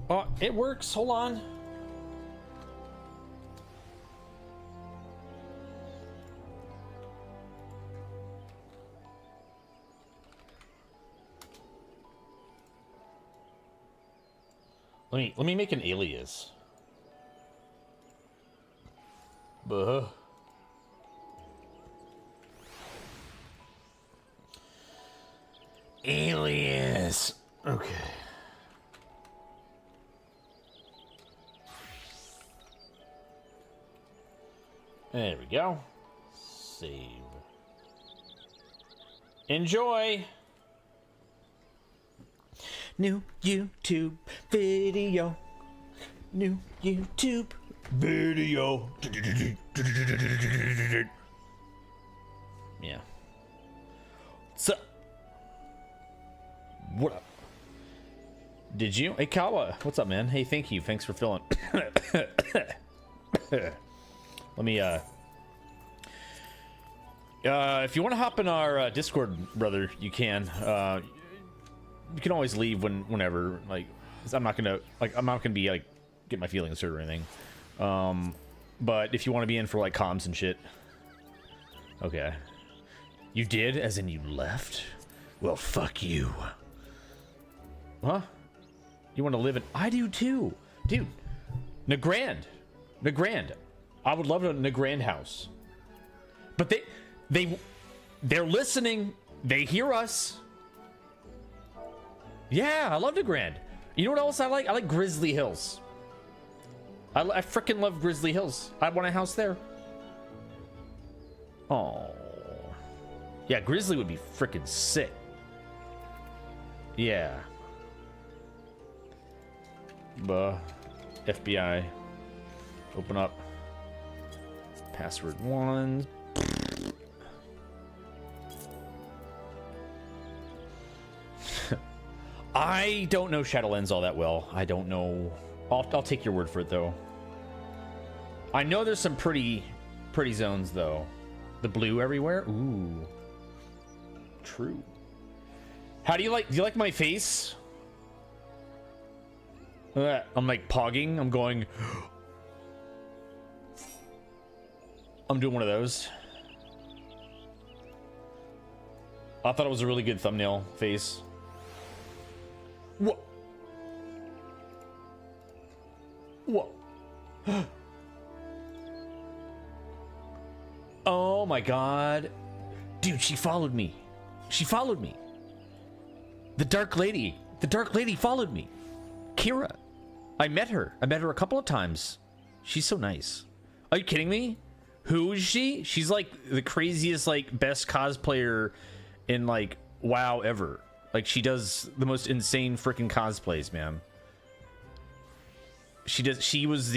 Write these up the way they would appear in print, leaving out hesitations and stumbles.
Oh, it works. Hold on. Let me make an alias. Buh. Alias. Okay. There we go. Save. Enjoy. New YouTube video. New YouTube video. Yeah. So, what up? Did you? Hey, Kawa. What's up, man? Hey, thank you. Thanks for filling. Let me, if you want to hop in our Discord, brother, you can. You can always leave whenever. Like, I'm not gonna be like get my feelings hurt or anything. But if you want to be in for like comms and shit, okay. You did, as in you left? Well, fuck you. Huh? You want to live in? I do too, dude. Nagrand. I would love a Nagrand house. But they're listening. They hear us. Yeah, I love Nagrand. You know what else I like? I like Grizzly Hills. I freaking love Grizzly Hills. I want a house there. Oh. Yeah, Grizzly would be freaking sick. Yeah. FBI. Open up. Password 1. I don't know Shadowlands all that well. I don't know. I'll take your word for it though. I know there's some pretty zones though. The blue everywhere. Ooh. True. How do you like my face? I'm like pogging. I'm going. I'm doing one of those. I thought it was a really good thumbnail face. What? Whoa. Oh my god. Dude, she followed me. She followed me. The dark lady followed me. Kira. I met her a couple of times. She's so nice. Are you kidding me? Who is she? She's like the craziest, like, best cosplayer in like WoW ever. Like, she does the most insane freaking cosplays, man. She was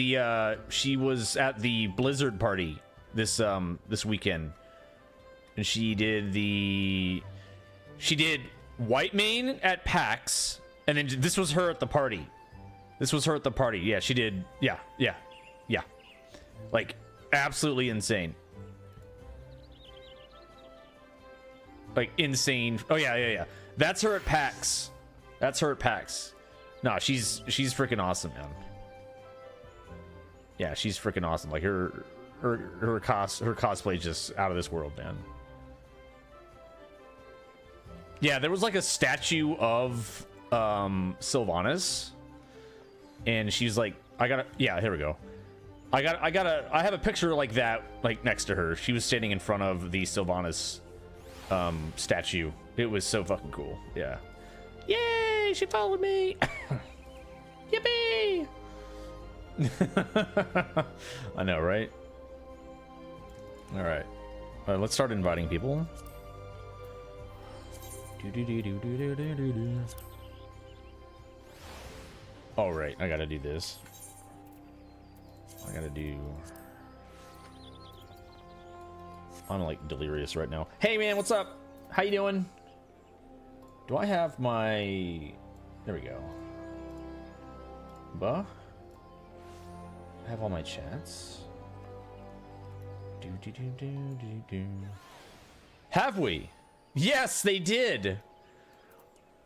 at the Blizzard party this weekend, and she did White Mane at PAX, and then this was her at the party. Yeah, she did. Yeah. Like, absolutely insane. Like, insane. Oh yeah. That's her at PAX. No, she's freaking awesome, man. Yeah, she's freaking awesome. Like, her cosplay is just out of this world, man. Yeah, there was like a statue of Sylvanas, and she's like, here we go. I have a picture like that, like, next to her. She was standing in front of the Sylvanas statue. It was so fucking cool. Yeah. Yay, she followed me. Yippee. I know, right? All right. Let's start inviting people. All right, I gotta do this. I'm like delirious right now. Hey man, what's up? How you doing? Do I have my... There we go. I have all my chats. Have we? Yes, they did.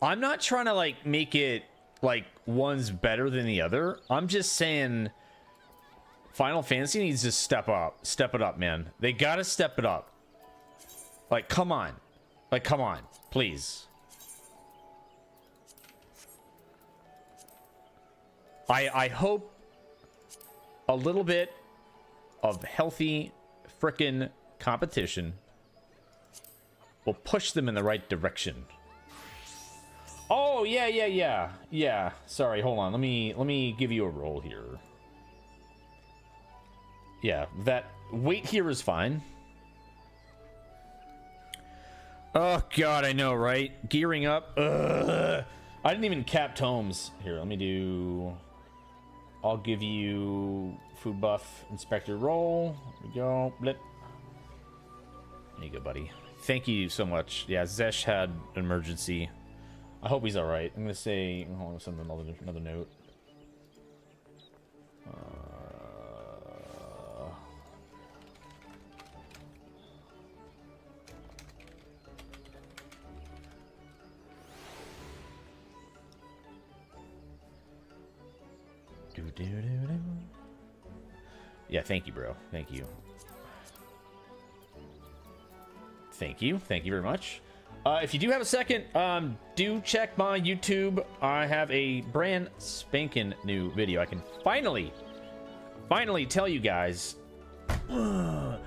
I'm not trying to like make it like one's better than the other. I'm just saying Final Fantasy needs to step it up, man. They gotta step it up. Like, come on. Like, come on, please. I hope a little bit of healthy frickin' competition will push them in the right direction. Oh, yeah. Sorry, hold on. Let me give you a roll here. Yeah, that weight here is fine. Oh, God, I know, right? Gearing up. Ugh. I didn't even cap tomes. Here, let me do... I'll give you food buff inspector roll. There we go. Blip. There you go, buddy. Thank you so much. Yeah, Zesh had an emergency. I hope he's all right. I'm gonna say, hold on, send another note. Yeah, thank you, bro. Thank you. Thank you very much. If you do have a second, do check my YouTube. I have a brand spanking new video. I can finally tell you guys the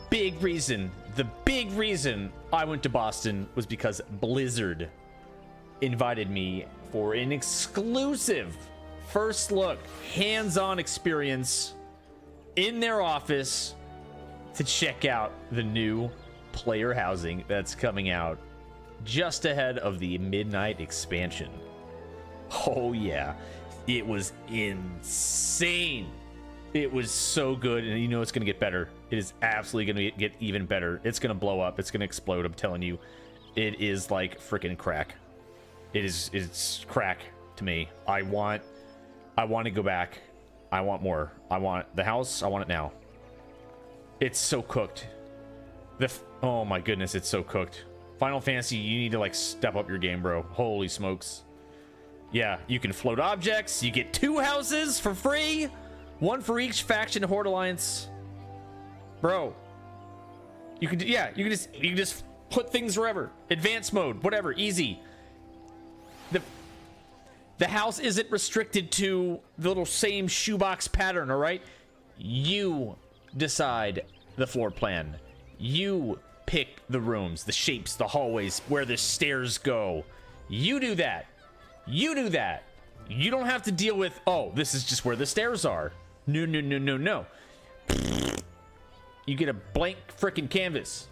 big reason I went to Boston was because Blizzard invited me for an exclusive first look, hands-on experience in their office to check out the new player housing that's coming out just ahead of the midnight expansion. Oh yeah, it was insane. It was so good, and you know it's gonna get better. It is absolutely gonna get even better. It's gonna blow up. It's gonna explode. I'm telling you, it is like freaking crack. It's crack to me. I want to go back. I want more. I want the house. I want it now. It's so cooked. Oh my goodness, it's so cooked. Final Fantasy, you need to like step up your game, bro. Holy smokes. Yeah, you can float objects. You get 2 houses for free. 1 for each faction Horde Alliance. Bro. You can just put things wherever. Advanced mode, whatever, easy. The house isn't restricted to the little same shoebox pattern, all right? You decide the floor plan. You pick the rooms, the shapes, the hallways, where the stairs go. You do that. You do that. You don't have to deal with, oh, this is just where the stairs are. No. You get a blank freaking canvas.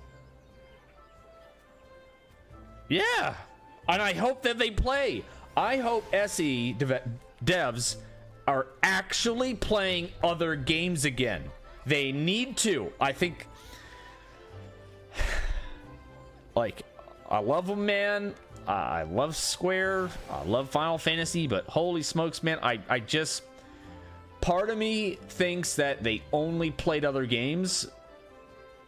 Yeah. And I hope that they play. I hope SE devs are actually playing other games again. They need to. I think... Like, I love them, man. I love Square. I love Final Fantasy, but holy smokes, man. I just... Part of me thinks that they only played other games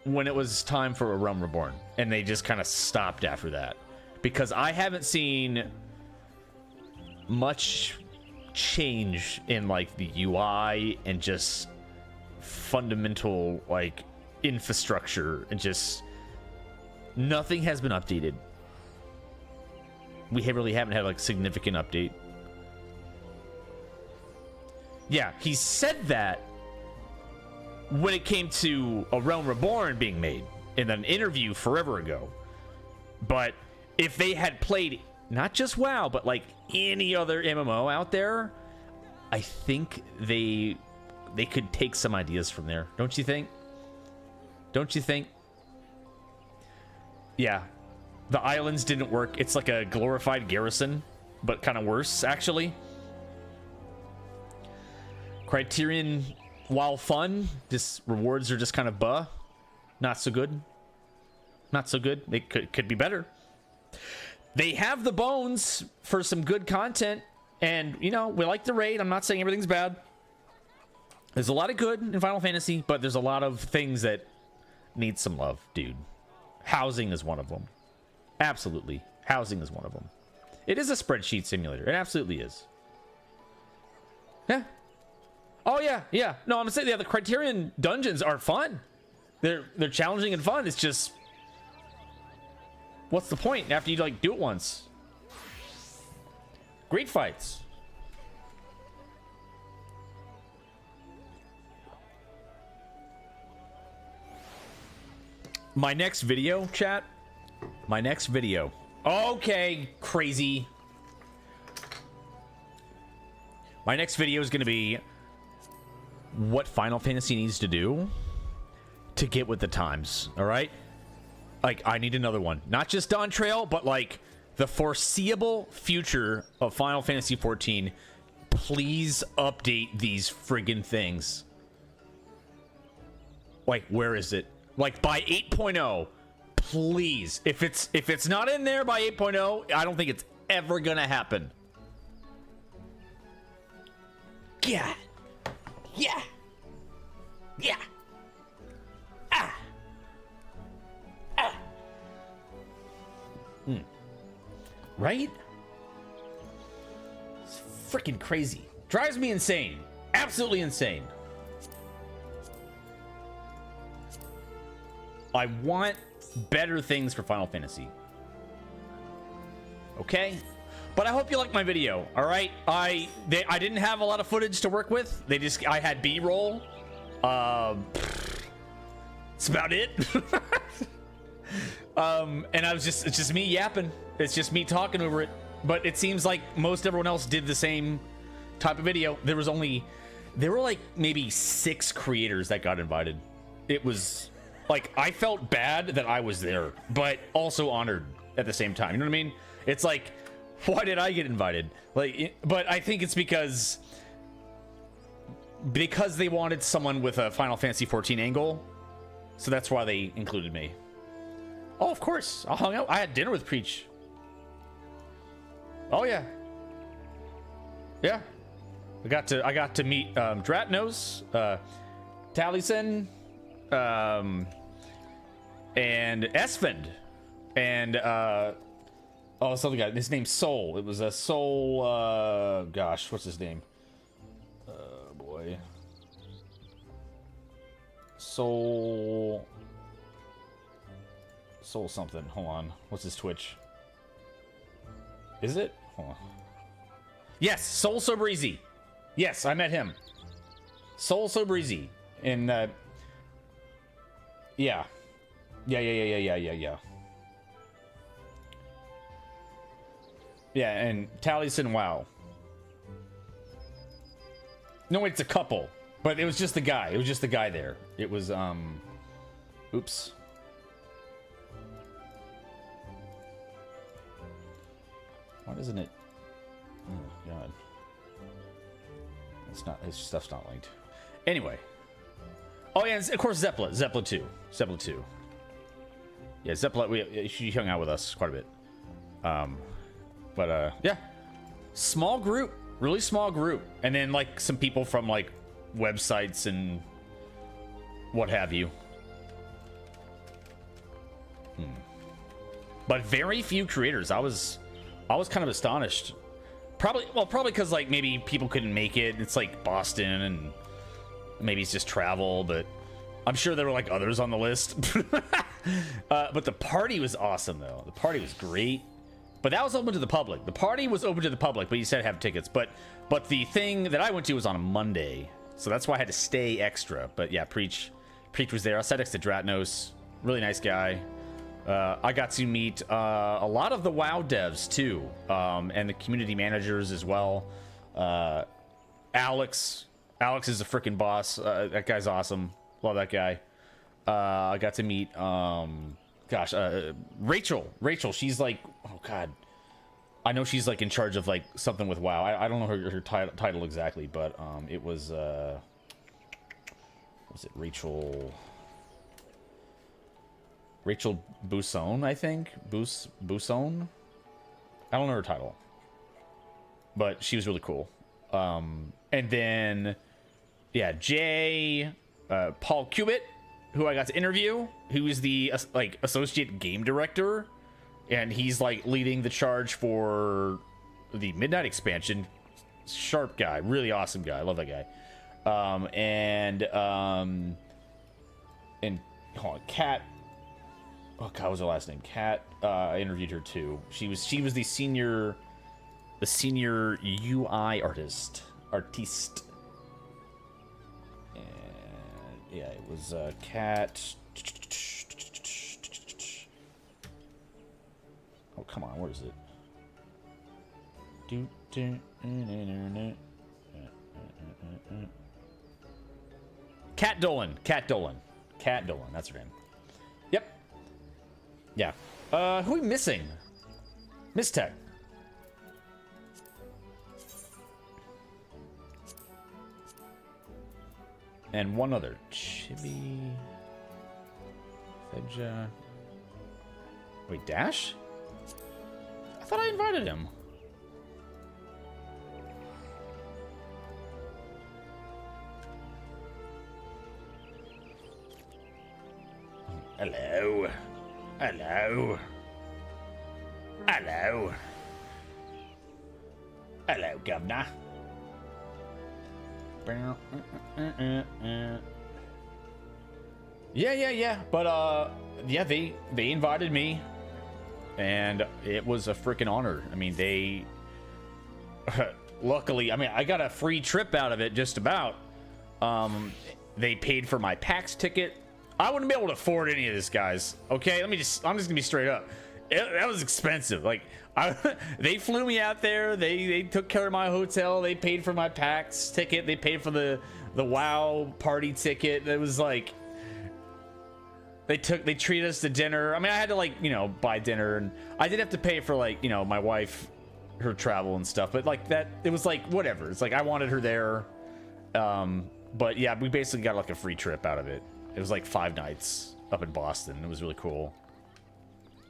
when it was time for a Realm Reborn. And they just kind of stopped after that. Because I haven't seen much change in, like, the UI and just fundamental, like, infrastructure. And just... Nothing has been updated. We really haven't had, like, significant update. Yeah, he said that when it came to A Realm Reborn being made in an interview forever ago. But if they had played not just WoW, but like any other MMO out there, I think they could take some ideas from there. Don't you think? Don't you think? Yeah. The islands didn't work. It's like a glorified garrison, but kind of worse, actually. Criterion, while fun, just rewards are just kind of not so good. Not so good. They could be better. They have the bones for some good content, and you know, we like the raid. I'm not saying everything's bad. There's a lot of good in Final Fantasy, but there's a lot of things that need some love, dude. Housing is one of them. Absolutely. Housing is one of them. It is a spreadsheet simulator. It absolutely is. Yeah. Oh yeah, yeah. No, I'm saying, yeah, the Criterion dungeons are fun. They're challenging and fun. It's just, what's the point after you like do it once? Great fights. My next video, chat. My next video. Okay, crazy. My next video is going to be what Final Fantasy needs to do to get with the times, all right? Like, I need another one. Not just Dawn Trail, but, like, the foreseeable future of Final Fantasy XIV. Please update these friggin' things. Like, where is it? Like, by 8.0, please. If it's not in there by 8.0, I don't think it's ever gonna happen. Yeah. Yeah. Yeah. Ah. Ah. Right? It's freaking crazy. Drives me insane. Absolutely insane. I want better things for Final Fantasy. Okay? But I hope you liked my video, all right? I didn't have a lot of footage to work with. I had B-roll. That's about it. And it's just me yapping. It's just me talking over it. But it seems like most everyone else did the same type of video. There were like maybe 6 creators that got invited. It was like, I felt bad that I was there, but also honored at the same time. You know what I mean? It's like, why did I get invited? Like, but I think it's because they wanted someone with a Final Fantasy XIV angle, so that's why they included me. Oh, of course, I hung out. I had dinner with Preach. Oh yeah, yeah. I got to meet Dratnos, Taliesin, and Esfand, and oh, this other guy. His name's Soul. It was a Soul. Gosh, what's his name? Boy. Soul something. Hold on. What's his Twitch? Is it? Hold on. Yes, Soul So Breezy. Yes, I met him. Soul So Breezy. And yeah. Yeah, and Taliesin, wow. No, it's a couple. But it was just the guy. It was just the guy there. It was, oops. Why doesn't it? Oh, God. It's not, his stuff's not linked. Anyway. Oh, yeah, and of course, Zeppela. Zeppela 2. Zeppela 2. Yeah, Zeppela, she hung out with us quite a bit. But, yeah. Small group. Really small group. And then, like, some people from, like, websites and what have you. But very few creators. I was kind of astonished. Probably because, like, maybe people couldn't make it. It's, like, Boston, and maybe it's just travel, but I'm sure there were, like, others on the list. But the party was awesome, though. The party was great. But that was open to the public. The party was open to the public, but you said have tickets. But the thing that I went to was on a Monday, so that's why I had to stay extra. But yeah, Preach was there. I sat next to Dratnos, really nice guy. I got to meet a lot of the WoW devs too, and the community managers as well. Alex is a freaking boss. That guy's awesome. Love that guy. I got to meet Rachel. She's like, oh God, I know she's like in charge of like something with WoW. I don't know her title exactly, but it was what was it? Rachel Busson, I think. Busson. I don't know her title, but she was really cool. And then yeah, Jay, Paul Cubitt, who I got to interview, who is the like associate game director and he's like leading the charge for the Midnight expansion. Sharp guy, really awesome guy. I love that guy. And hold on, Kat. Oh God, what was her last name? Kat. I interviewed her too. She was the senior UI artiste. And yeah, it was Kat. Oh come on, where is it? Kat Dolan. That's her name. Yep. Yeah. Who are we missing? Miss Tech. And one other. Chibi. Fedja. Wait, Dash? I thought I invited him. Hello. Hello. Hello. Hello, Governor. Yeah. But, yeah, they invited me. And it was a freaking honor. I mean, they... luckily, I mean, I got a free trip out of it, just about. They paid for my PAX ticket. I wouldn't be able to afford any of this, guys. Okay, I'm just gonna be straight up. That was expensive. Like, they flew me out there. They took care of my hotel. They paid for my PAX ticket. They paid for the WoW party ticket. It was like they treated us to dinner. I mean, I had to, like, you know, buy dinner, and I did have to pay for, like, you know, my wife, her travel and stuff. But like that, it was like whatever. It's like I wanted her there. But yeah, we basically got like a free trip out of it. It was like 5 nights up in Boston. It was really cool.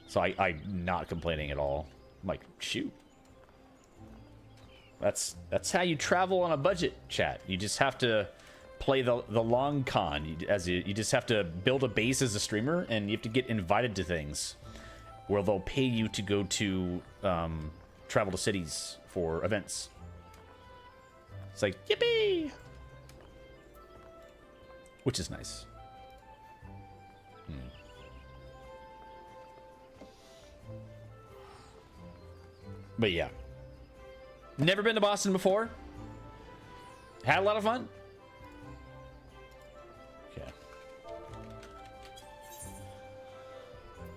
So I'm not complaining at all. I'm like, shoot. That's how you travel on a budget, chat. You just have to play the long con. You just have to build a base as a streamer, and you have to get invited to things where they'll pay you to go to travel to cities for events. It's like, yippee! Which is nice. But yeah, never been to Boston before. Had a lot of fun. Okay.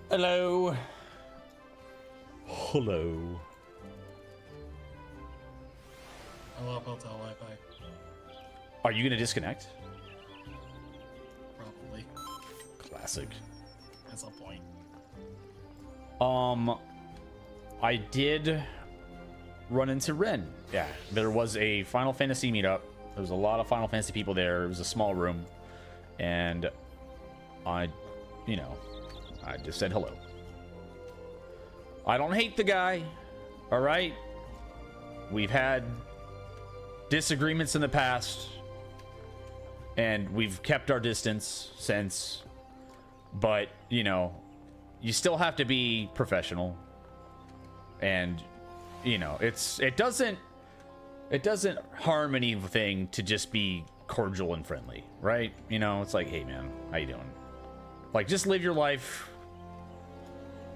Hello. Hello. Hello, hotel Wi-Fi. Are you gonna disconnect? Probably. Classic. At some point. I did run into Ren. Yeah, there was a Final Fantasy meetup. There was a lot of Final Fantasy people there. It was a small room. And I just said hello. I don't hate the guy. All right? We've had disagreements in the past. And we've kept our distance since. But, you know, you still have to be professional. And, you know, it doesn't harm anything to just be cordial and friendly, right? You know, it's like, hey man, how you doing? Like, just live your life.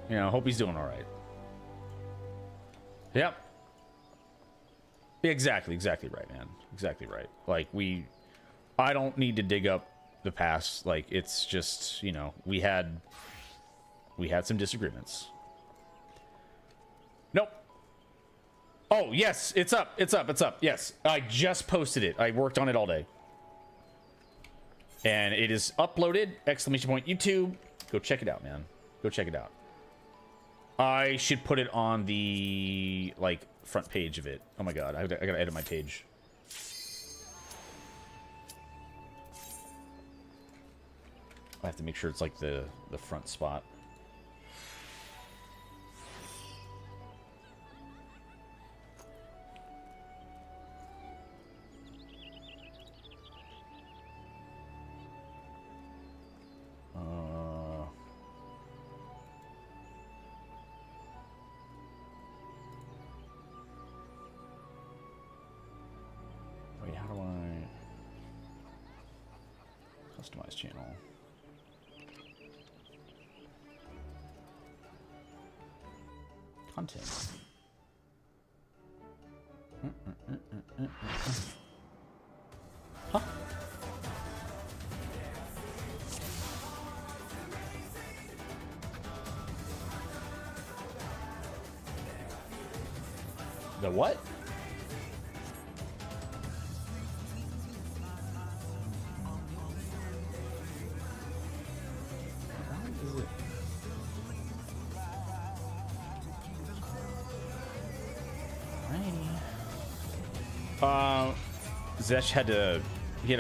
You know, hope he's doing all right. Yep. Exactly right, man. Exactly right. Like, I don't need to dig up the past. Like, it's just, you know, we had some disagreements. Nope. Oh, yes, it's up. Yes, I just posted it. I worked on it all day. And it is uploaded, ! YouTube. Go check it out, man. Go check it out. I should put it on the, like, front page of it. Oh my god, I gotta edit my page. I have to make sure it's like the front spot. Customize channel. Content. Huh? The what? What is it? Zesh had a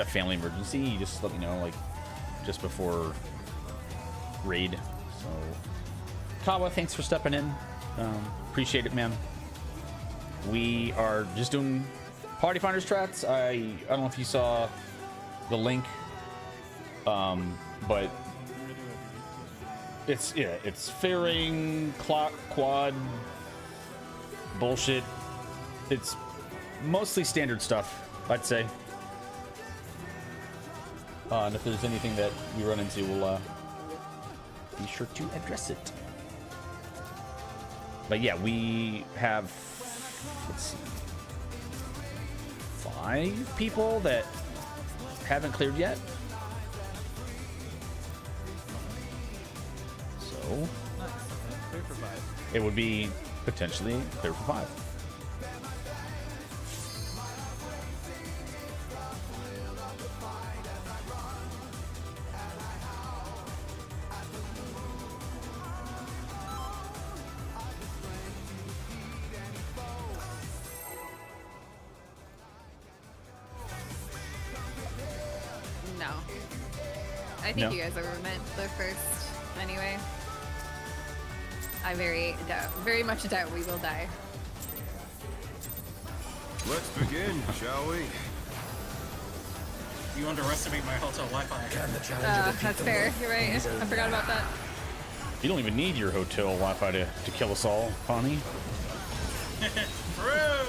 family emergency. He just let me know, like, just before raid. So, Kawa, thanks for stepping in. Appreciate it, man. We are just doing Party Finder strats. I don't know if you saw the link, but it's fairing, clock, quad, bullshit. It's mostly standard stuff, I'd say. And if there's anything that we run into, we'll be sure to address it. But yeah, we have, let's see, 5 people that haven't cleared yet. So Clear for 5. it would be potentially clear for 5. No. I think No? you guys are meant the first anyway. I very much doubt we will die. Let's begin, shall we? You underestimate my hotel Wi-Fi. That's fair. You're right. I forgot about that. You don't even need your hotel Wi-Fi to kill us all, Connie. True.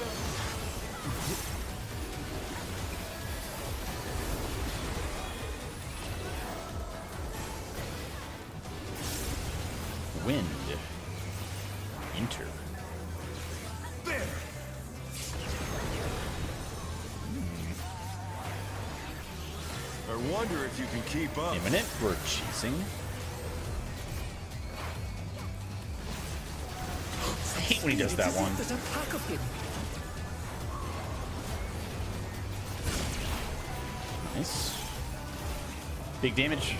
Wind. Enter. There. I wonder if you can keep up. Imminent. We're chasing. I hate when he does that one. There's a pack of him. Nice. Big damage.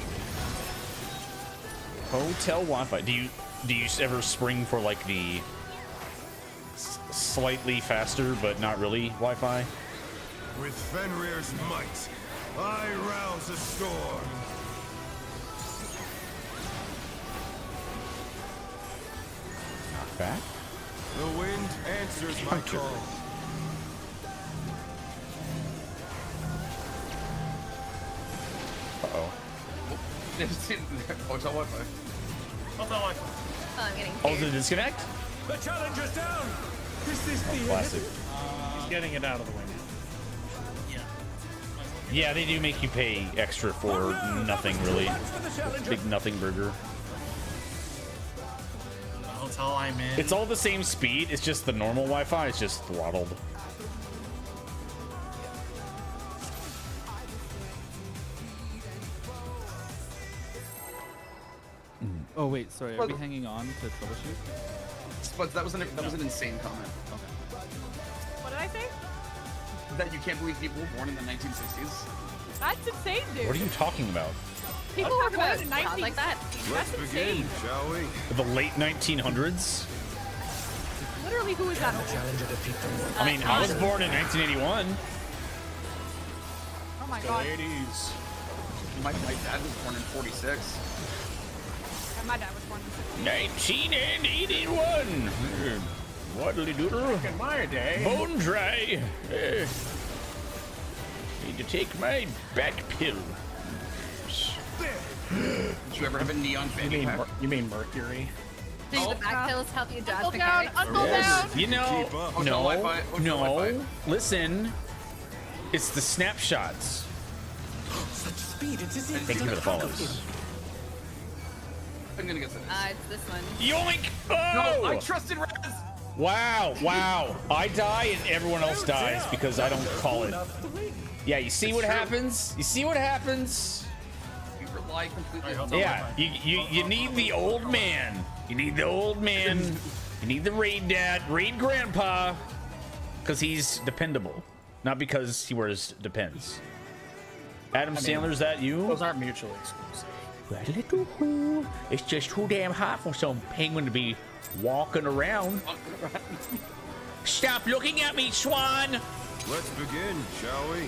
Hotel Wi-Fi. Do you ever spring for like the slightly faster but not really Wi-Fi? With Fenrir's might, I rouse a storm. Knockback. The wind answers my Counter. call. Uh-oh. Hotel Wi-Fi. Hotel Wi-Fi. Oh, I'm getting Oh, the scared. disconnect? The challenger's down. Is this the Classic. He's getting it out of the way now. Yeah. Yeah, they do make you pay extra for nothing, really. Big nothing burger. The hotel I'm in. It's all the same speed. It's just the normal Wi-Fi is just throttled. Oh wait, sorry. Are we hanging on to troubleshoot? But that was an insane comment. What did I say? That you can't believe people were born in the 1960s. That's insane, dude. What are you talking about? People Don't were talk born about in God 19 like that. Let's That's begin, insane. shall we? The late 1900s? Literally, who is that? I mean, I was born in 1981. Oh my god. My dad was born in 46. And my dad was born in 1981. Waddly doodle. In my day. Bone dry. Need to take my back pill. Did you ever have a neon fanny pack? You mean Mercury? Do the back pills help you dodge Uncle down, mechanics? uncle down. You know, Keep up. Hotel Wi-Fi, hotel no. Wi-Fi. Listen, it's the snapshots. Thank you for the follows. I'm gonna get this. It's this one. Yoink! No, Oh! I trusted Raz. Wow, wow. I die and everyone else dies because I don't call it. Yeah, you see what happens? You see what happens? You rely completely on Yeah, you need the old man. You need the old man. You need the raid dad, raid grandpa, because he's dependable, not because he wears Depends. Adam Sandler's that you? Those aren't mutually exclusive. Well, little who? It's just too damn hot for some penguin to be walking around. Stop looking at me, Swan! Let's begin, shall we?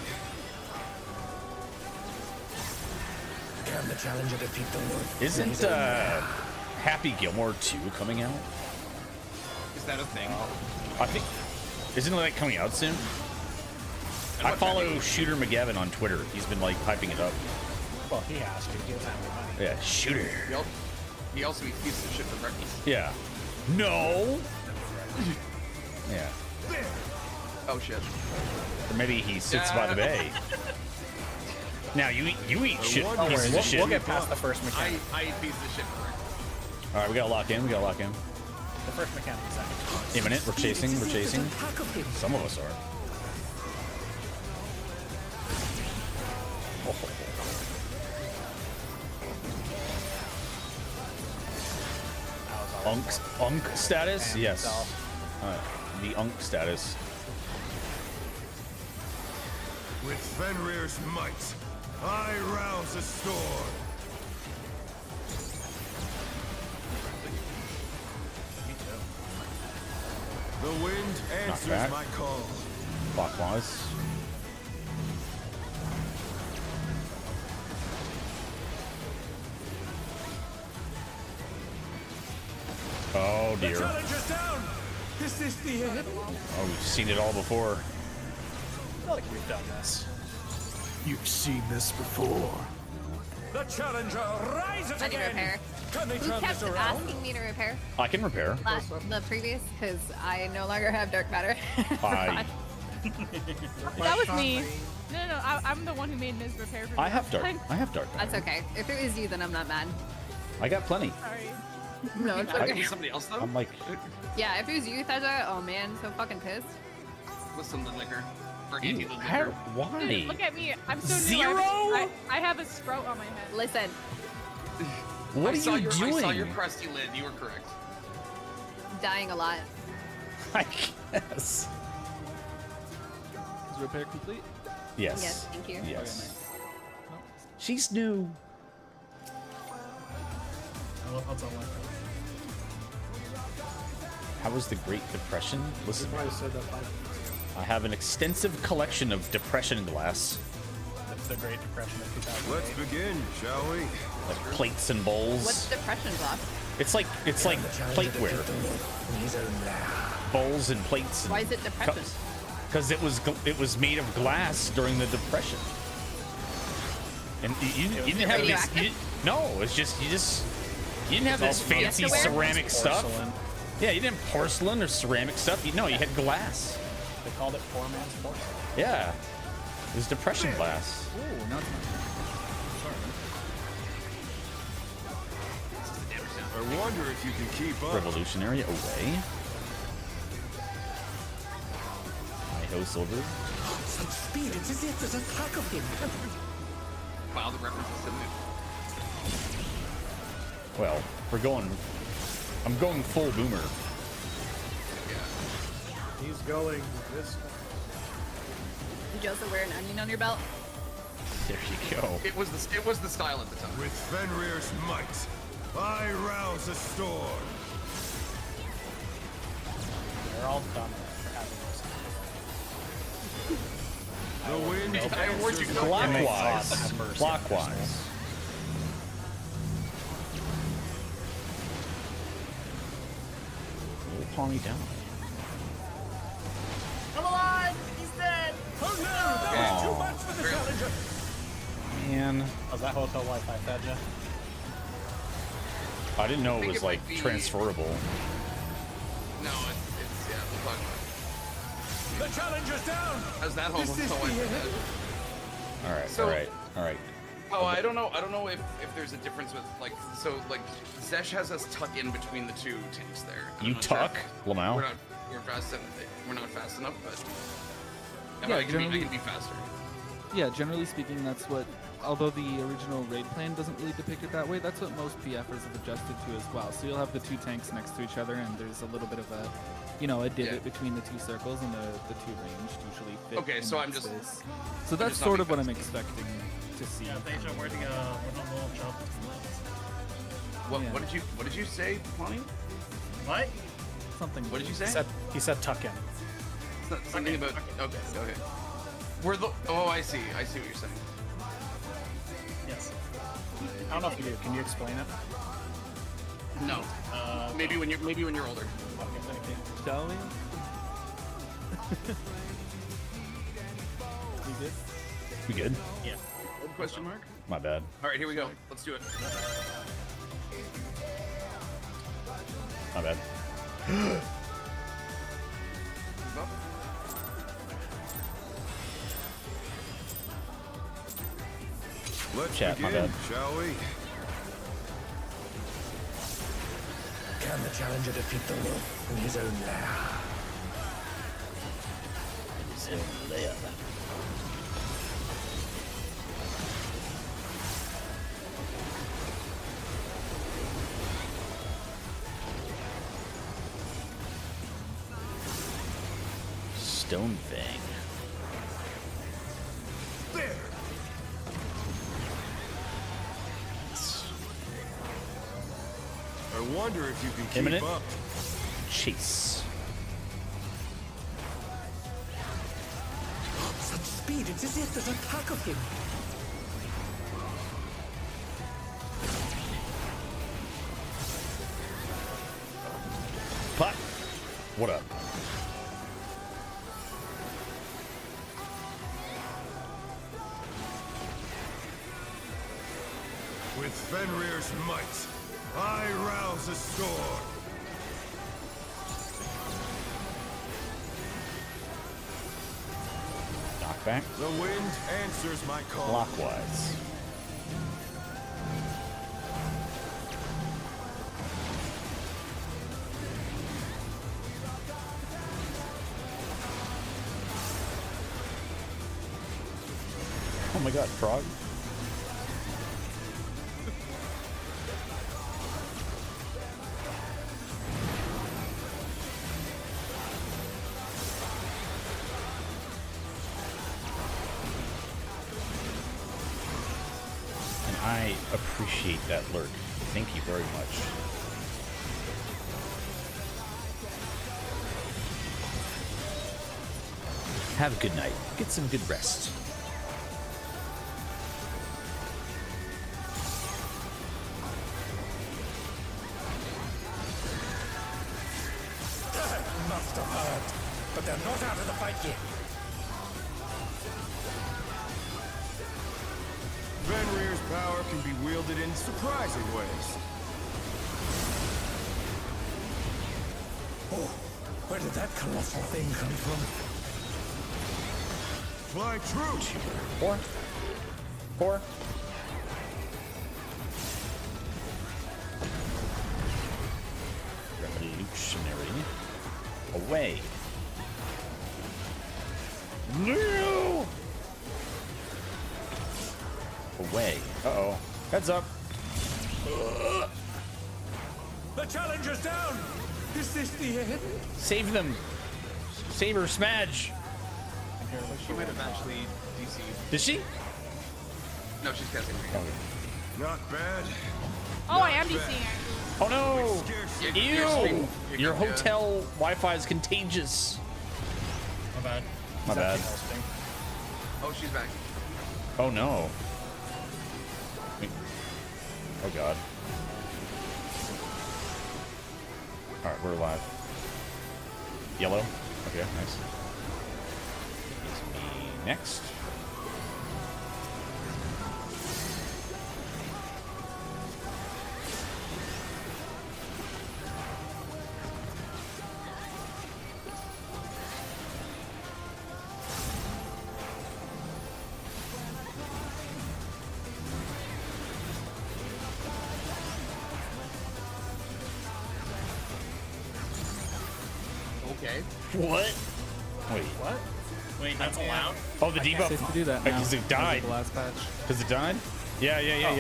Can the challenger defeat the world? Isn't Happy Gilmore 2 coming out? Is that a thing? I think. Isn't it like coming out soon? I follow Shooter McGavin on Twitter. He's been like hyping it up. Well, he has to. He doesn't have any money. Yeah, Shooter. He also eats pieces of shit for breakfast. Yeah. No. Yeah. Oh shit. Or maybe he sits by the bay. Now you eat shit. Don't Pieces We'll, of shit. we'll get past the first mechanic. I eat pieces of shit for breakfast. All right, we gotta lock in. We gotta lock in. The first mechanic is that. Imminent. We're chasing. We're chasing. Some of us are. Unk status? And Yes. himself. The Unk status. With Fenrir's might, I rouse a storm. The wind answers back. my call. Clockwise. Oh dear. Challenger's down! Is this the end? Oh, we've seen it all before. I feel like we've done this. You've seen this before. The challenger rises I need to again! repair. Can they Who turn kept this around? asking me to repair I can repair. the previous? Because I no longer have dark matter. That was me. No, I'm the one who made Miz repair for me. I have dark. I'm I have dark. That's okay. If it was you, then I'm not mad. I got plenty. sorry. No, it's Could okay. be somebody else though. I'm like, Yeah, if it was you, Thaja, oh man, so fucking pissed. With some lid liquor. Or ew, anti-lid how, liquor. why? Look at me. I'm so new. Zero? I have a sprout on my head. Listen, What I are saw you doing? I saw your crusty lid. You were correct. dying a lot. I guess. Is repair complete? Yes. Yes, thank you. Yes. She's new. What's on left? How was the Great Depression? Listen, Probably said that 5 minutes I have an extensive collection of depression glass, ago. The Great Depression of 2008. Let's begin, shall we? like plates and bowls. What's depression block? It's like plateware, bowls and plates. And Why is it depression? Because it was made of glass during the Depression. And you didn't have this. radioactive? No, it's just you didn't have this fancy Yesterdware? ceramic stuff. Porcelain. Yeah, you didn't have porcelain or ceramic stuff. You had glass. They called it poor man's porcelain. Yeah, it was Depression glass. Ooh, no, it's not. I wonder if you can keep up. Revolutionary away. Hi-ho silver. Such speed, it's as if there's a pack of him. Wow, the reference is so good. Well, I'm going full boomer. He's going this way. Did you also wear an onion on your belt? There you go. It was the style at the time. With Fenrir's might, I rouse a storm. They're all done for having this. The wind I award you answers no my points. Clockwise. Have mercy. Clockwise. Little Palmy down. Come on! He's dead! Oh no, that was too much for the challenger. Man, Was that Hotel Wi-Fi fed ya? I didn't know it think was it like might be- transferable. No, it's yeah. We'll talk about The challenger's down. it. How's that whole Is this so the end? All right, So- all right, all right. Oh, I don't know. I don't know if there's a difference with like Zesh has us tuck in between the two tanks there. I'm You not sure tuck, if Lamau? We're not fast enough, but Yeah, I can be faster. Yeah, generally speaking, that's what. Although the original raid plan doesn't really depict it that way, that's what most PFers have adjusted to as well. So you'll have the two tanks next to each other, and there's a little bit of a, a divot between the two circles, and the two ranged usually fit. Okay, in so that I'm just- space. So that's just not sort of being what I'm fast. expecting to see. Yeah, Deja, where the wall jump? Yeah. What did you say, Plani? What? Something. What did you say? He said tuck in. Something about. Okay. We're the. Oh, I see what you're saying. Yes. I don't know if you do. Can you explain it? No. Maybe when you're older. Okay, thank you. Shall we? We good? We good? Yeah. Question mark? My bad. All right, here we go. Let's do it. My bad. Let's Chat, my begin, bad. shall we? Can the challenger defeat the wolf in his own lair? Stone Fang. There! I wonder if you can keep Imminent. up. Chase. Such speed, it's as if there's a pack of him. Pot. What up? With Fenrir's might, I rouse a storm. Knockback. The wind answers my call. Clockwise. Oh my god, Prog. And I appreciate that lurk. Thank you very much. Have a good night. Get some good rest. Must have heard. But they're not out of the fight yet. Fenrir's power can be wielded in surprising ways. Oh, where did that colossal thing come from? Fly true! Four. Revolutionary. Away. No! Away. Uh-oh. Heads up. The challenger's down! Is this the end? Save them. Save her, Smadge. She might have actually DC'd. Did she? No, she's casting me. Not bad. Oh, I am DCing. Oh no! Scarcely. Ew! Your hotel Wi-Fi is contagious. My bad. My bad. Oh, she's back. Oh no. Oh god. Alright, we're alive. Yellow. Okay, nice. It's me next. What? Wait. What? Wait, that's allowed? Oh, the debuff. Safe to do that now. Because it died. as of the last patch. Because it died? Yeah. Yeah,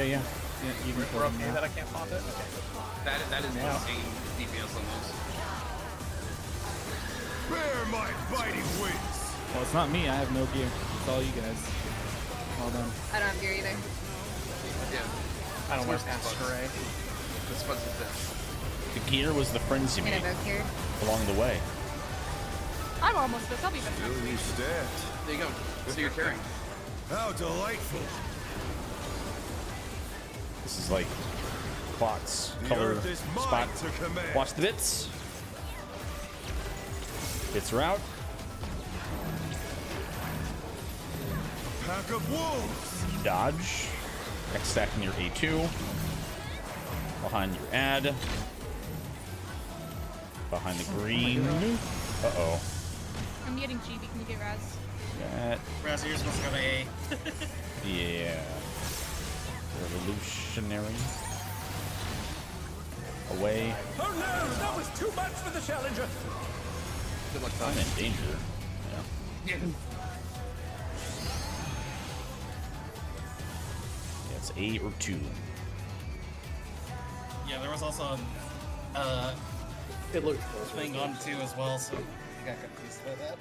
even We're killed him okay now. that I can't pop it? Okay. That is Yeah. insane DPS on those. Bear my biting wings. Well, it's not me. I have no gear. It's all you guys. Well done. I don't have gear either. Yeah. I don't wear Where's pants Spuds? array. The Spuds is this. The gear was the friends you I'm gonna made evoke here. along the way. I'm almost this. I'll be back. Still you stabbed. There you go. So you're carrying. How delightful. This is like Plot's The color earth is mine spot. to command. Watch the bits. Bits are out. Pack of wolves. Dodge. Next stacking your A2. Behind your ad. Behind the green. Uh-oh. I'm getting GB. Can you get Raz? That. Raz, you're supposed to go to A. Yeah. Revolutionary. Away. Oh no, that was too much for the challenger. Good luck, I'm Todd. in danger. Yeah. Yeah, it's A or 2. Yeah, there was also It looked closer. thing on 2 as well, so I got confused by that.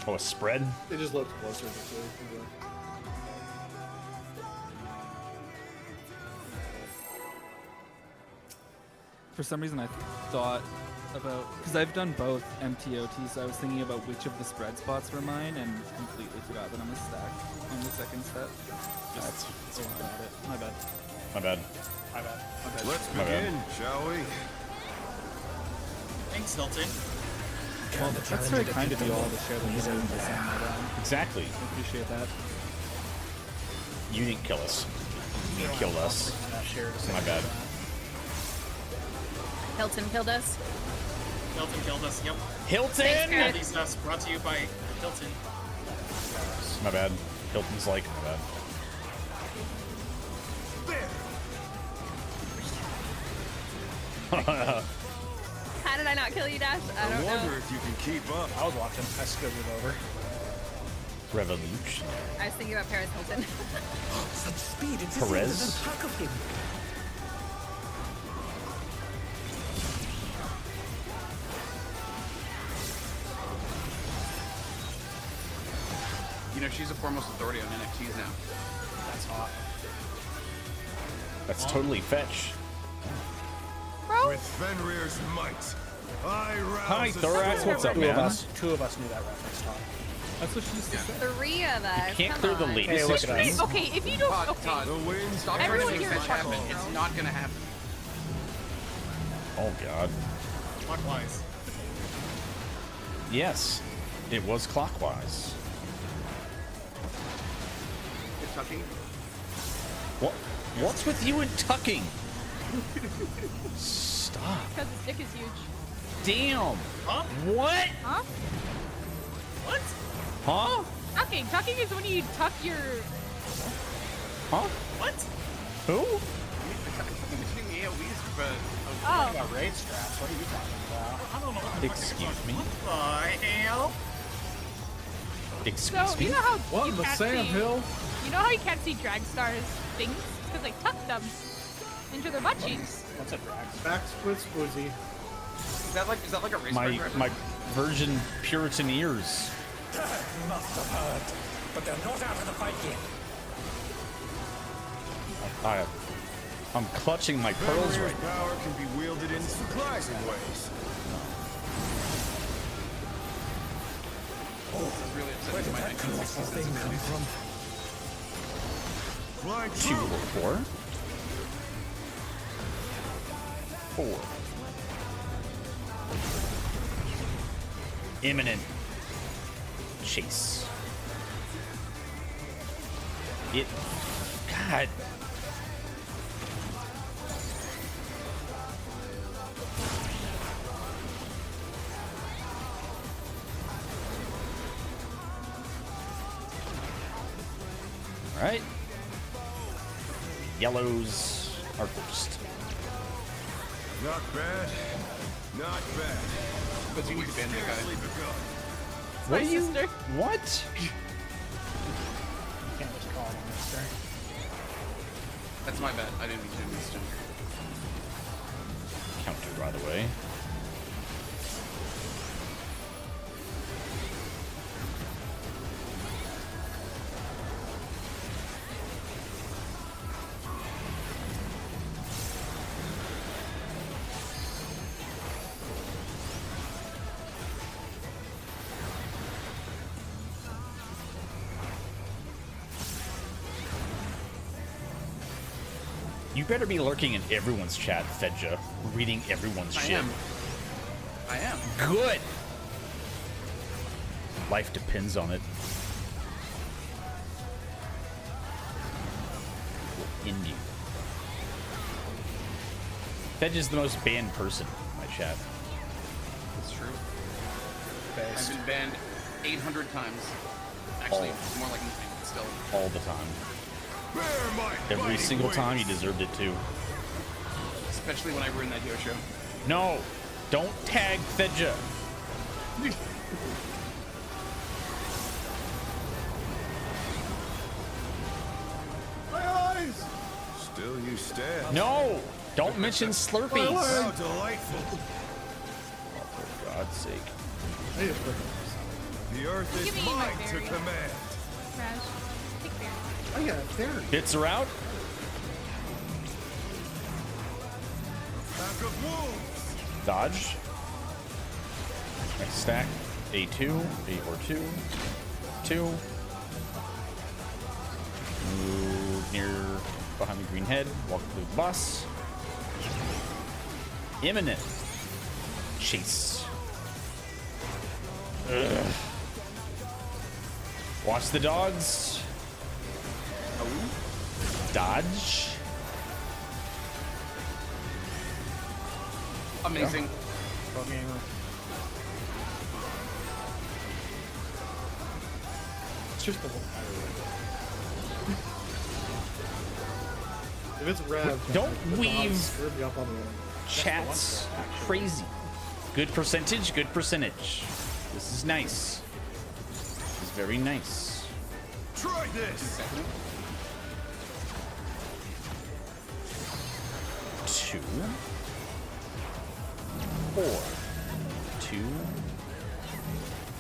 Oh, a spread? It just looked closer to 2. For some reason, I thought about because I've done both MTOT, so I was thinking about which of the spread spots were mine, and completely forgot that I'm a stack on the second step. That's So about it. My bad. my bad. My bad. My bad. Let's My bad. begin, shall we? Thanks, Hilton. Well, that's very kind of you all to share the news and the sound my down. Exactly. I appreciate that. You didn't kill us. You killed us. My bad. Hilton killed us. Hilton killed us. Yep. Hilton! Thanks, All Chris. these stuffs brought to you by Hilton. My bad. Hilton's like, my bad. How did I not kill you, Dash? I I don't wonder know. if you can keep up. I was watching. I scooted over. Revolution. I was thinking about Paris Hilton. Such speed, it's Perez? as if there's a pack of him. You know, she's a foremost authority on NFTs now. That's hot. That's totally fetch. Bro, With Fenrir's might, I rouse Hi, a Thorax. storm. What's up, Two of man? us. Two of us knew that reference, Todd. That's what she used to say. 3 of us. Can't Come clear the on. latest Hey, look at history. us. okay, if you don't, Todd, okay. Todd, The winds stop trying to Everyone make here fetch is happen. fucking It's wrong. not gonna happen. Oh, God. Clockwise. Yes. It was clockwise. You're tucking. What? What's with you and tucking? Stop. Because his dick is huge. Damn. Huh? What? Huh? What? Huh? Tucking. Tucking is when you tuck your. Huh? What? Who? Between the AoEs, but Oh. About raid straps. What are you talking about? I don't know what the fuck Excuse you're talking me? about. What the hell? Excuse So me? you know how What you in the can't sand see, hill? You know how you can't see drag stars things because they tuck them into their butt cheeks. What's a drag? Back split spoozy. is that like a race My car my virgin Puritan ears. Must have heard. But they're not out of the fight yet. I'm clutching my pearls Fenrir's right now. power can be wielded in surprising ways. This is really Where upsetting did my that colossal 1960s thing come from? Flying Two through. or 4. 4. Imminent chase. It. God. All right. Yellows are first. Not bad. Not bad. But you need to ban that guy. What My are you? sister. What? Can't just call it on this turn. That's my bad. I didn't mean to do this. Counter, by the way. You better be lurking in everyone's chat, Fedja. Reading everyone's I shit. am. I am. Good. Life depends on it. Will end you. Fedja's the most banned person in my chat. That's true. I've Based. been banned 800 times. Actually, more like nothing, but still. All the time. Bear my Every fighting single time you wings. deserved it too. Especially when I ruined that Yosho. No! Don't tag Fedja! My eyes! Still you stand. No! Don't mention Slurpees! How delightful. Oh, for God's sake. The earth Give is me my mine to berry. command. Crash. Take berry. Oh yeah, there. Bits are out. Pack of wolves. Dodge. Next stack. A2. A42. 2. Move near behind the green head. Walk through the bus. Imminent. Chase. Ugh. Watch the dogs. Dodge. Amazing. Pro gamer. It's just the whole If it's rev, Don't weave screw me up on the chats crazy. Good percentage, good percentage. This is nice. This is very nice. Try this. 2 4 2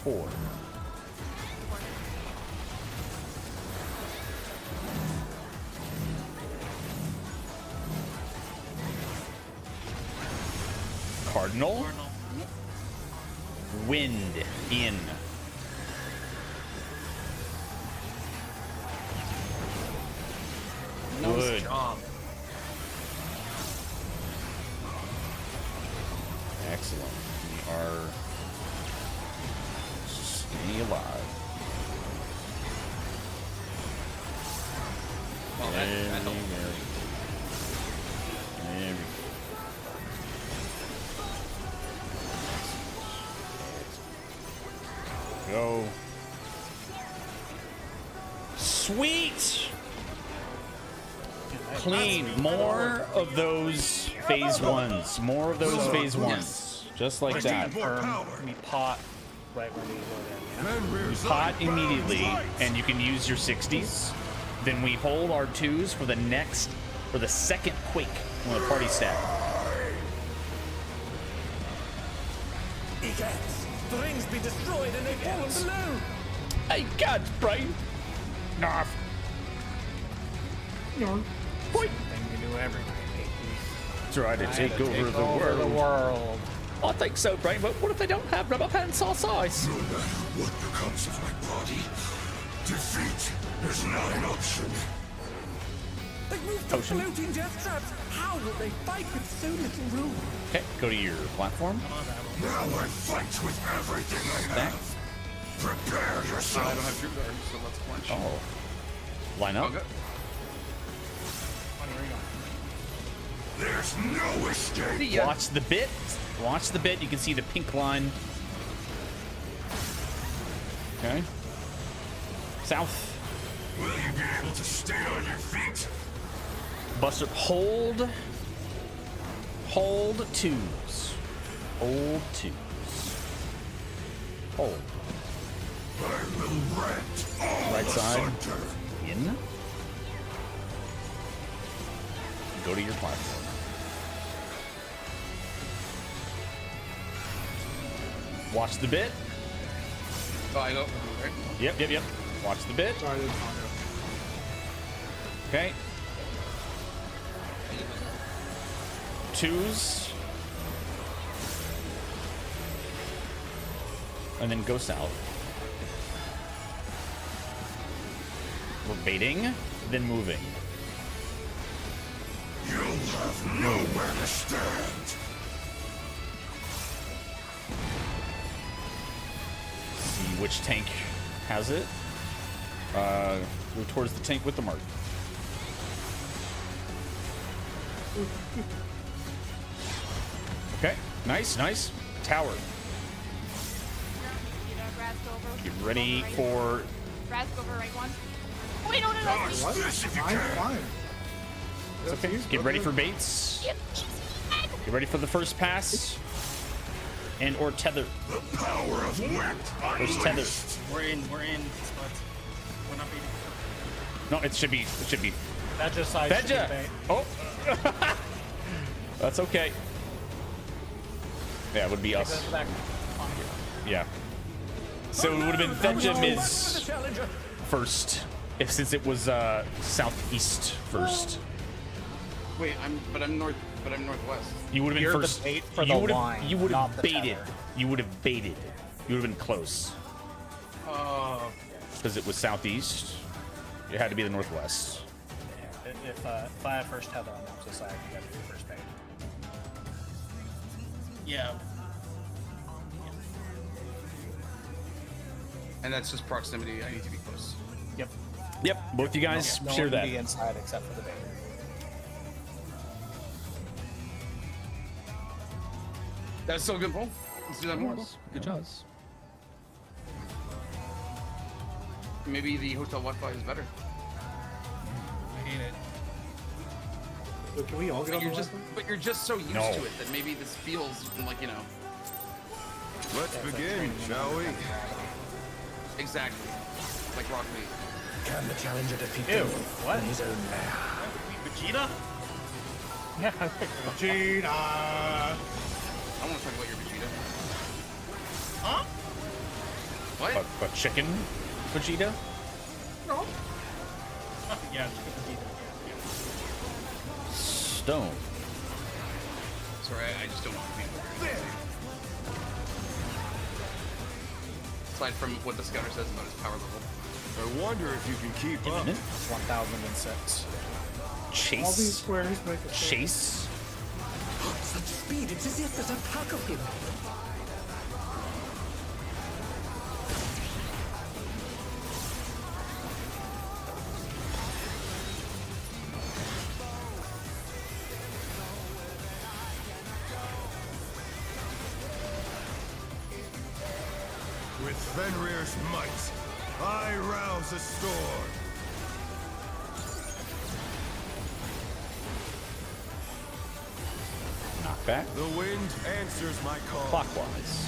4 Cardinal. Wind in. Good. job. Excellent. We are staying alive. Well, that helped. There we go. Sweet! Clean. More of those phase ones. More of those phase ones. Just like that. More power. We pot right when we go in. Fenrir's Pot light immediately, burns bright. and you can use your 60s. Then we hold our 2s for the second quake on the party stack. Egads, the rings be destroyed and they fallen below. Hey, God's brain! Narf! Point! Thing we do every night. Try to take over the the world. world. I think so, brain, but what if they don't have rubber pants our size? No matter what becomes of my body, defeat is not an option. They've moved to Ocean. floating death traps. How will they fight with so little room? Okay, go to your platform. Now I fight with everything I Stack. have. Prepare I don't have yourself. True Guard, so let's quench. Oh. Line up. Okay. There's no escape. See ya. Watch the bit. Watch the bit. You can see the pink line. Okay. South. Will you be able to stay on your feet? Buster. Hold. Hold 2s. Hold 2s. Hold. Right side. In. Go to your platform. Watch the bit. Oh, I know. Right? Yep. Watch the bit. Sorry, there's audio. Okay. Twos. And then go south. We're baiting, then moving. You'll have nowhere to stand. See which tank has it. Go towards the tank with the mark. Okay, nice. Tower. Get ready for... Raz, go over right one. Oh, wait, no. What? Fine. It's okay. Get ready for baits. Get ready for the first pass. And or tether. The power of wit. Where's tether? We're in spots. We're not beating. No, it should be. That just side. Fedja! Oh! That's okay. Yeah, it would be us. Yeah. So it would have been Fedja Miz first, since it was southeast first. Wait, I'm northwest. You would have been You're the first. bait for you the would line, have. You would not have the baited. tether. You would have baited. You would have been close because it was southeast. It had to be the northwest. If I have first tether on the opposite side, you gotta do first bait. Yeah. And that's just proximity. I need to be close. Yep. Yep. Both you guys No share one that. can be inside except for the bait. That's still a good pull. Let's do that more. Good job. Maybe the hotel Wi-Fi is better. I hate it. So can we all get on the Wi-Fi? But you're just so used No. to it that maybe this feels like, you know. Let's begin, shall we? Exactly. Like Rock Lee. Can the challenger defeat Ew, the wolf what? in his own lair? Vegeta? Yeah, I think Vegeta! I want to talk about your Vegeta. Huh? What? A chicken Vegeta? Yeah, Vegeta. Stone. Sorry, I just don't want to be over. Aside from what the scouter says about his power level. I wonder if you can keep up. it's 1006. All these Chase. squares make a Chase. Such speed, it's as if there's a pack of him. With Fenrir's might, I rouse a storm. Knockback. The wind answers my call. Clockwise.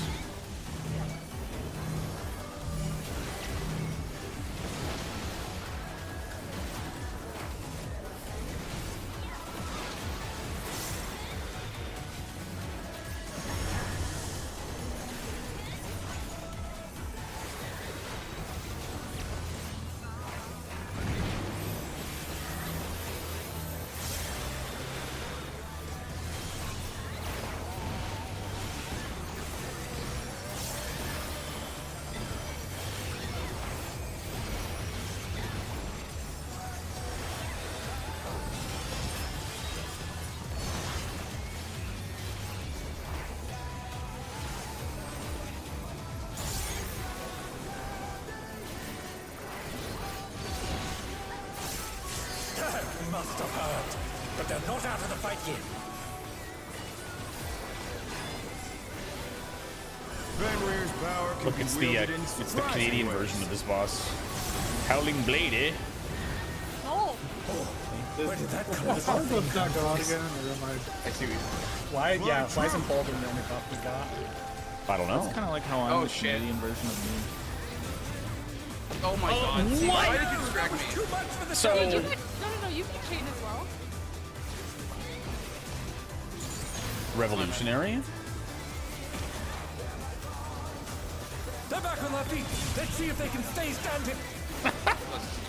Must have hurt, but they're not out of the fight yet. Fenrir's power can Look, be it's the wielded in it's the surprising Canadian ways. version of this boss. Howling Blade, eh? No. Where did that come Does from? Starbucks not go out again, or am I? I see what you Why? Yeah, why isn't Baldwin the only buff we got? I don't know. That's kind of like how I'm Oh, the shit. Canadian version of me. Oh my god. See, what? why did you distract me? So You could, no, you can chain as well. revolutionary. They're back on their feet. Let's see if they can stay standing.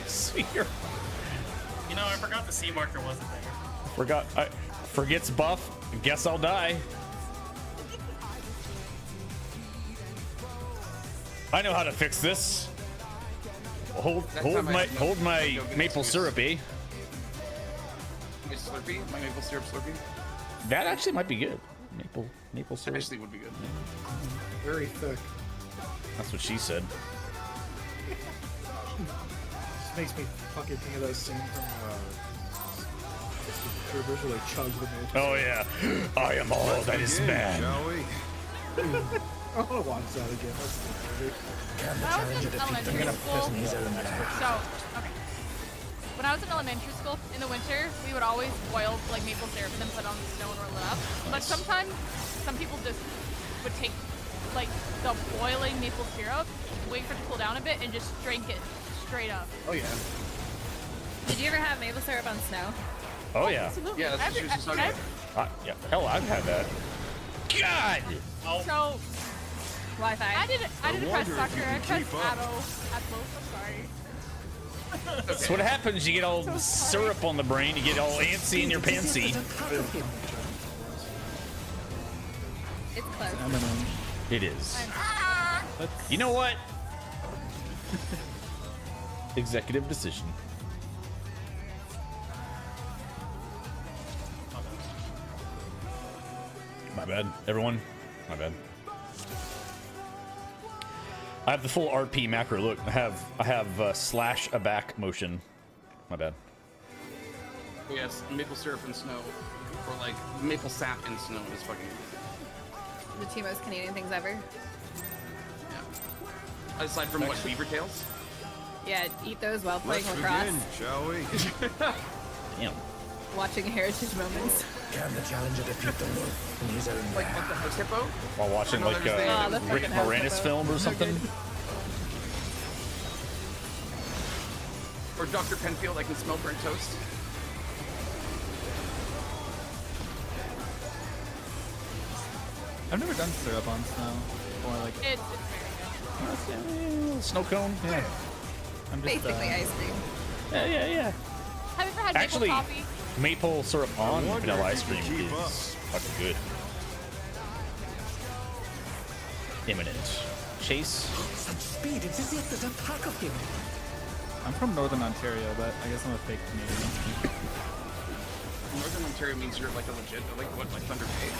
Sphere. You know, I forgot the C marker wasn't there. Forgot. I forgets buff. Guess I'll die. I know how to fix this. Hold my maple syrupy. My Slurpee? My maple syrup Slurpee? That actually might be good. Maple That syrup. actually would be good. Very thick. That's what she said. This makes me fucking think of that scene from Troopers where they chug the maple. Oh yeah. I am all that is man. Shall we? I want to watch that again. That's the movie. Can the When I was challenger in defeat the elementary wolf school, in his own lair? so okay. When I was in elementary school in the winter, we would always boil like maple syrup and then put it on the snow and roll it up. But sometimes some people just would take like the boiling maple syrup, wait for it to cool down a bit, and just drink it straight up. Oh yeah. Did you ever have maple syrup on snow? Oh yeah. Absolutely. Yeah, that's what she was just talking about. Yeah. Hell, I've had that. God. So Wi-Fi. I did a press wonder if doctor. you I can pressed keep up. Atto at most. I'm sorry. That's what happens. You get all syrup on the brain. You get all antsy in your pantsy. It's close. Eminem. It is. You know what? Executive decision. My bad, everyone. My bad. I have the full RP macro. Look, I have slash a back motion. My bad. Yes, maple syrup and snow. Or like maple sap and snow is fucking The two most Canadian things ever. yeah. Aside from what, beaver tails? Yeah, eat those while playing Let's lacrosse. begin, shall we? Damn. Watching heritage moments. Can the challenger defeat the wolf in his own Like lair? what the house hippo? While watching I know like there's the- Oh, the Rick fucking house Moranis hippo. film or something. Or Dr. Penfield, I can smell burnt toast. I've never done syrup on snow. Or like, It's very good. Snow cone. Yeah. I'm just Basically ice cream. Yeah. Have you ever had Actually, maple coffee? maple syrup on wonder vanilla if ice you cream can keep is fucking good. Imminent. Chase. Such speed, it's as if there's a pack of him. I'm from Northern Ontario, but I guess I'm a fake Canadian. Northern Ontario means you're like a legit, like what, like Thunder Bay?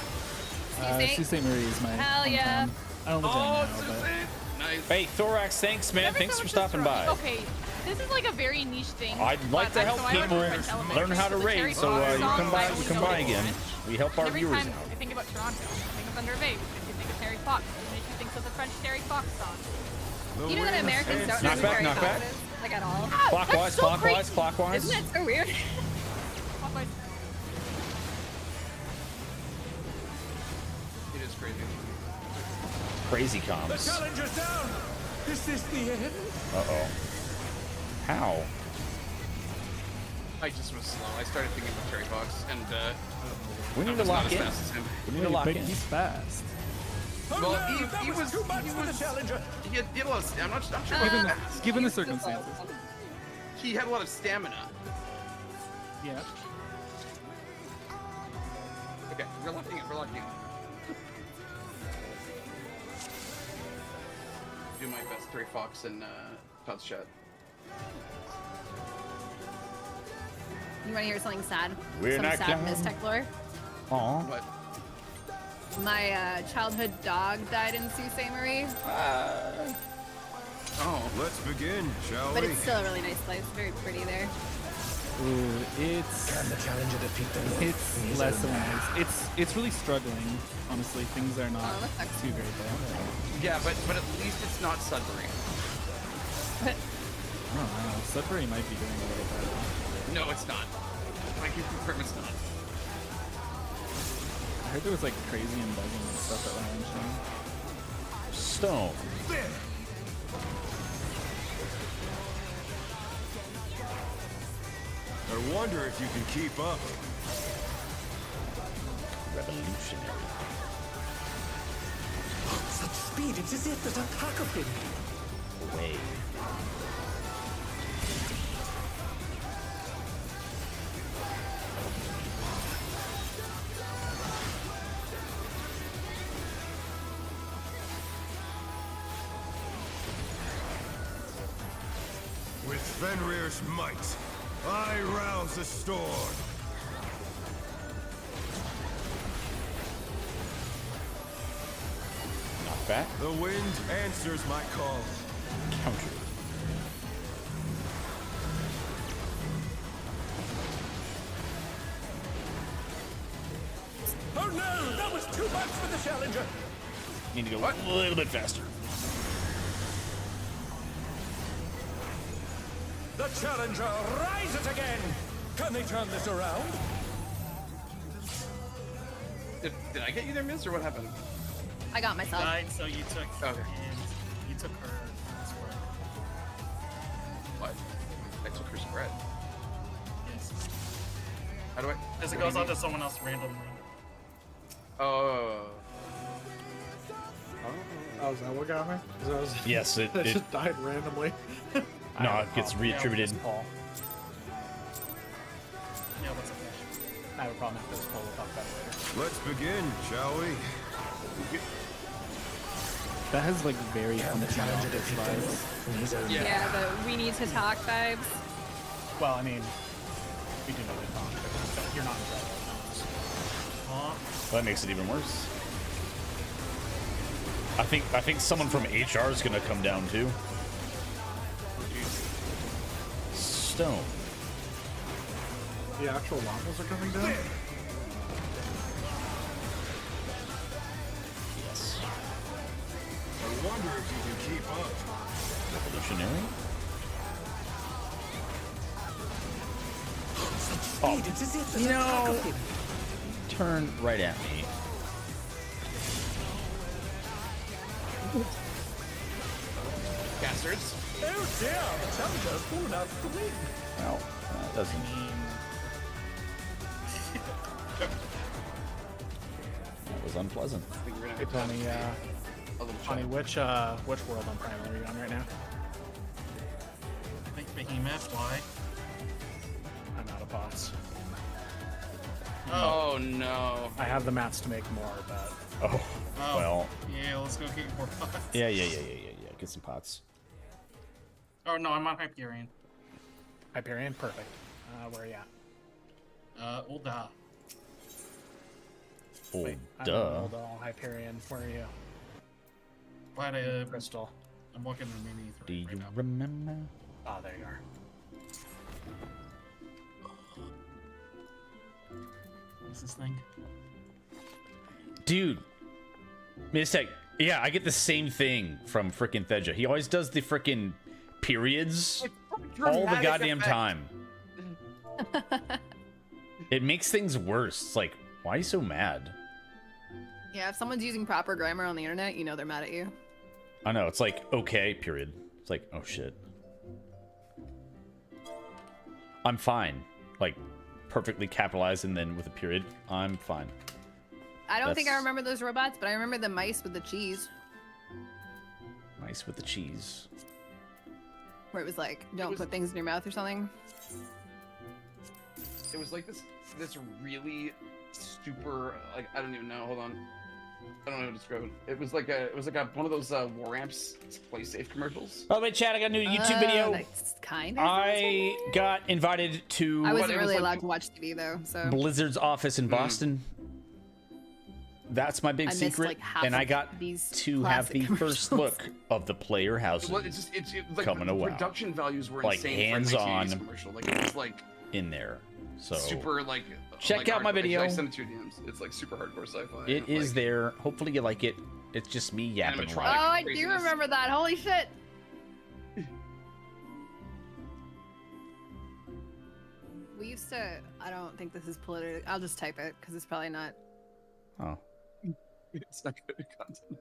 Excuse Sault Ste. Marie is my Hell yeah. hometown. I don't live there Oh, now, it's but insane. Nice. Hey, Thorax, thanks, man. Never Thanks so for much stopping as by. Okay, this is like a very niche thing. I'd like but to help so I went people French elementary, learn how to so the Terry raid, so Fox you song, come by, I only know again. French. We help our Every viewers time out. I think about Toronto, I think of Thunder Bay. I think of Terry Fox. It makes me think of the French Terry Fox song. You know that Americans don't know Knock who back, Harry knock Potter back. is? Like at all. Clockwise, so clockwise, crazy. clockwise. Isn't that so weird? Clockwise. It is crazy. Crazy comms. Challenger's down! Is this the end? Uh-oh. How? I just was slow. I started thinking about Terry Fox, and We I need to was not lock as in. fast as him. We need to lock but in. he's fast. Oh Well, no, he was was too much he for the was challenger. he had a lot of, I'm not sure Given, what the, given the circumstances. he had a lot of stamina. Yeah. Okay, we're locking it. We're locking it. Do my best, Terry Fox and Todd's chat. You want to hear something sad? We're Some not sad down. Mistech lore. Aw. But My childhood dog died in Sault Ste. Marie, oh, Let's begin, shall but we? it's still a really nice place. Very pretty there. Ooh, it's Can the challenger defeat the wolf in it's his less own than lair? nice. It's really struggling. Honestly, things are not Oh, that sucks. too great there. yeah, but at least it's not Sudbury. I don't know. Sudbury might be doing a little better. No, it's not. I can confirm it's not. I heard there was like crazy embezzlement and stuff at Lion King. Stone. I wonder if you can keep up. Revolutionary. Such speed, it's as if there's a pack of him. Away. With Fenrir's might, I rouse the storm. Knock back. The wind answers my call. Counter. Oh no, that was too much for the challenger. Need to go a little bit faster. The challenger rises again. Can they turn this around? Did I get you there, Miz, or what happened? I got myself. Died, so you took. Okay. And you took her. Spread. What? I took her spread. Yes. How do I? Because it what goes do you on to mean? someone else randomly. Oh. Oh, is that what got me? 'Cause I was, Yes, it, I it just died randomly. no, it gets reattributed. Paul. Yeah, what's up, Ash? I have a problem after this poll. We'll talk about it later. Let's begin, shall we? That has like very Can the functional challenger defeat the vibes. wolf in his own Yeah. Yeah, the we need to talk vibes. Well, I mean, we do know the talk, but you're not in trouble. Aw. Well, that makes it even worse. I think someone from HR is gonna come down too. Stone. The actual llamas are coming down. Yes. I wonder if you can keep up. Revolutionary. speed, it's as if there's a pack of him. Turn right at me. Bastards. Oh dear, the challenger's fallen out of the ring. Well, that doesn't. That was unpleasant. I think we're gonna Hey, Tony, a little Tony, chat. which world on Primal are you on right now? I think Behemoth, why? I'm out of pots. Oh no. I have the mats to make more, but Oh, Oh. well. Yeah, let's go get more pots. Yeah. Get some pots. Oh, no, I'm on Hyperion. Hyperion, perfect. Where are you at? Ulda. Oh, Wait, I'm duh. on Old Hyperion. Where are you? Glad I, Crystal. I'm looking in the mini Do you right now. remember? Oh, there you are. What's this thing? Dude. Mistake. Yeah, I get the same thing from frickin' Theja. He always does the frickin' periods all the Dramatic goddamn effect. time. It makes things worse. It's like, why are you so mad? Yeah, if someone's using proper grammar on the internet, you know they're mad at you. I know, it's like, okay, period. It's like, oh shit. I'm fine. Like, perfectly capitalized and then with a period, I'm fine. I don't think I That's- remember those robots, but I remember the mice with the cheese, Nice with the cheese. where it was like, don't was- put things in your mouth or something. It was like this really super, like, I don't even know. Hold on. I don't know how to describe it. It was like one of those War Amps Play Safe commercials. By the way, Chad, I got a new YouTube video. That's kind of. I got invited to I What, wasn't it was really like- allowed to watch TV though, so Blizzard's office in Boston. That's my big I missed, secret, like, half and I of got these to have classic the first commercials. look of the player housing Well, it's just it's like Coming the a while. production values were Like, insane for a hands-on. 1980s commercial. Like it was like in there. So super like. Check like out my hardcore. video. I sent it to your DMs. It's like super hardcore sci-fi. it is like, there. Hopefully you like it. It's just me yapping. Animatronic. Oh, loud. I do craziness. remember that. Holy shit! We used to. I don't think this is political. I'll just type it because it's probably not. Oh, It's not good content.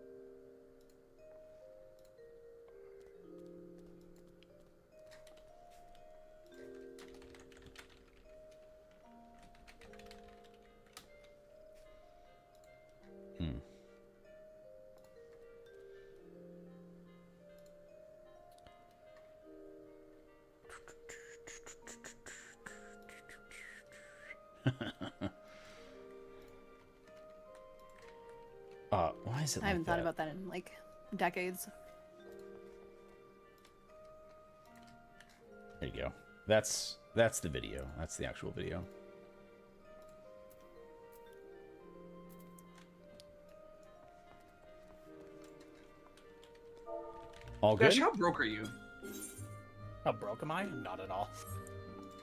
Why is it? I haven't thought about that in like decades. There you go. That's the video. That's the actual video. All good. Gosh, how broke are you? How broke am I? Not at all.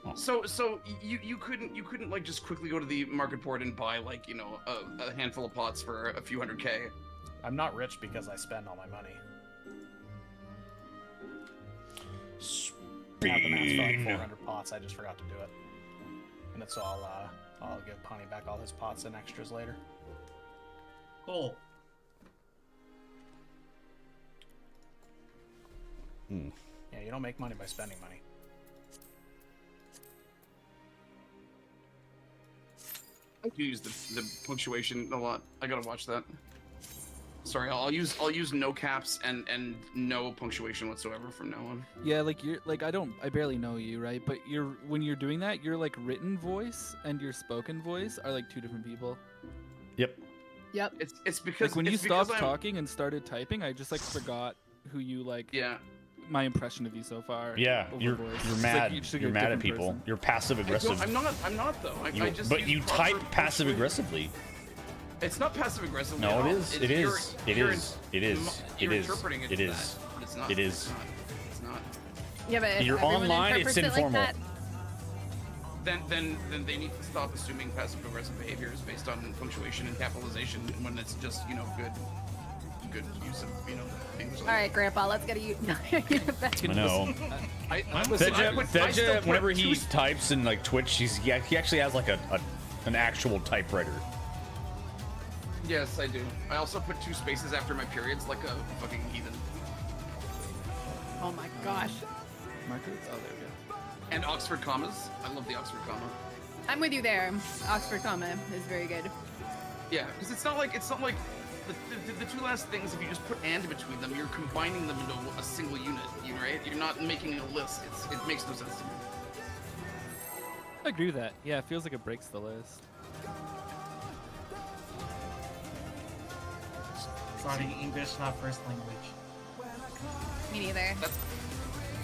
Oh. So you couldn't like just quickly go to the market port and buy like, you know, a handful of pots for a few $100K. I'm not rich because I spend all my money. I have the match for like 400 pots. I just forgot to do it, and so I'll give Pawnee back all his pots and extras later. Cool. Yeah, you don't make money by spending money. I do use the punctuation a lot. I gotta watch that. Sorry, I'll use no caps and no punctuation whatsoever from now on. Yeah, like you're like I barely know you, right? But when you're doing that, your like written voice and your spoken voice are like two different people. Yep. Yep. It's because Like when it's you because stopped talking and started typing, I just like forgot who you like. Yeah. My impression of you so far. Yeah, over you're voice. you're It's mad. like You're mad at people. person. You're passive aggressive. I'm not though. I just But use you proper type passive aggressively. It's not passive aggressive. No, it is. It is. It You're is. It is. You're It is. interpreting it. It as is. that, but it's not. It is. It's not. Yeah, but if You're everyone online, it's interprets it like informal. that, Then they need to stop assuming passive aggressive behaviors based on punctuation and capitalization when it's just, you know, good use of, you know, English. all right, Grandpa, let's get a you. I know. Thedja, whenever he types in like Twitch, he actually has like an actual typewriter. Yes, I do. I also put 2 spaces after my periods like a fucking heathen. Oh my gosh. Markers? Oh, there we go. And Oxford commas. I love the Oxford comma. I'm with you there. Oxford comma is very good. Yeah, because it's not like the 2 last things. If you just put and between them, you're combining them into a single unit. Right? You're not making a list. It makes no sense to me. I agree with that. Yeah, it feels like it breaks the list. Sorry, English not first language. Me neither.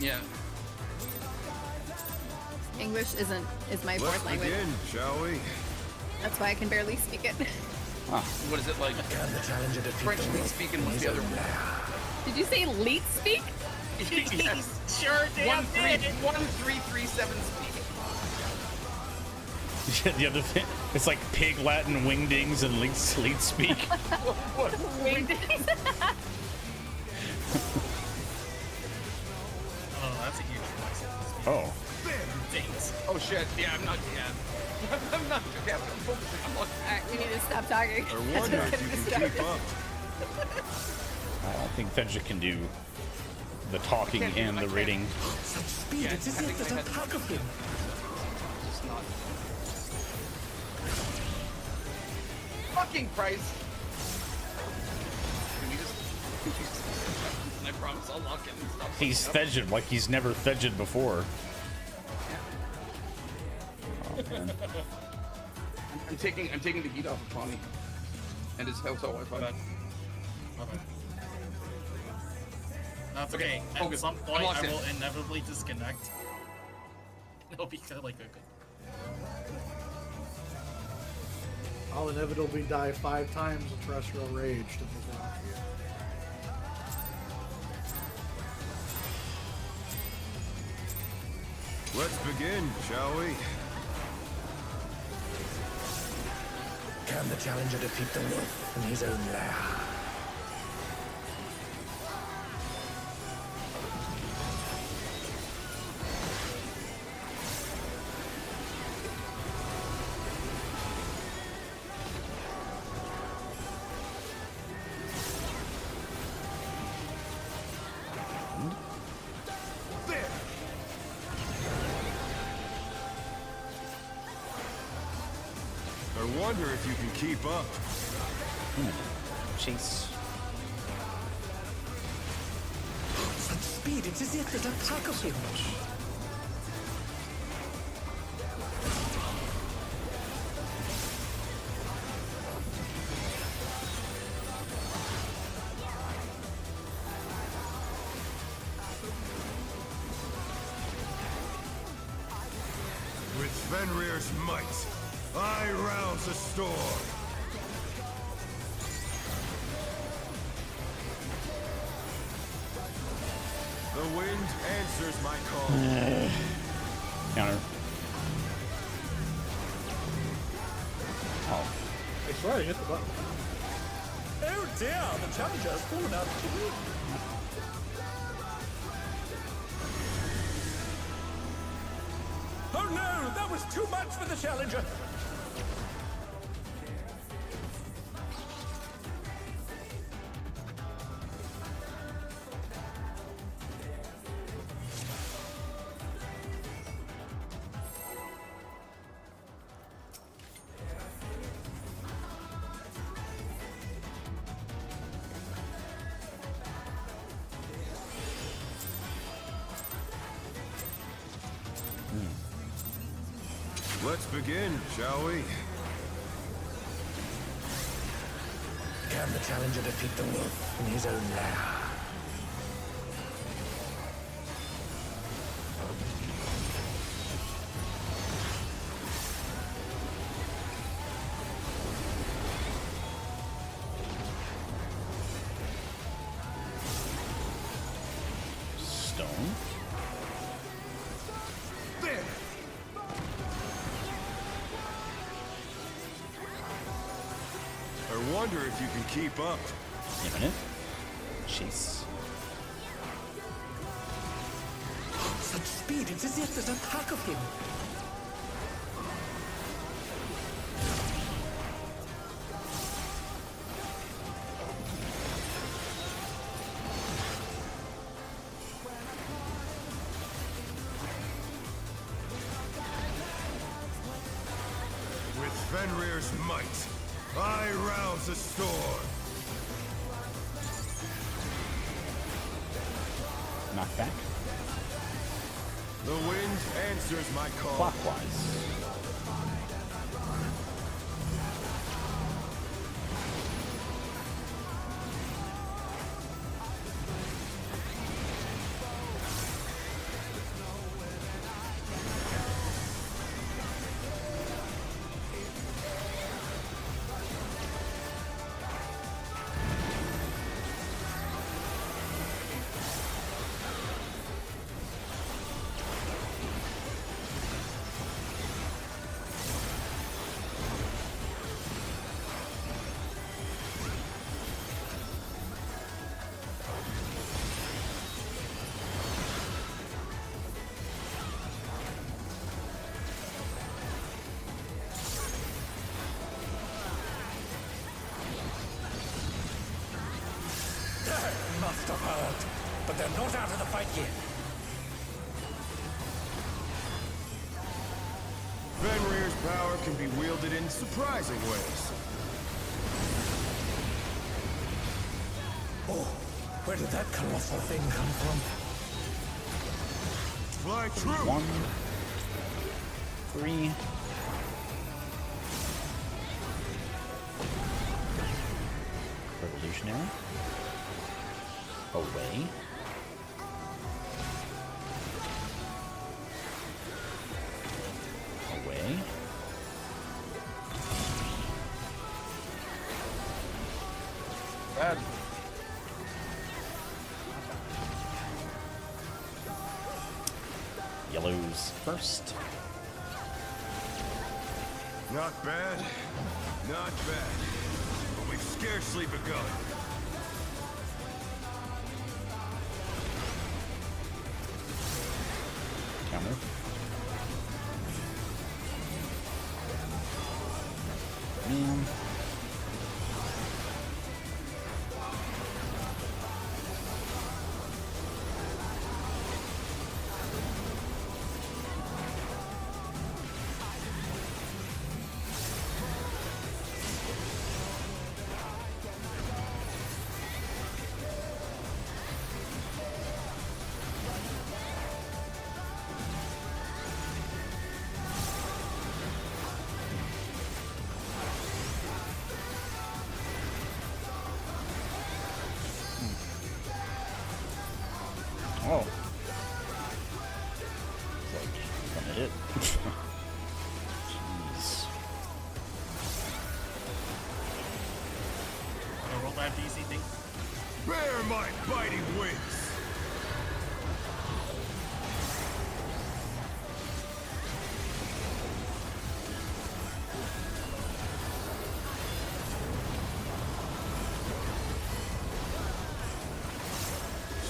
Yeah. English is my fourth language. Begin, shall we? That's why I can barely speak it. What is it like? French leet speak and what's the other one? Did you say leet speak? Yes. Sure, damn did. 1337 speak. The other thing, it's like pig Latin wingdings and leet speak. Wingdings. Oh, that's a huge voice. Oh. Thanks. Oh shit! Yeah, I'm not. Yeah, I'm not. Yeah, I'm focusing. I'm like, Alright, we need to stop talking. I wonder if you can keep up. I don't think Thedja can do the talking and the rating. Such speed, it's as if there's a pack of him. just not. Fucking Christ! Can we just? And I promise I'll lock in and stop. He's Thedjed like he's never Thedjed before. Oh, man. I'm taking the heat off of Pawnee and his hotel Wi-Fi. Okay. That's okay. At Focus. some I'm point, locked I in. will inevitably disconnect. It'll be like a good. I'll inevitably die 5 times of terrestrial rage to move on here. Let's begin, shall we? Can the challenger defeat the wolf in his own lair? I wonder if you can keep up. Chase. Such speed, it's as if there's a pack of him. With Fenrir's might, I rouse the storm. The wind answers my call. Counter. Oh. I swear I hit the button. Oh dear, the challenger's fallen out of the room. Oh no, that was too much for the challenger. Let's begin, shall we? Can the challenger defeat the wolf in his own lair? Stone. There! I wonder if you can keep up. Imminent. Chase. Such speed, it's as if there's a pack of him. With Fenrir's might, I rouse the storm. Knockback. The wind answers my call. Clockwise. Must have heard, but they're not out of the fight yet. Fenrir's power can be wielded in surprising ways. Oh, where did that colossal thing come from? Fly true! 1, 3. Revolutionary. Away. Away. Bad. Yellows first. Not bad. Not bad. But we've scarcely begun. Counter. Man. to hit. Jeez. Wanna roll that DC thing? Bear my biting wings!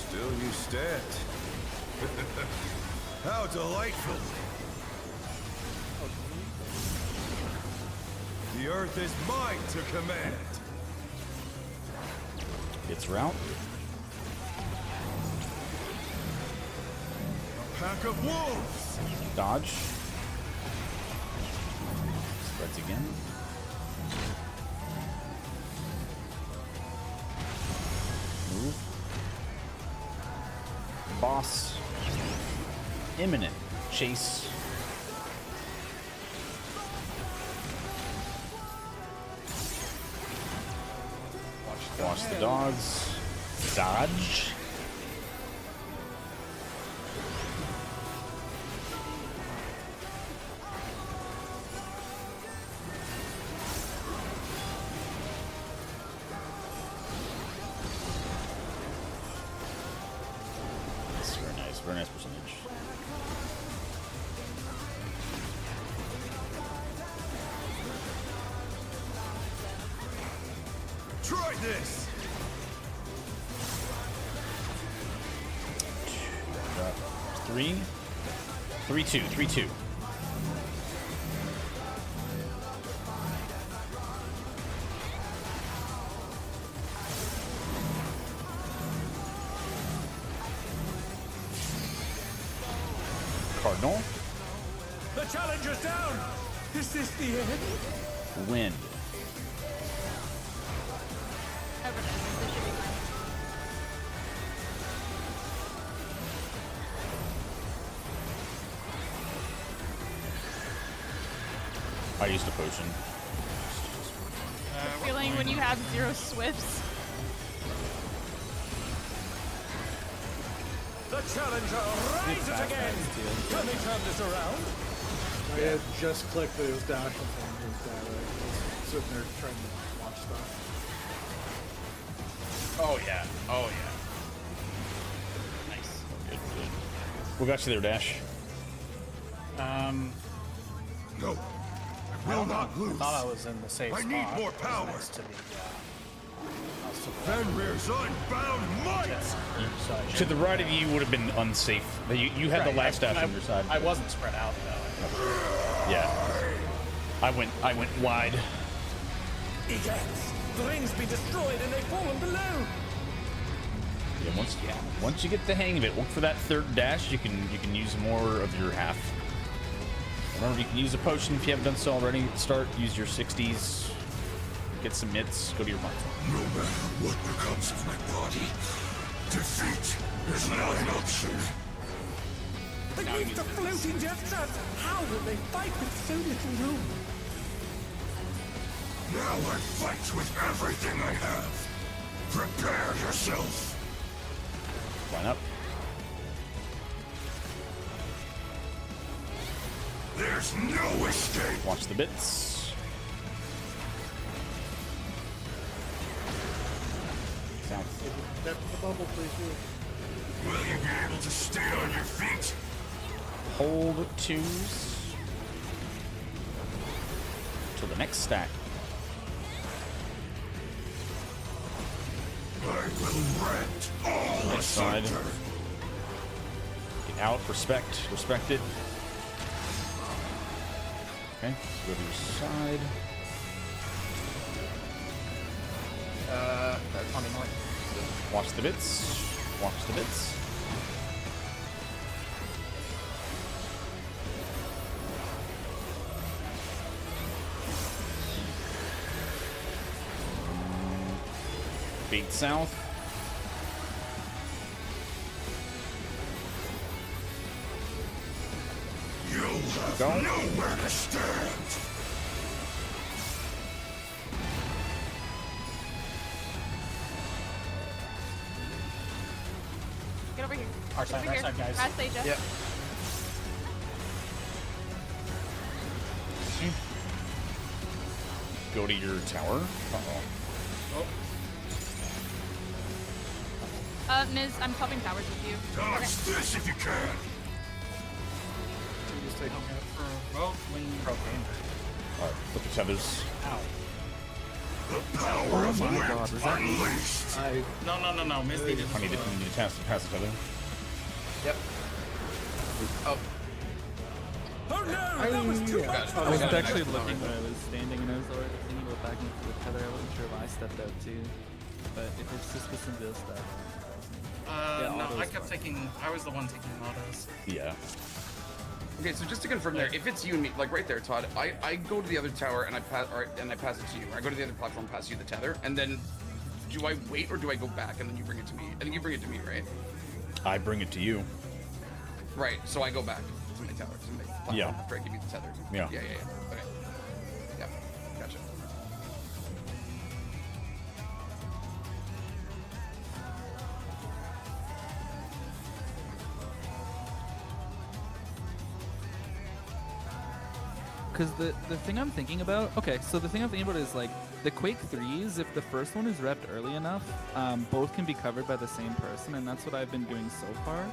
Still you stand. How delightful! The earth is mine to command. It's route. Pack of wolves! Dodge. Spreads again. Move. Boss. Imminent. Chase. Watch the dogs. Dodge. That's very nice. Very nice percentage. Try this! 3, 3, 2, 3, 2. Cardinal. The challenger's down! Is this the end? Wind. I used a potion. The feeling when you have 0 swifts. The challenger rises again! Can they turn this around? I had just clicked that it was dashing from his dad. I was sitting there trying to watch stuff. Oh yeah. Oh yeah. Nice. Good, good. What got you there, Dash? No. I will not lose. I thought I was in the safe I spot. need more power. Next to the, Fenrir's unbound might! To the right of you would have been unsafe. You had the last dash on your side. I wasn't spread out though. Yeah. I went wide. Egads! The ring's been destroyed and they've fallen below! Yeah, once you get the hang of it, look for that third dash. You can use more of your half. Remember, you can use a potion if you haven't done so already. Start, use your 60s, get some mitts, go to your month. No matter what becomes of my body, defeat is not an option. Beneath the floating death traps, how will they fight with so little room? Now I fight with everything I have. Prepare yourself. Line up. There's no escape. Watch the bits. South. Step to the bubble, please, dude. Will you be able to stay on your feet? Hold 2s. To the next stack. I will rent all Next side. asunder. Get out, respect it. Okay, go to your side. On the north. Watch the bits. Watch the bits. Beat south. You'll have Go. nowhere to stand. Get over here. Our side, Over our here. side, guys. Past Asia. Yep. go to your tower. Miz, I'm swapping towers with you. Dodge this if you can. Just taking it. Well, when Alright, put the tethers. Ow. The power of my wind God, was that me? unleashed. No. Miz needed I need to pass the tether. Yep. Oh. Oh no, that was too much. I was actually looking where I was standing and I was already thinking about backing to the tether. I wasn't sure if I stepped out too. But if it's just with some deal stuff. no, autos I kept fine. taking. I was the one taking autos. Yeah. Okay, so just to confirm there, if it's you and me, like right there, Todd, I go to the other tower and I pass it to you. Or I go to the other platform, pass you the tether, and then do I wait or do I go back and then you bring it to me? I think you bring it to me, right? I bring it to you. Right. So I go back to my tower, to my platform Yeah. after I give you the tether. Yeah. Yeah. Okay. Yeah. Gotcha. Because the thing I'm thinking about, okay, so the thing I'm thinking about is like the Quake 3s, if the first one is repped early enough, both can be covered by the same person, and that's what I've been doing so far.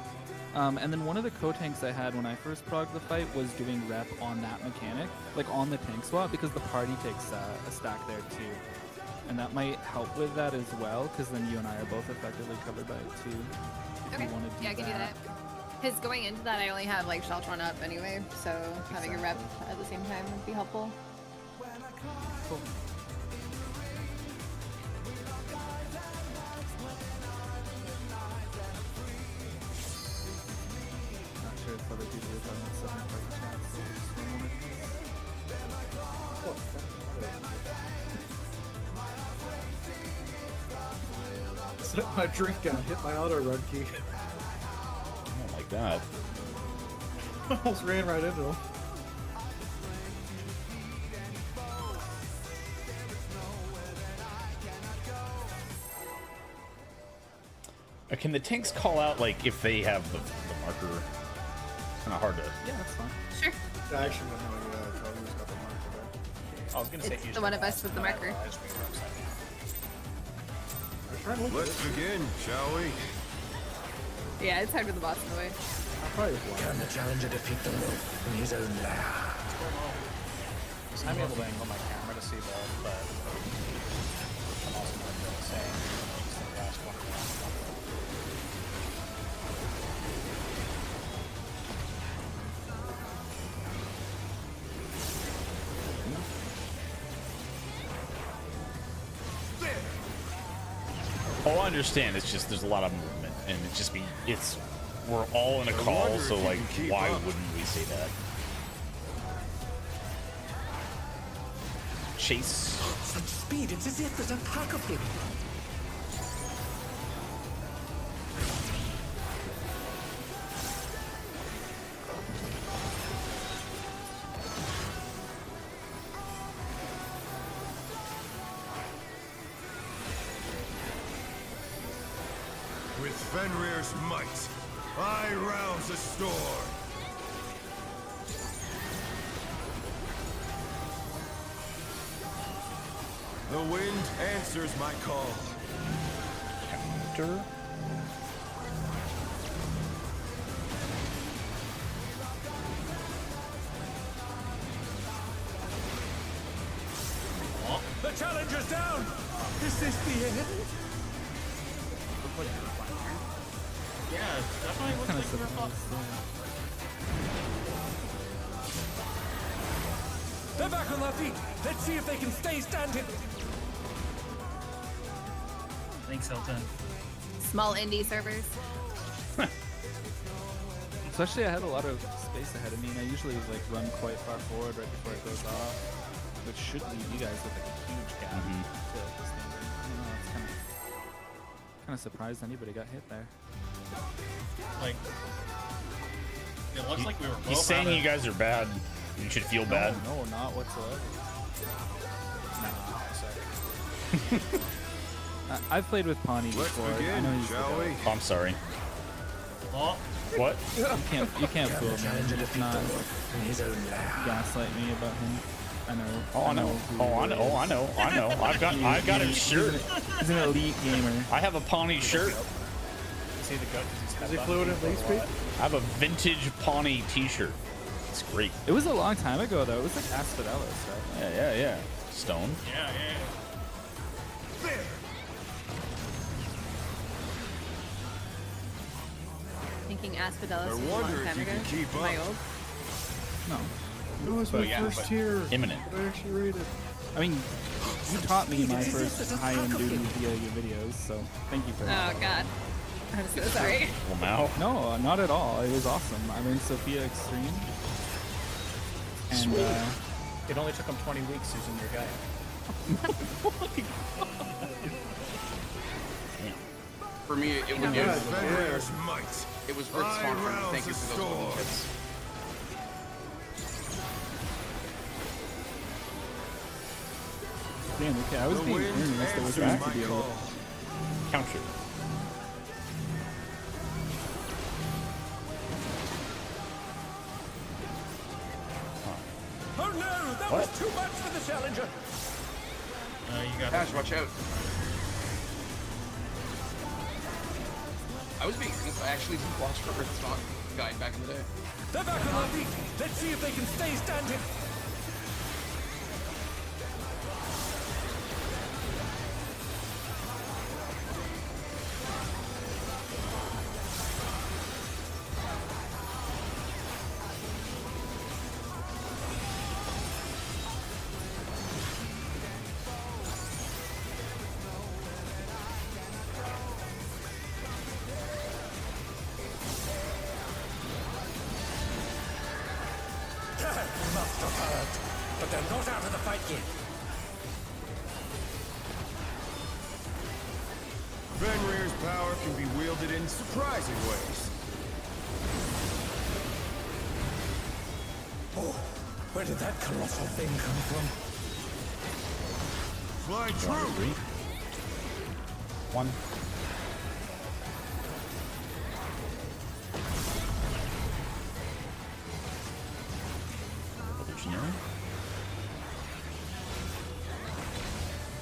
And then one of the co-tanks I had when I first progged the fight was doing rep on that mechanic, like on the tank swap, because the party takes a stack there too. And that might help with that as well, because then you and I are both effectively covered by it too. If Okay. you want to do Yeah, I can do that. Because going into that, I only have like Sheltron up anyway, so having a rep at the same time would be helpful. Cool. Not sure if other people have done this in the party chat, so just one moment. Set my drink down, hit my auto run key. I don't like that. Almost ran right into him. Can the tanks call out, like, if they have the marker? Kind of hard to... Yeah, that's fine. Sure. I actually don't know yet. I probably just got the mark today. I was gonna say It's use the one of us with the marker. I was trying to look Let's at it. begin, shall we? Yeah, it's hard with the boss in the way. I probably was Can the challenger defeat the wolf in his own lair? I'm able to angle my camera to see both, but I'm also not really saying it's the last one. Oh, I understand. It's just there's a lot of movement, and it just we're all in a call, wonder so if you like, can keep why up. wouldn't we say that? Chase. Such speed, it's as if there's a pack of him. With Fenrir's might, I rouse a storm. The wind answers my call. Counter. The challenger's down! Is this the end? Yeah, definitely looks Kind like of we're surprised. They're back on their feet. Let's see if they can stay standing. Thanks, Hilton. Small indie servers. Especially I had a lot of space ahead of me, and I usually like run quite far forward right before it goes off, which should leave you guys with like a huge gap to the standing. I don't know, it's kind of surprised anybody got hit there. Like, it looks like we were both He's saying out you of- guys are bad. You should feel bad. No, not whatsoever. I've played with Pawnee Let's before. I begin, know he's the shall guy. we? Oh, I'm sorry. Oh, What? You can't fool me. Challenger Just defeat not the wolf in his own lair. gaslight me about him. I know. Oh, I know. who Oh, I know. he Oh, I is. know. I know. I've got his shirt. He's an elite gamer. I have a Pawnee shirt. Is he the goat? Is he fluent in lead speed? I have a vintage Pawnee T-shirt. It's great. It was a long time ago though. It was like Asphodelis, right? Yeah. Stone. Yeah. Thinking Asphodelis was a long wonder if time you ago. can keep Am I up. old? No. It was my first tier. Imminent. I actually rated. I mean, you taught me my first high-end duty via your videos, so thank you for that. Oh God. I'm so sorry. Well, now. No, not at all. It was awesome. I learned Sophia Extreme. And It only took him 20 weeks, Susan, your guy. For me, it was Fenrir's might. it was Rick's I sponsoring. rouse Thank you the for those golden storm. tips. damn, okay, I was The being wind earnest. It was answers back my to be able call. Counter. Oh no, that What? was too much for the challenger. You got Ash, watch out. I was being honest. I actually did watch for Rick's stock guide back in the day. They're back on their feet. Let's see if they can stay standing. Must have hurt, but they're not out of the fight yet. Fenrir's power can be wielded in surprising ways. Oh, where did that colossal thing come from? Fly true. 1. Evolutionary.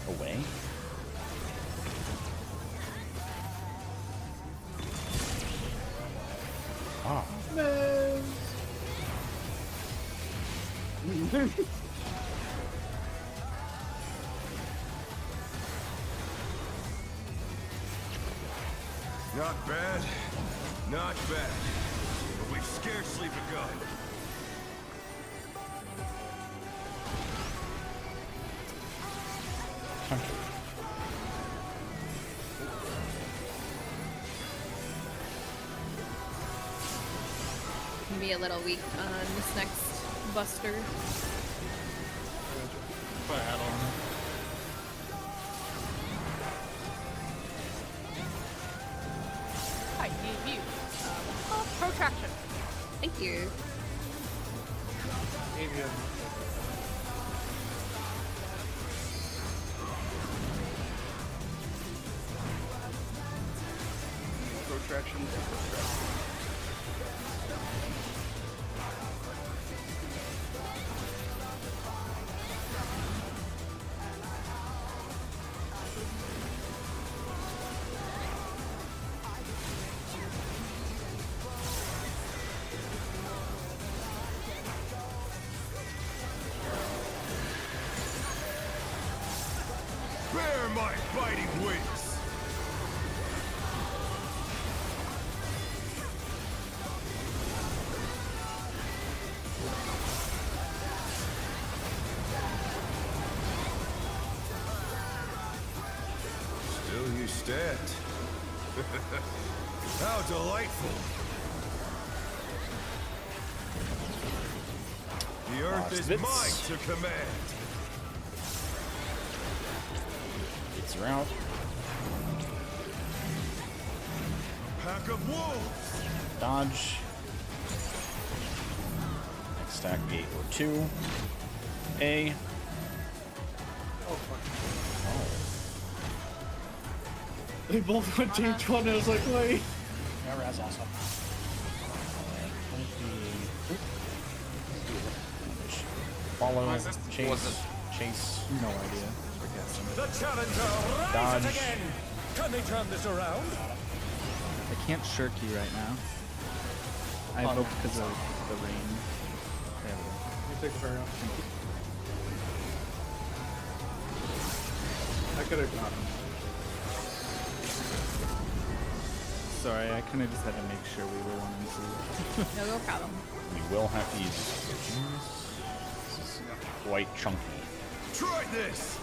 Away. Ah. Not bad. Not bad. But we've scarcely begun. Can be a little weak on this next Buster. Put a hat on. I gave you protraction. Thank you. Protraction and protraction. Bear my biting wings. Still you stand. How delightful. The earth is Bits. mine to command. It's around. Pack of wolves. Dodge. Next stack be 8 or 2. A. They both went to each one. I was like, wait. Yeah, Raz also. Follow. Why is this- Chase. Was it- Chase. No idea. We're guessing. The challenger rises Dodge. again. Can they turn this around? I can't shirk you right now. I hope because of the rain. There we go. You take the fairy off. I could have gotten him. Sorry, I kind of just had to make sure we were 1 and 2. No problem. We will have to use this. This is quite chunky. Try this!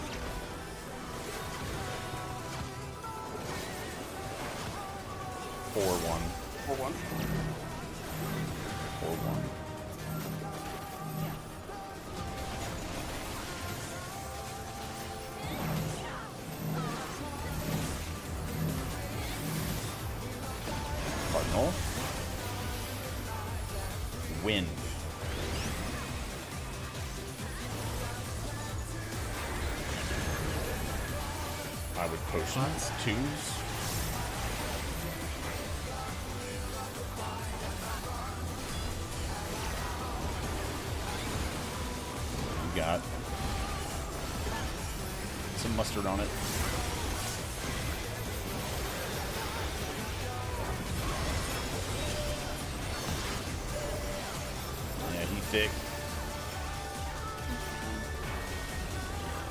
4-1. 4-1. 4-1. Cardinal. Wind. I would potions. 2s. You got some mustard on it. Yeah, he thick.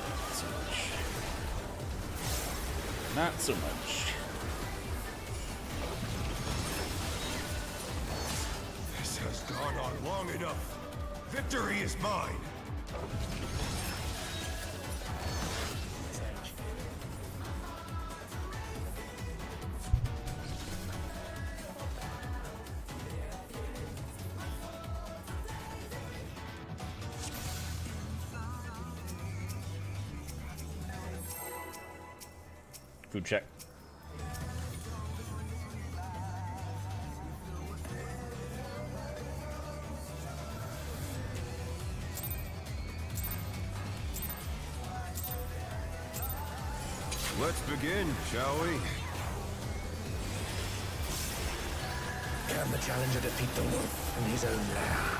Not so much. Not so much. This has gone on long enough. Victory is mine. Food check. Let's begin, shall we? Can the challenger defeat the wolf in his own lair?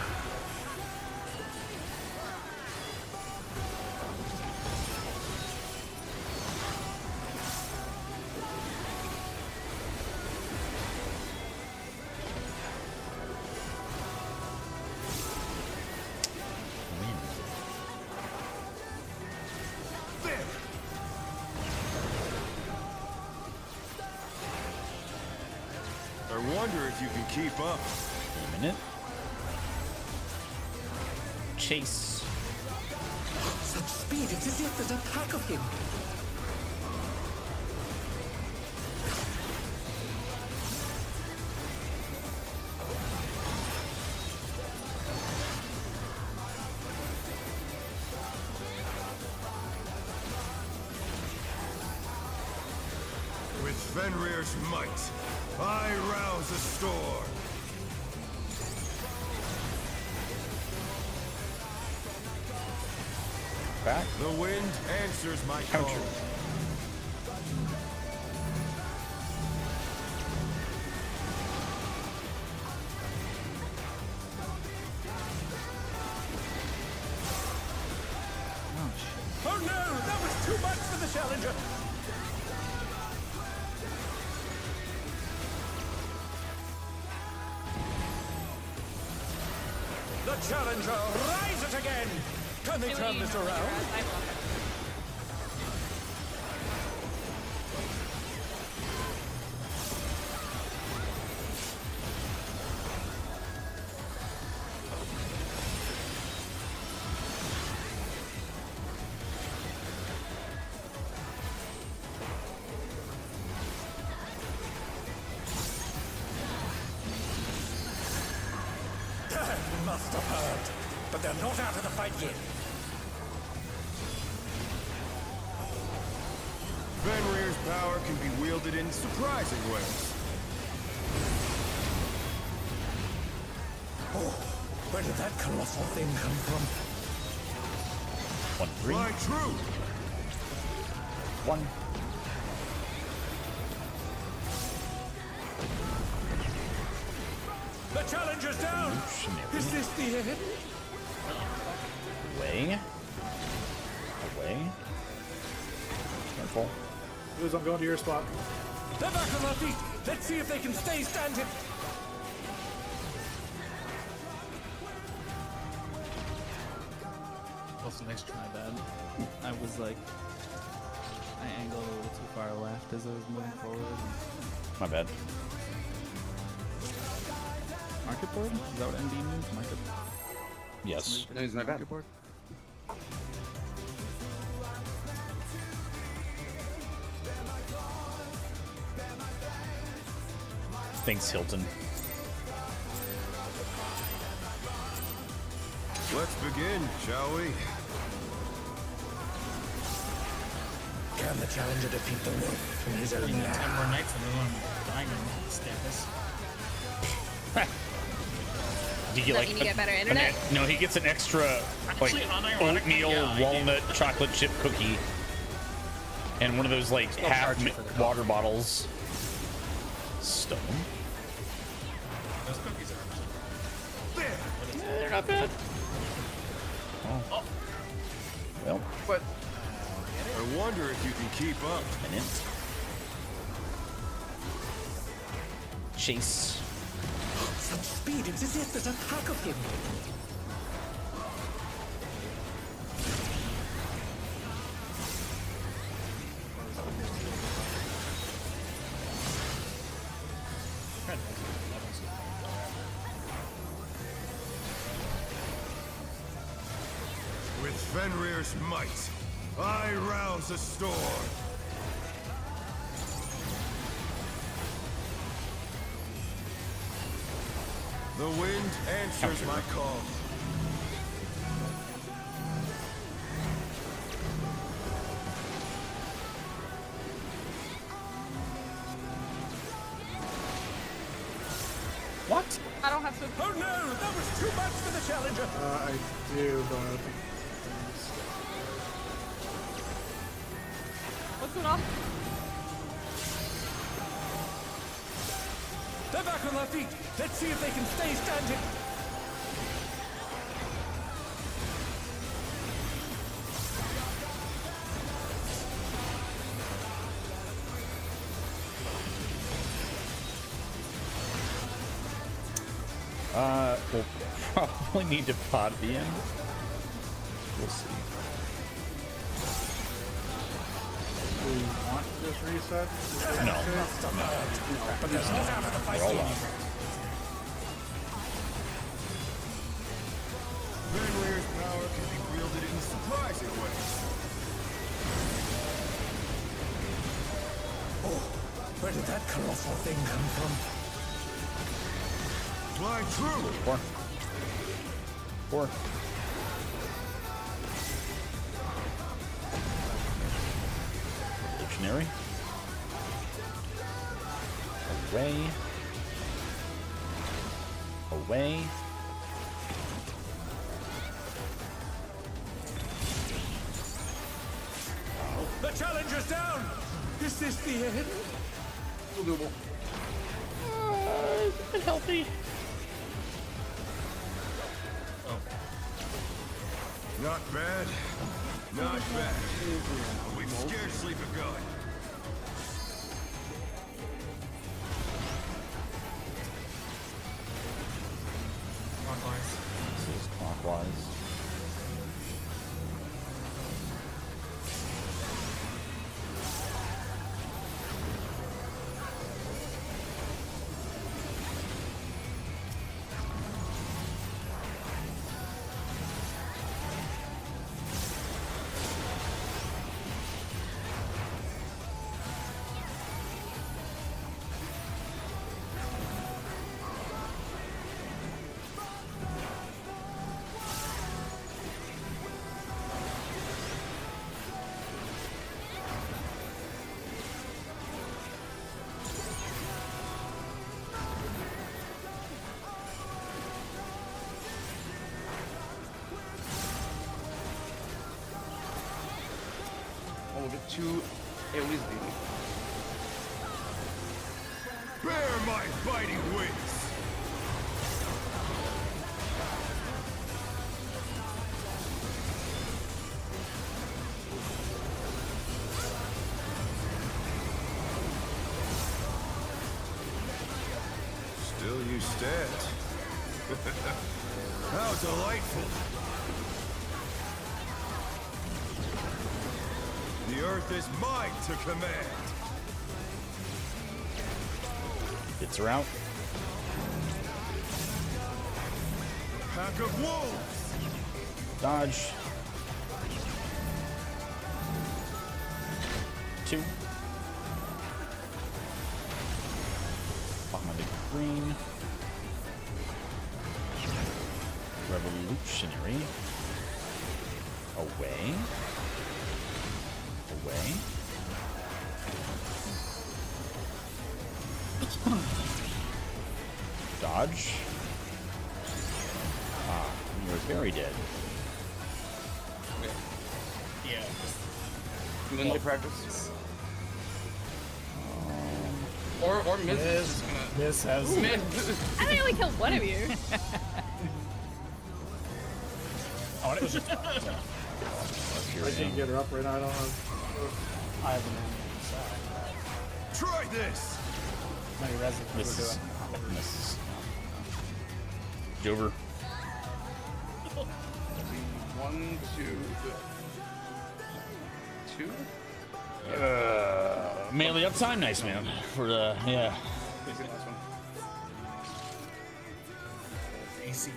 I wonder if you can keep up. A minute. Chase. Such speed, it's as if there's a pack of him. With Fenrir's might, I rouse a storm. Back. The wind answers my call. Counter. Oh no, that was too much for the challenger. The challenger rises again. Can they turn this around? They must have heard, but they're not out of the fight yet. Fenrir's power can be wielded in surprising ways. Oh, where did that colossal thing come from? 1-3. Fly true! 1. The challenger's down! Is this the end? Away. Away. Careful. Liz, I'm going to your spot. They're back on their feet. Let's see if they can stay standing. Also, nice try, bad. I was like, I angled a little too far left as I was moving forward. My bad. Market board? Is that what MD means? Market. Yes. No, he's my bad. Market board. Thanks, Hilton. Let's begin, shall we? Can the challenger defeat the wolf in his own In the land? 10 more nights and then I'm diamond status. Do you get Does that like mean you get better internet? no, he gets an extra like Actually, unironically, oatmeal yeah, I do. walnut chocolate chip cookie and one of those like half charge you for the water bottles. Stone. Those cookies are actually. They're not bad. Oh. Well, But I wonder if you can keep up. minute. Chase. Such speed, it's as if there's a pack of him. With Fenrir's might, I rouse a storm. The wind answers my call. What? I don't have to. Oh no, that was too much for the challenger. I do, but What's going on? They're back on their feet. Let's see if they can stay standing. We'll probably need to pot at the end. We'll see. do we want to just reset? No. We're all out. Fenrir's power can be wielded in surprising ways. Oh, where did that colossal thing come from? Fly true! 4. Dictionary. Away. Away. The challenger's down! Is this the end? still doable. It's been healthy. Not bad. Not bad. We've scarcely begun. Clockwise. This is clockwise. Oh, we'll get 2 AoEs, baby. Bear my biting wings! How delightful! The earth is mine to command! Hits her out. Pack of wolves! Dodge. 2. Behind the green. Revolutionary. Away. Away. Dodge. Ah, you're very dead. Yeah. Melee practice. Or Miz is just gonna. Miz has. I think we killed one of you. Oh, it was just. I can't get her up right now. I don't have. I have an enemy inside. Try this! Many residents This were is. doing. This is. Jover. 1, 2, 2. Melee uptime, nice man. For the yeah. Please get the last one. AC.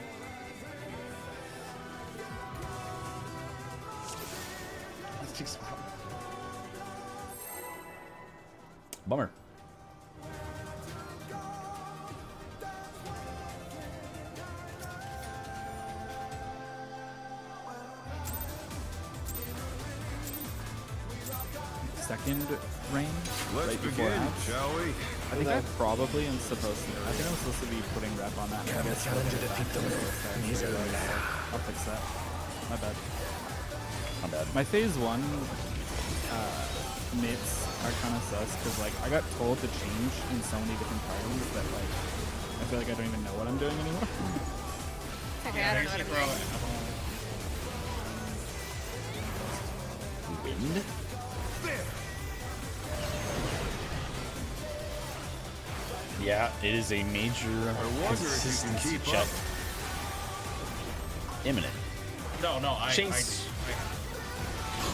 Let's take some help. Bummer. Second range, Let's right before begin, Axe. shall we? I think I probably am supposed to. I think I'm supposed to be putting rep on that. I guess I'll defeat them. I'll fix that. My bad. My bad. My phase 1 nits are kind of sus because like I got told to change in so many different patterns that like I feel like I don't even know what I'm doing anymore. Okay, I don't know what I'm doing. Wind. Yeah, it is a major wonder if you can consistency keep check. up. Imminent. No, I Chase.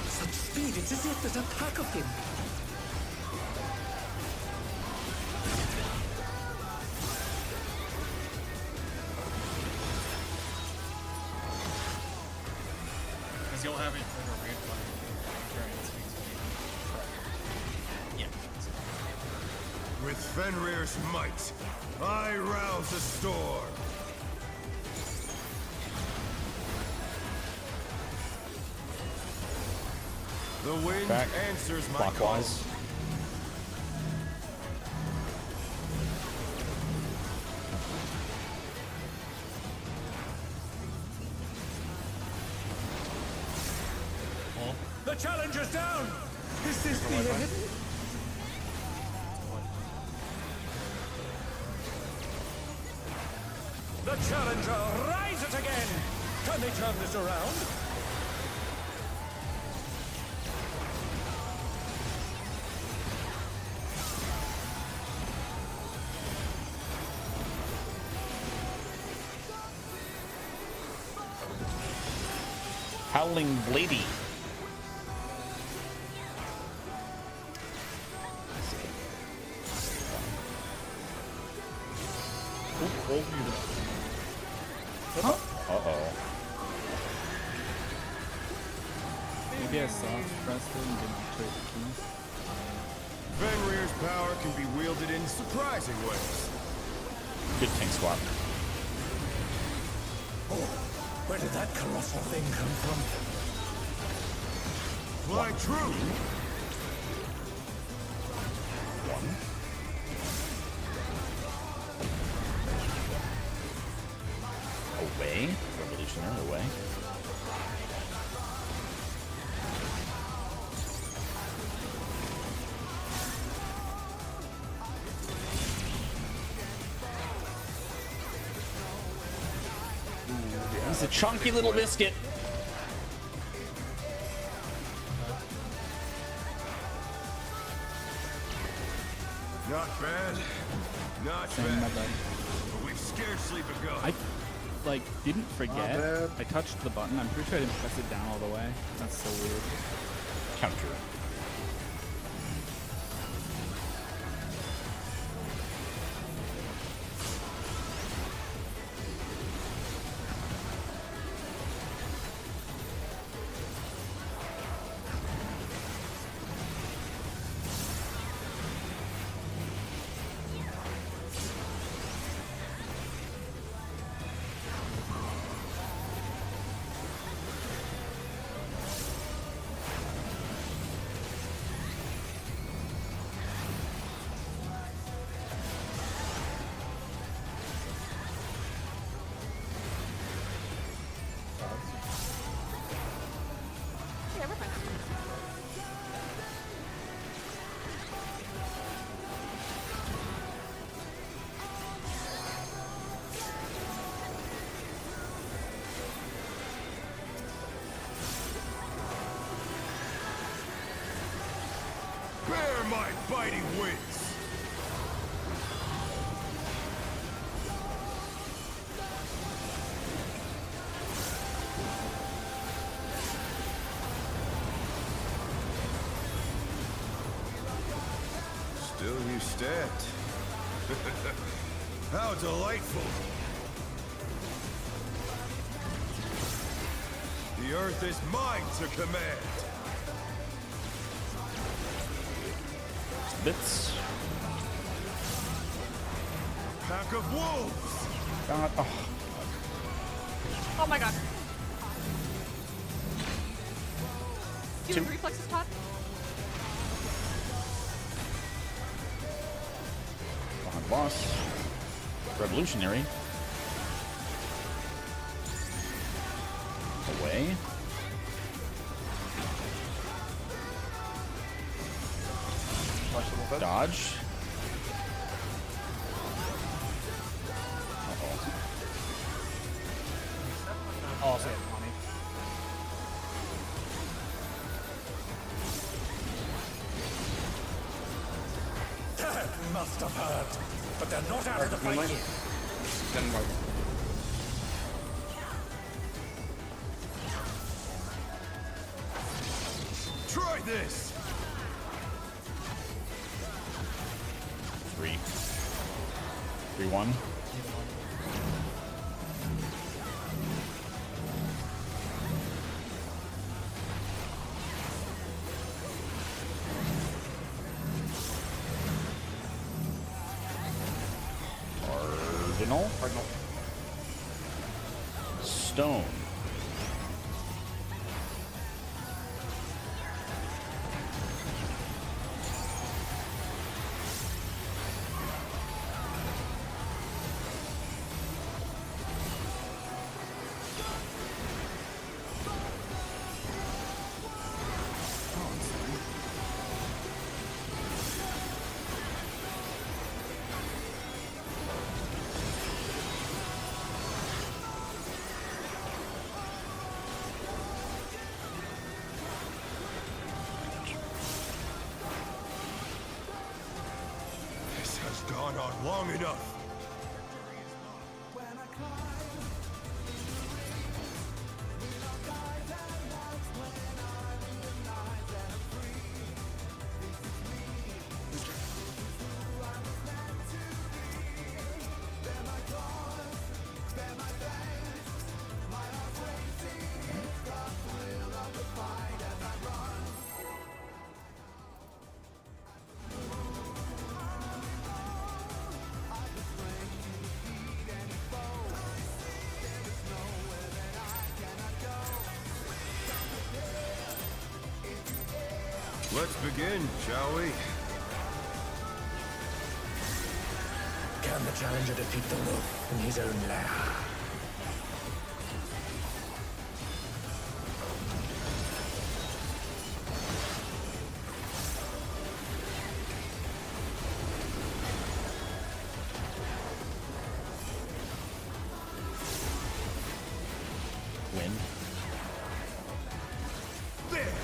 Such speed, it's as if there's a pack of him. Because you'll have it for the raid flag. Yeah. With Fenrir's might, I rouse a storm. The wind Back. answers my Clockwise. The challenger's down! Is this the end? The challenger rises again! Can they turn this around? Howling Blady. Uh-oh. Maybe I soft pressed it and didn't activate the keys. Fenrir's power can be wielded in surprising ways. Good tank swap. Where did that colossal thing come from? Fly true. Away. Revolutionary away. He's a chunky little biscuit. Not bad. Not Saying my bad. bad. But we've scarcely begun. like, didn't forget. bad. I touched the button. I'm pretty sure I didn't press it down all the way. That's so weird. Counter. Yeah, we're fine. Bear my biting wings! Still you stepped. How delightful! The earth is mine to command! Bits. Pack of wolves! God. Oh. Oh my god. Do you have reflexes, Todd? Behind boss. Revolutionary. Away. Dodge. Uh-oh. Oh, I'll say it, Monty. That must have hurt. But they're not out of the fight yet. Then what? Try this! 3-1. Cardinal. Stone. This has gone on long enough. Let's begin, shall we? Can the challenger defeat the wolf in his own lair? Win. There!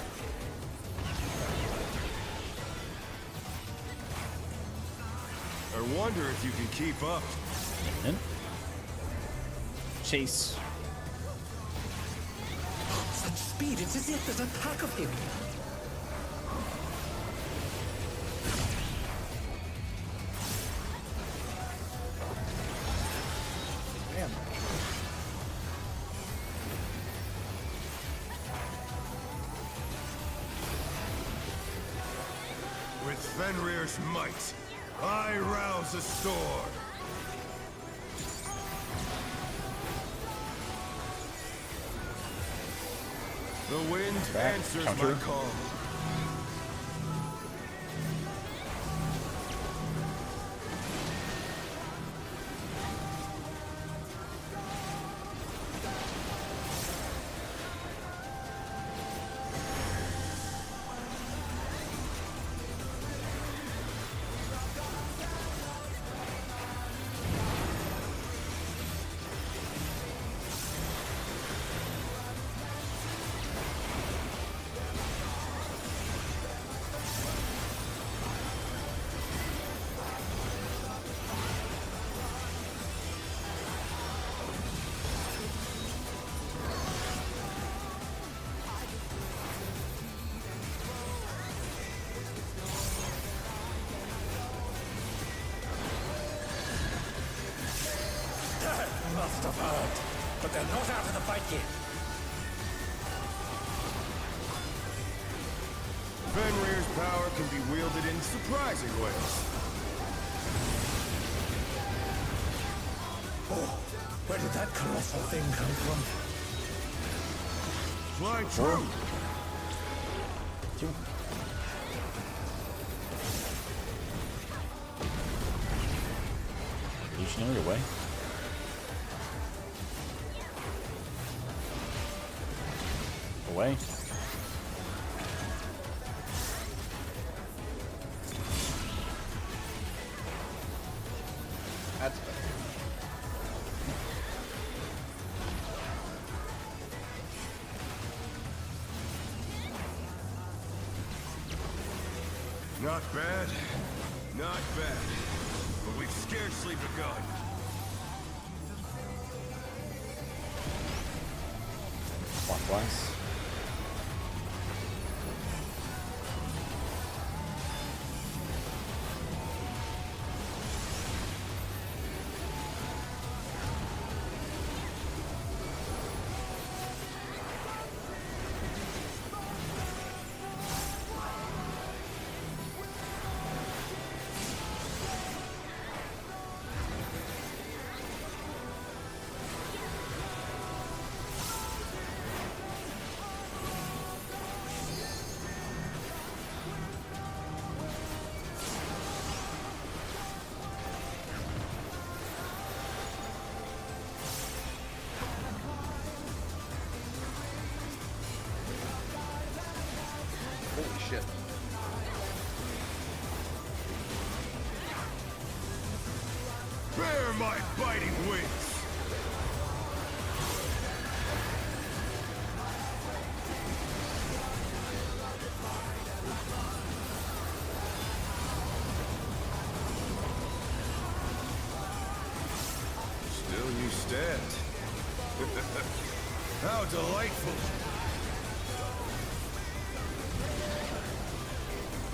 I wonder if you can keep up. Win. Chase. Such speed, it's as if there's a pack of him. Man. With Fenrir's might, I rouse a storm. The wind answers counter. my call. Must have hurt, but they're not out of the fight yet. Fenrir's power can be wielded in surprising ways. Oh, where did that colossal thing come from? Fly true. Evolutionary away. Away. That's better. Not bad. Not bad. But we've scarcely begun. Clockwise. Holy shit. Bear my biting wings! Still you stand. How delightful!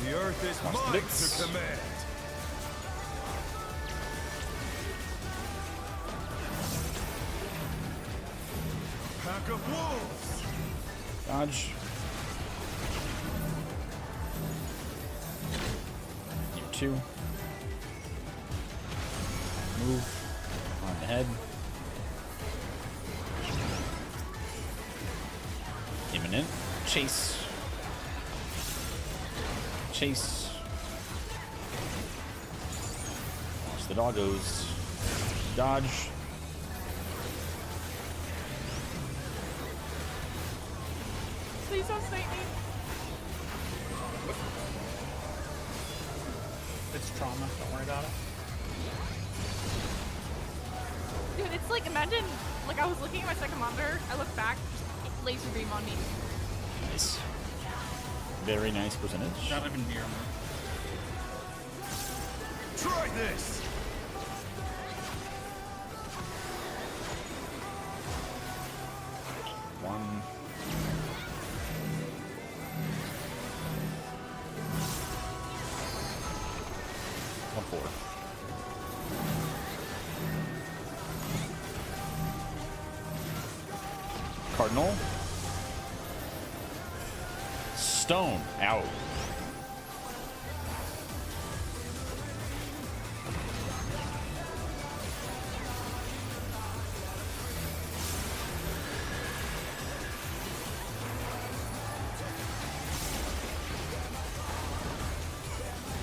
The earth is mine to command. Pack of wolves! Dodge. Year 2. Move. On ahead. Imminent. Chase. Chase. Watch the doggos. Dodge. Please don't snipe me. It's trauma. Don't worry about it. Dude, it's like, imagine, like I was looking at my second monitor, I look back, just laser beam on me. Nice. Very nice percentage. Not even near me. Try this! Cardinal. Stone. Out.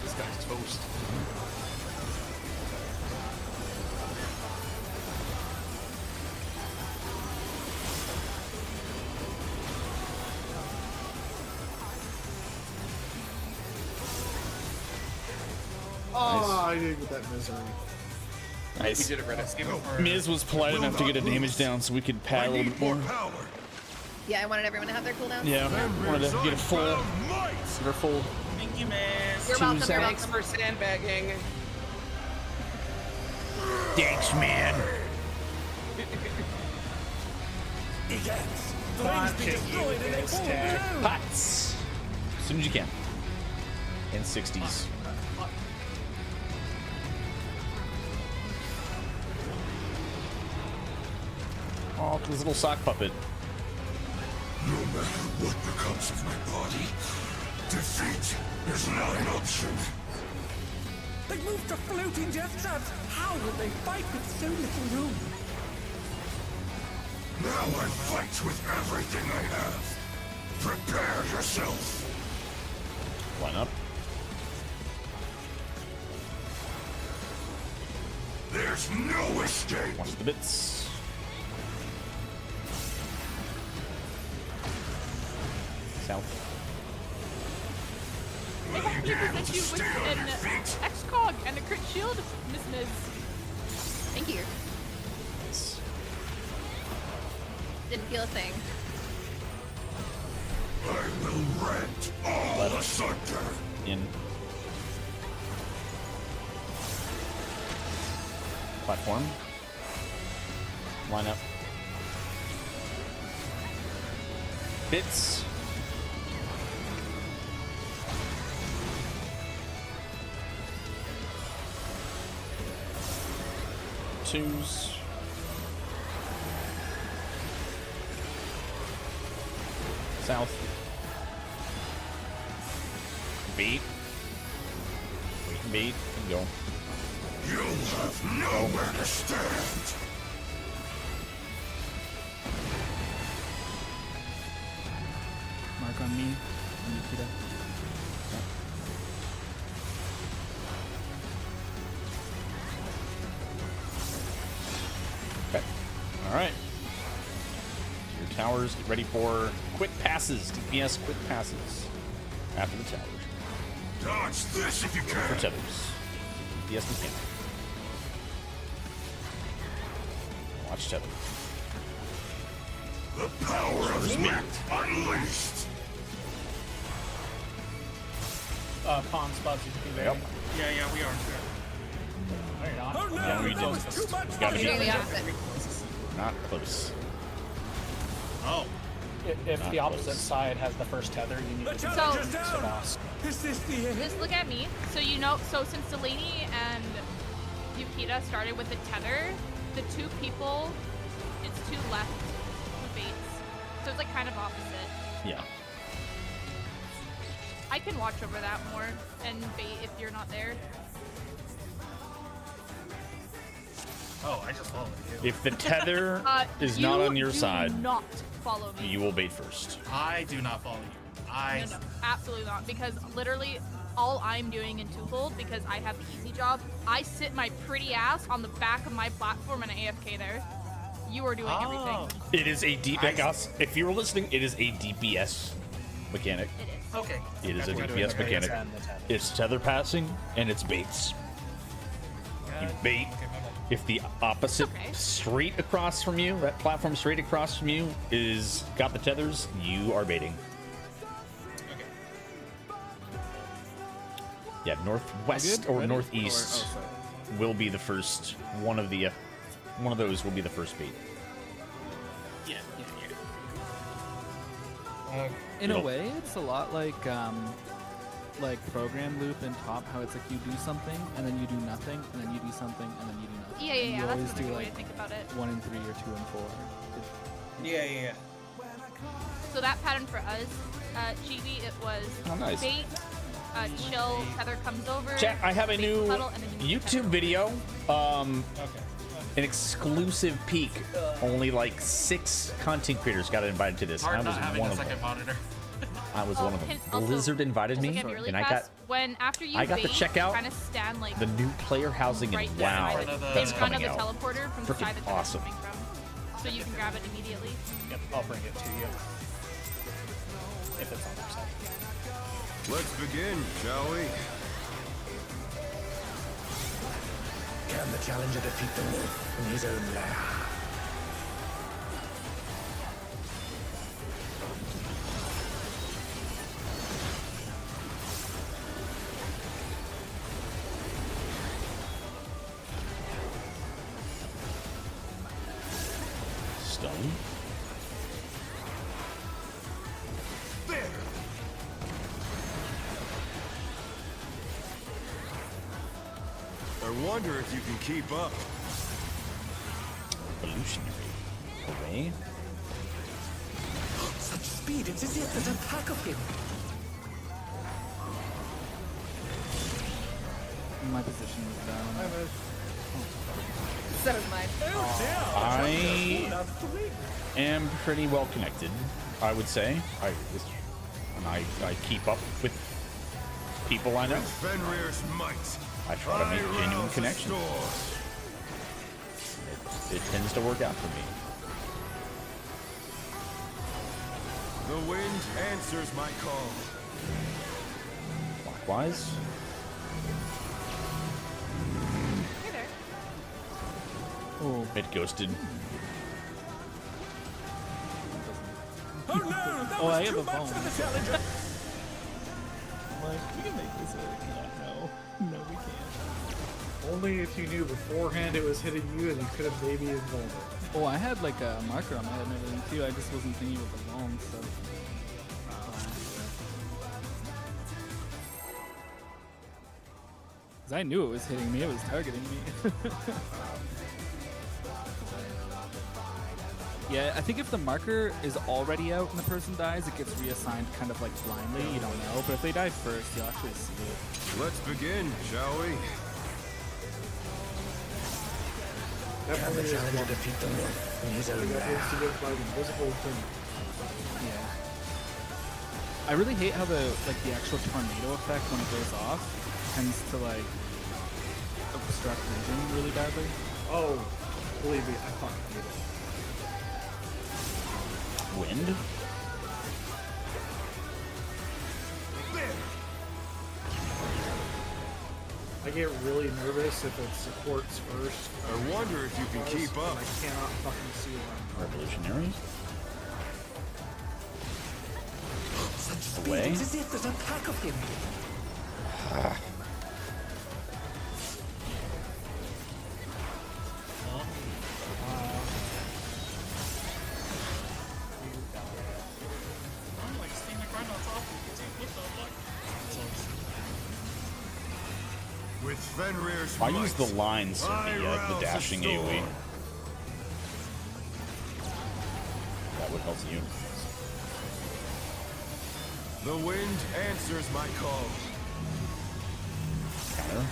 This guy's toast. Oh, I didn't get that misery. Nice. We did it right. Miz was polite enough to get a damage down so we could pad a little bit more. Power. Yeah, I wanted everyone to have their cooldowns. Yeah, wanted to get a full. Get her full. Thank you, miss. You're welcome. You're Thanks welcome. for sandbagging. Thanks, man. Yes. Things be destroyed in a full blow. Pots. As soon as you can. In 60s. Oh, this little sock puppet. No matter what becomes of my body, defeat is not an option. They moved to floating death traps. How will they fight with so little room? Now I fight with everything I have. Prepare yourself. Line up. There's no escape. Watch the bits. South. I hope you present you with an X-Cog and a crit shield, Miss Miz. Thank you. Nice. Didn't feel a thing. I will rent all asunder. In. Platform. Line up. Bits. Twos. South. Beat. Beat. And go. You have nowhere to stand. Mark on me. On Nikita. Okay. All right. Your towers, get ready for quick passes. DPS quick passes. After the towers. Dodge this if you For can. tethers. DPS mechanic. Watch tethers. The power of might unleashed. Pawn spots you can be there. Yep. Yeah, we are. No, you're not. Oh no, Yeah, we that did. was too much. Gotta We're be doing the opposite. not close. Oh. If Not the opposite close. side has the first tether, you need The to challenge is be the down. boss. Is this the end? Just look at me. So you know, so since Delaney and Yukita started with the tether, the two people, it's two left who baits. So it's like kind of opposite. Yeah. I can watch over that more and bait if you're not there. Oh, I just followed you. If the tether is not on your side, Do not follow me. you will bait first. I do not follow you. No, absolutely not. Because literally, all I'm doing in twofold, because I have the easy job, I sit my pretty ass on the back of my platform and AFK there. You are doing everything. It is a DPS. If you're listening, it is a DPS mechanic. It is. Okay. It is a We're doing DPS the baits mechanic. and the tether. It's tether passing and it's baits. You bait if the opposite Okay. straight across from you, that platform straight across from you, is got the tethers. You are baiting. Yeah, northwest Good? or Ready? northeast Or- oh, sorry. will be the first. One of those will be the first bait. Yeah. In a It'll- way, it's a lot like program loop in top, how it's like you do something and then you do nothing and then you do something and then you do nothing. Yeah, And you that's always another do good way like to think about it. 1 and 3 or 2 and 4. Yeah. So that pattern for us, GB, it was Oh, nice. bait, chill, Tether comes over. Chat, I have a bait, new puddle, and then you YouTube video. An exclusive peek. Only like 6 content creators got invited to this. Hard I was not having one a of them. second monitor. I was one of them. Also, Blizzard invited just me, again, really and I got fast, when after you I got to bait, check out kind of stand like the new player housing right in there WoW by the- that's in front of coming the out. teleporter from the Freaking side that awesome. coming from, so you can grab it immediately. Yep, I'll bring it to you. If it's on our side. Let's begin, shall we? Can the challenger defeat the wolf in his own lair? Stun. There! I wonder if you can keep up. Evolutionary. Away. Such speed, it's as if there's a pack of him. My position was down. So is mine. I am pretty well connected, I would say. I keep up with people I know. Fenrir's might. I try to make genuine connections. It tends to work out for me. The wind answers my call. Likewise. Hey there. Oh, It ghosted. Oh no! That Oh, was I have too a much bone. for the challenger! like, we can make this no, we can't. Only if you knew beforehand it was hitting you and you could have maybe involved it. Oh, I had like a marker on my head and everything too. I just wasn't thinking with the long so. Cause I knew it was hitting me. It was targeting me. Yeah, I think if the marker is already out and the person dies, it gets reassigned kind of like blindly. You don't know, but if they die first, you'll actually see it. Let's begin, shall we? Can the challenger defeat the wolf in his own You got lair? instigated by the invisible thing. Yeah. I really hate how the actual tornado effect when it goes off tends to like obstruct vision really badly. Oh, believe me, I fucking hate it. Wind? I get really nervous if it supports first. I wonder if you can keep up. I cannot fucking see it. Revolutionary? Such speed, Away. it's as if there's a pack of him. I'm like steaming right on top of it. What the fuck? With Fenrir's I use the might, lines of I the rouse dashing the storm. AoE. That would help you. The wind answers my call. Counter.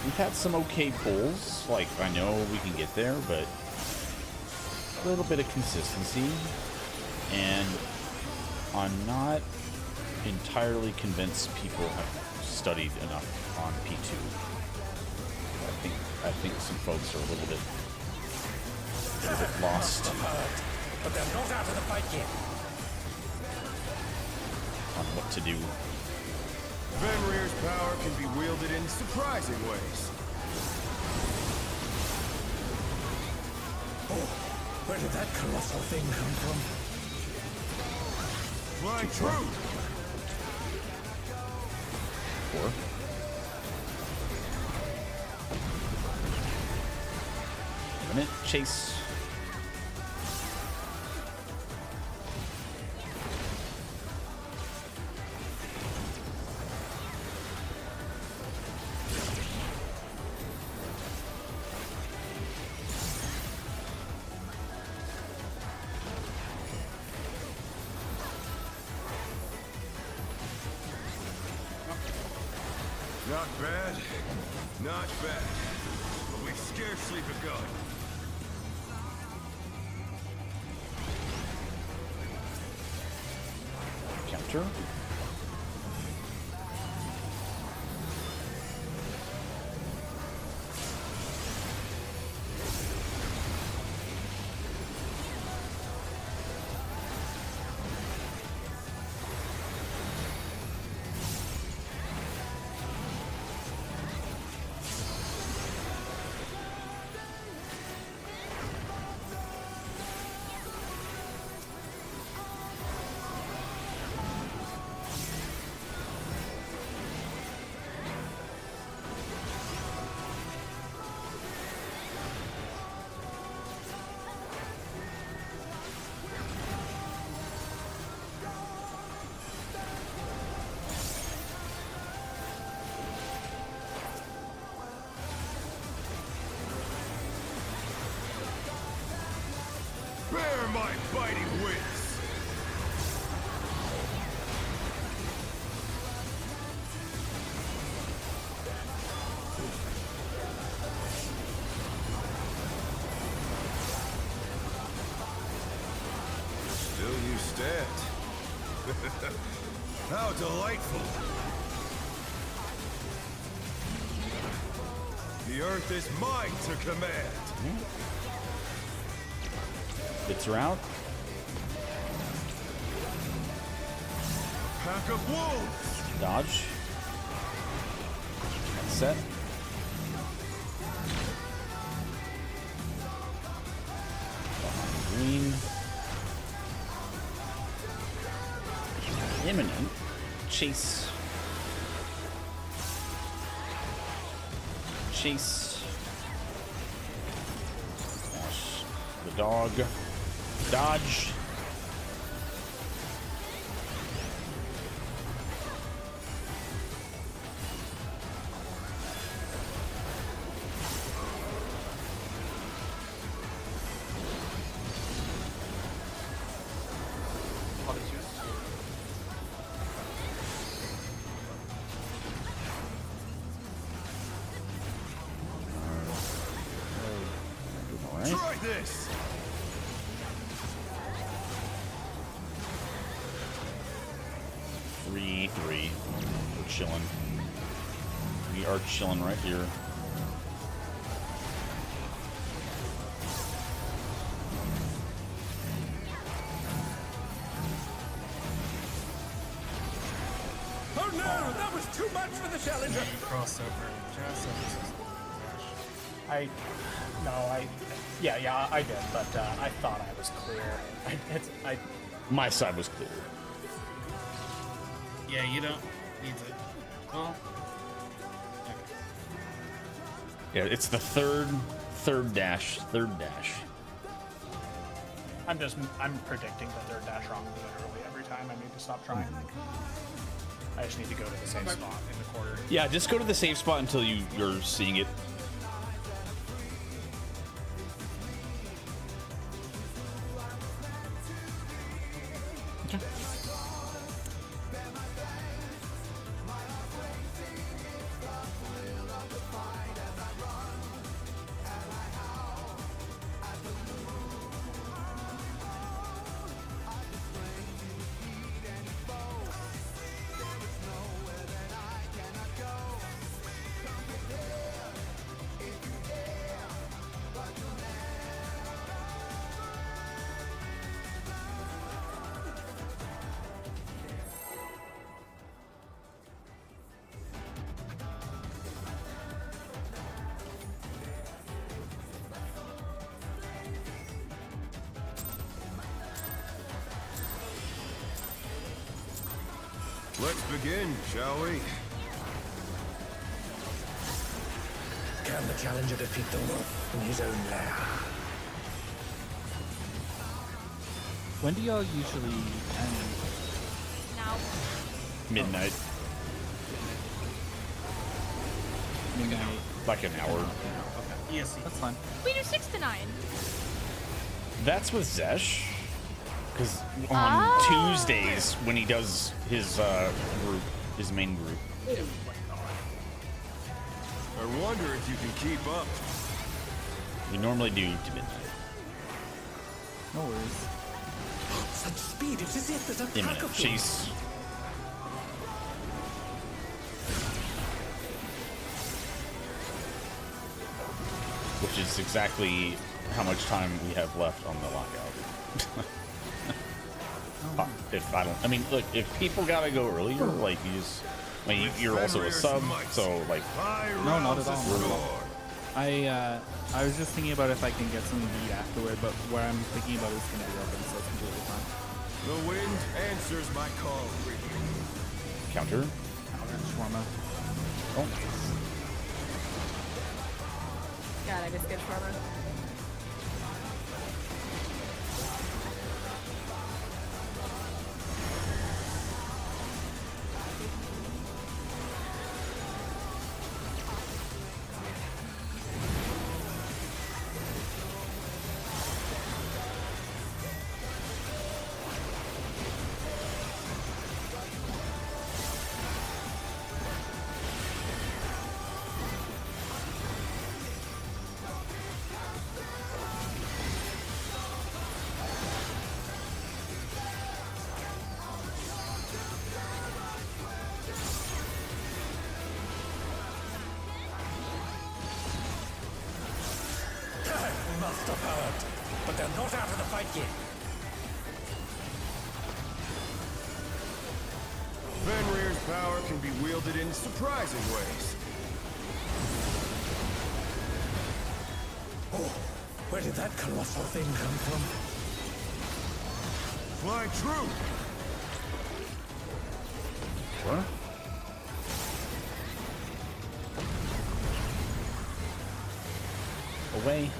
We've had some okay pulls. Like, I know we can get there, but a little bit of consistency. And I'm not entirely convinced people have studied enough on P2. I think some folks are a little bit lost But they're not out of the fight yet. on what to do. Fenrir's power can be wielded in surprising ways. Where did that colossal thing come from? Flying true! 4. Limit, chase. Not bad. Not bad. But we've scarcely begun. Counter. Bear my biting wings! Still you stand. How delightful! The earth is mine to command! Bits are out. Pack of wolves! Dodge. Set. Green. Imminent. Chase. Chase. Dash. The dog. Dodge. Try this! Three. We're chilling. We are chilling right here. Oh no, that was too much for the challenger. Crossed over. Just Yeah, I did, but I thought I was clear. My side was clear. yeah, you don't need to. Well, okay. Yeah, it's the third dash. I'm predicting the third dash wrong literally every time. I need to stop trying. I just need to go to the same spot in the quarter. Yeah, just go to the safe spot until you're seeing it. Let's begin, shall we? Can the challenger defeat the wolf in his own lair? When do y'all usually end? Now. Midnight. Midnight. Like an hour. ESC. That's fine. We do 6 to 9. That's with Zesh. Because on Tuesdays, when he does his group, his main group. I wonder if you can keep up. We normally do to midnight. No worries. Such speed, it's as if there's a pack Imminent of chase. Which is exactly how much time we have left on the lockout. If I don't, I mean, look, if people gotta go earlier, like you just, I mean, you're also a sub, so like. No, not at all. I was just thinking about if I can get some meat afterward, but where I'm thinking about is going to be open, so it's completely fine. The wind answers my call. Counter. Shawarma. Oh. God, I just get shawarma. must have heard, but they're not out of the fight yet. Fenrir's power can be wielded in surprising ways. Oh, where did that colossal thing come from? Fly true! What? Away.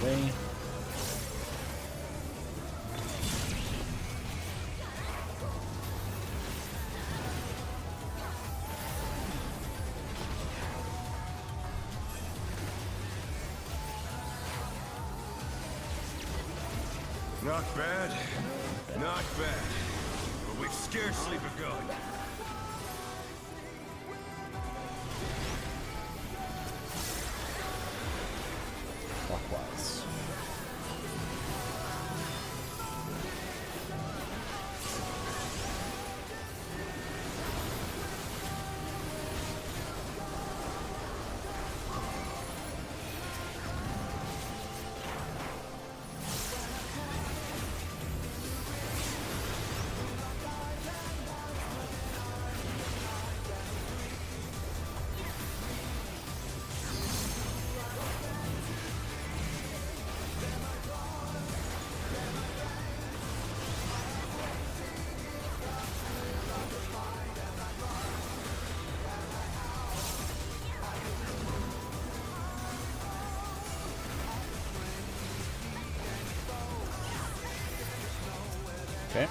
Away. Not bad. Not bad. But we've scarcely begun. Clockwise. Okay.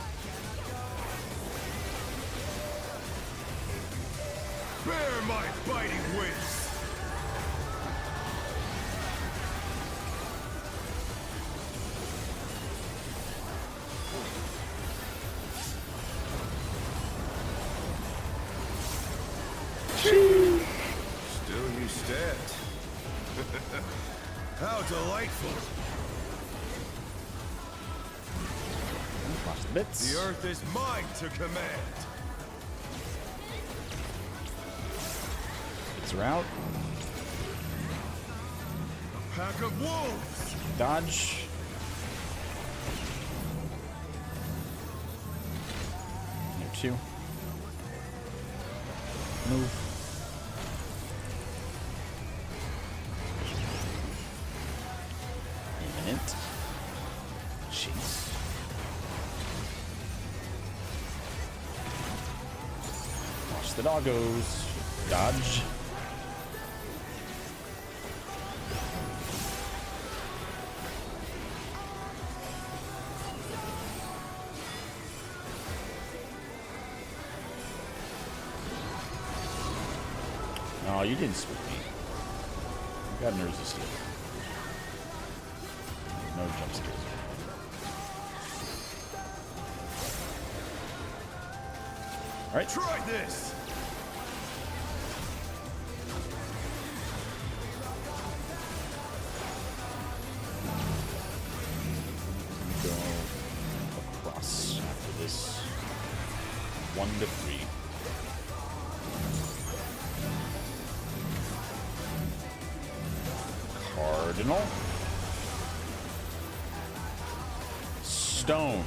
Bear my biting wings! Still you stand. How delightful! Watch the bits. The earth is mine to command. Bits are out. A pack of wolves. Dodge. There two. Move. Imminent. the doggos. Dodge. Oh, you didn't spook me. You got nerves of steel. No jump scares. All right. Try this. Go across after this. 1 to 3. Cardinal. Stone.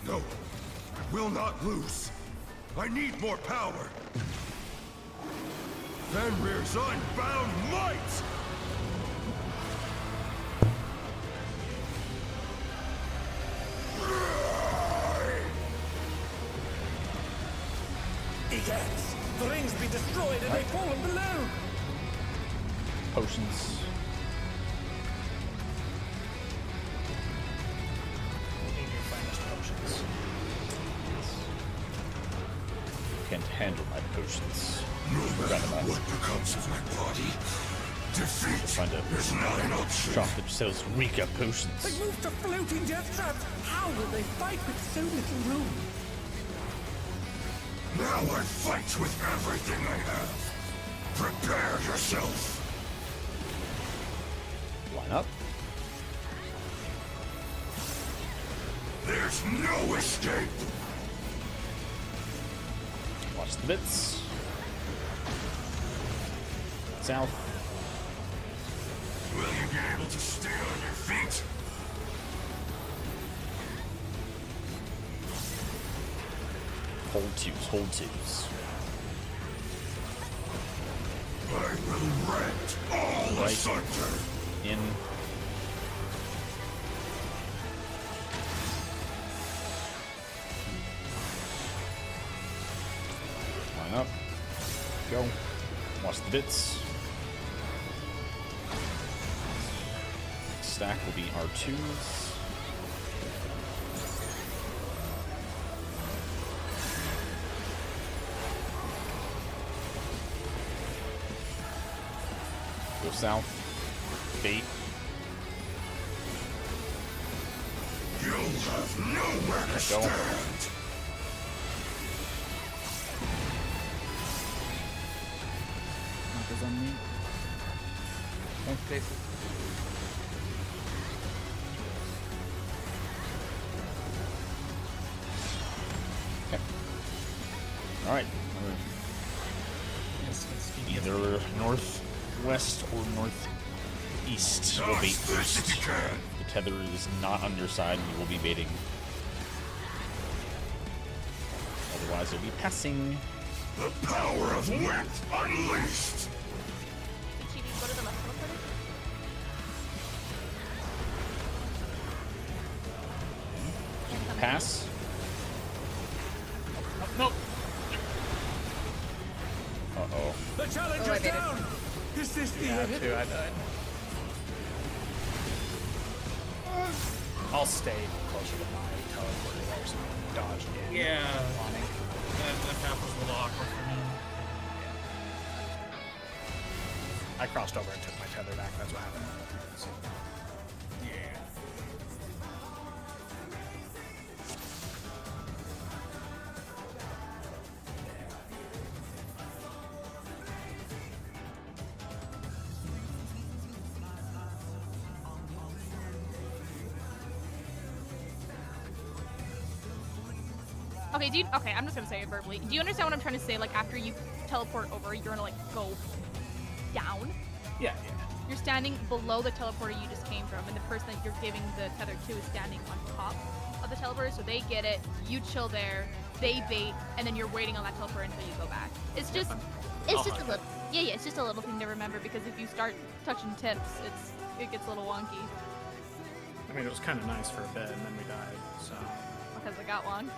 No, I will not lose. I need more power. Fenrir's unbound might! Egad! The rings be destroyed and they fallen below! Potions. Need your finest potions. Can't handle my potions. No Forgot matter about what becomes of my body, defeat Find a is not an option. drop themselves Rika potions. They moved to floating death traps! How will they fight with so little room? Now I fight with everything I have. Prepare yourself. Line up. There's no escape. Watch the bits. South. Will you be able to stay on your feet? Hold twos. Hold twos. I will rent all Right. asunder. In. Line up. Go. Watch the bits. Stack will be R2s. Go south. Bait. You'll have nowhere to Go. stand. Knockers on me. Okay. All right. Either northwest or northeast will bait As best first. you can. The tether is not on your side, and you will be baiting. Otherwise, you'll be passing. The power of wit unleashed. Did she go to the left one first? Pass. Nope. Uh-oh. The challenge Oh, I is made it. down! Is this the Yeah, end? too. I died. I'll stay closer to my teleporter there so I can dodge in. Yeah. Wanting. That path was a little awkward for me. I crossed over and took my tether back. That's what happened. Yeah. Okay, okay, I'm just gonna say it verbally. Do you understand what I'm trying to say? Like, after you teleport over, you're gonna, like, go down? Yeah. You're standing below the teleporter you just came from, and the person that you're giving the tether to is standing on top of the teleporter, so they get it, you chill there, they bait, and then you're waiting on that teleporter until you go back. It's just, a little, it's just a little thing to remember, because if you start touching tips, it gets a little wonky. I mean, it was kind of nice for a bit, and then we died, so... Because it got wonky.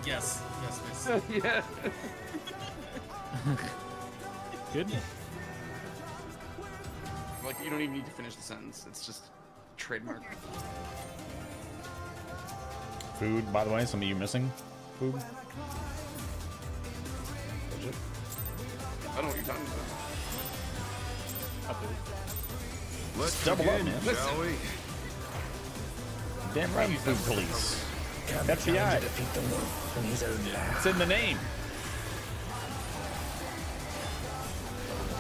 Yes, miss. Yeah. Good. Like, you don't even need to finish the sentence. It's just trademark. Food, by the way, some of you missing food. I don't know what you're talking about. Let's double up, begin, man. shall we? Damn right, food police. FBI. It's in the name.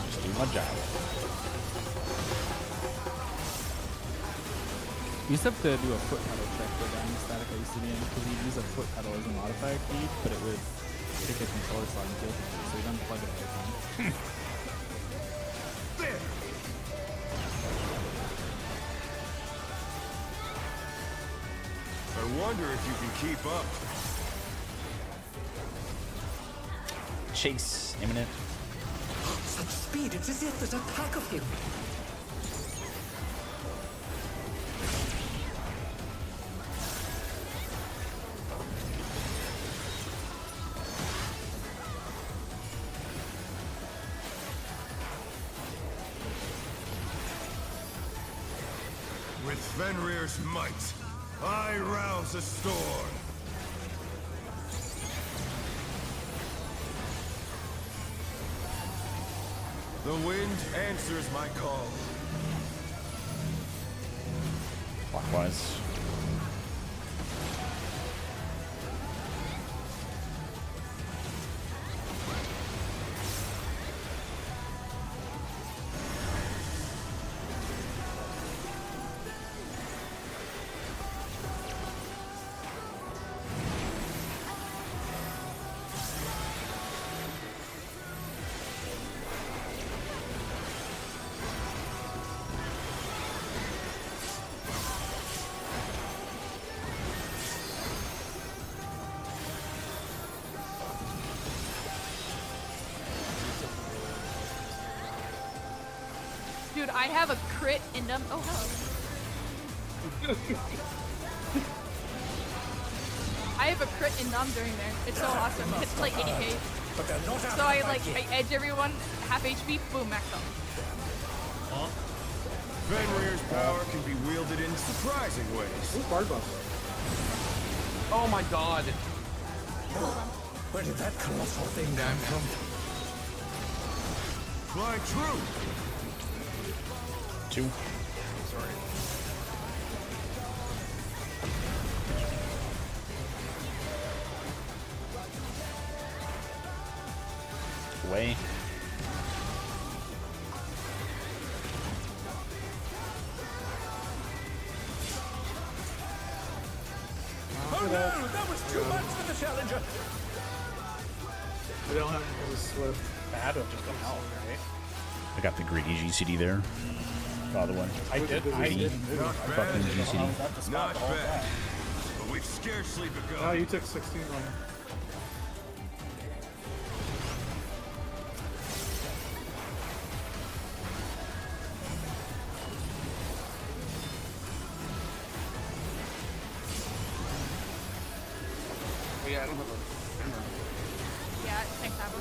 Just do my job. You used to have to do a foot pedal check for Diamond Static I used to be in, because you'd use a foot pedal as a modifier key, but it would take a controller slot and kill things, so you'd unplug it all the time. There! I wonder if you can keep up. Chase imminent. Such speed, it's as if there's a pack of him. With Fenrir's might, I rouse a storm. The wind answers my call. Clockwise. Dude, I have a crit in them. Oh, hello. I have a crit in numb during there. It's so awesome. It's like 80k. So I edge everyone, half HP, boom, max up. Fenrir's power can be wielded in surprising ways. Ooh, bard buff. Oh my god. Where did that colossal thing come from? Fly true. 2. Sorry. Away. Oh no, that was too much for the challenger. We don't have any swift. Bad would have just been hell, right? I got the greedy GCD there. The other one. I did. Greedy. Not Fucking bad. GCD. Not bad. But we've scarcely begun. Oh, you took 16 on it. Oh, yeah, I don't have a camera. Yeah, thanks, Abba.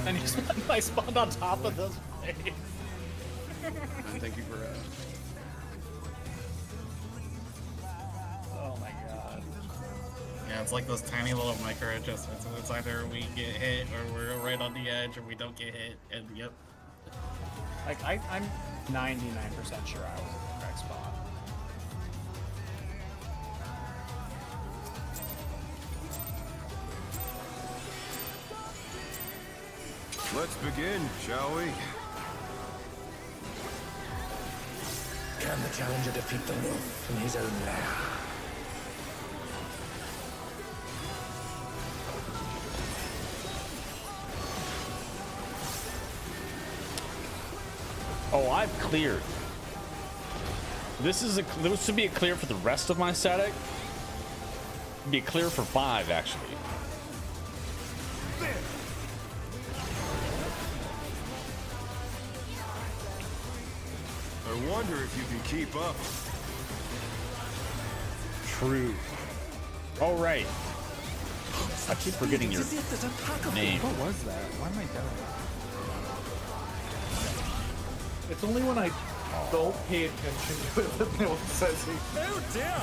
And I spawned on top of this place. And thank you for Oh my god. Yeah, it's like those tiny little micro adjustments. And it's either we get hit or we're right on the edge or we don't get hit. And yep. Like, I'm 99% sure I was in the correct spot. Let's begin, shall we? Can the challenger defeat the wolf in his own lair. Oh, I've cleared. This should be a clear for the rest of my static. Be a clear for 5 actually. I wonder if you can keep up. True. Oh right. I keep forgetting your name. What was that? Why am I doubting? It's only when I don't pay attention to it that no one says it. Oh dear!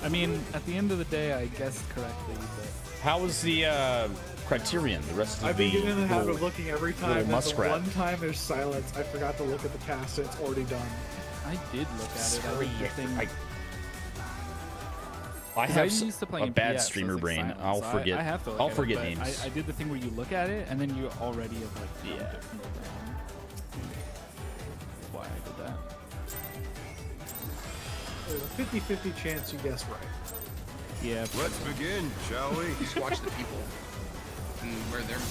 I mean, at the end of the day, I guessed correctly, but How was the criterion? The rest of I've the been getting in the habit little- of looking every time, little and the muskrat. one time there's silence, I forgot to look at the cast and it's already done. I did look at it. I Sorry, did the thing. I 'cause have I'm used to a playing bad PS, so streamer it's like brain. silence, I'll so forget. I have to look I'll at forget it, but names. I did the thing where you look at it and then you already have like found Yeah. it from the brain. That's why I did that. There's a 50-50 chance you guess right. Yeah. Let's begin, shall we? Just watch the people and where they're.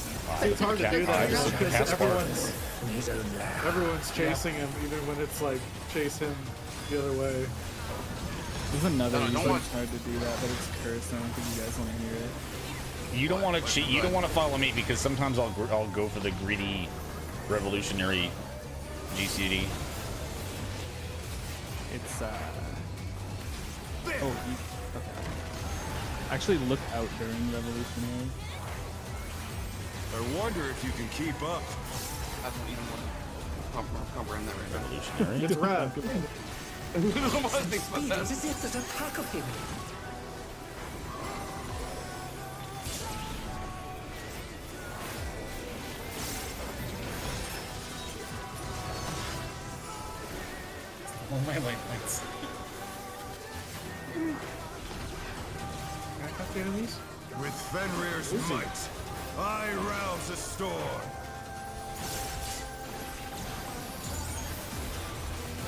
It's hard to do that just because Cast everyone's chasing him, even when it's like chase him the other way. There's another No, no, reason don't it's hard to do that, but it's cursed. I don't think you guys want to hear it. You don't want to cheat. You don't want to follow me because sometimes I'll go for the greedy, revolutionary GCD. It's Oh, you, okay. Actually, look out during revolutionary. I wonder if you can keep up. I don't even want to comprehend that right now. Revolutionary. It's rad. Nobody thinks about that. As if there's a pack of him. All my light points. Can I cut the enemies? With Fenrir's might, I rouse a storm.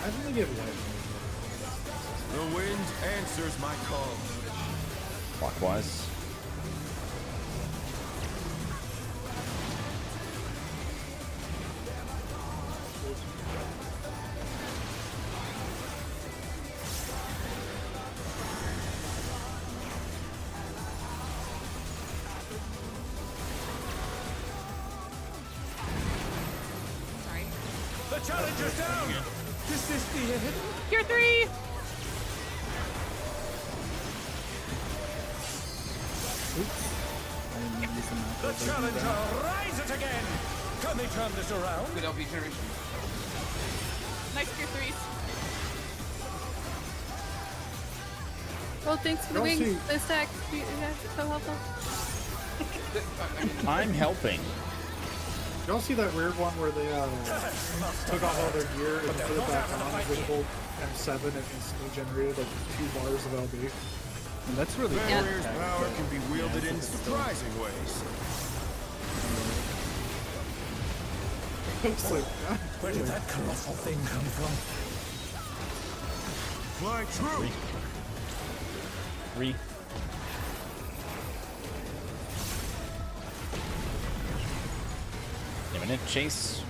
I really give light. The wind answers my call. Clockwise. Sorry. The challenger's down! Desist the hidden. Tier 3! I didn't use the macro The version of challenger that. rise it again! Can they turn this around? Good LP generation. Nice tier 3s. Well, thanks for the Don't wings. see- The stack. Yeah, so helpful. I'm helping. Y'all see that weird one where they took off all their gear and put it back on with Volt M7 and instantly generated like 2 bars of LB? And that's really cool. Fenrir's power can be wielded in surprising ways. It's like, Where did that colossal thing come from? Fly true. 3. Imminent chase.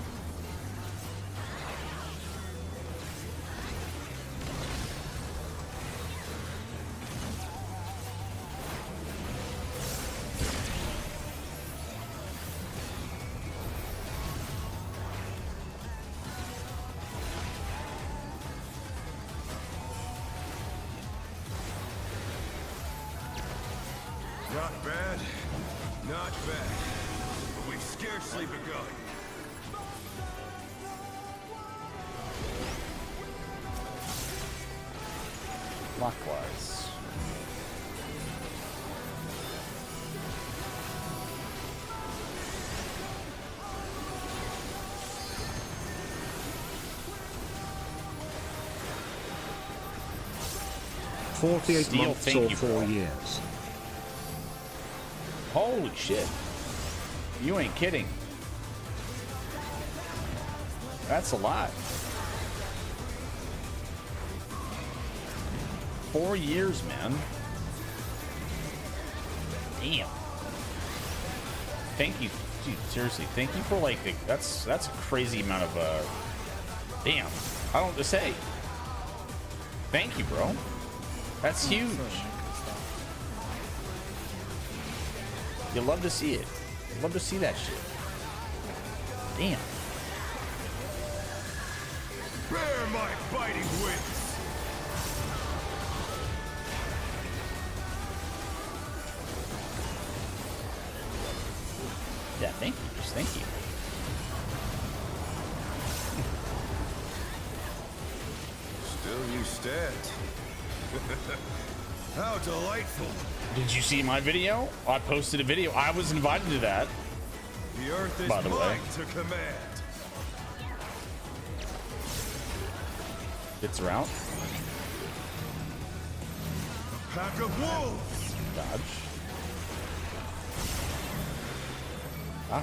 Not bad. Not bad. But we've scarcely begun. Clockwise. Steel, thank you for 4 years. Holy shit. You ain't kidding. That's a lot. 4 years, man. Damn. Thank you, dude. Seriously, thank you for like that's a crazy amount of damn. I don't know what to say. Thank you, bro. That's huge. You love to see it. You love to see that shit. Damn. Bear my biting wings. Yeah, thank you. Just thank you. Still you stand. How delightful. Did you see my video? I posted a video. I was invited to that. The earth is by the way. mine to command. Bits are out. A pack of wolves. Dodge. Ah.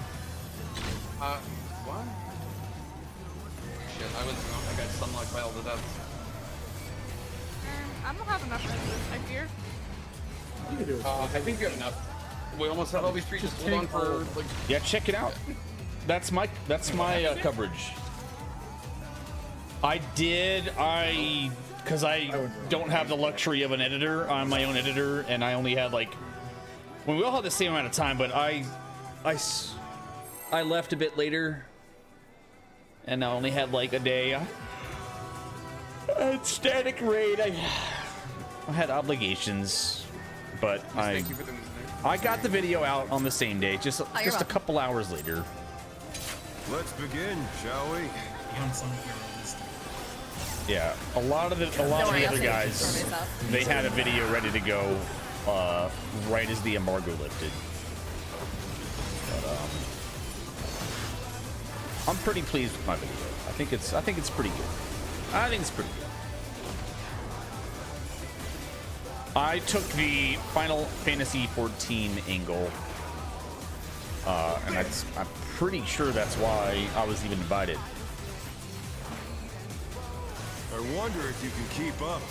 What? Shit, I got sunlocked by all the deaths. I don't have enough of this, I fear. You can do it. I think you have enough. We almost have all these trees. Just hold on for like. Yeah, check it out. That's my coverage. Because I don't have the luxury of an editor. I'm my own editor, and I only had like. Well, we all had the same amount of time, but I left a bit later, and I only had like a day. I had static raid. I had obligations, but I got the video out on the same day, just a couple hours later. Let's begin, shall we? Yeah, a lot of the other guys, they had a video ready to go right as the embargo lifted. But I'm pretty pleased with my video. I think it's pretty good. I think it's pretty good. I took the Final Fantasy XIV angle, and I'm pretty sure that's why I was even invited. I wonder if you can keep up.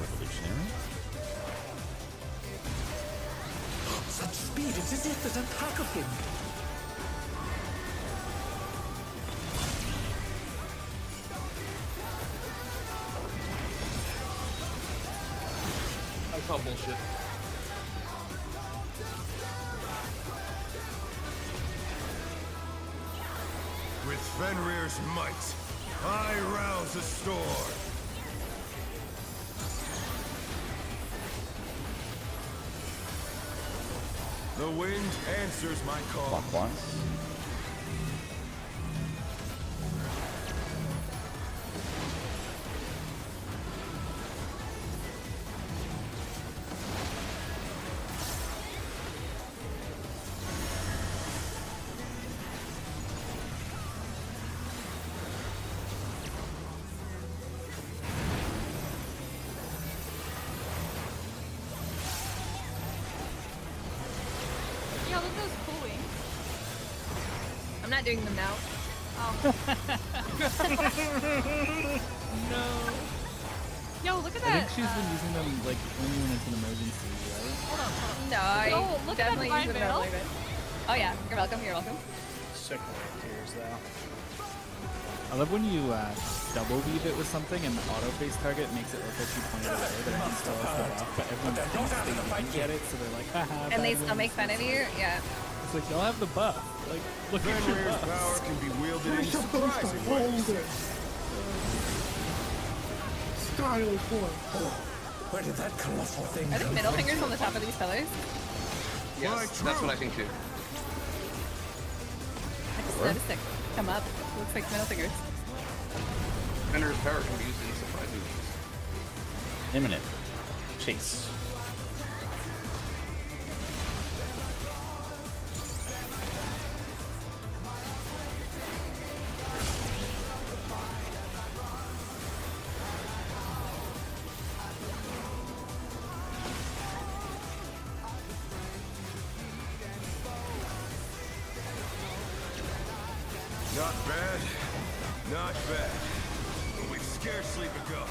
Revolutionary. Such speed, it's as if there's a pack of him. I call bullshit. With Fenrir's might, I rouse a storm. The wind answers my call. Clockwise. Yeah, look at those cool wings. I'm not doing them now. Oh. No. Yo, look at I that. think she's been using them like only when it's an emergency, right? Hold on. No, I Oh, look at that definitely divine use it veil. earlier. Oh yeah, you're welcome. You're welcome. Sick tears though. I love when you double weave it with something and the auto face target makes it look like you pointed away, but it still has the buff. But everyone thinks they didn't get it, so they're like, haha. And they bad still make wins. fun of you. Yeah. It's like y'all have the buff. Like, look at your Fenrir's buff. power can be wielded in surprising ways. Style form. Where did that colossal thing Are there middle fingers on the top of these pillars? Yes, that's what I think too. I just noticed it come up. Looks like middle fingers. Fenrir's power can be used in surprising ways. Imminent. Chase. Not bad. Not bad. But we've scarcely begun.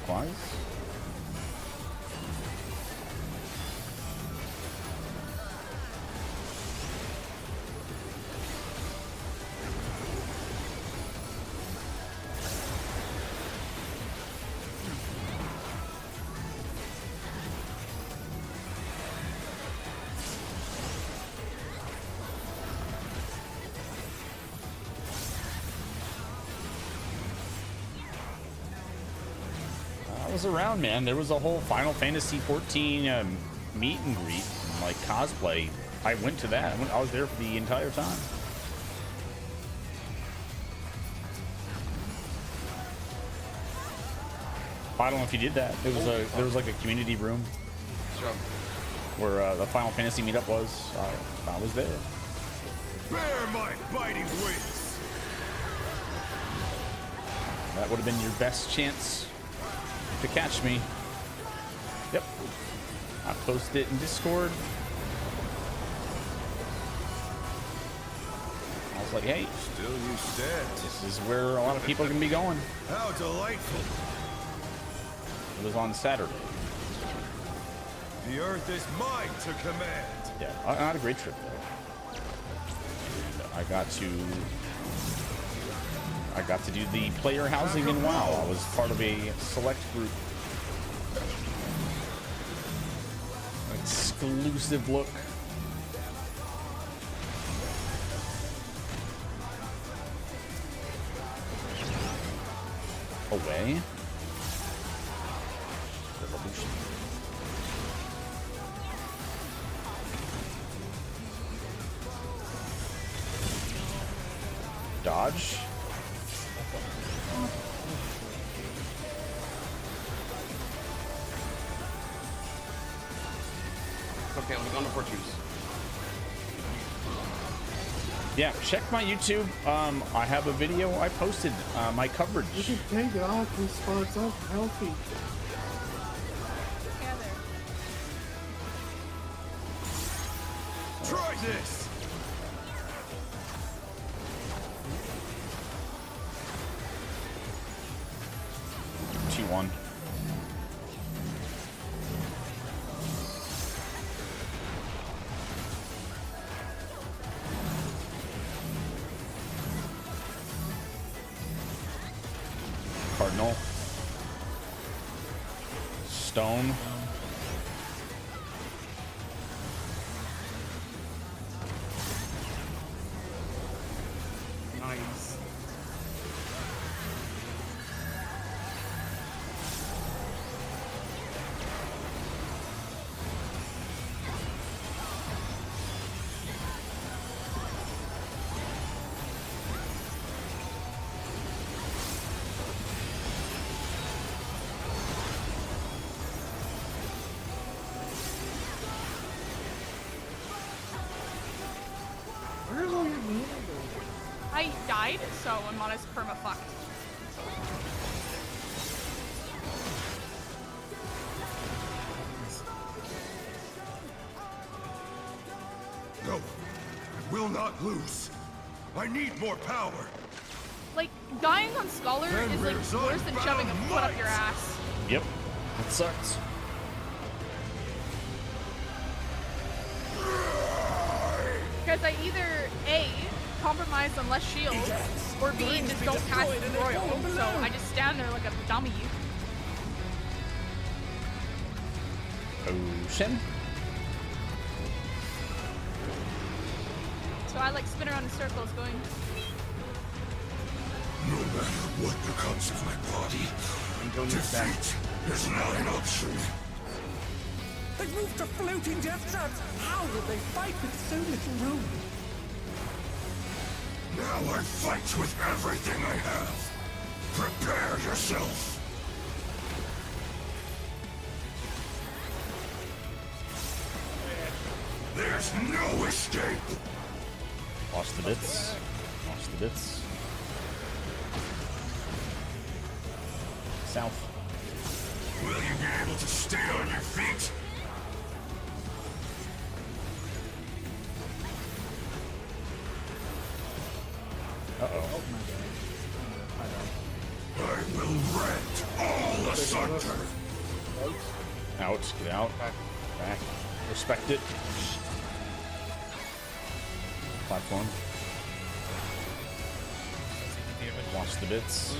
clockwise. Was around, man. There was a whole Final Fantasy 14 meet and greet, and, like cosplay. I went to that. I was there for the entire time. I don't know if you did that. It was there was like a community room where the Final Fantasy meetup was. I was there. Bear my biting wings. That would have been your best chance to catch me. Yep. I posted it in Discord. I was like, hey, Still you stand. this is where a lot of people are going to be going. How delightful. It was on Saturday. The earth is mine to command. Yeah, I had a great trip though. And I got to do the player housing in WoW. I was part of a select group. Exclusive look. Away. Revolution. Dodge. Okay, I'm going to Fortunes. Yeah, check my YouTube. I have a video I posted, my coverage. You can take it off these spots up healthy. Try this. T1. Cardinal. Stone. Nice. Where's all your meat? I died, so I'm on his perma fucked. No, I will not lose. I need more power. Like, dying on Scholar Then is like there's worse than shoving a foot up your might. ass. Yep. It sucks. Because I either A, compromise on less shield, or B, just don't cast the Royal. So I just stand there like a dummy. Ocean. So I like spin around in circles going, No matter what becomes of my body, defeat is not an option. They've moved to floating death traps. How will they fight with so little room? Now I fight with everything I have. Prepare yourself. There's no escape. Lost the bits. Lost the bits. South. Will you be able to stay on your feet? Uh-oh. I will rent all Out. Get out. Back. Respect it. Platform. Watch the bits.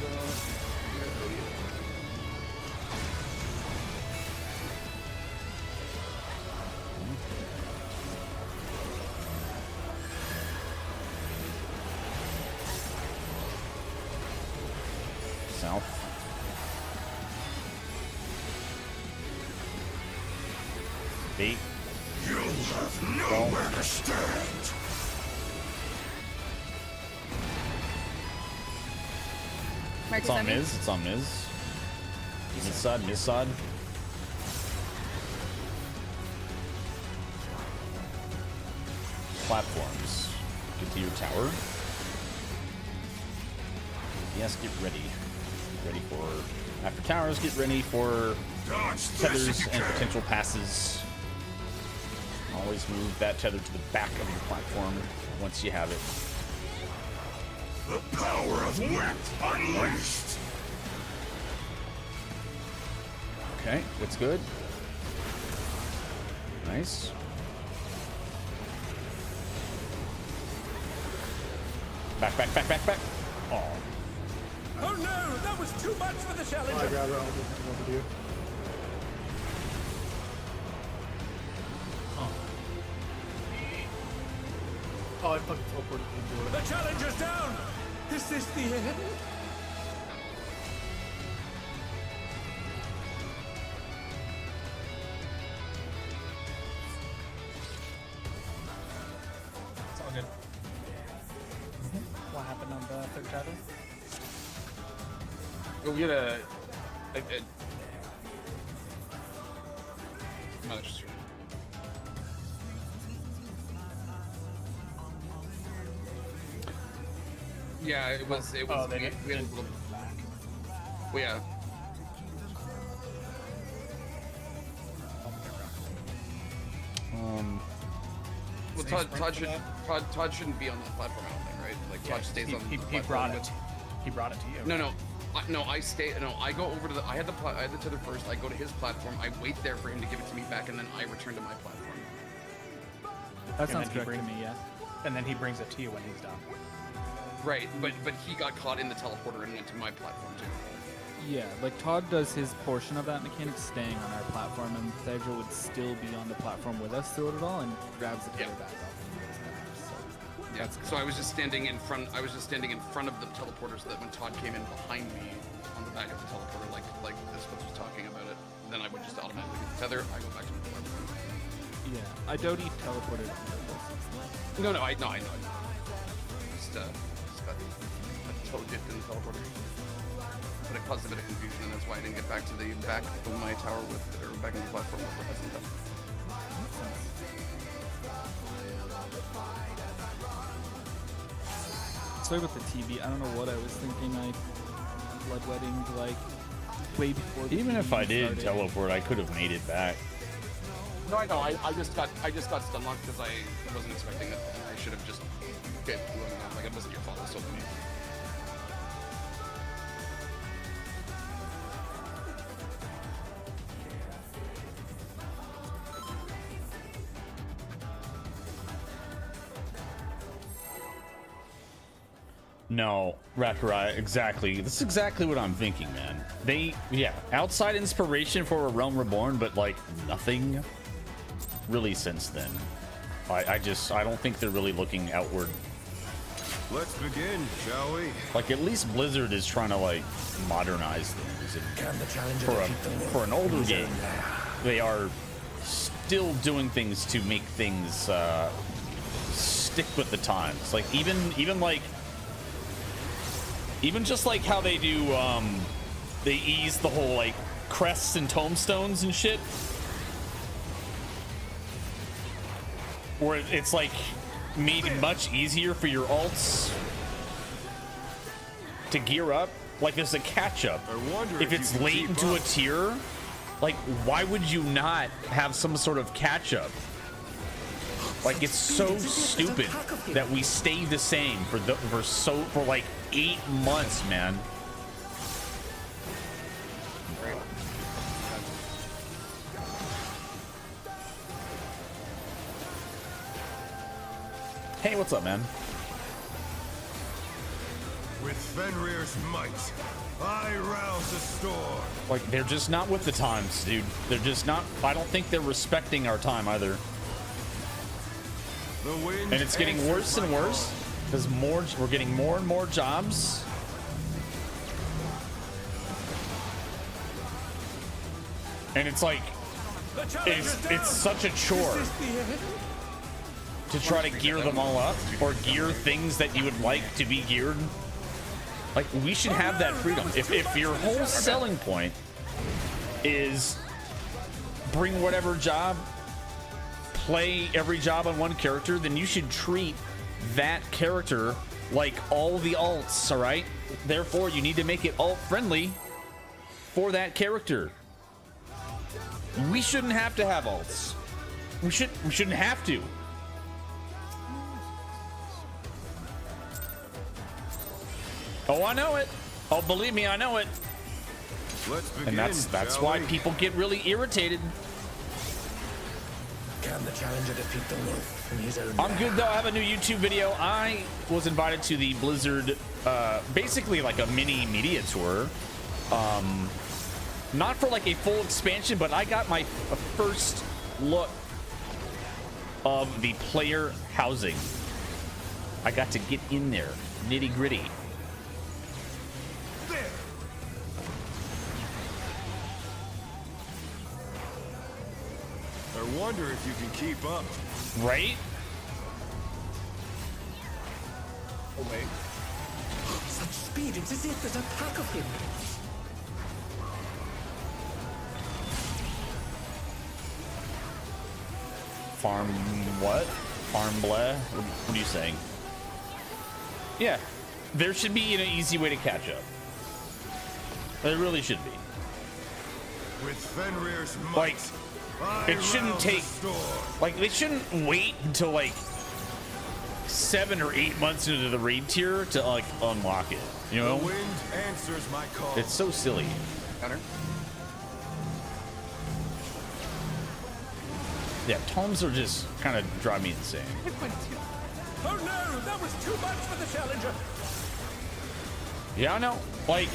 South. Bait. You'll have nowhere to stand. It's on Miz. It's on Miz. Miz side. Platforms. Get to your tower. Yes, get ready. Ready for after towers. Get ready for tethers and potential passes. Always move that tether to the back of your platform once you have it. The power of wit unleashed. Okay, that's good. Nice. Back. Oh. Oh no, that was too much for the challenger. I got it. I'll just over you. Oh, I fucking teleported into it. The challenger's down. Is this the end? It's all good. What happened on the third tether? Oh, we had a no, that's just true. Yeah, it was. Oh, they we had a little bit back. Well, yeah. Well, Todd shouldn't be on that platform, I don't think, right? Like Todd stays on. He platform brought with- it. He brought it to you. No, I stay. No, I go over to the. I had the tether first. I go to his platform. I wait there for him to give it to me back, and then I return to my platform. That And sounds then he correct to brings- me, yeah. And then he brings it to you when he's done. Right, but he got caught in the teleporter and went to my platform too. Yeah, like Todd does his portion of that mechanic staying on our platform, and Thedra would still be on the platform with us throughout it all and grabs the tether back off and goes back. So Yeah. So I was just standing in front. I was just standing in front of the teleporter, so that when Todd came in behind me on the back of the teleporter, like this was talking about it, then I would just automatically get the tether. I go back to my platform. yeah, I doubt he teleported. No, I know. Just got toe dipped in the teleporter. But it caused a bit of confusion, and that's why I didn't get back to the back of my tower with, or back in the platform with the peasant tower. Sorry about the TV. I don't know what I was thinking. I bloodletting like way before. The Even if TV I did started. teleport, I could have made it back. No, I know. I just got stun locked because I wasn't expecting it. I should have just like it wasn't your fault. It was totally me. No, Rakurai, exactly. This is exactly what I'm thinking, man. Outside inspiration for A Realm Reborn, but like nothing really since then. I don't think they're really looking outward. Let's begin, shall we? Like at least Blizzard is trying to like modernize things. And for an older game, they are still doing things to make things stick with the times. Like even just like how they do, they ease the whole like crests and tombstones and shit, where it's like made much easier for your alts to gear up. Like there's a catch up. If it's late into a tier, like why would you not have some sort of catch up? Like it's so stupid that we stay the same for like 8 months, man. Hey, what's up, man? With Fenrir's might, I rouse the storm. Like, they're just not with the times, dude. They're just not. I don't think they're respecting our time either. The wind And it's getting worse and worse because we're getting more and more jobs. And it's like, it's such a chore to try to gear them all up or gear things that you would like to be geared. Like, we should have that freedom. If your whole selling point is bring whatever job, play every job on one character, then you should treat that character like all the alts, all right? Therefore, you need to make it alt friendly for that character. We shouldn't have to have alts. We shouldn't have to. Oh, I know it. Oh, believe me, I know it. Let's begin, And that's why people get really irritated. Can the challenger defeat the wolf in his own I'm good though. I have a new YouTube video. I was invited to the Blizzard, basically like a mini media tour. Not for like a full expansion, but I got my first look of the player housing. I got to get in there, nitty gritty. I wonder if you can keep up. Right? Oh, wait. Such speed, it's as if there's a pack of him. Farm what? Farm bleh? What are you saying? Yeah, there should be an easy way to catch up. There really should be. With Fenrir's Like, might, it shouldn't rouse the take, storm. like, they shouldn't wait until like 7 or 8 months into the raid tier to like unlock it. You know? The wind answers my call. It's so silly. Counter. Yeah, tomes are just kind of drive me insane. Oh no, that was too much for the challenger. Yeah, I know. Like,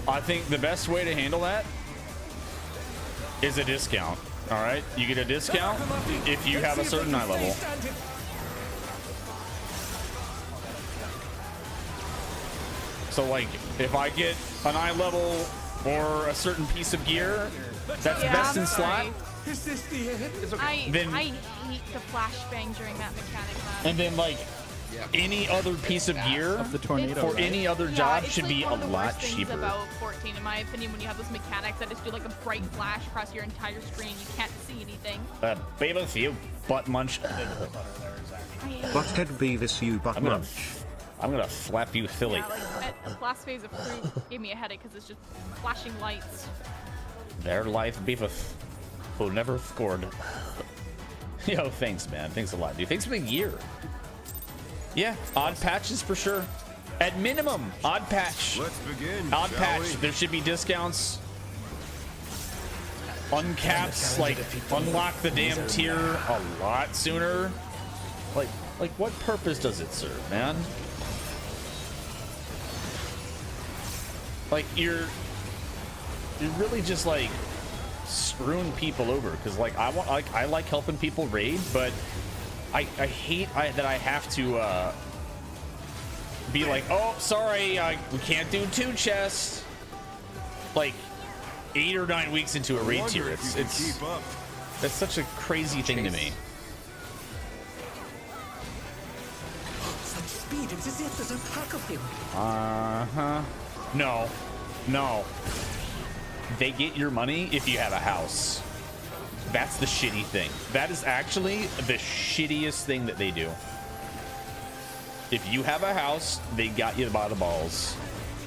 I think the best way to handle that is a discount. All right, you get a discount if you have a certain eye level. So, like, if I get an eye level or a certain piece of gear that's best in slot, Is this the end? Then- I hate the flashbang during that mechanic, man. and then like any other piece of gear Of the tornado, for right? any other Yeah, job it's should like be one a of the lot worst things cheaper. about 14, in my opinion, when you have those mechanics that just do like a bright flash across your entire screen, you can't see anything. Baby, you butt munch. Butthead Beavis, you butt I'm gonna, munch. I'm gonna slap you, Philly. Yeah, like the last phase of Fruit gave me a headache because it's just flashing lights. Their life beefeth who never scored. Yo, thanks, man. Thanks a lot, dude. Thanks for the year. Yeah, odd patches for sure. At minimum, odd patch. Let's begin. Odd shall patch. we? There should be discounts. Uncaps, like unlock the damn tier a lot sooner. Like what purpose does it serve, man? Like you're really just like screwing people over because like I like helping people raid, but I hate that I have to be like, oh sorry, we can't do 2 chests like 8 or 9 weeks into a raid Wonder tier. if you can It's keep up. that's such a crazy thing to me. Such speed, it's as if there's a pack of him. No. They get your money if you have a house. That's the shitty thing. That is actually the shittiest thing that they do. If you have a house, they got you by the balls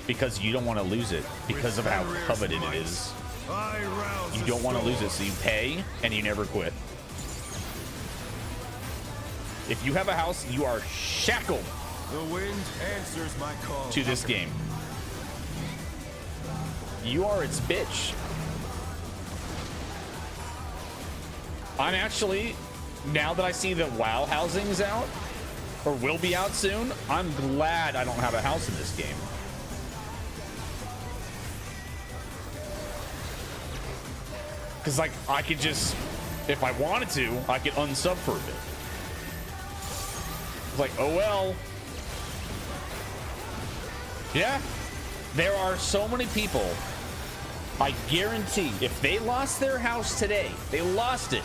because you don't want to lose it because of how coveted it is. I rouse You the don't want to lose storm. it, so you pay and you never quit. If you have a house, you are shackled The wind answers my call. to this game. You are its bitch. I'm actually now that I see the WoW housing's out, or will be out soon, I'm glad I don't have a house in this game. Because, like, I could just, if I wanted to, I could unsub for a bit. It's like, oh well. Yeah. There are so many people, I guarantee, if they lost their house today, they lost it,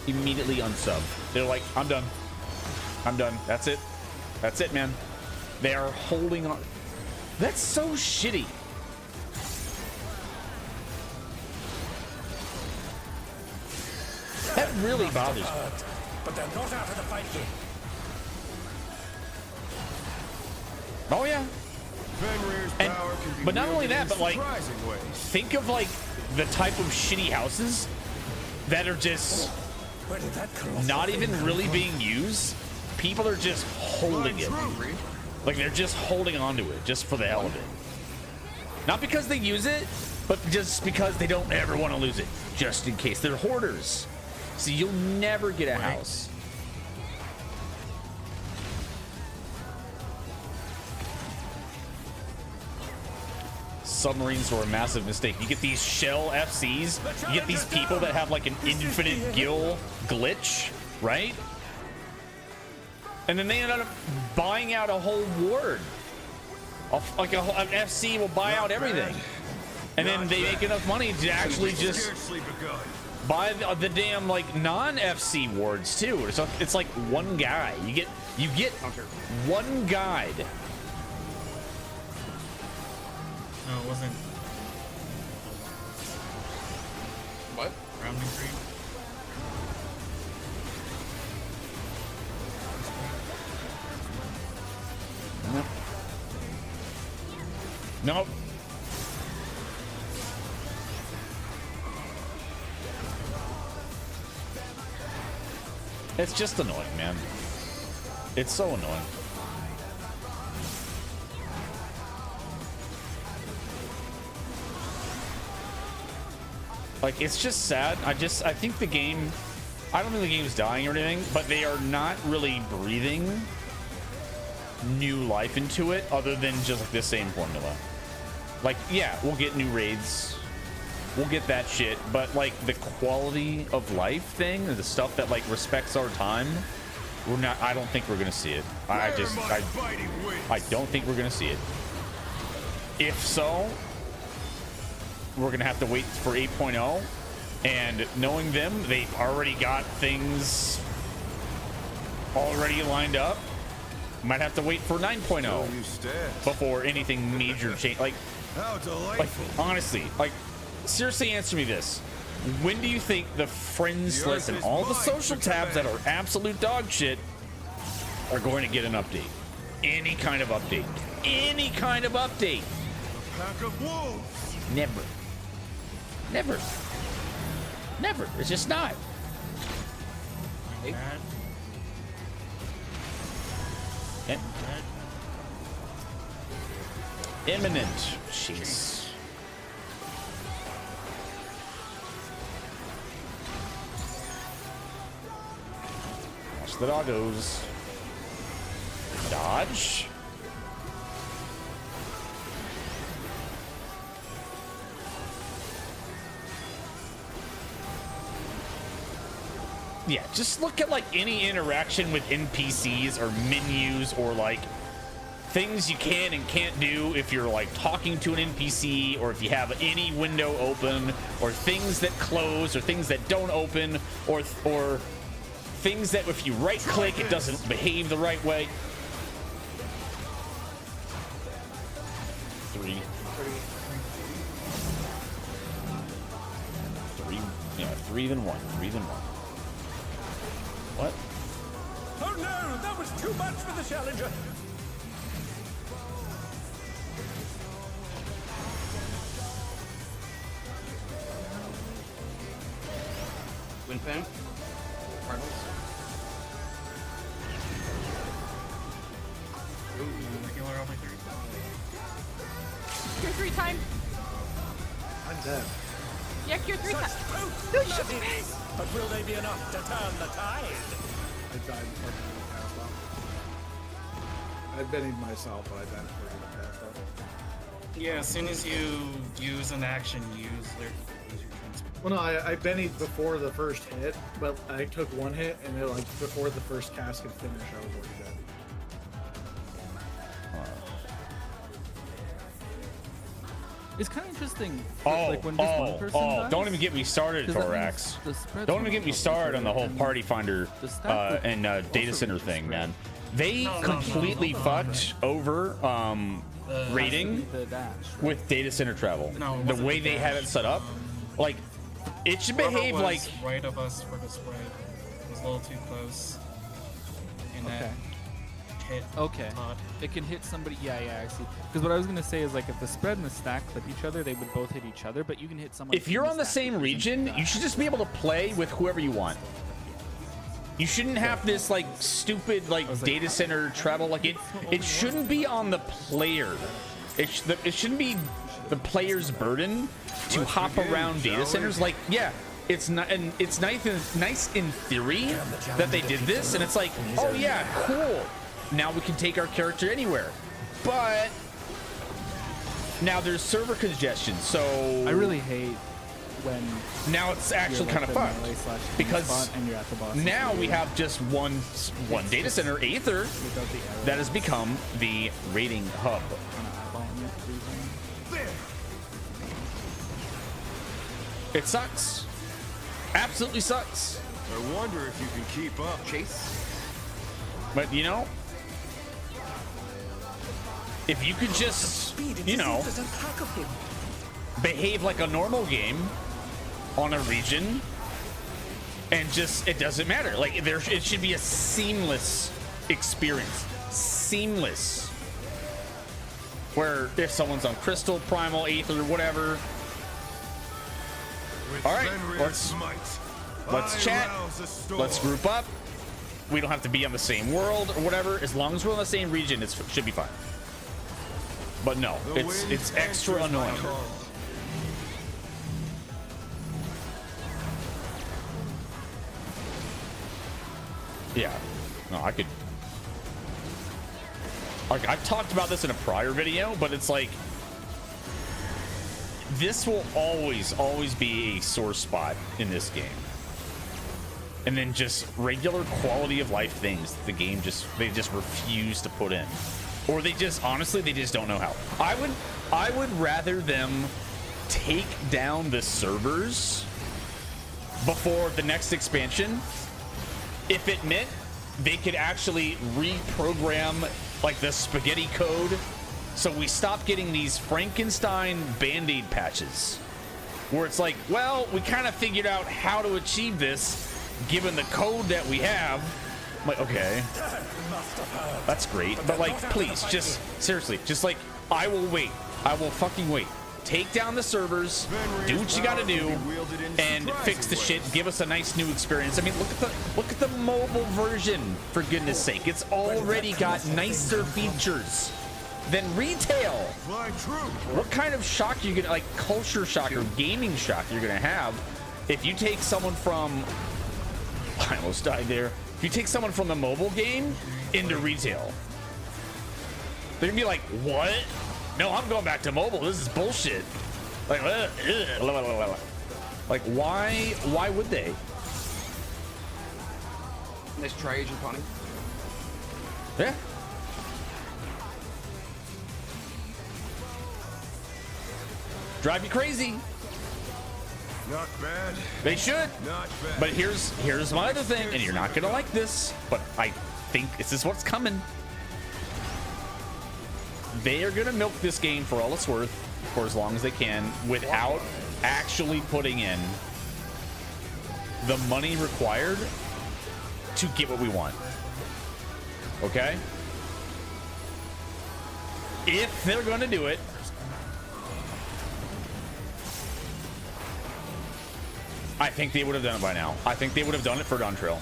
immediately unsub. They're like, I'm done. I'm done. That's it. That's it, man. They are holding on. That's so shitty. That really bothers me. But they're not out of the fight yet. Oh yeah. Fenrir's And, power can be but not only wielded that, in but like, surprising ways. think of like the type of shitty houses that are just Where did that colossal not even thing really come being used. People are just holding it. Like they're just holding on to it just for the hell of it. Not because they use it, but just because they don't ever want to lose it. Just in case. They're hoarders. So you'll never get a house. Submarines were a massive mistake. You get these shell FCs, you get these people that have like an infinite gill glitch, right? And then they end up buying out a whole ward. Like an FC will buy out everything. And then they make enough money to actually just buy the damn like non-FC wards too. So it's like one guy. You get one guide. No, it wasn't. What? Rounding tree. Nope. Nope. It's just annoying, man. It's so annoying. Like, it's just sad. I think the game, I don't think the game's dying or anything, but they are not really breathing new life into it other than just like the same formula. Like, yeah, we'll get new raids, we'll get that shit, but like the quality of life thing, the stuff that like respects our time, we're not, I don't think we're gonna see it. I don't think we're gonna see it. If so, we're gonna have to wait for 8.0, and knowing them, they've already got things already lined up. Might have to wait for 9.0 before anything major change. Like honestly, like seriously, answer me this: when do you think the friends list and all the social tabs that are absolute dog shit are going to get an update? Any kind of update? Any kind of update? Pack of wolves. Never. Never. Never. It's just not. Imminent. Jeez. Watch the doggos. Dodge. Yeah, just look at like any interaction with NPCs or menus or like things you can and can't do if you're like talking to an NPC, or if you have any window open, or things that close, or things that don't open, or things that if you right click it doesn't behave the right way. Three, then one. What? Oh no, that was too much for the challenger. Wind fan. Cardinals. Regular only 3. Cure 3 time. I'm dead. Yeah, cure 3 time. No, you should be pissed. But will they be enough to turn the tide? I died before the past off. I've been in myself, but I died before the past off. Yeah, as soon as you use an action, use your transport. Well, no, I bennied before the first hit, but I took one hit, and then, like, before the first cast could finish, I was already dead. It's kind of interesting. Oh, like when just one person dies, don't even get me started, 'cause that means Thorax. the spread's Don't even not get me up started on the whole and party finder the stack would and data also center reduce thing, spread. man. They completely fucked over rating The dash, right? with data center travel. No, it The wasn't way the they have dash. it set up, like it should Whoever behave was like right of us for the spread was a little too close. And Okay. that hit Okay. Todd. It can hit somebody. Yeah, I see. Because what I was gonna say is like if the spread and the stack clip each other, they would both hit each other. But you can hit someone. if you're on the same region, you should just be able to play with whoever you want. You shouldn't have this like stupid like data center travel. Like it shouldn't be on the player. It shouldn't be the player's burden to hop around data centers. Like, yeah, it's not, and it's nice in theory that they did this, and it's like, oh yeah, cool. Now we can take our character anywhere, but now there's server congestion. So I really hate when now it's actually you're, kind of like, fucked the melee/team because spot and you're at the boss now we have just one data center, Aether, without the arrow that has become the rating hub. on an eyeball in it, freezing. It sucks. Absolutely sucks. I wonder if you can keep up. Chase. But you know, if you could just, you know, behave like a normal game on a region and just, it doesn't matter. Like it should be a seamless experience. Seamless. Where if someone's on Crystal, Primal, Aether, whatever. All right, let's chat. Let's group up. We don't have to be on the same world or whatever. As long as we're on the same region, it should be fine. But no, it's extra annoying. Yeah, no, I could. Like I've talked about this in a prior video, but it's like this will always be a sore spot in this game. And then just regular quality of life things the game they just refuse to put in, or they just honestly they just don't know how. I would rather them take down the servers before the next expansion if it meant they could actually reprogram like the spaghetti code, so we stop getting these Frankenstein band-aid patches where it's like, well, we kind of figured out how to achieve this given the code that we have. I'm like, okay, that's great, but like, please, just seriously, just like, I will wait. I will fucking wait. Take down the servers, do what you gotta do, and fix the shit. Give us a nice new experience. I mean, look at the mobile version, for goodness sake. It's already got nicer features than retail. What kind of shock you're gonna, like, culture shock or gaming shock you're gonna have if you take someone from, I almost died there. If you take someone from the mobile game into retail, they're gonna be like, what? No, I'm going back to mobile. This is bullshit. Like, like why would they? Nice try, Agent Connie. Yeah. Drive you crazy. Not bad. They should. Not bad. But here's my other thing, and you're not gonna like this, but I think this is what's coming. They are gonna milk this game for all it's worth for as long as they can without actually putting in the money required to get what we want. Okay? If they're gonna do it, I think they would have done it by now. I think they would have done it for Dawn Trail.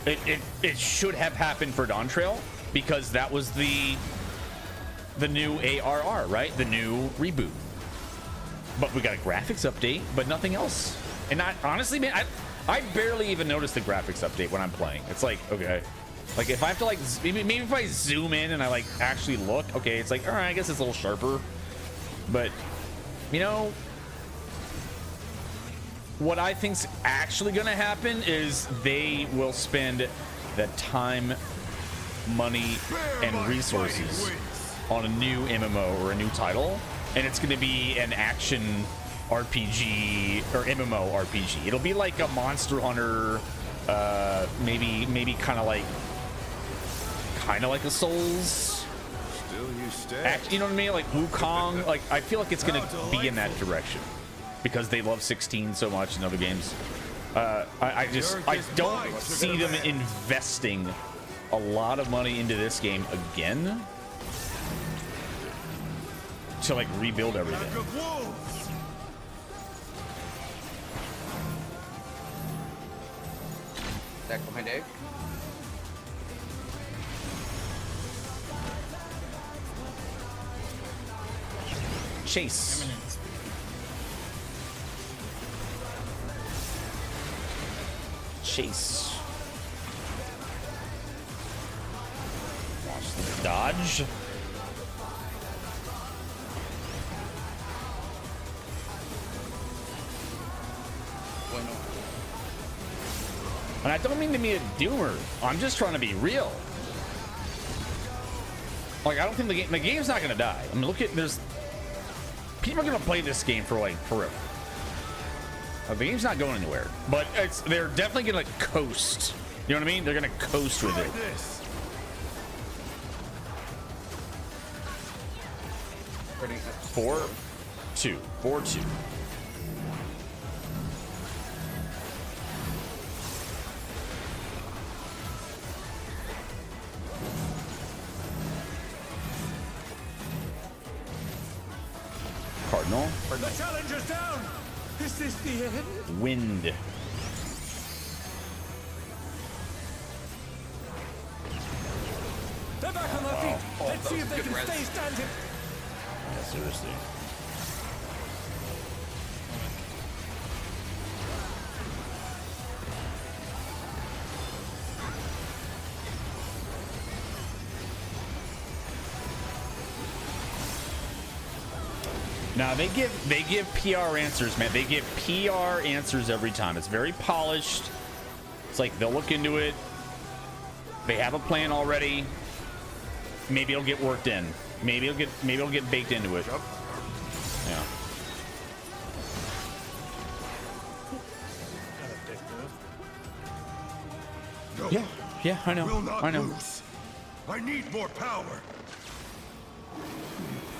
It should have happened for Dawn Trail because that was the new ARR, right? The new reboot. But we got a graphics update, but nothing else. And honestly, man, I barely even notice the graphics update when I'm playing. It's like, okay. Like, if I have to, like, maybe if I zoom in and I, like, actually look, okay, it's like, all right, I guess it's a little sharper. But, you know, what I think's actually going to happen is they will spend the time, money, and resources on a new MMO or a new title, and it's going to be an action RPG or MMO RPG. It'll be like a Monster Hunter, maybe kind of like a Souls. Still you stay. You know what I mean? Like Wukong. Like, I feel like it's gonna be in that direction because they love 16 so much in other games. I don't see them investing a lot of money into this game again to like rebuild everything. Back behind egg. Chase. Chase. Watch the dodge. And I don't mean to be a doomer. I'm just trying to be real. Like, I don't think the game's not gonna die. I mean, look at people are gonna play this game for like forever. The game's not going anywhere, but they're definitely gonna coast. You know what I mean? They're gonna coast with it. 4-2. 4-2. Cardinal. The challenger's down. Is this the end? Wind. They're back on their feet. Let's see if they can stay standing. Yeah, seriously. Now they give PR answers, man. They give PR answers every time. It's very polished. It's like they'll look into it. They have a plan already. Maybe it'll get worked in. Maybe it'll get baked into it. Yeah. No. Yeah, I know. Will not I know. lose. I need more power.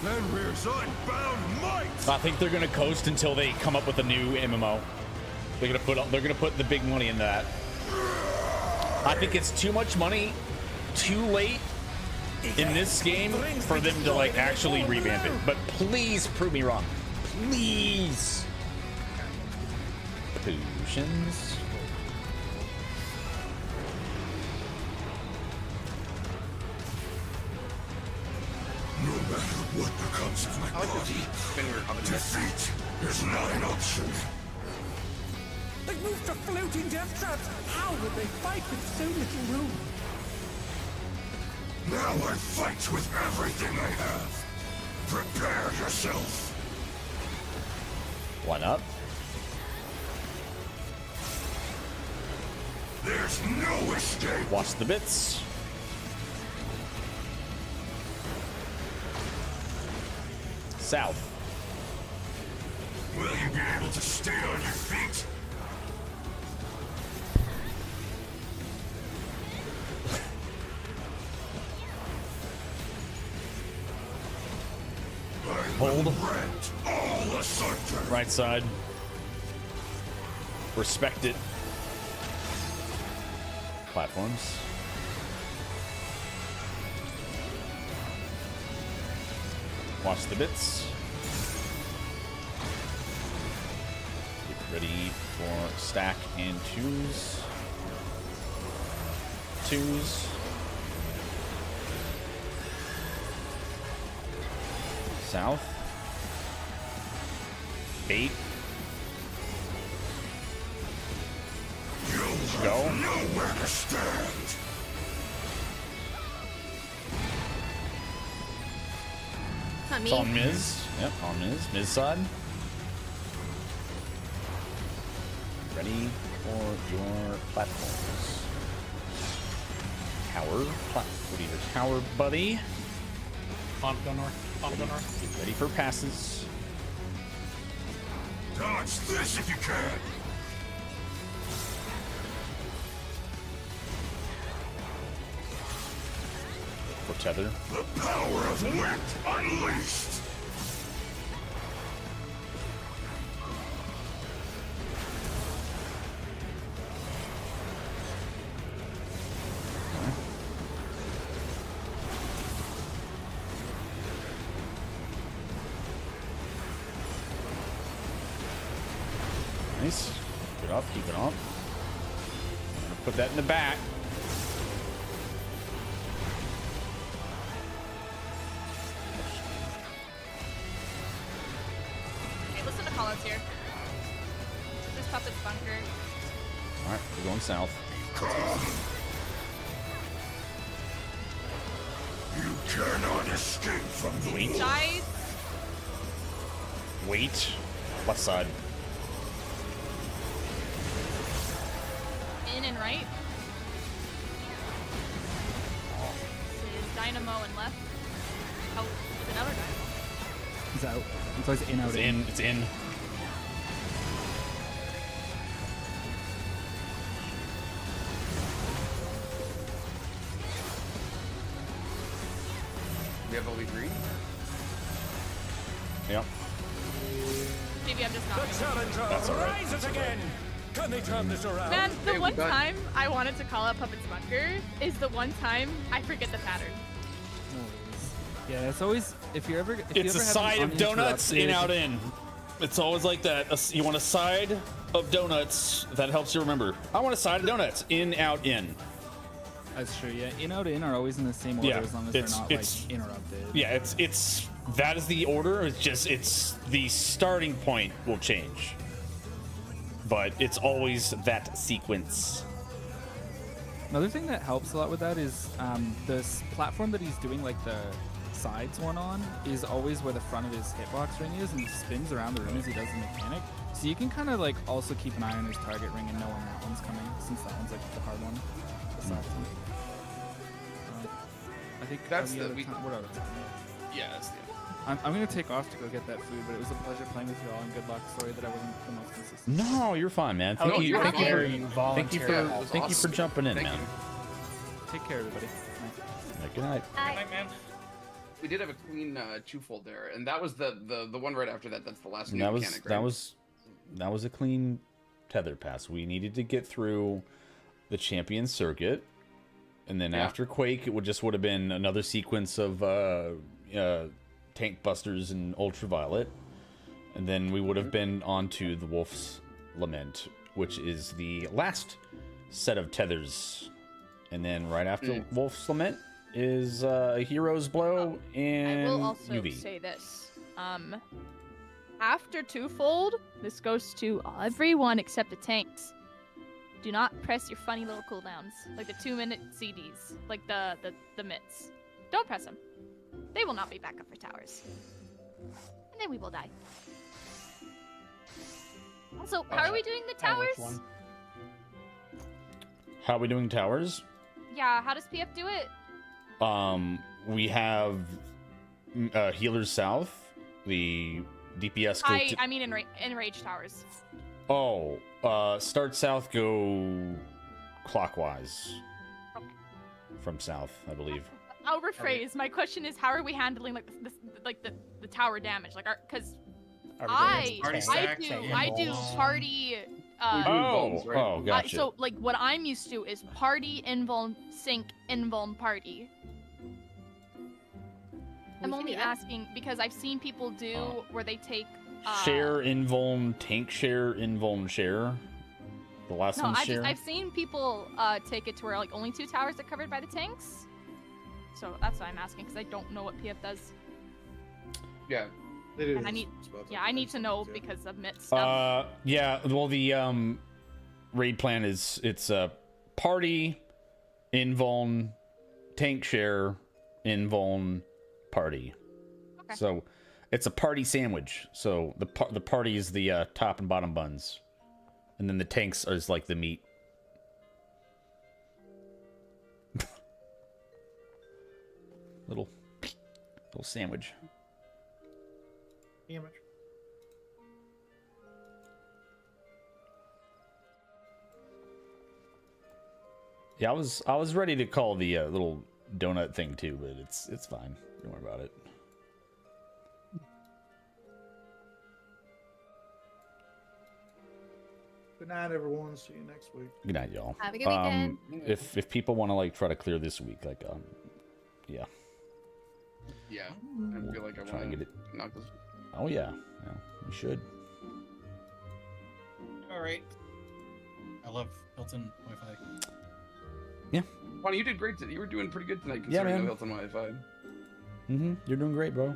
Fenrir's unbound might. I think they're gonna coast until they come up with a new MMO. They're gonna put the big money in that. I think it's too much money, too late in this game for them to like actually revamp it. But please prove me wrong. Please. Potions. No matter what becomes of my body, defeat is not an option. They moved to floating death traps. How will they fight with so little room? Now I fight with everything I have. Prepare yourself. One up. There's no escape. Watch the bits. South. Will you be able to stay on your feet? Hold. All asunder. Right side. Respect it. Platforms. Watch the bits. Get ready for stack and twos. Twos. South. 8. go. Nowhere to stand. Not me. It's on Miz. Yep, on Miz. Miz side. Ready for your platforms. Tower. What are your tower, buddy? Pump go north. Pump go north. Get ready for passes. Dodge this if you can. For tether. The power of wit unleashed. Nice. Keep it up, keep it up. Put that in the back. Okay, listen to callouts here. This puppet's bunker. Alright, we're going south. You cannot escape from the Wait. Dies. Wait. Left side. In and right. This is Dynamo and left. Oh, there's another Dynamo. He's out. It's always in, out, It's in. It's in. We have only 3. Yep. Maybe I'm just not. The challenger rises again. Can they turn this around? Man, the Hey, we one got- time I wanted to call out Puppet's bunker is the one time I forget the pattern. No worries. Yeah, it's always if you ever. If you It's a ever have side an of donuts, in, uninterrupted- out, in. It's always like that. You want a side of donuts that helps you remember. I want a side of donuts, in, out, in. That's true. Yeah, in, out, in are always in the same order Yeah, as long as they're it's- not it's- like interrupted. Yeah, it's that is the order. It's the starting point will change, but it's always that sequence. Another thing that helps a lot with that is this platform that he's doing like the sides one on is always where the front of his hitbox ring is, and he spins around the room as he does the mechanic. So you can kind of like also keep an eye on his target ring and know when that one's coming, since that one's like the hard one. The side one. I think That's are we the- out of we- time? We're out of time. Yeah, that's the end. I'm gonna take off to go get that food, but it was a pleasure playing with you all, and good luck. Sorry that I wasn't the most consistent. No, you're fine, man. Thank no, you. you're Thank you fine. for. You Thank you for. volunteered. That was Thank you for awesome. jumping in, Thank man. you. Take care, everybody. Bye. Good night. Good night, man. We did have a clean two-fold there, and that was the one right after that. That's the last And new that was mechanic, right? that was a clean tether pass. We needed to get through the champion circuit, and then Yeah. after Quake, it would have been another sequence of tank busters and ultraviolet, and then we would have been onto the Wolf's Lament, which is the last set of tethers, and then right after Wolf's Lament is a Hero's Blow and I will also UV. say this. After twofold, this goes to everyone except the tanks. Do not press your funny little cooldowns, like the 2-minute CDs, like the mitts. Don't press them. They will not be back up for towers. And then we will die. Also, how are we doing the towers? How are we doing towers? Yeah, how does PF do it? We have Healers South, the DPS go I mean in rage towers. Start south, go clockwise Okay. from south, I believe. I'll rephrase. My question is, how are we handling like the tower damage? Like, because I Party stacks and I do balls. party. Bones, right? Gotcha. So like what I'm used to is party invuln sync invuln party. I'm can only do that. asking because I've seen people do where they take share invuln, tank share invuln share. The last No, one's share. I've seen people take it to where like only 2 towers are covered by the tanks. So that's why I'm asking because I don't know what PF does. Yeah. And I need to know because of MIT stuff. Yeah, well, the raid plan is it's a party, invuln, tank share, invuln, party. Okay. So it's a party sandwich. So the party is the top and bottom buns, and then the tanks is like the meat. little sandwich. Damage. Yeah, I was ready to call the little donut thing too, but it's fine. Don't worry about it. Good night, everyone. See you next week. Good night, y'all. Have a good weekend. If people want to like try to clear this week, like yeah. Yeah, I feel like I Try want to to get it. knock this. Oh yeah, you should. All right. I love Hilton Wi-Fi. Yeah. Bonnie, you did great. You were doing pretty good tonight Yeah, considering man. the Hilton Wi-Fi. You're doing great, bro.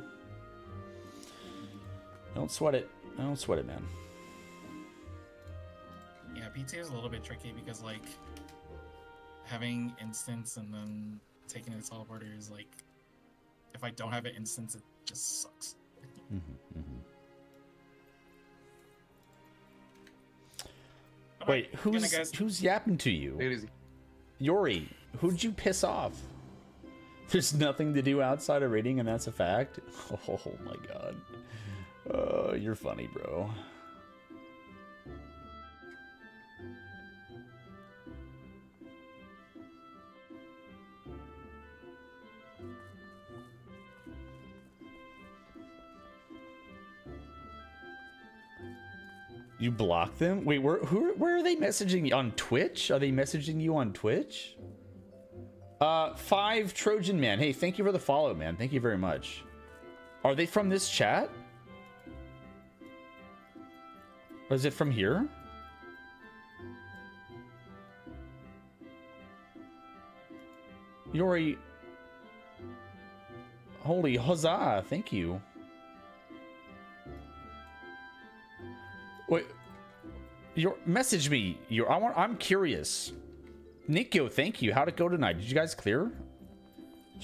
Don't sweat it. Don't sweat it, man. Yeah, PT is a little bit tricky because like having instance and then taking the teleporter is like, if I don't have an instance, it just sucks. Wait, who's yapping to you? Take it easy. Yori, who'd you piss off? There's nothing to do outside of raiding, and that's a fact. Oh my god. You're funny, bro. You blocked them? Wait, where are they messaging you? On Twitch? Are they messaging you on Twitch? 5 Trojan Man. Hey, thank you for the follow, man. Thank you very much. Are they from this chat? Or is it from here? Yori. Holy huzzah. Thank you. Wait, message me. I'm curious. Nikyo, thank you. How'd it go tonight? Did you guys clear? I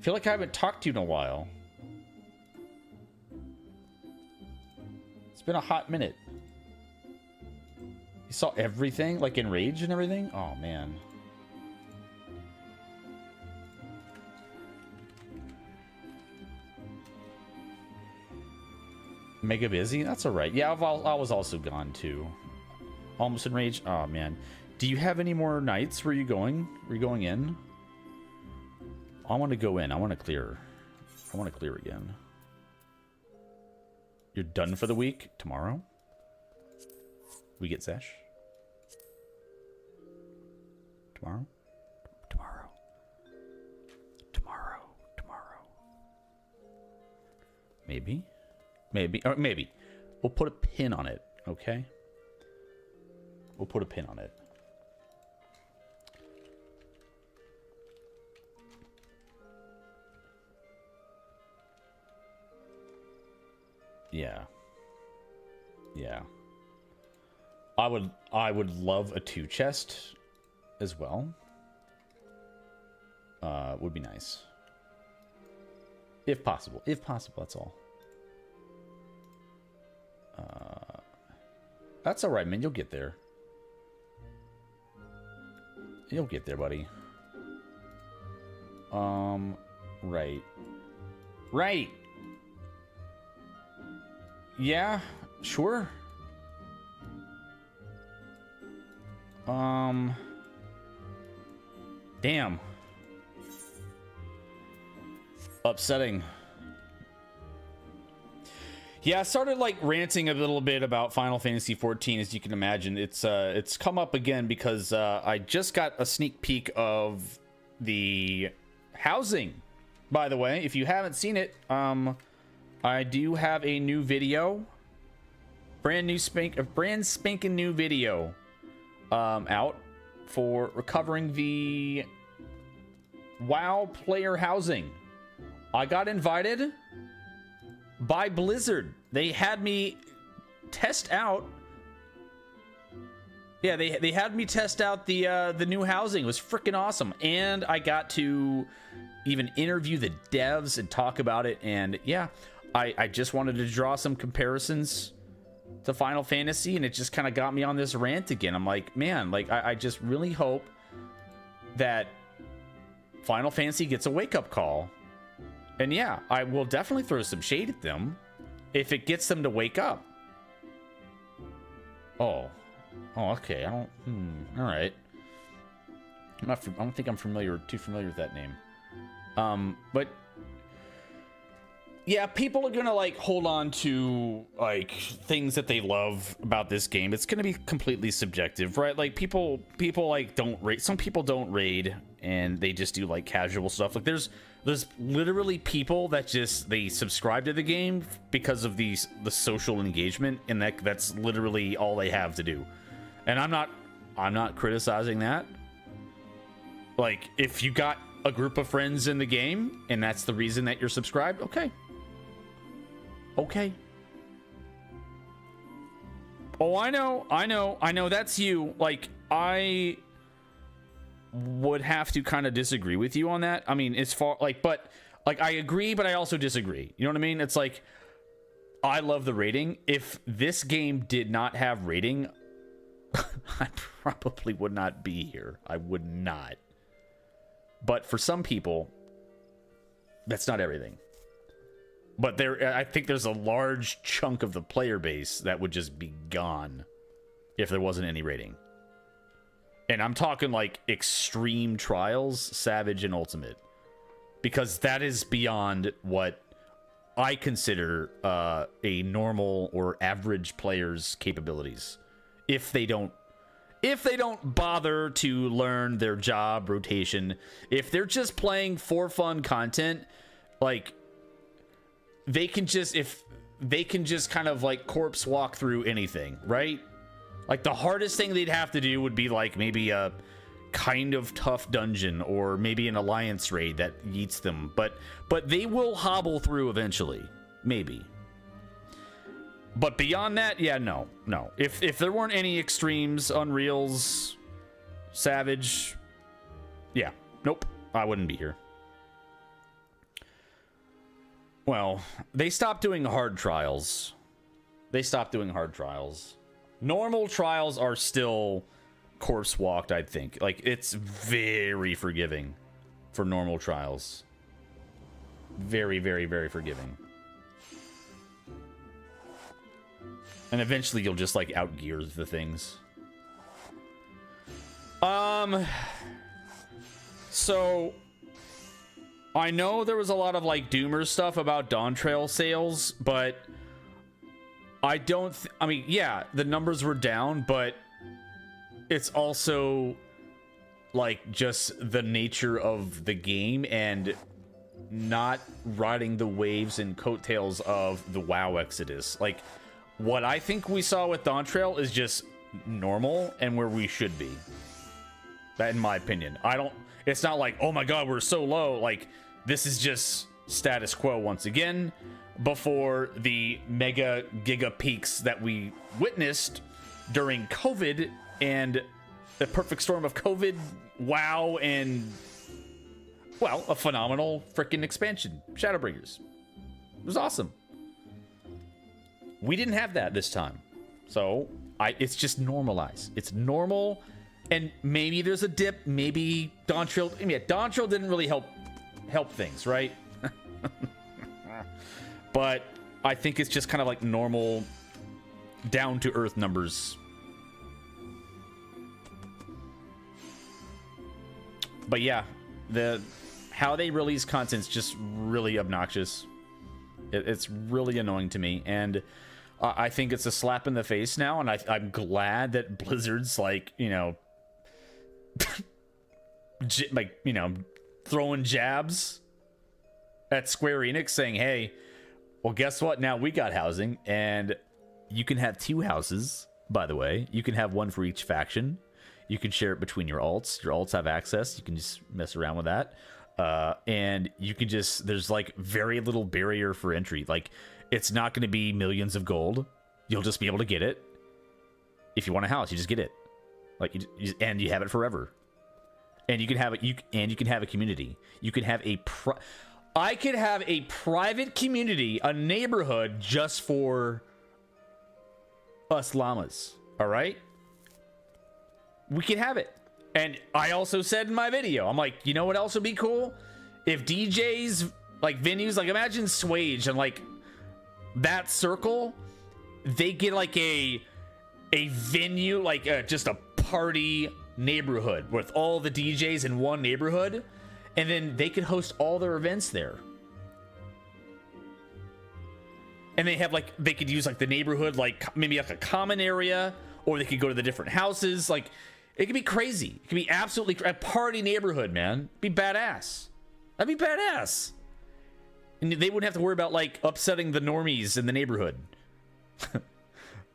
feel like I haven't talked to you in a while. It's been a hot minute. You saw everything, like in Rage and everything? Oh man. Mega busy? That's alright. Yeah, I was also gone too. Almost in Rage? Oh man. Do you have any more nights? Where are you going? Were you going in? I want to go in. I want to clear. I want to clear again. You're done for the week? Tomorrow? We get Sesh? Tomorrow? Tomorrow. Maybe? Or maybe. We'll put a pin on it, okay? We'll put a pin on it. Yeah. I would love a 2 chest as well. Would be nice. If possible, that's all. That's all right, man. You'll get there. You'll get there, buddy. Right. Yeah, sure. Damn. Upsetting. Yeah, I started like ranting a little bit about Final Fantasy XIV. As you can imagine, it's come up again because I just got a sneak peek of the housing. By the way, if you haven't seen it, I do have a new video, brand spanking new video, out for recovering the WoW player housing. I got invited by Blizzard. They had me test out Yeah, they had me test out the new housing. It was freaking awesome, and I got to even interview the devs and talk about it. And yeah, I just wanted to draw some comparisons to Final Fantasy, and it just kind of got me on this rant again. I'm like, man, like I just really hope that Final Fantasy gets a wake-up call. And yeah, I will definitely throw some shade at them if it gets them to wake up. Oh, okay. I don't. All right. I don't think I'm too familiar with that name. But yeah, people are gonna like hold on to like things that they love about this game. It's gonna be completely subjective, right? Like people like don't raid. Some people don't raid, and they just do like casual stuff. Like there's literally people that just they subscribe to the game because of the social engagement, and that's literally all they have to do. And I'm not criticizing that. Like if you got a group of friends in the game and that's the reason that you're subscribed, okay. Oh, I know that's you. Like I would have to kind of disagree with you on that. I mean, as far like, but like I agree, but I also disagree. You know what I mean? It's like I love the rating. If this game did not have rating, I probably would not be here. I would not. But for some people, that's not everything. But I think there's a large chunk of the player base that would just be gone if there wasn't any rating. And I'm talking like extreme trials, Savage, and Ultimate. Because that is beyond what I consider a normal or average player's capabilities. If they don't bother to learn their job rotation, if they're just playing for fun content, like they can just kind of like corpse walk through anything, right? Like the hardest thing they'd have to do would be like maybe a kind of tough dungeon or maybe an alliance raid that yeets them, but they will hobble through eventually, maybe. But beyond that, yeah, no. If there weren't any extremes, Unreals, Savage, yeah, nope, I wouldn't be here. Well, they stopped doing hard trials. Normal trials are still corpse walked, I think. Like, it's very forgiving for normal trials. Very, very, very forgiving. And eventually you'll just, like, outgear the things. So I know there was a lot of, like, Doomer stuff about Dawn Trail sales, but I don't... I mean, yeah, the numbers were down, but it's also, like, just the nature of the game and not riding the waves and coattails of the WoW exodus. Like, what I think we saw with Dawn Trail is just normal and where we should be. That, in my opinion. It's not like, oh my god, we're so low. Like, this is just status quo once again before the mega giga peaks that we witnessed during COVID and the perfect storm of COVID, WoW, and, well, a phenomenal freaking expansion. Shadowbringers. It was awesome. We didn't have that this time. So, it's just normalized. It's normal, and maybe there's a dip. Maybe Dawn Trail... Yeah, Dawn Trail didn't really help things, right? But I think it's just kind of like normal, down-to-earth numbers. But yeah, how they release content's just really obnoxious. It's really annoying to me, and I think it's a slap in the face now, and I'm glad that Blizzard's like, you know, like, you know, throwing jabs at Square Enix saying, hey, well, guess what? Now we got housing, and you can have 2 houses, by the way. You can have one for each faction. You can share it between your alts. Your alts have access. You can just mess around with that. And you can just, there's like very little barrier for entry. Like, it's not going to be millions of gold. You'll just be able to get it. If you want a house, you just get it. Like, and you have it forever. And you can have it. You can have a community. You can have a. I could have a private community, a neighborhood just for us llamas. All right. We can have it. And I also said in my video, I'm like, you know what else would be cool? If DJs, like venues, like imagine Swage and like that circle, they get like a venue, like just a party neighborhood with all the DJs in one neighborhood, and then they can host all their events there. And they have like, they could use like the neighborhood, like maybe like a common area, or they could go to the different houses. Like, it could be crazy. It could be absolutely a party neighborhood, man. It'd be badass. That'd be badass. And they wouldn't have to worry about like upsetting the normies in the neighborhood.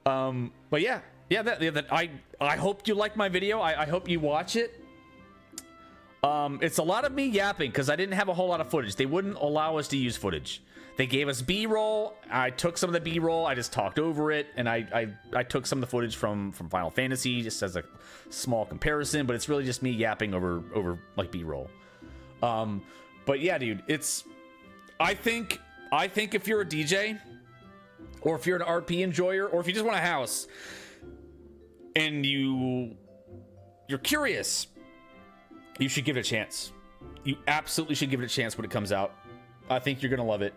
But yeah, I hope you like my video. I hope you watch it. It's a lot of me yapping because I didn't have a whole lot of footage. They wouldn't allow us to use footage. They gave us B-roll. I took some of the B-roll. I just talked over it, and I took some of the footage from Final Fantasy just as a small comparison. But it's really just me yapping over like B-roll. But yeah, dude, it's. I think if you're a DJ, or if you're an RP enjoyer, or if you just want a house, and you're curious, you should give it a chance. You absolutely should give it a chance when it comes out. I think you're gonna love it.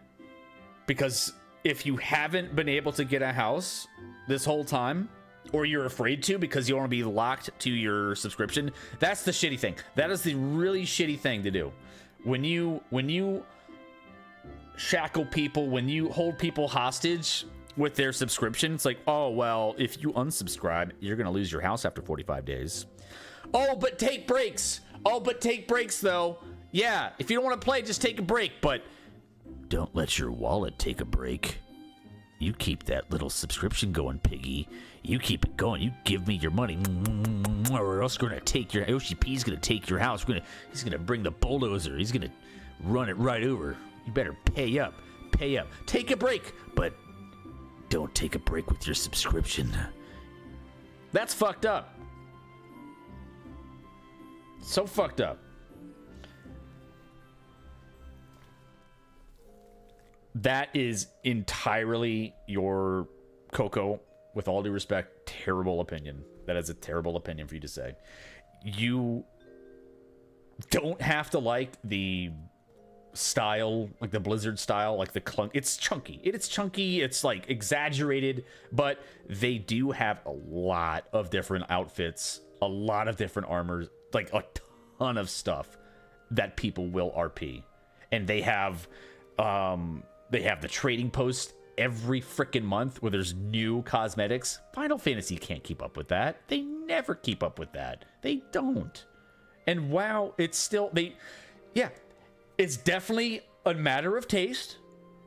Because if you haven't been able to get a house this whole time, or you're afraid to because you want to be locked to your subscription, that's the shitty thing. That is the really shitty thing to do. When you shackle people, when you hold people hostage with their subscription, it's like, oh, well, if you unsubscribe, you're going to lose your house after 45 days. Oh, but take breaks. Oh, but take breaks, though. Yeah, if you don't want to play, just take a break, but don't let your wallet take a break. You keep that little subscription going, piggy. You keep it going. You give me your money, or else we're gonna take your OCP's gonna take your house. He's gonna bring the bulldozer. He's gonna run it right over. You better pay up. Pay up. Take a break, but don't take a break with your subscription. That's fucked up. So fucked up. That is entirely your Coco, with all due respect, terrible opinion. That is a terrible opinion for you to say. You don't have to like the style, like the Blizzard style, like the clunk. It's chunky. It's chunky. It's like exaggerated, but they do have a lot of different outfits, a lot of different armors, like a ton of stuff that people will RP. And they have the trading post every freaking month where there's new cosmetics. Final Fantasy can't keep up with that. They never keep up with that. They don't. And wow, it's still it's definitely a matter of taste.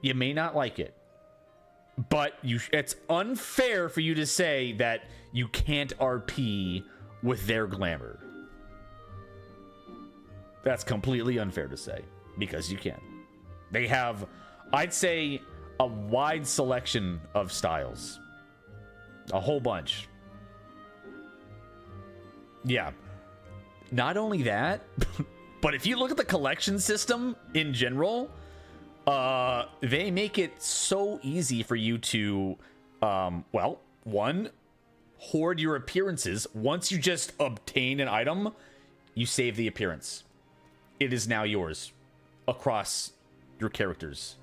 You may not like it, but it's unfair for you to say that you can't RP with their glamour. That's completely unfair to say, because you can. They have, I'd say, a wide selection of styles. A whole bunch. Yeah. Not only that, but if you look at the collection system in general, they make it so easy for you to, one, hoard your appearances. Once you just obtain an item, you save the appearance. It is now yours across your characters.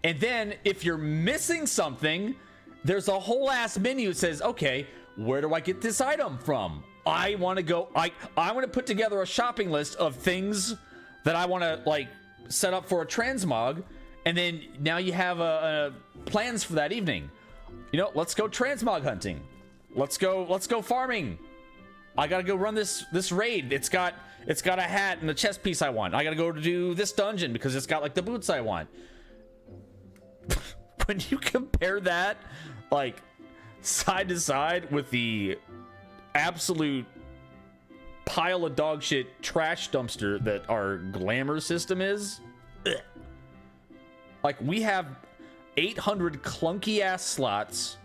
And then if you're missing something, there's a whole ass menu that says, okay, where do I get this item from? I want to go, I want to put together a shopping list of things that I want to like set up for a transmog. And then now you have plans for that evening. You know, let's go transmog hunting. Let's go farming. I gotta go run this raid. It's got a hat and a chest piece I want. I gotta go to do this dungeon because it's got like the boots I want. When you compare that like side to side with the absolute pile of dog shit trash dumpster that our glamour system is, like we have 800 clunky ass slots,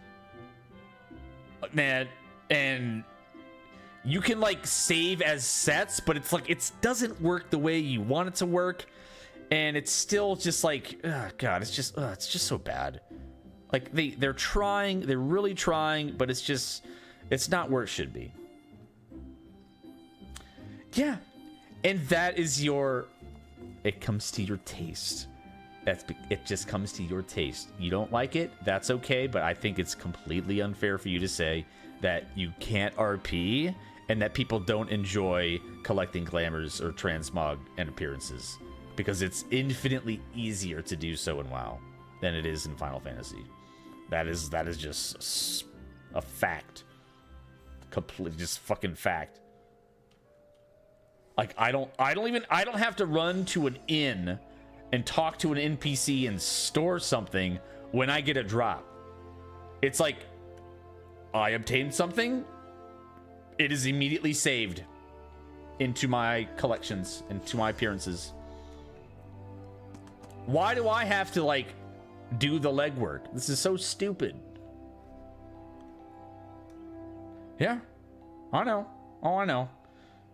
man, and you can like save as sets, but it's like it doesn't work the way you want it to work, and it's still just like, oh god, it's just so bad. Like they're trying, they're really trying, but it's not where it should be. Yeah, and that is it comes to your taste. It just comes to your taste. You don't like it, that's okay, but I think it's completely unfair for you to say that you can't RP and that people don't enjoy collecting glamours or transmog and appearances, because it's infinitely easier to do so in WoW than it is in Final Fantasy. That is just a fact. Complete, just fucking fact. Like I don't have to run to an inn and talk to an NPC and store something when I get a drop. It's like I obtained something, it is immediately saved into my collections, into my appearances. Why do I have to like do the legwork? This is so stupid. Yeah, I know. Oh, I know.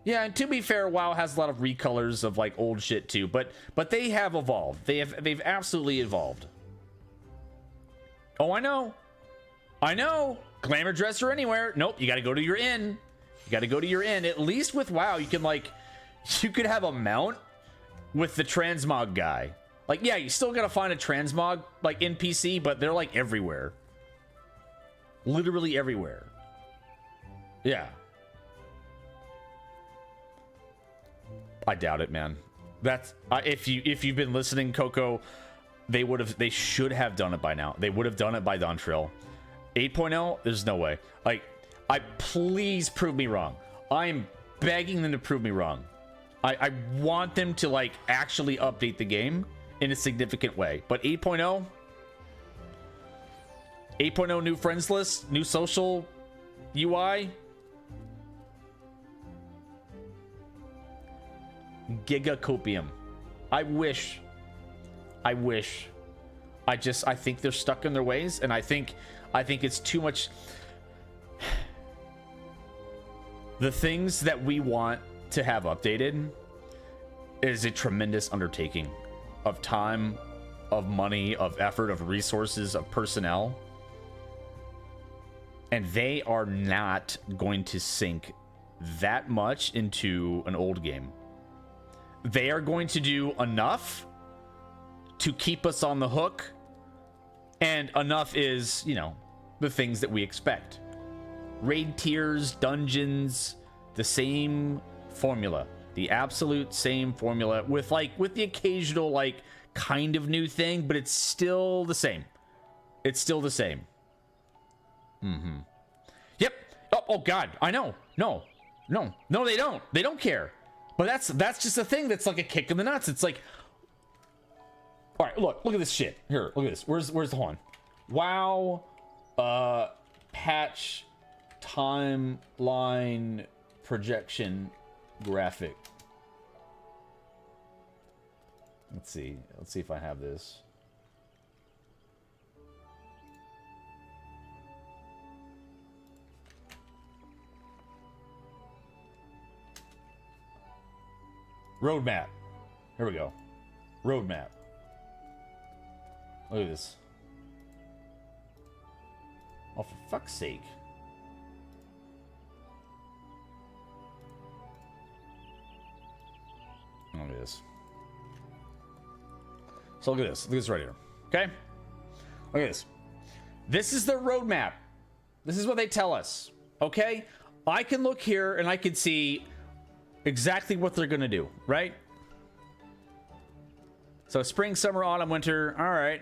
Yeah, and to be fair, WoW has a lot of recolors of like old shit too, but they have evolved. They've absolutely evolved. Oh, I know. I know. Glamour dresser anywhere. Nope, you got to go to your inn. You got to go to your inn. At least with WoW, you could have a mount with the transmog guy. Like, yeah, you still got to find a transmog like NPC, but they're like everywhere. Literally everywhere. Yeah. I doubt it, man. That's if you've been listening, Coco, they should have done it by now. They would have done it by Dawntrail. 8.0, there's no way. Like, please prove me wrong. I'm begging them to prove me wrong. I want them to like actually update the game in a significant way. But 8.0 new friends list, new social UI. Gigacopium. I wish. I think they're stuck in their ways, and I think it's too much. The things that we want to have updated is a tremendous undertaking of time, of money, of effort, of resources, of personnel. And they are not going to sink that much into an old game. They are going to do enough to keep us on the hook, and enough is, the things that we expect. Raid tiers, dungeons, the same formula. The absolute same formula with the occasional kind of new thing, but it's still the same. It's still the same. Mm-hmm. Yep. Oh God, I know. No, they don't. They don't care. But that's just a thing that's like a kick in the nuts. It's like, all right, look at this shit. Here, look at this. Where's the horn? WoW, patch, timeline, projection, graphic. Let's see if I have this. Roadmap. Here we go. Roadmap. Look at this. Oh, for fuck's sake. Look at this. So look at this. Look at this right here. Okay? Look at this. This is the roadmap. This is what they tell us. Okay? I can look here and I can see exactly what they're gonna do, right? So spring, summer, autumn, winter. All right.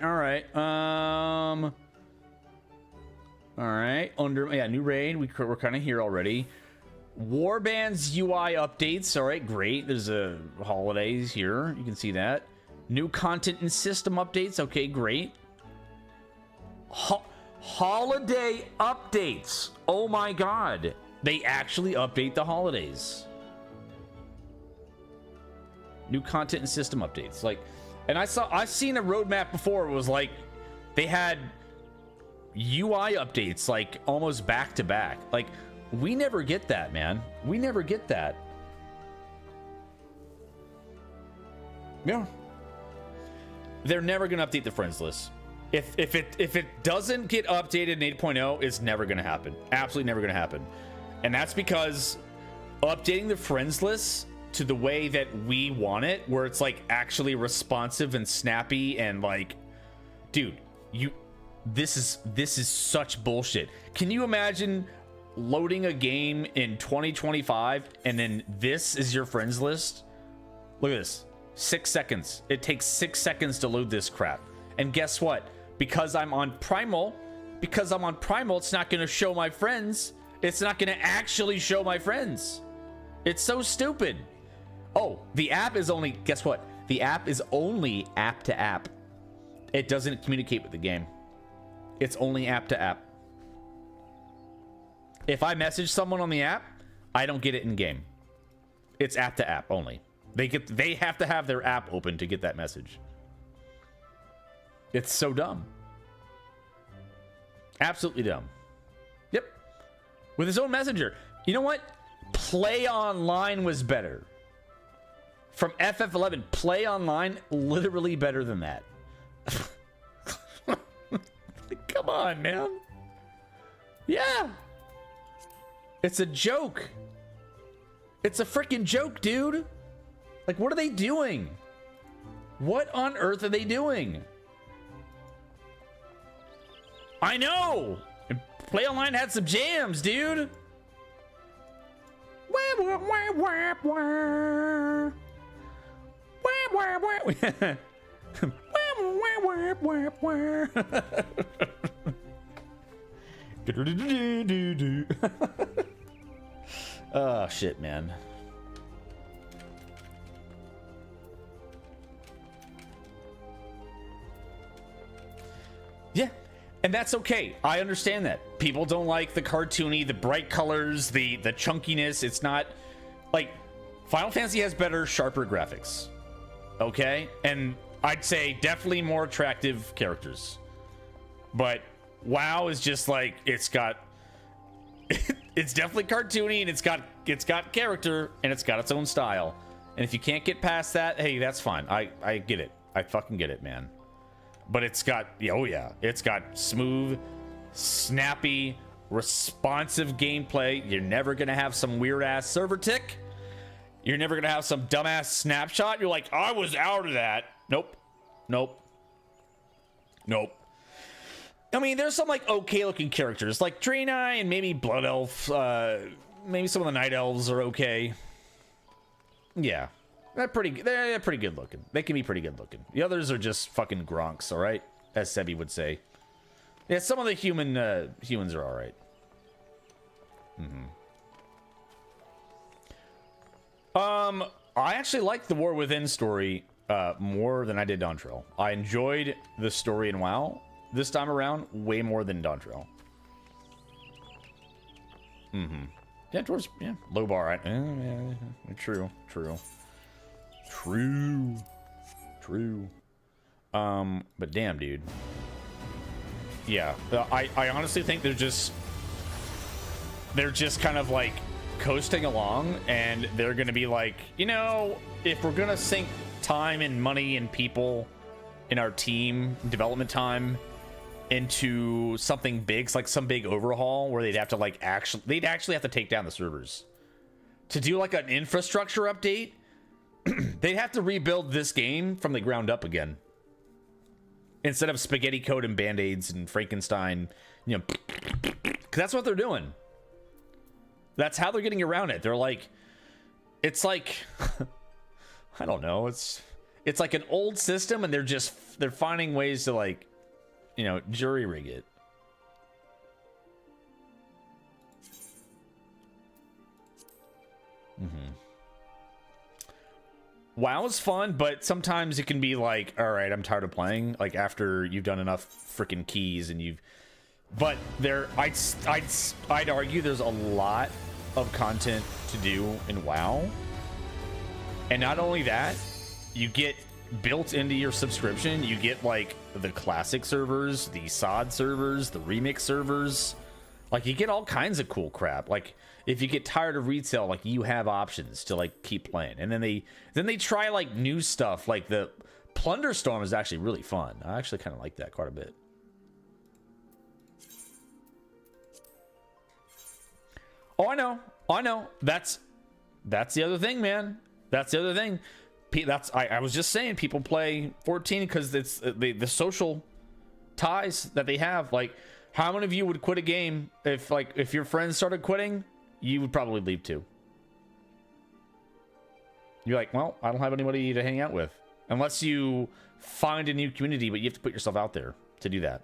New raid. We're kind of here already. Warbands UI updates. All right, great. There's a holidays here. You can see that. New content and system updates. Okay, great. Holiday updates. Oh my God. They actually update the holidays. New content and system updates. And I've seen a roadmap before. It was like they had UI updates almost back to back. We never get that, man. We never get that. Yeah. They're never gonna update the friends list. If it doesn't get updated in 8.0, it's never gonna happen. Absolutely never gonna happen. And that's because updating the friends list to the way that we want it, where it's like actually responsive and snappy and like, dude, this is such bullshit. Can you imagine loading a game in 2025 and then this is your friends list? Look at this. 6 seconds. It takes 6 seconds to load this crap. And guess what? Because I'm on Primal, it's not going to show my friends. It's not going to actually show my friends. It's so stupid. Oh, the app is only, guess what? The app is only app to app. It doesn't communicate with the game. It's only app to app. If I message someone on the app, I don't get it in game. It's app to app only. They have to have their app open to get that message. It's so dumb. Absolutely dumb. Yep. With his own messenger. You know what? Play Online was better. From FF11, Play Online, literally better than that. Come on, man. Yeah. It's a joke. It's a freaking joke, dude. Like, what are they doing? What on earth are they doing? I know. Play Online had some jams, dude. Oh shit, man. Yeah, and that's okay. I understand that. People don't like the cartoony, the bright colors, the chunkiness. It's not like Final Fantasy has better, sharper graphics. Okay? And I'd say definitely more attractive characters. But WoW is just like, it's got it's definitely cartoony, and it's got character, and it's got its own style. And if you can't get past that, hey, that's fine. I get it. I fucking get it, man. But it's got, oh yeah, it's got smooth, snappy, responsive gameplay. You're never gonna have some weird ass server tick. You're never gonna have some dumbass snapshot. You're like, I was out of that. Nope. Nope. Nope. I mean, there's some like okay looking characters like Draenei and maybe Blood Elf. Maybe some of the Night Elves are okay. Yeah. They're pretty good looking. They can be pretty good looking. The others are just fucking gronks, all right? As Sebi would say. Yeah, some of the humans are all right. I actually liked the War Within story more than I did Dawntrail. I enjoyed the story in WoW this time around way more than Dawntrail. Yeah, towards low bar. Right? Yeah, true. But damn, dude. Yeah, I honestly think they're just kind of like coasting along, and they're gonna be like, you know, if we're gonna sink time and money and people in our team development time into something big, like some big overhaul where they'd have to like they'd actually have to take down the servers to do like an infrastructure update. They'd have to rebuild this game from the ground up again instead of spaghetti code and band-aids and Frankenstein, you know, 'cause that's what they're doing. That's how they're getting around it. They're like, it's like I don't know, it's like an old system, and they're finding ways to, like, you know, jury rig it. WoW is fun, but sometimes it can be like, all right, I'm tired of playing. Like after you've done enough freaking keys and you've, but I'd argue there's a lot of content to do in WoW. And not only that, you get built into your subscription, you get like the classic servers, the SOD servers, the remix servers. Like, you get all kinds of cool crap. Like, if you get tired of retail, like, you have options to, like, keep playing. And then they try, like, new stuff. Like, the Plunder Storm is actually really fun. I actually kind of like that quite a bit. Oh, I know. That's the other thing, man. That's the other thing. I was just saying, people play 14 because it's the social ties that they have. Like, how many of you would quit a game if your friends started quitting? You would probably leave too. You're like, well, I don't have anybody to hang out with. Unless you find a new community, but you have to put yourself out there to do that.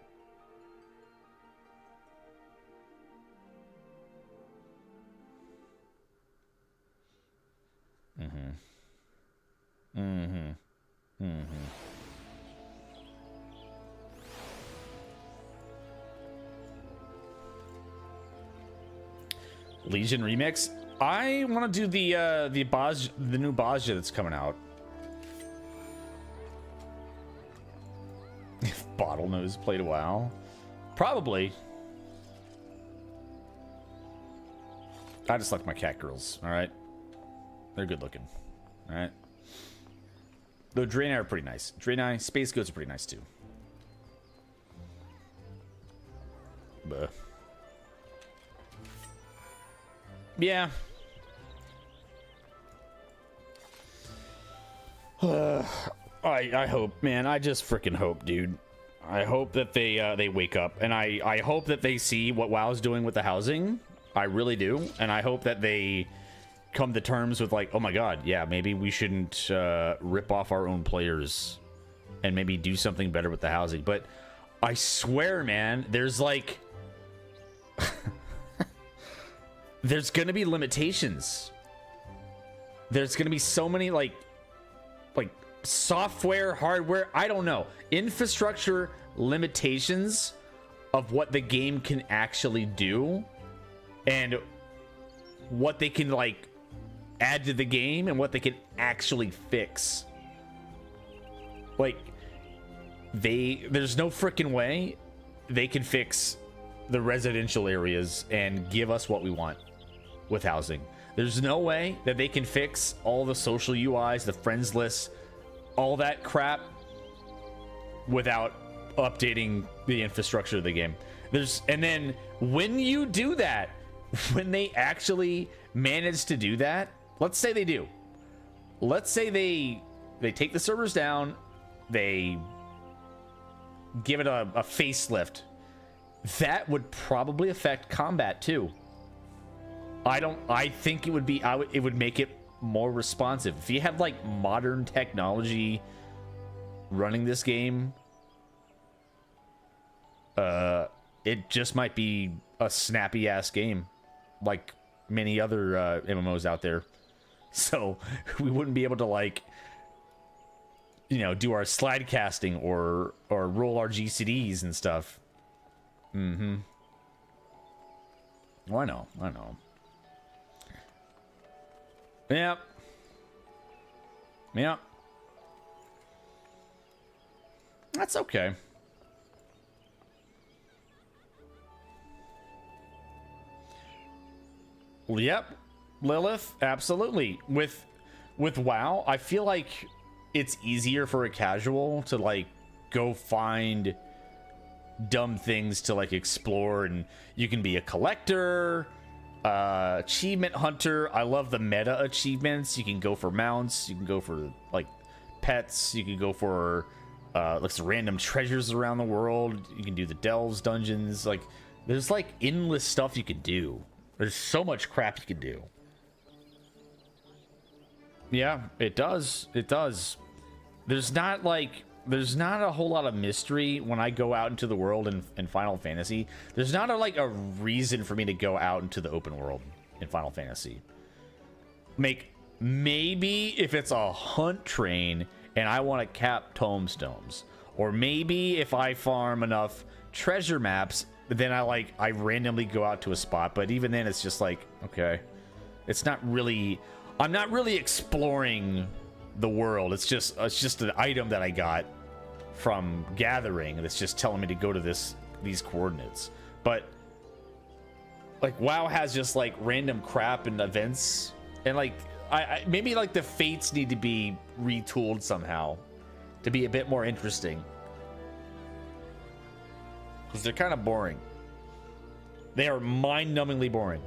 Legion remix. I want to do the new Bajja that's coming out. If Bottlenose played a WoW, probably. I just like my cat girls. All right, they're good looking. All right. Though Draenei are pretty nice. Draenei, Space Goats are pretty nice too. Buh. Yeah. I hope, man. I just freaking hope, dude. I hope that they wake up, and I hope that they see what WoW's doing with the housing. I really do, and I hope that they come to terms with, like, oh my god, yeah, maybe we shouldn't rip off our own players and maybe do something better with the housing. But I swear, man, there's like there's gonna be limitations. There's gonna be so many like software, hardware, I don't know, infrastructure limitations of what the game can actually do and what they can like add to the game and what they can actually fix. Like, there's no freaking way they can fix the residential areas and give us what we want with housing. There's no way that they can fix all the social UIs, the friends lists, all that crap without updating the infrastructure of the game. And then when you do that, when they actually manage to do that, let's say they do. Let's say they take the servers down, they give it a facelift. That would probably affect combat too. I think it would be, it would make it more responsive. If you had like modern technology running this game, it just might be a snappy ass game like many other MMOs out there. So we wouldn't be able to, like, you know, do our slide casting or roll our GCDs and stuff. Mm-hmm. Oh, I know. Yep. That's okay. Yep. Lilith, absolutely. With WoW, I feel like it's easier for a casual to like go find dumb things to like explore, and you can be a collector, achievement hunter. I love the meta achievements. You can go for mounts, you can go for like pets, you can go for like some random treasures around the world, you can do the delves dungeons. Like, there's like endless stuff you can do. There's so much crap you can do. Yeah, it does. There's not a whole lot of mystery when I go out into the world in Final Fantasy. There's not a reason for me to go out into the open world in Final Fantasy. Maybe if it's a hunt train and I want to cap tombstones, or maybe if I farm enough treasure maps, then I randomly go out to a spot. But even then, it's just like, okay, I'm not really exploring the world. It's just an item that I got from gathering that's just telling me to go to these coordinates. But like WoW has just like random crap and events, and like I maybe like the fates need to be retooled somehow to be a bit more interesting, because they're kind of boring. They are mind-numbingly boring.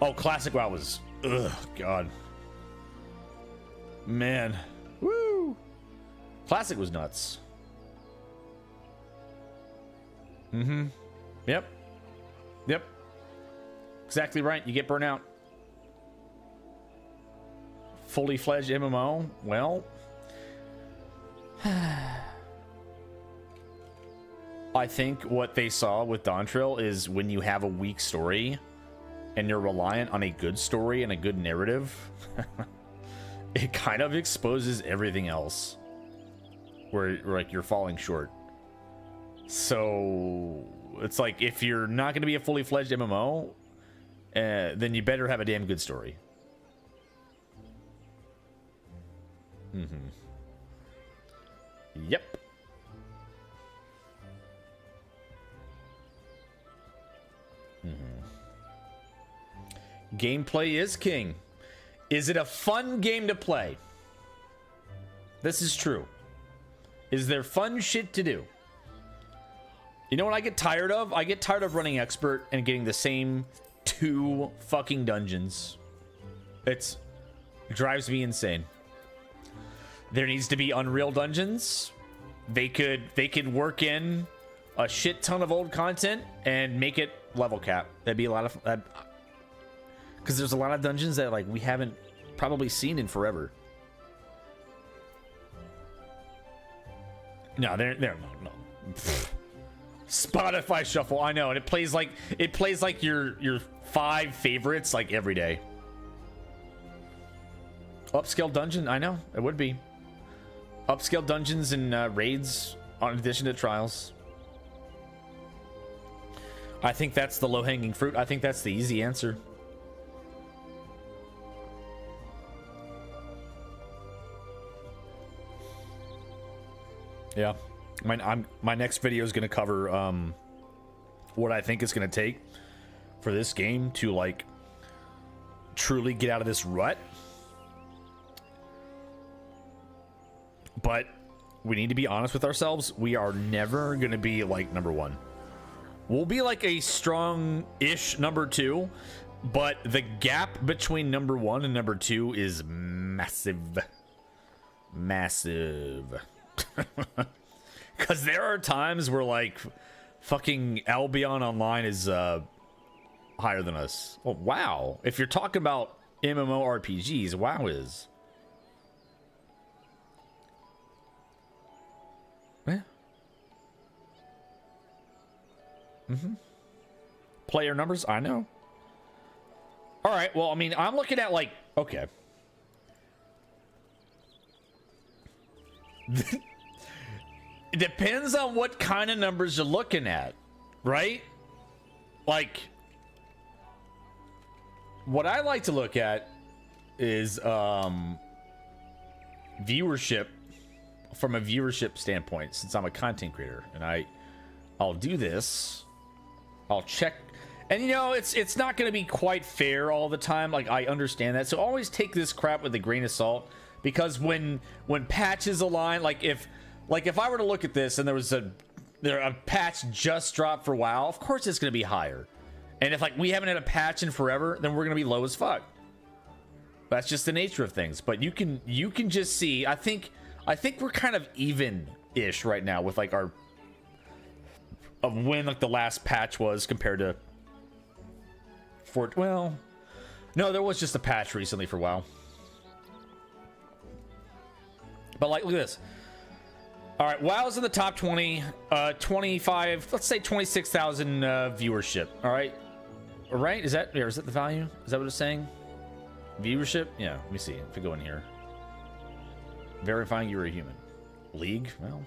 Oh, classic WoW was, ugh, God, man, woo. Classic was nuts. Mm-hmm. Yep. Yep. Exactly right. You get burnt out. Fully fledged MMO. Well, I think what they saw with Dawntrail is when you have a weak story and you're reliant on a good story and a good narrative, it kind of exposes everything else where like you're falling short. So it's like, if you're not going to be a fully fledged MMO, then you better have a damn good story. Mm-hmm. Yep. Mm-hmm. Gameplay is king. Is it a fun game to play? This is true. Is there fun shit to do? You know what I get tired of? I get tired of running expert and getting the same 2 fucking dungeons. It drives me insane. There needs to be Unreal dungeons. They could work in a shit ton of old content and make it level cap. That'd be a lot of, because there's a lot of dungeons that like we haven't probably seen in forever. No, they're no. Spotify shuffle, I know, and it plays like your 5 favorites like every day. Upscale dungeon, I know it would be upscale dungeons and raids in addition to trials. I think that's the low-hanging fruit. I think that's the easy answer. Yeah. My next video is going to cover what I think it's going to take for this game to like truly get out of this rut. But we need to be honest with ourselves. We are never going to be like number 1. We'll be like a strong-ish number 2, but the gap between number 1 and number 2 is massive. Massive. Because there are times where, like, fucking Albion Online is higher than us. Well, WoW. If you're talking about MMORPGs, WoW is. Yeah. Mm-hmm. Player numbers, I know. All right, well, I mean, I'm looking at, like, okay. It depends on what kind of numbers you're looking at, right? Like, what I like to look at is viewership from a viewership standpoint, since I'm a content creator, and I'll do this. I'll check, and you know, it's not going to be quite fair all the time. Like, I understand that, so always take this crap with a grain of salt, because when patches align, like if I were to look at this and there was a patch just dropped for WoW, of course it's going to be higher. And if like we haven't had a patch in forever, then we're going to be low as fuck. That's just the nature of things. But you can just see, I think we're kind of even-ish right now with like our of when like the last patch was compared to well, no, there was just a patch recently for WoW. But like, look at this. All right, WoW's in the top 20, 25, let's say 26,000 viewership. All right, is that the value? Is that what it's saying? Viewership? Yeah, let me see. If we go in here, verifying you're a human. League? Well,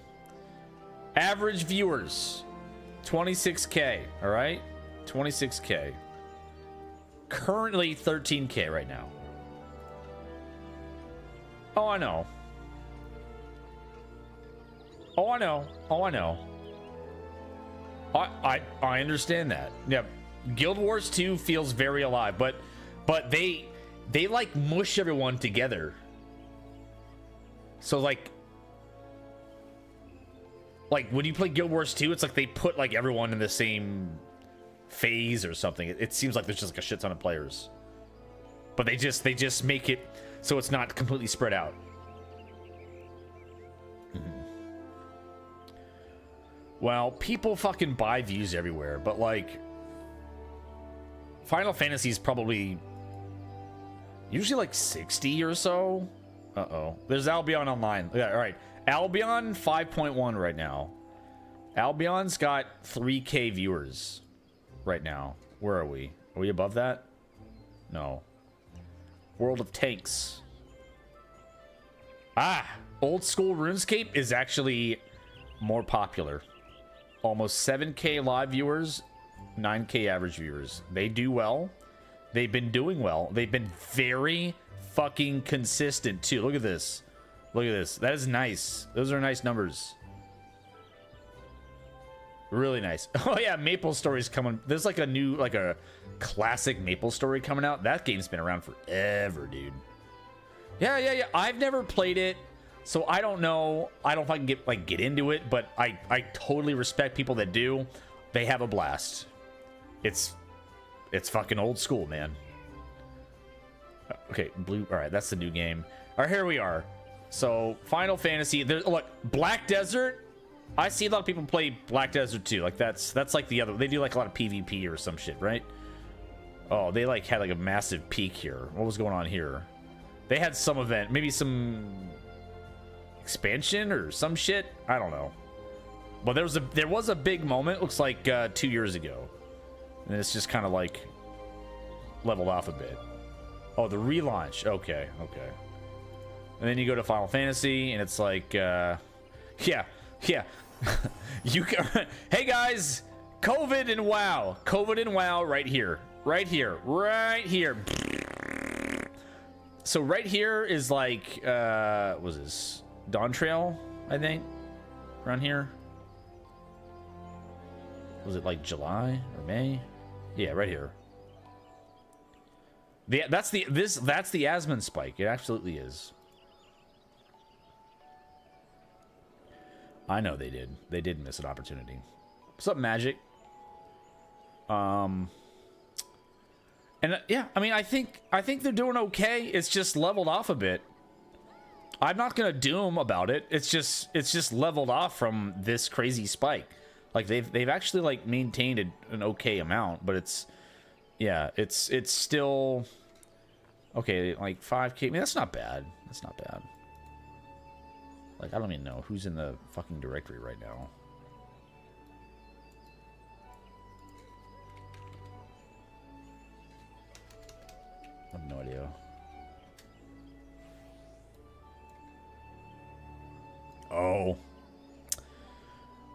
average viewers, 26K. All right, 26K. Currently 13K right now. Oh, I know. Oh, I know. I understand that. Yeah, Guild Wars 2 feels very alive, but they like mush everyone together. So like when you play Guild Wars 2, it's like they put like everyone in the same phase or something. It seems like there's just like a shit ton of players, but they just make it so it's not completely spread out. Well, people fucking buy views everywhere, but like Final Fantasy is probably usually like 60 or so. Uh-oh. There's Albion online. Yeah, all right. Albion 5.1 right now. Albion's got 3K viewers right now. Where are we? Are we above that? No. World of Tanks. Ah, old school RuneScape is actually more popular. Almost 7K live viewers, 9K average viewers. They do well. They've been doing well. They've been very fucking consistent too. Look at this. Look at this. That is nice. Those are nice numbers. Really nice. Oh yeah, Maple Story's coming. There's like a new, like a classic Maple Story coming out. That game's been around forever, dude. Yeah. I've never played it, so I don't know. I don't know if I can get into it, but I totally respect people that do. They have a blast. It's fucking old school, man. Okay, blue. All right, that's the new game. All right, here we are. So Final Fantasy. There's look, Black Desert. I see a lot of people play Black Desert too. Like that's like the other. They do like a lot of PvP or some shit, right? Oh, they like had like a massive peak here. What was going on here? They had some event, maybe some expansion or some shit. I don't know. But there was a big moment. Looks like 2 years ago, and it's just kind of like leveled off a bit. Oh, the relaunch. Okay. And then you go to Final Fantasy, and it's like, yeah. You can, hey guys, COVID and WoW right here. So right here is like, what was this? Dawn Trail, I think, around here. Was it like July or May? Yeah, right here. That's the Asmon spike. It absolutely is. I know they did. They did miss an opportunity. What's up, Magic? And yeah, I mean, I think they're doing okay. It's just leveled off a bit. I'm not gonna doom about it. It's just leveled off from this crazy spike. Like they've actually like maintained an okay amount, but it's still okay. Like 5K. I mean, that's not bad. That's not bad. Like, I don't even know who's in the fucking directory right now. I have no idea. Oh.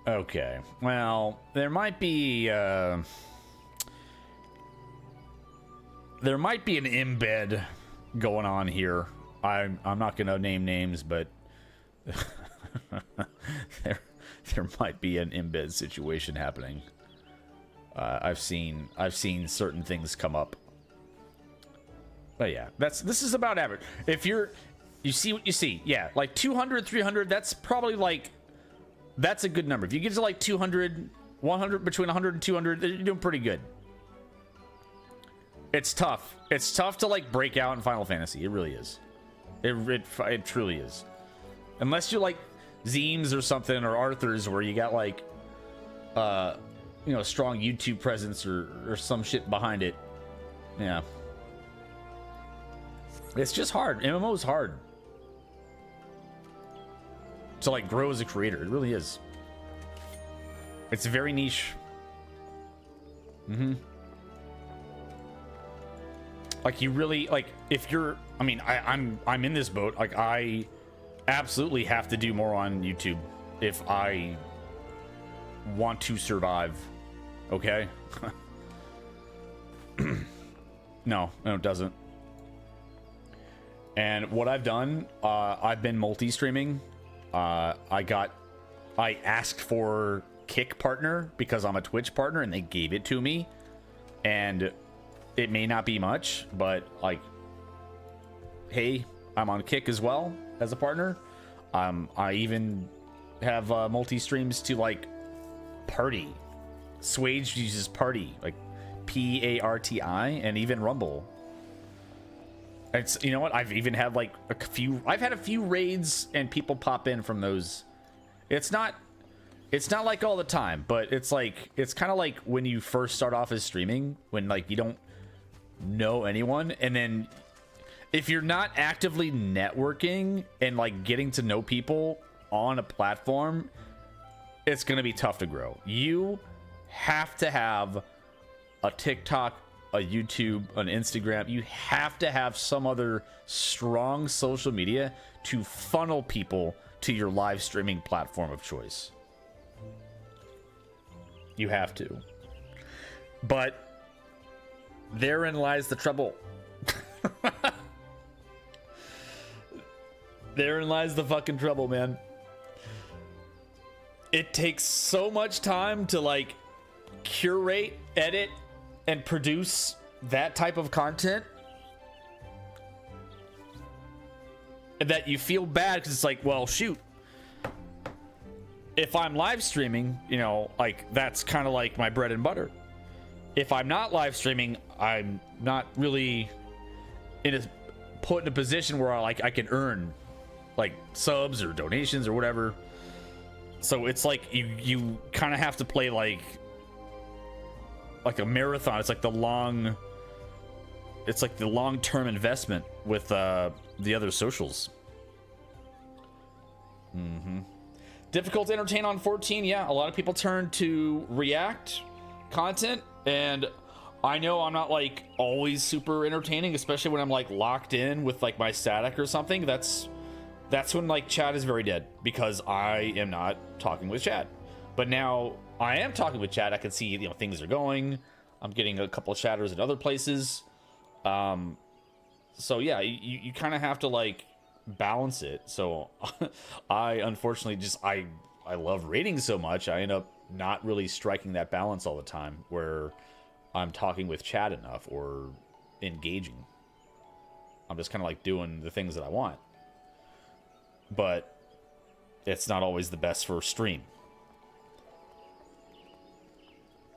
Okay. Well, there might be an embed going on here. I'm not gonna name names, but there might be an embed situation happening. I've seen certain things come up. But yeah, this is about average. If you see what you see, yeah, like 200, 300, that's probably like, that's a good number. If you get to like 200, 100, between 100 and 200, you're doing pretty good. It's tough. It's tough to like break out in Final Fantasy. It really is. It truly is. Unless you're like Zeems or something, or Arthur's, where you got like, a strong YouTube presence or some shit behind it. Yeah. It's just hard. MMO is hard to like grow as a creator. It really is. It's very niche. Like you really like, if you're, I mean, I'm in this boat. Like I absolutely have to do more on YouTube if I want to survive. Okay. No, it doesn't. And what I've done, I've been multi-streaming. I asked for Kick partner because I'm a Twitch partner and they gave it to me, and it may not be much, but like, hey, I'm on Kick as well as a partner. I even have multi streams to like Party. Swage uses Party, like Parti, and even Rumble. It's, you know what? I've even had like I've had a few raids and people pop in from those. It's not like all the time, but it's like, it's kind of like when you first start off as streaming, when like you don't know anyone, and then if you're not actively networking and like getting to know people on a platform, it's going to be tough to grow. You have to have a TikTok, a YouTube, an Instagram. You have to have some other strong social media to funnel people to your live streaming platform of choice. You have to. But therein lies the trouble. Therein lies the fucking trouble, man. It takes so much time to like curate, edit, and produce that type of content that you feel bad because it's like, well, shoot. If I'm live streaming, you know, like that's kind of like my bread and butter. If I'm not live streaming, I'm not really put in a position where I can earn like subs or donations or whatever. So it's like you kind of have to play like a marathon. It's like the long-term investment with the other socials. Difficult to entertain on 14. Yeah, a lot of people turn to React content, and I know I'm not like always super entertaining, especially when I'm like locked in with like my static or something. That's when like chat is very dead, because I am not talking with chat. But now I am talking with chat. I can see, you know, things are going. I'm getting a couple of chatters at other places. So yeah, you kind of have to like balance it. So I unfortunately just I love raiding so much, I end up not really striking that balance all the time where I'm talking with chat enough or engaging. I'm just kind of like doing the things that I want, but it's not always the best for stream.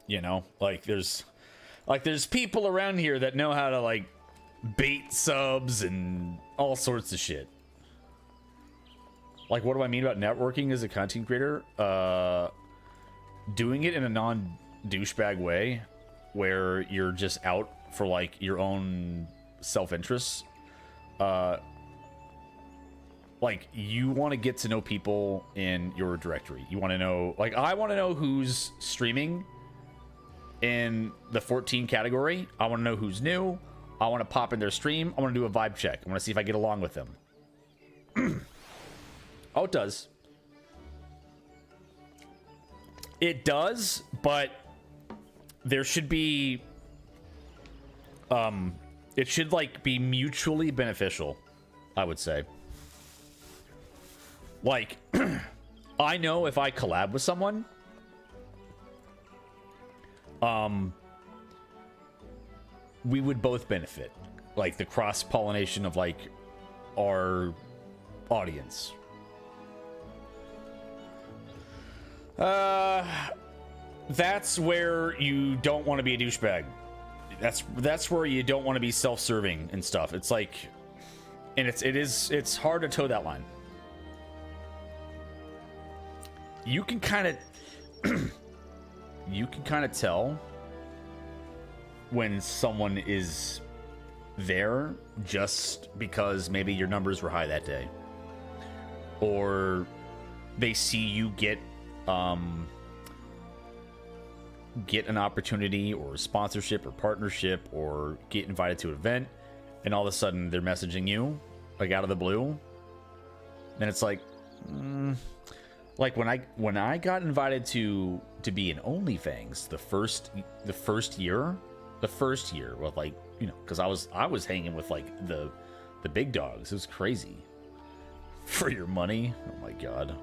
You know, like there's people around here that know how to like bait subs and all sorts of shit. Like, what do I mean about networking as a content creator? Doing it in a non-douchebag way where you're just out for like your own self-interest. Like, you want to get to know people in your directory. You want to know, like, I want to know who's streaming in the 14 category. I want to know who's new. I want to pop in their stream. I want to do a vibe check. I want to see if I get along with them. Oh, it does. It does, but there should be... it should, like, be mutually beneficial, I would say. Like, I know if I collab with someone... we would both benefit. Like, the cross-pollination of, like, our audience. That's where you don't want to be a douchebag. That's where you don't want to be self-serving and stuff. It's like, and it's hard to toe that line. You can kind of tell when someone is there just because maybe your numbers were high that day, or they see you get an opportunity or sponsorship or partnership or get invited to an event, and all of a sudden they're messaging you like out of the blue. Then it's like, like when I got invited to be in OnlyFans the first year with, like, you know, because I was hanging with like the big dogs. It was crazy. For your money, oh my god.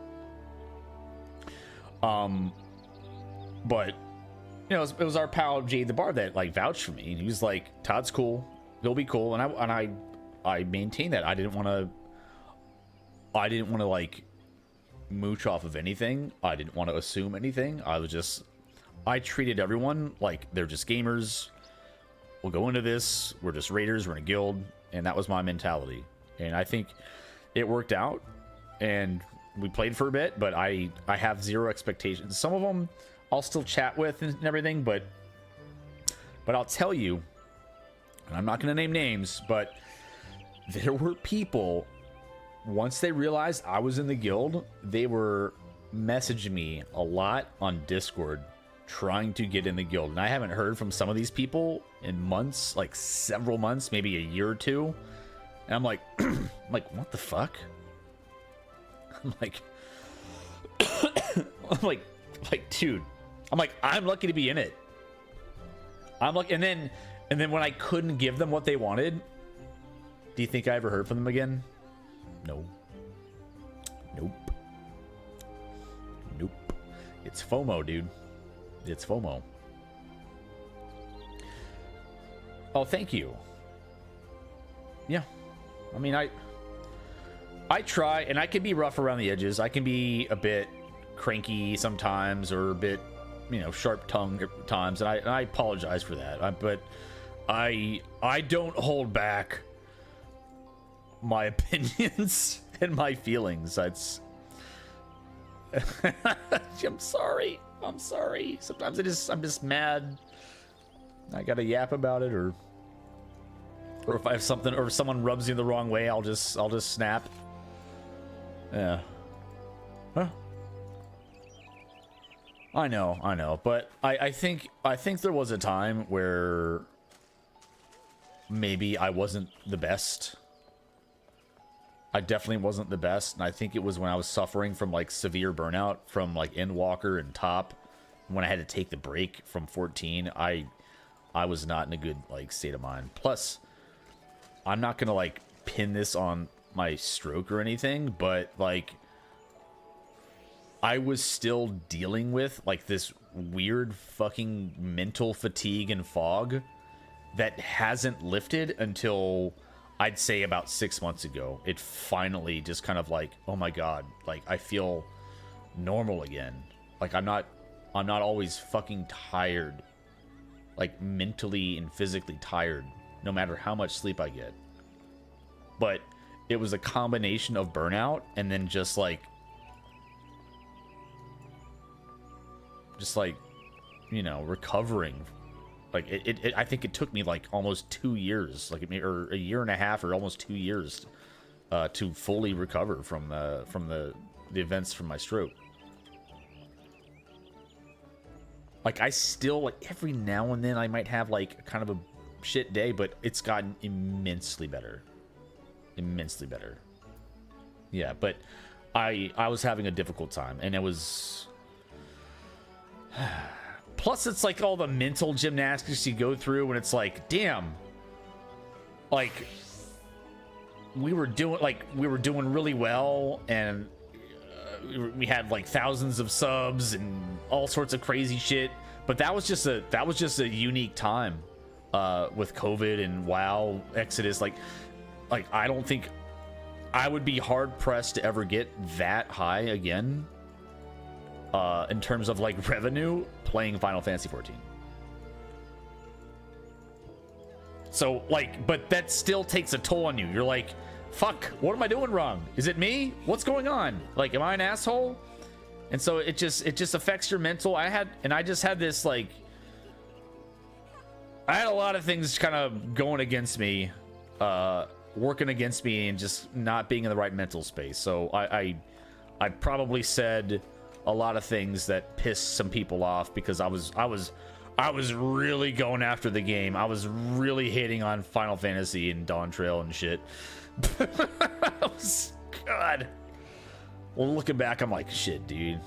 But you know, it was our pal Jade the Bard that like vouched for me, and he was like, "Todd's cool, he'll be cool," and I maintained that. I didn't want to like mooch off of anything. I didn't want to assume anything. I treated everyone like they're just gamers. We'll go into this. We're just raiders. We're in a guild, and that was my mentality. And I think it worked out. And we played for a bit, but I have zero expectations. Some of them I'll still chat with and everything, but I'll tell you, and I'm not going to name names, but there were people, once they realized I was in the guild, they were messaging me a lot on Discord trying to get in the guild. And I haven't heard from some of these people in months, like several months, maybe a year or two. And I'm like, what the fuck? I'm like, dude, I'm lucky to be in it. I'm like, and then when I couldn't give them what they wanted, do you think I ever heard from them again? No. Nope. It's FOMO, dude. It's FOMO. Oh, thank you. Yeah. I mean, I try, and I can be rough around the edges. I can be a bit cranky sometimes, or a bit, you know, sharp-tongued at times, and I apologize for that. But I don't hold back my opinions and my feelings. That's I'm sorry. Sometimes I'm just mad. I gotta yap about it, or if I have something, or if someone rubs you the wrong way, I'll just snap. Yeah. Huh. I know, but I think there was a time where maybe I wasn't the best. I definitely wasn't the best, and I think it was when I was suffering from like severe burnout from like Endwalker and Top, when I had to take the break from 14. I was not in a good like state of mind. Plus, I'm not gonna like pin this on my stroke or anything, but like I was still dealing with like this weird fucking mental fatigue and fog that hasn't lifted until I'd say about 6 months ago. It finally just kind of like, oh my god, like I feel normal again. Like I'm not always fucking tired, like mentally and physically tired, no matter how much sleep I get. But it was a combination of burnout and then just like, you know, recovering. Like I think it took me like almost 2 years, like or a year and a half, or almost 2 years, to fully recover from the events from my stroke. Like I still, like every now and then I might have like kind of a shit day, but it's gotten immensely better. Immensely better. Yeah, but I was having a difficult time, and it was. Plus, it's like all the mental gymnastics you go through, and it's like, damn, like we were doing really well, and we had like thousands of subs and all sorts of crazy shit. But that was just a unique time with COVID and WoW Exodus. Like I don't think I would be hard pressed to ever get that high again. In terms of like revenue playing Final Fantasy 14. So like, but that still takes a toll on you. You're like, fuck, what am I doing wrong? Is it me? What's going on? Like, am I an asshole? And so it just affects your mental. I just had this like, I had a lot of things kind of going against me, working against me, and just not being in the right mental space. So I probably said a lot of things that pissed some people off, because I was really going after the game. I was really hating on Final Fantasy and Dawn Trail and shit. God. Well, looking back, I'm like, shit, dude.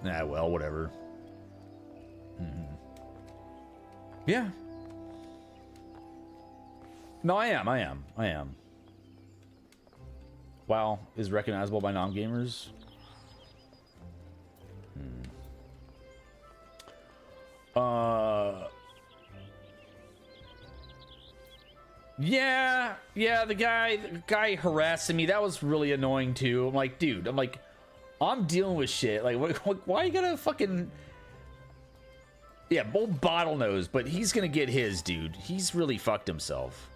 Nah, well, whatever. Yeah. No, I am. WoW is recognizable by non-gamers. yeah, the guy harassing me, that was really annoying too. I'm like, dude, I'm dealing with shit. Like, why you gotta fucking... Yeah, old bottlenose, but he's gonna get his, dude. He's really fucked himself.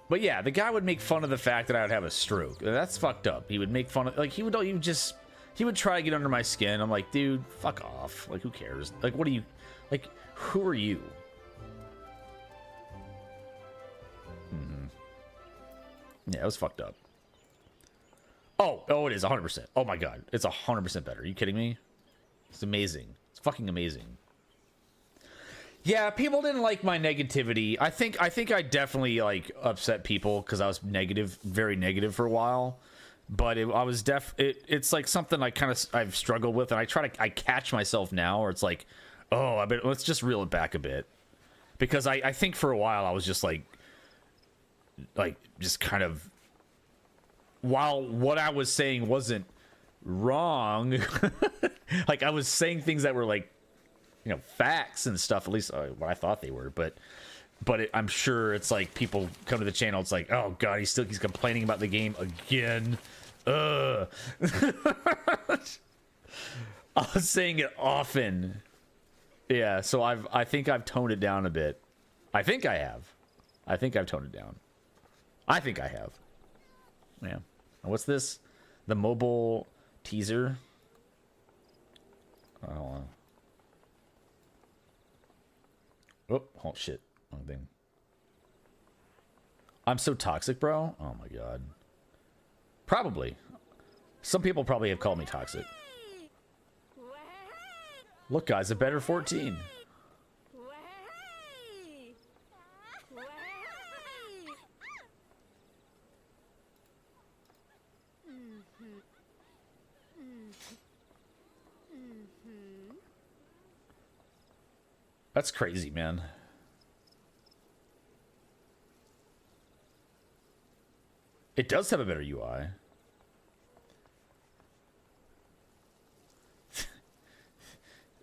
But yeah, the guy would make fun of the fact that I would have a stroke. That's fucked up. He would make fun of... Like, he would try to get under my skin. I'm like, dude, fuck off. Like, who cares? Like, what are you... Like, who are you? Yeah, it was fucked up. Oh, it is 100%. Oh my god, it's 100% better. Are you kidding me? It's amazing. It's fucking amazing. Yeah, people didn't like my negativity. I think I definitely like upset people because I was very negative for a while. But it's like something I've struggled with, and I catch myself now, where it's like, oh, let's just reel it back a bit, because I think for a while I was just like just kind of, while what I was saying wasn't wrong, like I was saying things that were like, you know, facts and stuff, at least what I thought they were, but I'm sure it's like people come to the channel, it's like, oh god, he's complaining about the game again. I was saying it often. Yeah, so I think I've toned it down a bit. I think I've toned it down. I think I have. Yeah. What's this? The mobile teaser? Oh, oh shit. Wrong thing. I'm so toxic, bro. Oh my god. Probably. Some people probably have called me toxic. Look, guys, a better 14. That's crazy, man. It does have a better UI.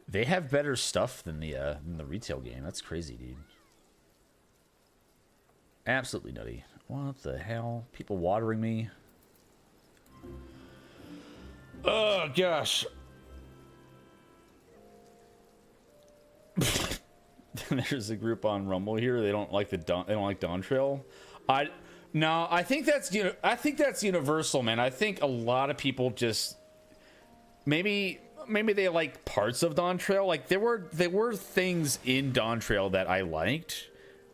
They have better stuff than the retail game. That's crazy, dude. Absolutely nutty. What the hell? People watering me. Oh gosh. There's a group on Rumble here. They don't like Dawn Trail. No, I think that's universal, man. I think a lot of people just maybe they like parts of Dawn Trail. Like there were things in Dawn Trail that I liked,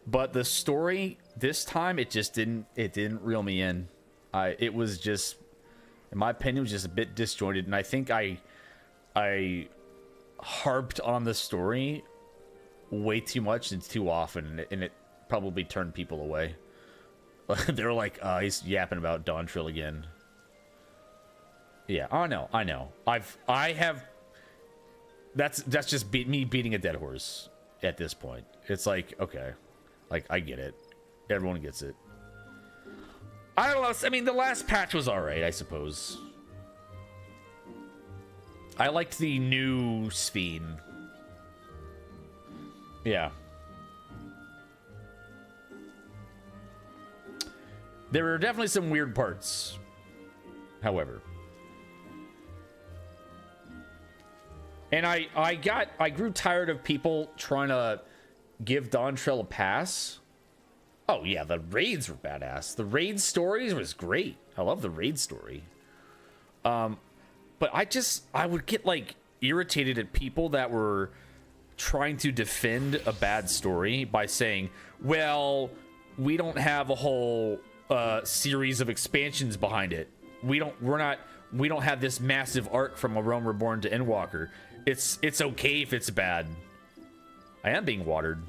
but the story this time it didn't reel me in. It was just, in my opinion, it was just a bit disjointed, and I think I harped on the story way too much and too often, and it probably turned people away. They're like, he's yapping about Dawn Trail again. Yeah, I know. I have. That's just me beating a dead horse at this point. It's like, okay, like I get it. Everyone gets it. I don't know. I mean, the last patch was all right, I suppose. I liked the new Sphene. Yeah. There were definitely some weird parts, however. And I grew tired of people trying to give Dawn Trail a pass. Oh yeah, the raids were badass. The raid stories was great. I love the raid story. But I would get like irritated at people that were trying to defend a bad story by saying, well, we don't have a whole series of expansions behind it. We don't have this massive arc from A Realm Reborn to Endwalker. It's okay if it's bad. I am being watered.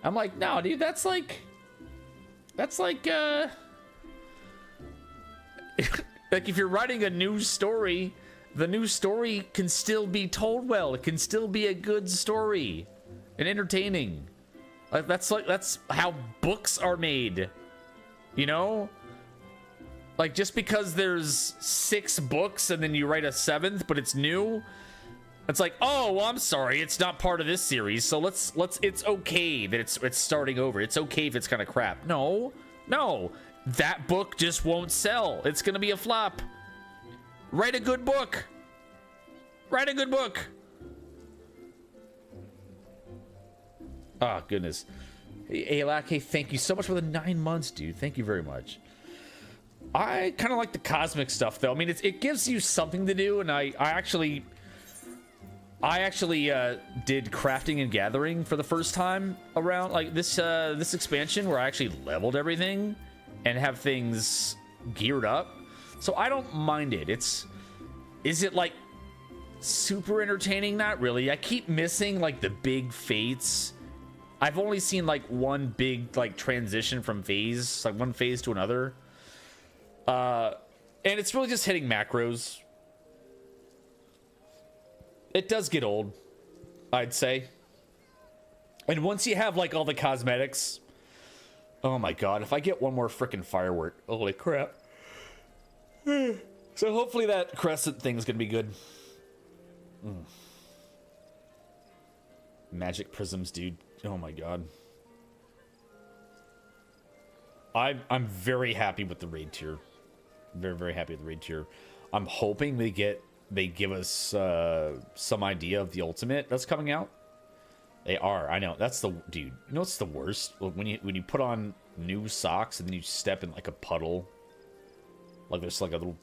I'm like, no, dude, that's like like if you're writing a new story, the new story can still be told well. It can still be a good story and entertaining. That's how books are made. You know? Like, just because there's 6 books and then you write a 7th, but it's new, it's like, oh, well, I'm sorry, it's not part of this series, so let's it's okay that it's starting over. It's okay if it's kind of crap. No, No, that book just won't sell. It's gonna be a flop. Write a good book. Write a good book. Oh, goodness. Hey, Alak, hey, thank you so much for the 9 months, dude. Thank you very much. I kind of like the cosmic stuff, though. I mean, it gives you something to do, and I actually did crafting and gathering for the first time around like this expansion, where I actually leveled everything and have things geared up. So I don't mind it. Is it like super entertaining? Not really. I keep missing like the big fates. I've only seen like one big like transition from phase, like one phase to another. And it's really just hitting macros. It does get old, I'd say. And once you have like all the cosmetics, oh my god, if I get one more freaking firework, holy crap. So hopefully that crescent thing's gonna be good. Magic prisms, dude. Oh my god. I'm very happy with the raid tier. Very, very happy with the raid tier. I'm hoping they give us some idea of the ultimate that's coming out. They are. I know. That's the dude. You know what's the worst? When you put on new socks and then you step in like a puddle, like there's like a little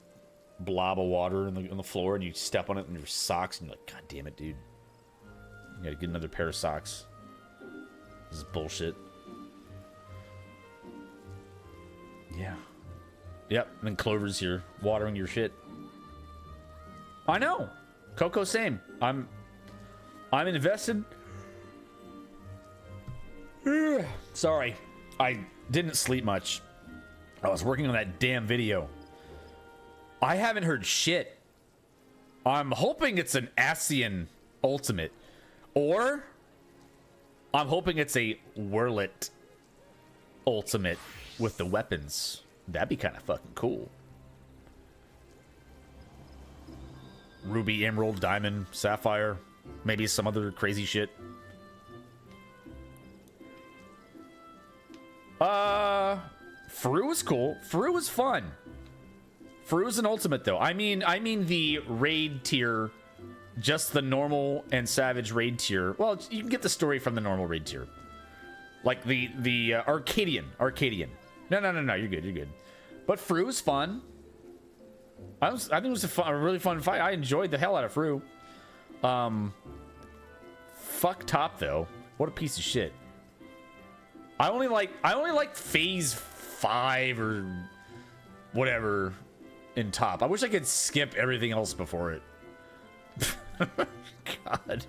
blob of water on the floor, and you step on it in your socks, and you're like, God damn it, dude! You gotta get another pair of socks. This is bullshit. Yeah. Yep. And then Clover's here watering your shit. I know. Coco, same. I'm invested. Sorry, I didn't sleep much. I was working on that damn video. I haven't heard shit. I'm hoping it's an Asian ultimate, or I'm hoping it's a Whirlet ultimate with the weapons. That'd be kind of fucking cool. Ruby, Emerald, Diamond, Sapphire, maybe some other crazy shit. Faru is cool. Faru is fun. Faru is an ultimate though. I mean the raid tier, just the normal and savage raid tier. Well, you can get the story from the normal raid tier, like the Arcadian. No, you're good. But Faru is fun. I think it was a really fun fight. I enjoyed the hell out of Faru. Fuck Top though. What a piece of shit. I only like phase 5 or whatever in Top. I wish I could skip everything else before it. God.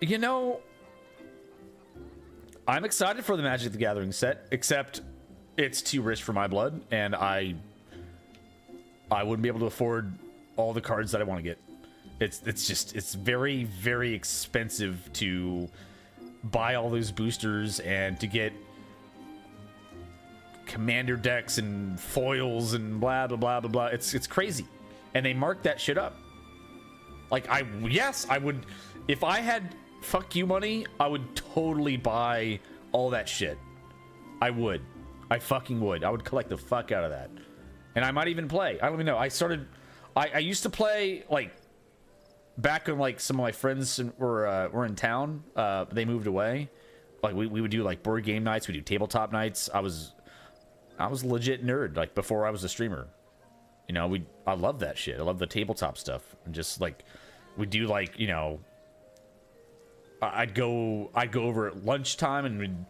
You know, I'm excited for the Magic the Gathering set, except it's too rich for my blood, and I wouldn't be able to afford all the cards that I want to get. It's very, very expensive to buy all those boosters and to get commander decks and foils and blah blah blah blah blah. It's crazy, and they mark that shit up. Like I would, if I had fuck you money, I would totally buy all that shit. I fucking would. I would collect the fuck out of that, and I might even play. I don't even know. I used to play like back when like some of my friends were in town. They moved away. Like we would do like board game nights. We do tabletop nights. I was a legit nerd like before I was a streamer. You know, I love that shit. I love the tabletop stuff, and just like we do like, you know, I'd go over at lunchtime, and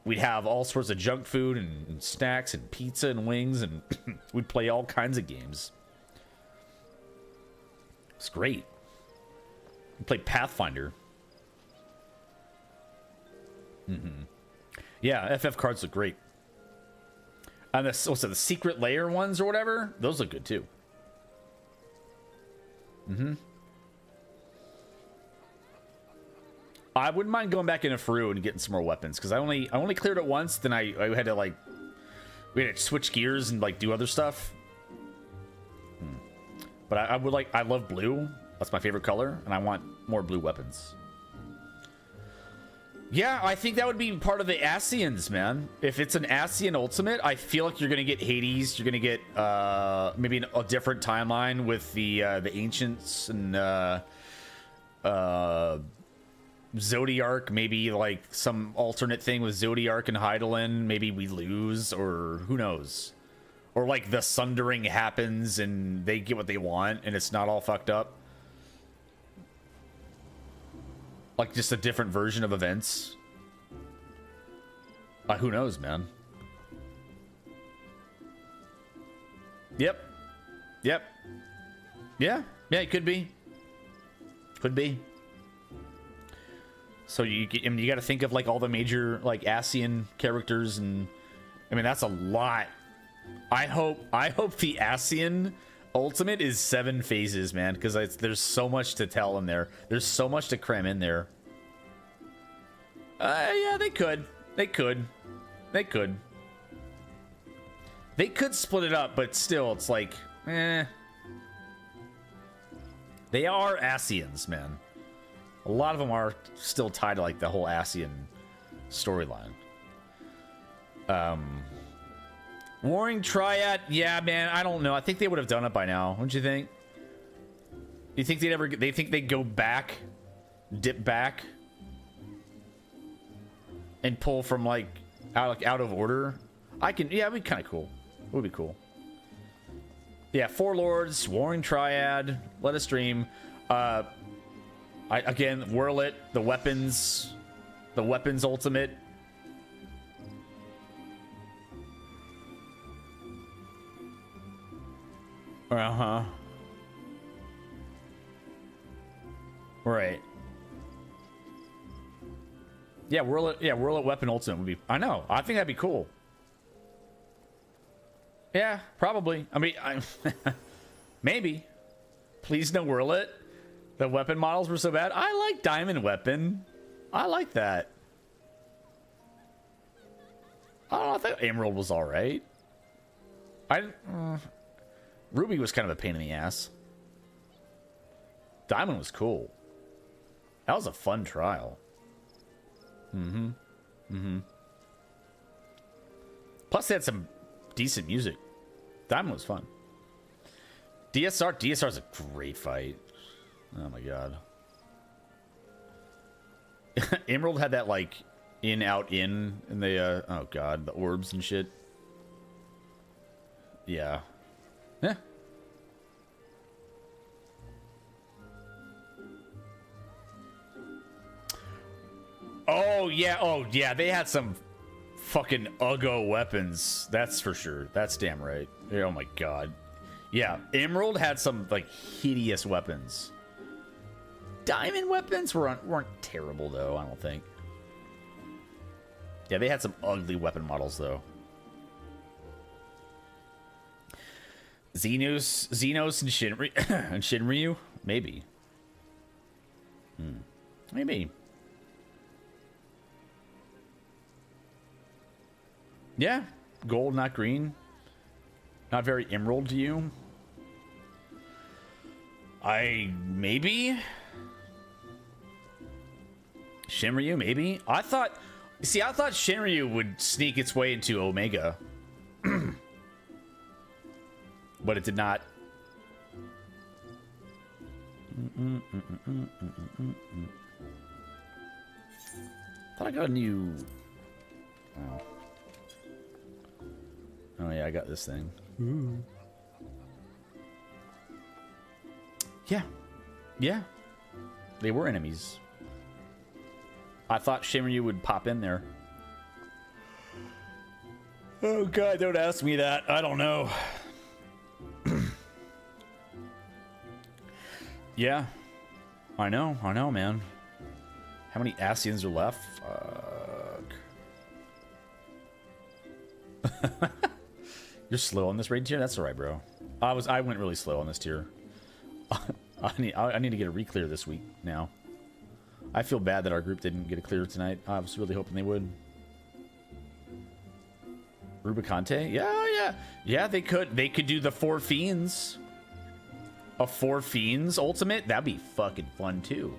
we'd have all sorts of junk food and snacks and pizza and wings, and we'd play all kinds of games. It's great. We played Pathfinder. Yeah, FF cards look great. And the secret layer ones or whatever, those look good too. I wouldn't mind going back into Faru and getting some more weapons, because I only cleared it once. Then I had to like, we had to switch gears and like do other stuff. But I love blue. That's my favorite color, and I want more blue weapons. Yeah, I think that would be part of the Asians, man. If it's an Asian ultimate, I feel like you're gonna get Hades. You're gonna get maybe a different timeline with the ancients and Zodiark. Maybe like some alternate thing with Zodiark and Hydaelyn. Maybe we lose, or who knows? Or like the Sundering happens and they get what they want, and it's not all fucked up. Like just a different version of events. Who knows, man? Yep. Yeah, it could be. So you got to think of like all the major like Asian characters, and I mean that's a lot. I hope the Asian ultimate is 7 phases, man, because there's so much to tell in there. There's so much to cram in there. Yeah, they could split it up, but still, it's like, They are Asians, man. A lot of them are still tied to like the whole Asian storyline. Warring Triad, yeah, man, I don't know. I think they would have done it by now. Don't you think? You think they think they'd go back, dip back, and pull from like out of order? Yeah, it'd be kind of cool. It would be cool. Yeah, Four Lords, Warring Triad, let us dream. Again, whirl it, the weapons ultimate. Uh-huh. Right. Yeah, whirl it weapon ultimate would be, I know, I think that'd be cool. Yeah, probably. I mean, maybe. Please no whirl it. The weapon models were so bad. I like Diamond Weapon. I like that. I don't know, I thought Emerald was alright. Ruby was kind of a pain in the ass. Diamond was cool. That was a fun trial. Plus they had some decent music. Diamond was fun. DSR's a great fight. Oh my god. Emerald had that like in out in, and they oh god, the orbs and shit. Yeah. Yeah. Oh yeah, they had some fucking uggo weapons. That's for sure. That's damn right. Oh my god. Yeah, Emerald had some like hideous weapons. Diamond weapons weren't terrible though, I don't think. Yeah, they had some ugly weapon models though. Xenos and Shinryu? Maybe. Maybe. Yeah, gold, not green. Not very emerald to you. Maybe. Shinryu, maybe. I thought Shinryu would sneak its way into Omega. But it did not. Thought I got a new. Oh yeah, I got this thing. Ooh. Yeah. They were enemies. I thought Shinryu would pop in there. Oh god, don't ask me that. I don't know. Yeah. I know, man. How many Asians are left? Fuck. You're slow on this raid tier? That's alright, bro. I went really slow on this tier. I need to get a re-clear this week now. I feel bad that our group didn't get a clear tonight. I was really hoping they would. Rubicante? Yeah, they could do the 4 Fiends. A 4 Fiends ultimate? That'd be fucking fun too.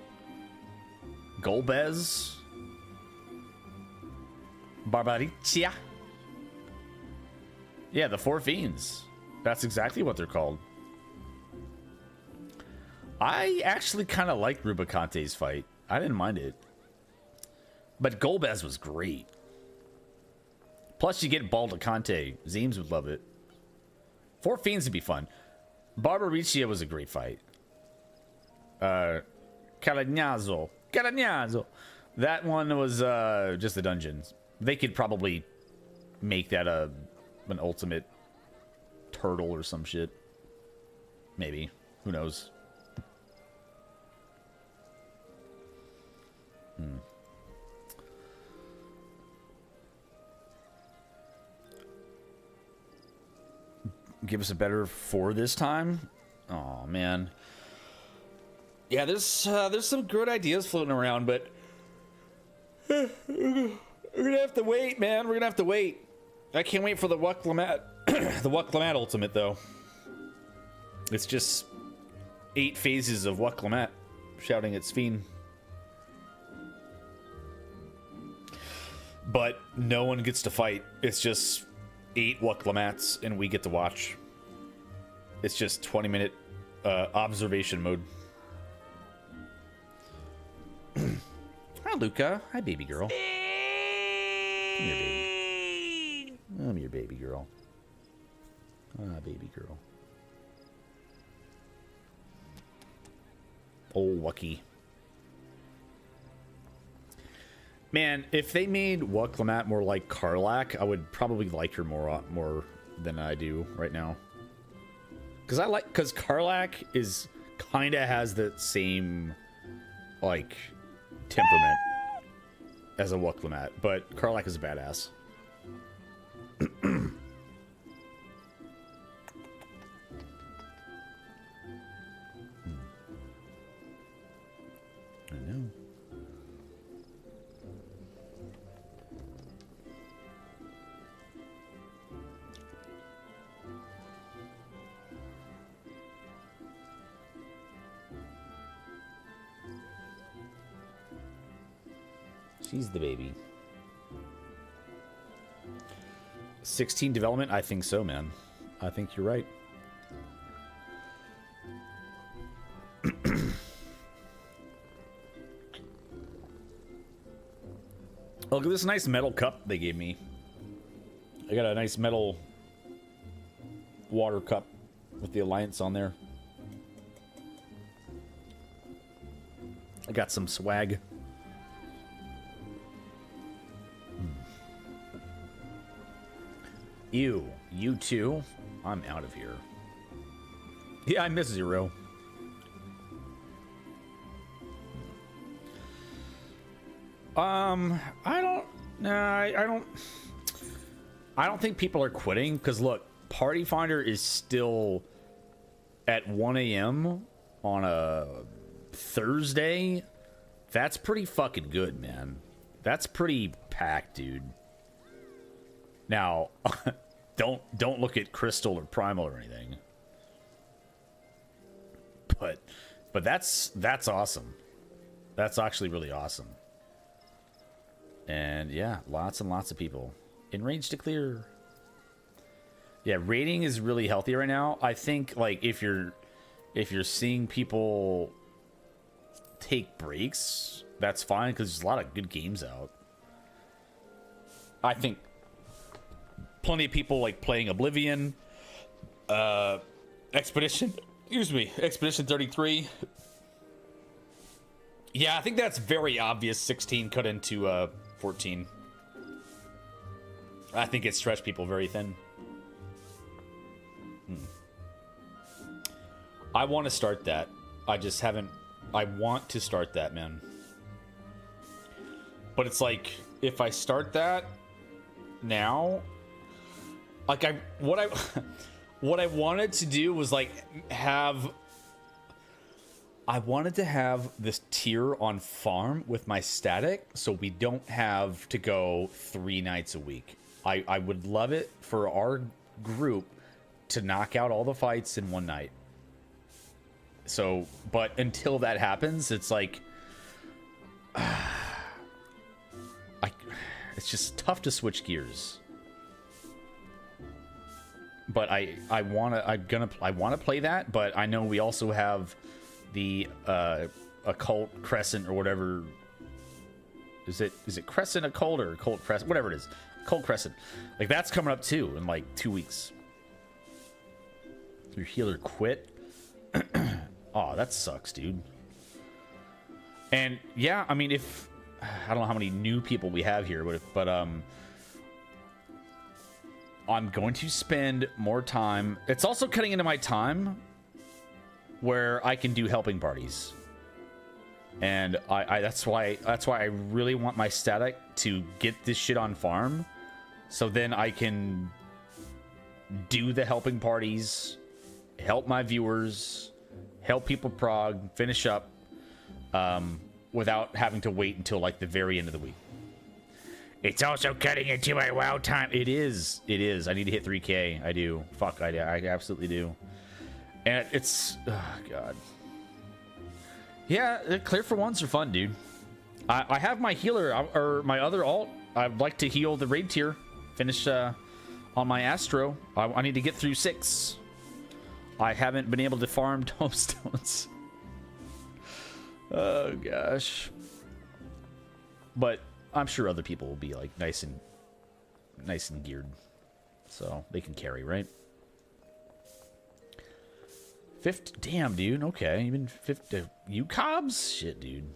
Golbez. Barbaricia. Yeah, the Four Fiends. That's exactly what they're called. I actually kind of liked Rubicante's fight. I didn't mind it. But Golbez was great. Plus, you get Baldacante. Zeems would love it. Four Fiends would be fun. Barbaricia was a great fight. Caragnazo. That one was just the dungeons. They could probably make that an ultimate turtle or some shit. Maybe. Who knows? Give us a better 4 this time. Oh man. Yeah, there's some good ideas floating around, but we're gonna have to wait, man. We're gonna have to wait. I can't wait for the Wucklamat, the Wucklamat ultimate though. It's just 8 phases of Wucklamat shouting at Sphene. But no one gets to fight. It's just 8 Wucklamats and we get to watch. It's just 20-minute observation mode. Hi, Luca. Hi, baby girl. Come here, baby. Come here, baby girl. Ah, baby girl. Oh, Wucky. Man, if they made Wucklamat more like Karlach, I would probably like her more than I do right now. Because Karlach is kind of has the same like temperament as a Wucklamat, but Karlach is a badass. I know. She's the baby. 16 development? I think so, man. I think you're right. Look at this nice metal cup they gave me. I got a nice metal water cup with the Alliance on there. I got some swag. You too? I'm out of here. Yeah, I miss Zero. I don't think people are quitting, because look, Party Finder is still at 1 a.m. on a Thursday. That's pretty fucking good, man. That's pretty packed, dude. Now, don't look at Crystal or Primal or anything. But that's awesome. That's actually really awesome. And yeah, lots and lots of people in range to clear. Yeah, rating is really healthy right now. I think like if you're seeing people take breaks, that's fine, because there's a lot of good games out. I think plenty of people like playing Oblivion, Expedition 33. Yeah, I think that's very obvious. 16 cut into 14. I think it stretched people very thin. I want to start that. I just haven't. I want to start that, man. But it's like, if I start that now, like what I wanted to do was like I wanted to have this tier on farm with my static, so we don't have to go 3 nights a week. I would love it for our group to knock out all the fights in 1 night. So, but until that happens, it's like it's just tough to switch gears. But I wanna play that, but I know we also have the occult crescent or whatever. Is it crescent occult or occult crescent? Whatever it is, occult crescent. Like that's coming up too in like 2 weeks. Your healer quit. Oh, that sucks, dude. And yeah, I mean, if I don't know how many new people we have here, but I'm going to spend more time. It's also cutting into my time where I can do helping parties. And that's why I really want my static to get this shit on farm, so then I can do the helping parties, help my viewers, help people prog, finish up, without having to wait until like the very end of the week. It's also cutting into my WoW time. It is. I need to hit 3K. I do. Fuck, I absolutely do. And it's... Oh, God. Yeah, clear for ones are fun, dude. I have my healer, or my other alt. I'd like to heal the raid tier. Finish on my Astro. I need to get through 6. I haven't been able to farm tomestones. Oh, gosh. But... I'm sure other people will be like nice and geared, so they can carry, right? 50, damn, dude. Okay, even 50. You cobs, shit, dude.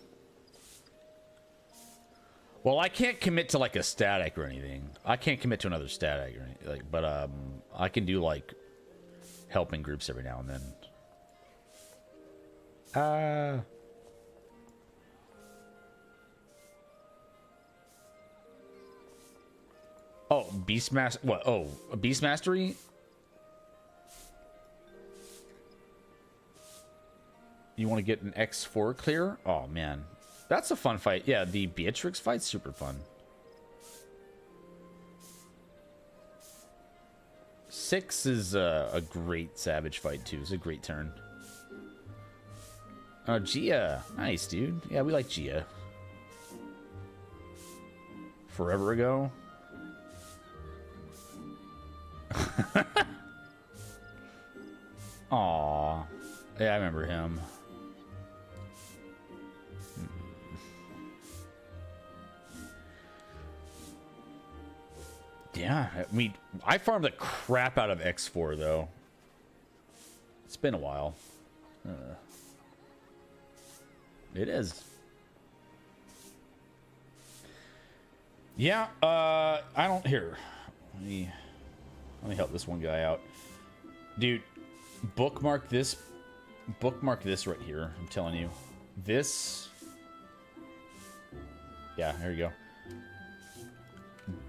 Well, I can't commit to like a static or anything. I can't commit to another static or anything, like, but I can do like helping groups every now and then. Oh, Beastmaster. What? Oh, a Beast Mastery? You want to get an X4 clear? Oh, man. That's a fun fight. Yeah, the Beatrix fight's super fun. 6 is a great Savage fight, too. It's a great turn. Oh, Gia. Nice, dude. Yeah, we like Gia. Forever ago. Aw. Yeah, I remember him. Yeah, I farmed the crap out of X4 though. It's been a while. It is. Yeah, I don't here. Let me help this one guy out. Dude, bookmark this right here. I'm telling you. This. Yeah, here you go.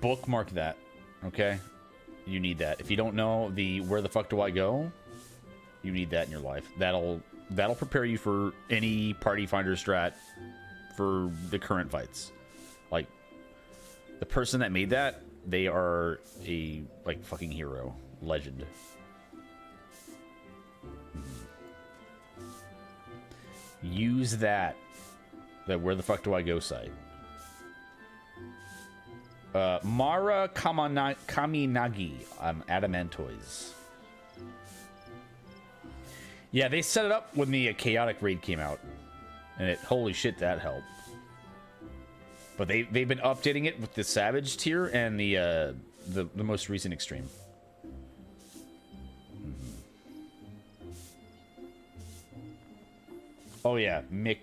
Bookmark that. Okay? You need that. If you don't know the where the fuck do I go, you need that in your life. That'll prepare you for any party finder strat for the current fights. Like, the person that made that, they are a like fucking hero, legend. Use that where the fuck do I go site. Mara Kaminagi, Adamantoys. Yeah, they set it up when the chaotic raid came out, and holy shit, that helped. But they've been updating it with the Savage tier and the most recent Extreme. Oh yeah, Mick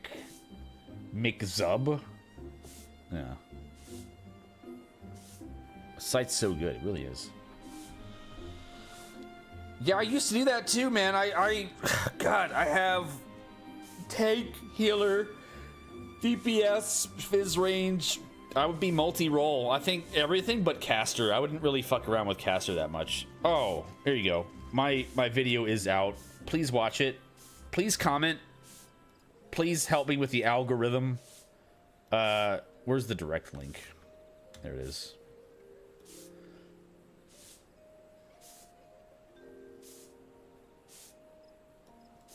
Zub. Yeah. The site's so good, it really is. Yeah, I used to do that too, man. God, I have tank, healer, DPS, Fizz range. I would be multi-role. I think everything but caster. I wouldn't really fuck around with caster that much. Oh, here you go. My video is out. Please watch it. Please comment. Please help me with the algorithm. Where's the direct link? There it is.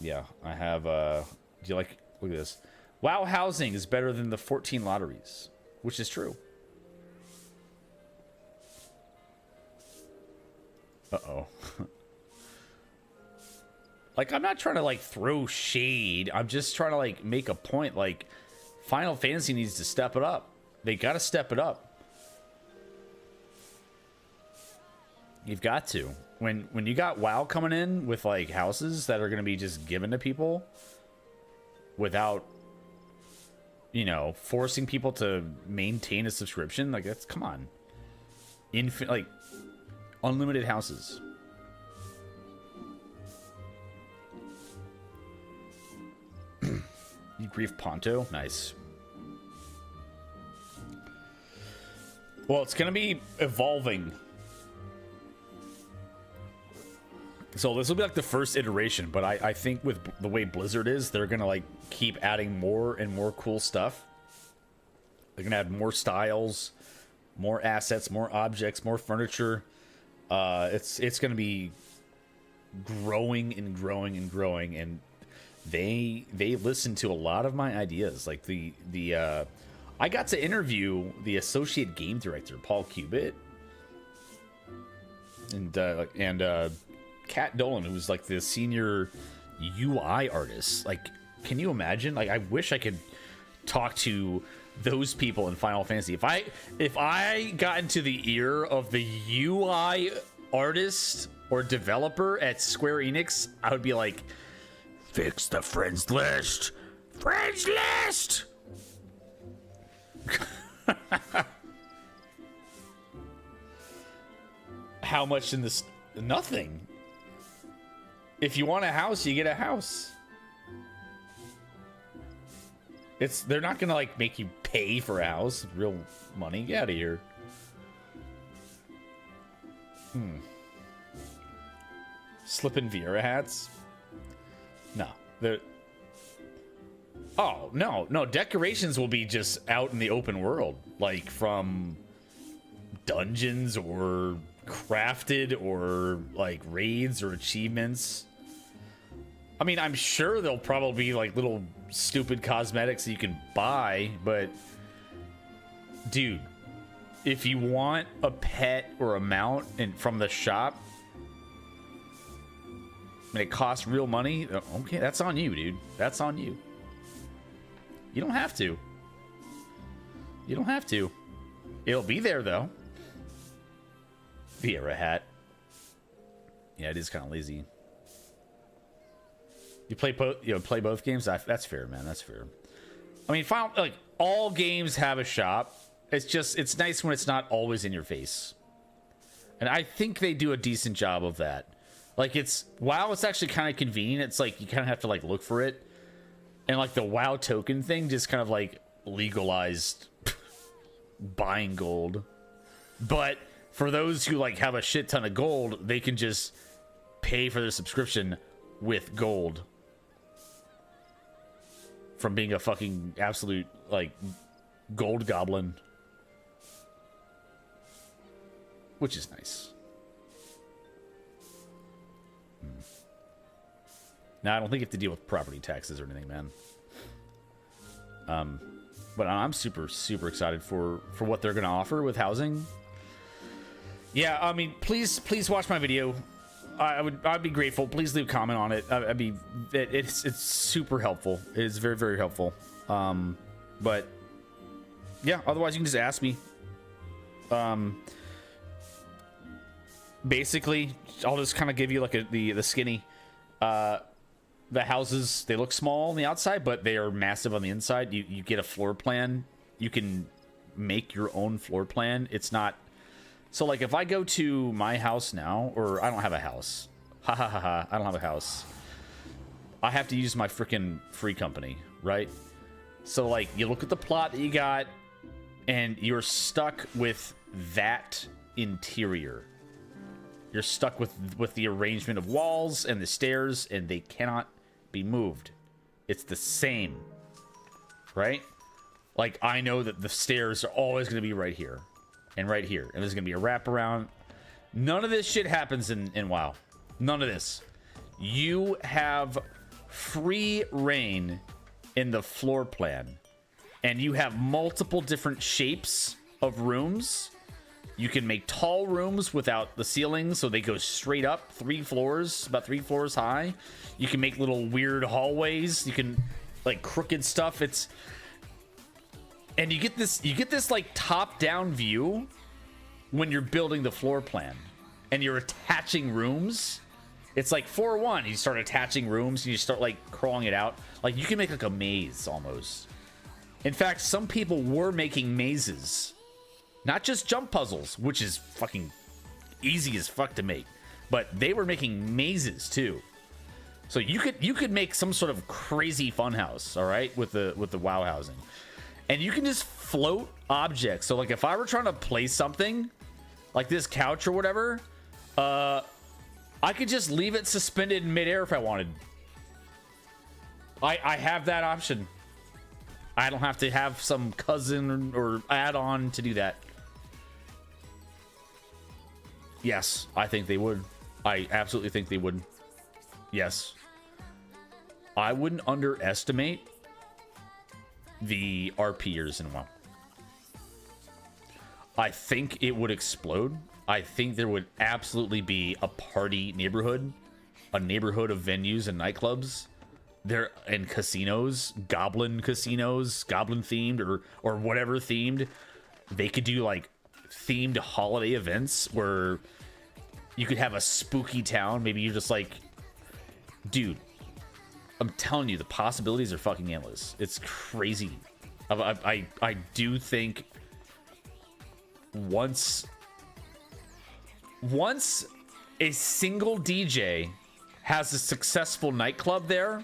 Yeah, I have, do you like, look at this. WoW housing is better than the 14 lotteries, which is true. Uh-oh. Like, I'm not trying to, like, throw shade. I'm just trying to, like, make a point. Like, Final Fantasy needs to step it up. They gotta step it up. You've got to. When you got WoW coming in with, like, houses that are gonna be just given to people without, you know, forcing people to maintain a subscription, like, that's, come on. Like, unlimited houses. You grief Ponto? Nice. Well, it's gonna be evolving. So this will be like the first iteration, but I think with the way Blizzard is, they're gonna like keep adding more and more cool stuff. They're gonna add more styles, more assets, more objects, more furniture. It's gonna be growing and growing and growing, and they listen to a lot of my ideas. Like I got to interview the associate game director, Paul Cubitt, and Kat Dolan, who's like the senior UI artist. Like, can you imagine? Like, I wish I could talk to those people in Final Fantasy. If I got into the ear of the UI artist or developer at Square Enix, I would be like, fix the friends list. Friends list. How much in this? Nothing. If you want a house, you get a house. They're not gonna like make you pay for a house, real money. Get out of here. Slippin' Vieira hats? No. Oh, no. Decorations will be just out in the open world. Like from dungeons or crafted or like raids or achievements. I mean, I'm sure there'll probably be like little stupid cosmetics that you can buy, but dude, if you want a pet or a mount from the shop and it costs real money, okay, that's on you, dude. That's on you. You don't have to. You don't have to. It'll be there though. Vieira hat. Yeah, it is kind of lazy. You play both games. That's fair, man. That's fair. I mean, like all games have a shop. It's nice when it's not always in your face, and I think they do a decent job of that. Like it's actually kind of convenient. It's like you kind of have to like look for it, and like the WoW token thing just kind of like legalized buying gold. But for those who like have a shit ton of gold, they can just pay for their subscription with gold. From being a fucking absolute like gold goblin, which is nice. Now I don't think you have to deal with property taxes or anything, man. But I'm super excited for what they're gonna offer with housing. Yeah, I mean, please watch my video. I'd be grateful. Please leave a comment on it. It's super helpful. It is very, very helpful. But yeah, otherwise you can just ask me. Basically, I'll just kind of give you like the skinny. The houses, they look small on the outside, but they are massive on the inside. You get a floor plan. You can make your own floor plan. It's not. So, like, if I go to my house now, or I don't have a house. Ha ha ha ha. I don't have a house. I have to use my freaking free company, right? So, like, you look at the plot that you got, and you're stuck with that interior. You're stuck with the arrangement of walls and the stairs, and they cannot be moved. It's the same, right? Like, I know that the stairs are always going to be right here. And right here. And there's going to be a wraparound. None of this shit happens in WoW. None of this. You have free reign in the floor plan. And you have multiple different shapes of rooms. You can make tall rooms without the ceiling, so they go straight up 3 floors, about 3 floors high. You can make little weird hallways. You can like crooked stuff. And you get this like top-down view when you're building the floor plan and you're attaching rooms. It's like 4-1. You start attaching rooms and you start like crawling it out. Like you can make like a maze almost. In fact, some people were making mazes. Not just jump puzzles, which is fucking easy as fuck to make, but they were making mazes too. So you could make some sort of crazy funhouse, all right, with the WoW housing, and you can just float objects. So like if I were trying to place something, like this couch or whatever, I could just leave it suspended in midair if I wanted. I have that option. I don't have to have some cousin or add-on to do that. Yes, I think they would. I absolutely think they would. Yes. I wouldn't underestimate the RPers in WoW. I think it would explode. I think there would absolutely be a party neighborhood, a neighborhood of venues and nightclubs. There and casinos, goblin themed or whatever themed. They could do like themed holiday events where you could have a spooky town. Maybe you're just like, dude, I'm telling you, the possibilities are fucking endless. It's crazy. I do think once a single DJ has a successful nightclub there,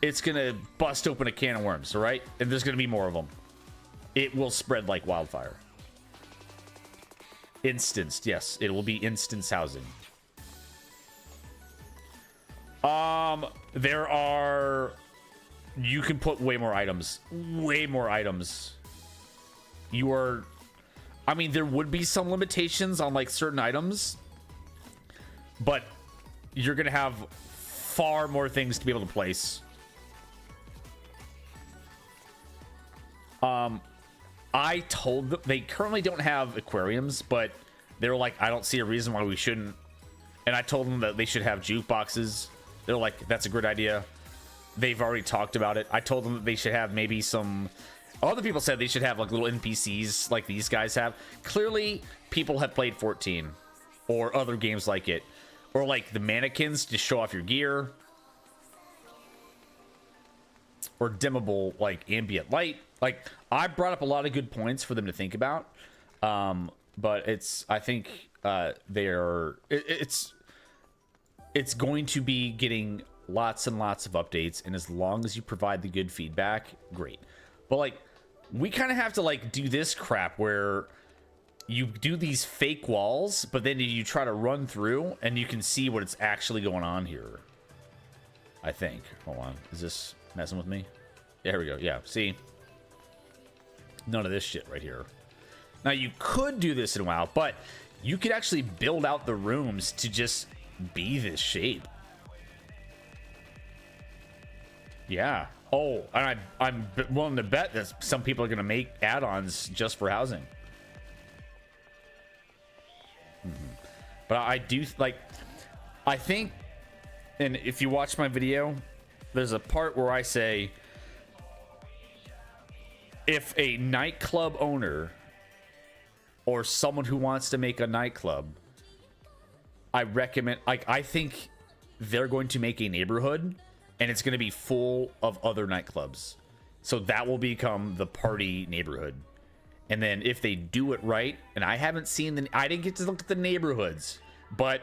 it's gonna bust open a can of worms, all right? And there's gonna be more of them. It will spread like wildfire. Instanced, yes, it will be instance housing. There are, you can put way more items. I mean, there would be some limitations on like certain items, but you're gonna have far more things to be able to place. I told them they currently don't have aquariums, but they're like, I don't see a reason why we shouldn't. And I told them that they should have jukeboxes. They're like, that's a good idea. They've already talked about it. I told them that they should have maybe some. Other people said they should have like little NPCs like these guys have. Clearly, people have played 14 or other games like it, or like the mannequins to show off your gear, or dimmable like ambient light. Like I brought up a lot of good points for them to think about, but I think it's going to be getting lots and lots of updates, and as long as you provide the good feedback, great. But like we kind of have to like do this crap where you do these fake walls, but then you try to run through and you can see what it's actually going on here. I think. Hold on. Is this messing with me? There we go. Yeah. See? None of this shit right here. Now, you could do this in WoW, but you could actually build out the rooms to just be this shape. Yeah. Oh, and I'm willing to bet that some people are going to make add-ons just for housing. But I do, like, I think, and if you watch my video, there's a part where I say, if a nightclub owner or someone who wants to make a nightclub, I recommend, like, I think they're going to make a neighborhood and it's going to be full of other nightclubs. So that will become the party neighborhood. And then if they do it right, and I haven't seen I didn't get to look at the neighborhoods, but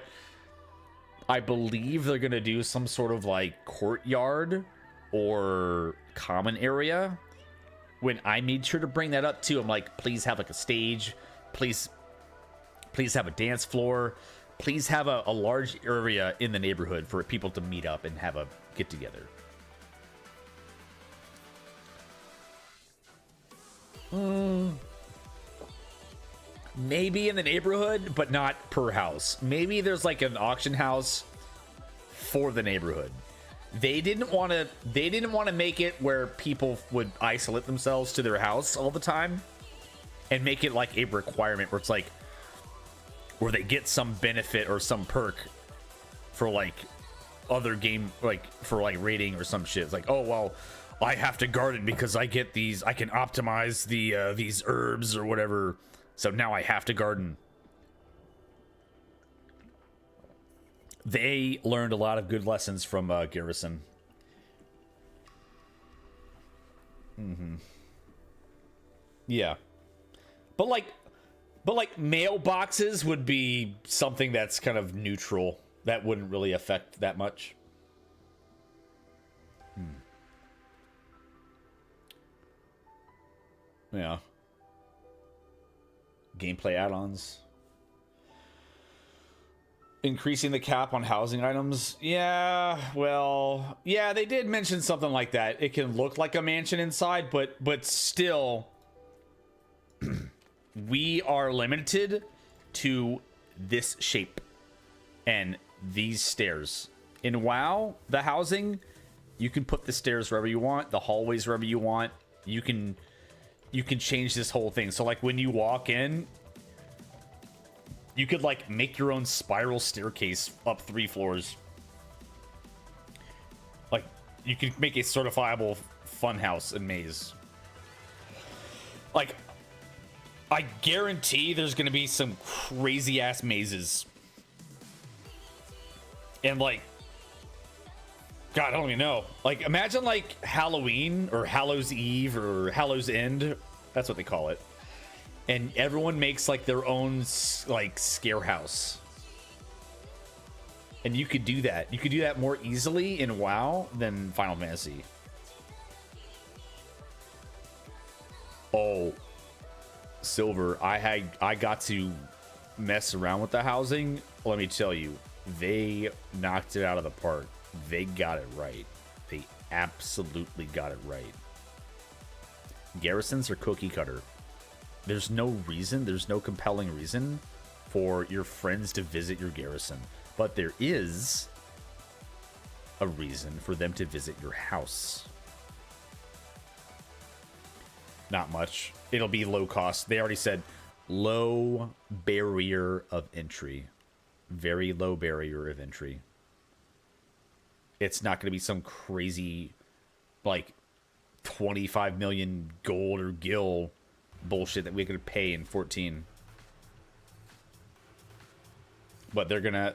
I believe they're going to do some sort of like courtyard or common area. When I made sure to bring that up too, I'm like, please have like a stage, please have a dance floor, please have a large area in the neighborhood for people to meet up and have a get together. Maybe in the neighborhood, but not per house. Maybe there's like an auction house for the neighborhood. They didn't want to make it where people would isolate themselves to their house all the time. and make it like a requirement where it's like where they get some benefit or some perk for like other game, like for like rating or some shit. It's like, oh well, I have to garden because I get these, I can optimize the these herbs or whatever, so now I have to garden. They learned a lot of good lessons from Garrison. Yeah, but like mailboxes would be something that's kind of neutral. That wouldn't really affect that much. Yeah. Gameplay add-ons. Increasing the cap on housing items. Yeah, well, yeah, they did mention something like that. It can look like a mansion inside, but still we are limited to this shape and these stairs. In WoW, the housing, you can put the stairs wherever you want, the hallways wherever you want. You can change this whole thing. So like when you walk in, you could like make your own spiral staircase up 3 floors. Like you could make a certifiable funhouse and maze. Like I guarantee there's gonna be some crazy ass mazes. And like, God, I don't even know. Like imagine like Halloween or Hallows Eve or Hallows End. That's what they call it. And everyone makes like their own like scare house. And you could do that. You could do that more easily in WoW than Final Fantasy. Oh, Silver, I got to mess around with the housing. Let me tell you, they knocked it out of the park. They got it right. They absolutely got it right. Garrisons are cookie cutter. There's no reason, there's no compelling reason for your friends to visit your garrison. But there is a reason for them to visit your house. Not much. It'll be low cost. They already said low barrier of entry. Very low barrier of entry. It's not going to be some crazy, like, 25 million gold or gil bullshit that we could pay in 14. But they're gonna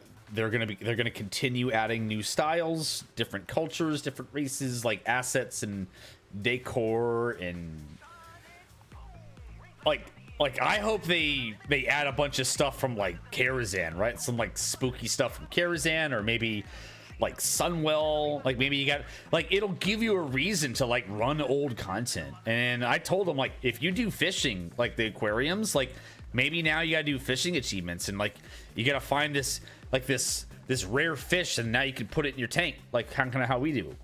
continue adding new styles, different cultures, different races, like assets and decor and like I hope they add a bunch of stuff from like Karazhan, right? Some like spooky stuff from Karazhan, or maybe like Sunwell. Like maybe you got like, it'll give you a reason to like run old content. And I told them, like, if you do fishing, like the aquariums, like maybe now you gotta do fishing achievements, and like you gotta find this like this rare fish, and now you can put it in your tank, like kind of how we do.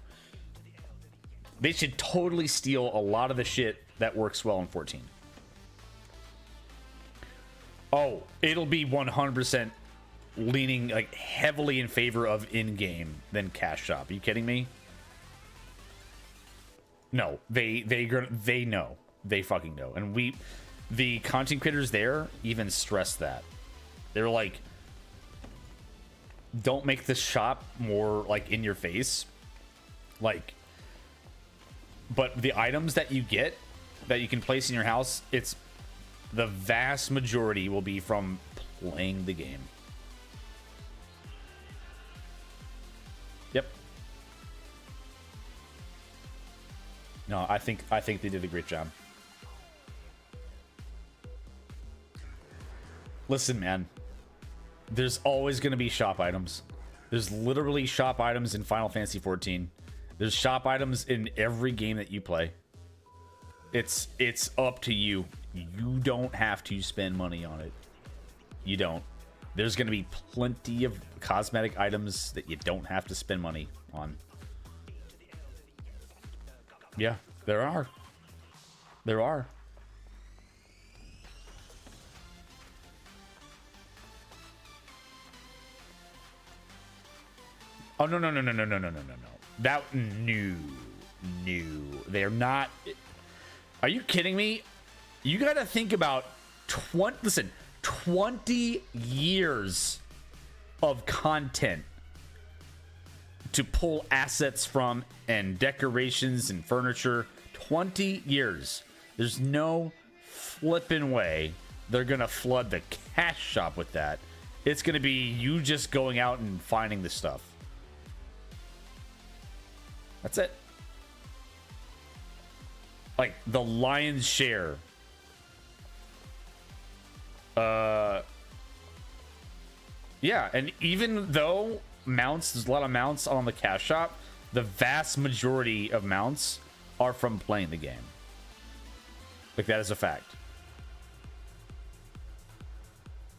They should totally steal a lot of the shit that works well in 14. Oh, it'll be 100% leaning like heavily in favor of in-game than cash shop. Are you kidding me? No, they know. They fucking know. And the content creators there even stress that. They're like, don't make the shop more like in your face. Like, but the items that you get that you can place in your house, it's the vast majority will be from playing the game. Yep. No, I think they did a great job. Listen, man. There's always going to be shop items. There's literally shop items in Final Fantasy 14. There's shop items in every game that you play. It's up to you. You don't have to spend money on it. You don't. There's going to be plenty of cosmetic items that you don't have to spend money on. Yeah, there are. There are. Oh, no. That, no. They're not. Are you kidding me? You got to think about 20 years of content to pull assets from and decorations and furniture. 20 years. There's no flipping way they're going to flood the cash shop with that. It's going to be you just going out and finding the stuff. That's it. Like the lion's share. Yeah, and even though mounts, there's a lot of mounts on the cash shop, the vast majority of mounts are from playing the game. Like, that is a fact.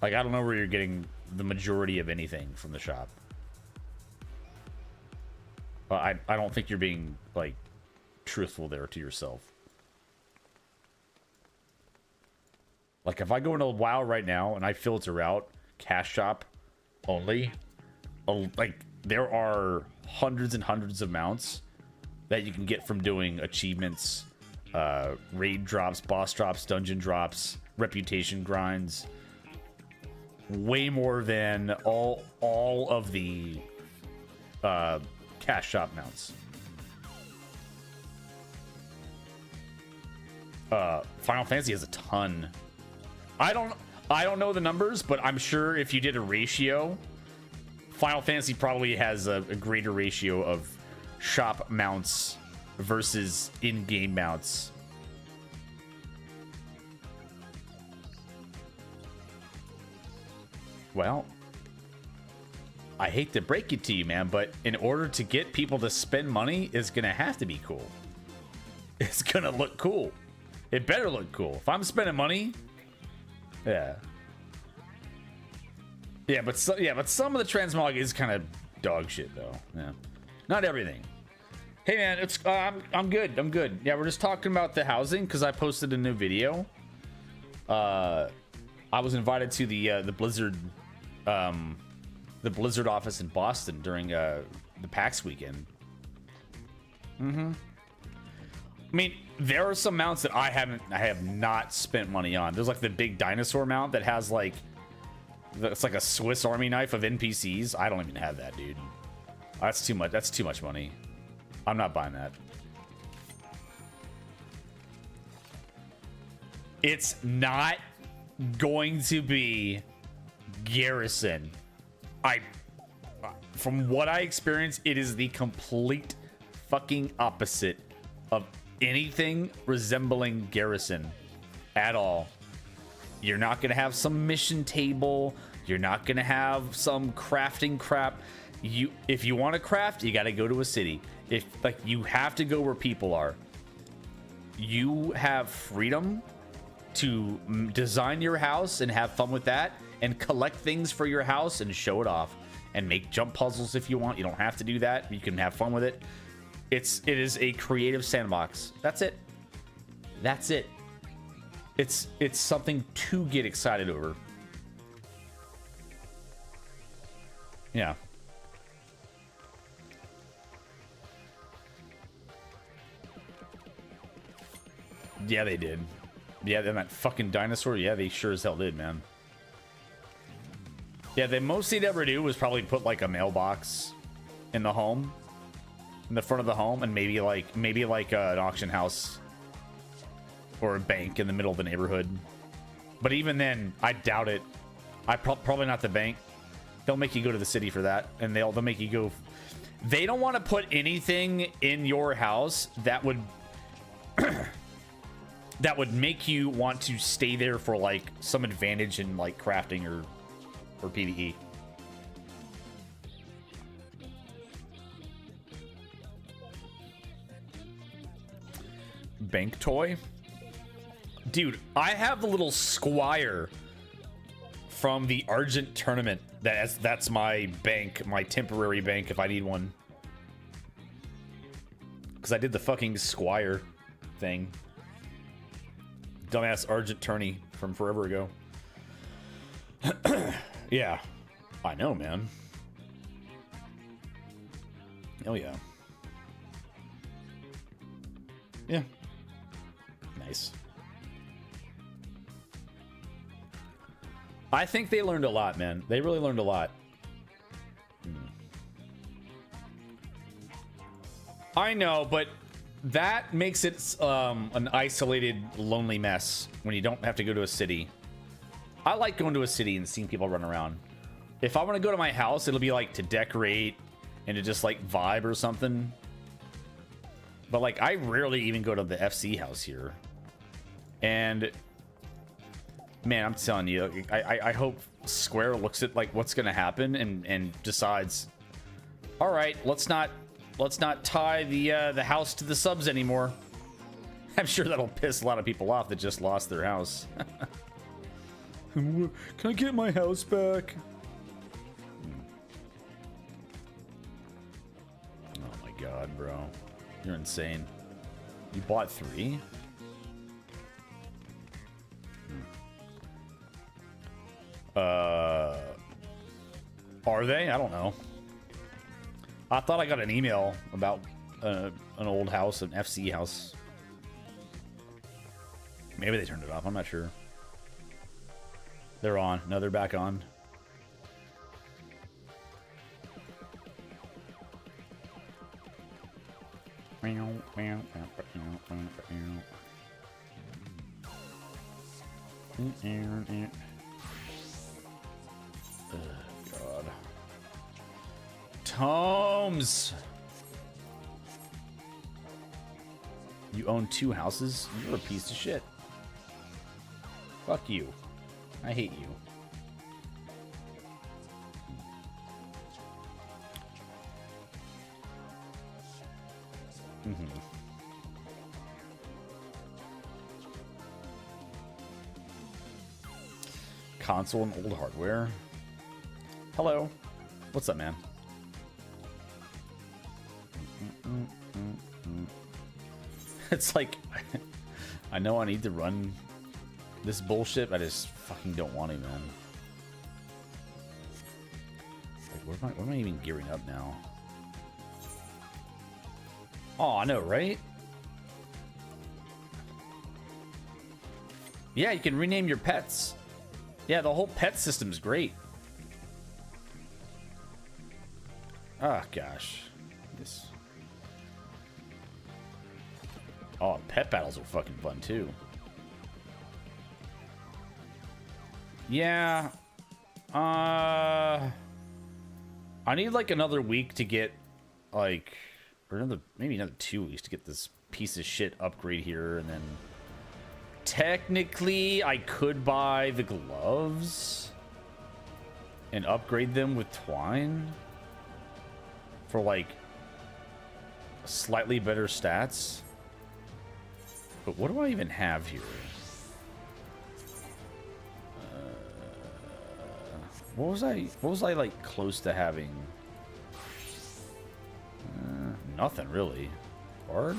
Like, I don't know where you're getting the majority of anything from the shop. But I don't think you're being, like, truthful there to yourself. Like, if I go into WoW right now and I filter out cash shop only, like, there are hundreds and hundreds of mounts that you can get from doing achievements, raid drops, boss drops, dungeon drops, reputation grinds. Way more than all of the cash shop mounts. Final Fantasy has a ton. I don't know the numbers, but I'm sure if you did a ratio, Final Fantasy probably has a greater ratio of shop mounts versus in-game mounts. Well, I hate to break it to you, man, but in order to get people to spend money, it's gonna have to be cool. It's gonna look cool. It better look cool. If I'm spending money, yeah, but some of the transmog is kind of dog shit, though. Yeah, not everything. Hey, man, it's I'm good. I'm good. Yeah, we're just talking about the housing because I posted a new video. I was invited to the Blizzard. The Blizzard office in Boston during the PAX weekend. I mean, there are some mounts that I have not spent money on. There's like the big dinosaur mount that has like, it's like a Swiss Army knife of NPCs. I don't even have that, dude. That's too much. That's too much money. I'm not buying that. It's not going to be Garrison. From what I experienced, it is the complete fucking opposite of anything resembling Garrison at all. You're not gonna have some mission table. You're not gonna have some crafting crap. If you want to craft, you got to go to a city. If like you have to go where people are. You have freedom to design your house and have fun with that, and collect things for your house and show it off, and make jump puzzles if you want. You don't have to do that. You can have fun with it. It is a creative sandbox. That's it. That's it. It's something to get excited over. Yeah. Yeah, they did. Yeah, then that fucking dinosaur. Yeah, they sure as hell did, man. Yeah, the most they'd ever do was probably put like a mailbox in the home, in the front of the home, and maybe like an auction house or a bank in the middle of the neighborhood. But even then, I doubt it. Probably not the bank. They'll make you go to the city for that, and they'll make you go. They don't want to put anything in your house that would that would make you want to stay there for like some advantage in like crafting or PvE. Bank toy? Dude, I have the little squire from the Argent tournament. That's my bank, my temporary bank if I need one. Because I did the fucking squire thing. Dumbass Argent tourney from forever ago. Yeah, I know, man. Oh yeah. Yeah. Nice. I think they learned a lot, man. They really learned a lot. I know, but that makes it an isolated, lonely mess when you don't have to go to a city. I like going to a city and seeing people run around. If I want to go to my house, it'll be like to decorate and to just like vibe or something. But like, I rarely even go to the FC house here. And man, I'm telling you, I hope Square looks at like what's going to happen and decides, all right, let's not tie the house to the subs anymore. I'm sure that'll piss a lot of people off that just lost their house. Can I get my house back? Oh my god, bro. You're insane. You bought 3? Are they? I don't know. I thought I got an email about an old house, an FC house. Maybe they turned it off. I'm not sure. They're on. No, they're back on. God. Tomes! You own 2 houses? You're a piece of shit. Fuck you. I hate you. Console and old hardware. Hello. What's up, man? It's like, I know I need to run this bullshit, I just fucking don't want to, man. Like, what am I even gearing up now? Oh, I know, right? Yeah, you can rename your pets. Yeah, the whole pet system is great. Oh, gosh. This. Oh, pet battles are fucking fun, too. Yeah. I need, like, another week to get, like... Or maybe another 2 weeks to get this piece of shit upgrade here, and then... Technically, I could buy the gloves and upgrade them with twine for like slightly better stats. But what do I even have here? What was I like close to having? Nothing really. Bard?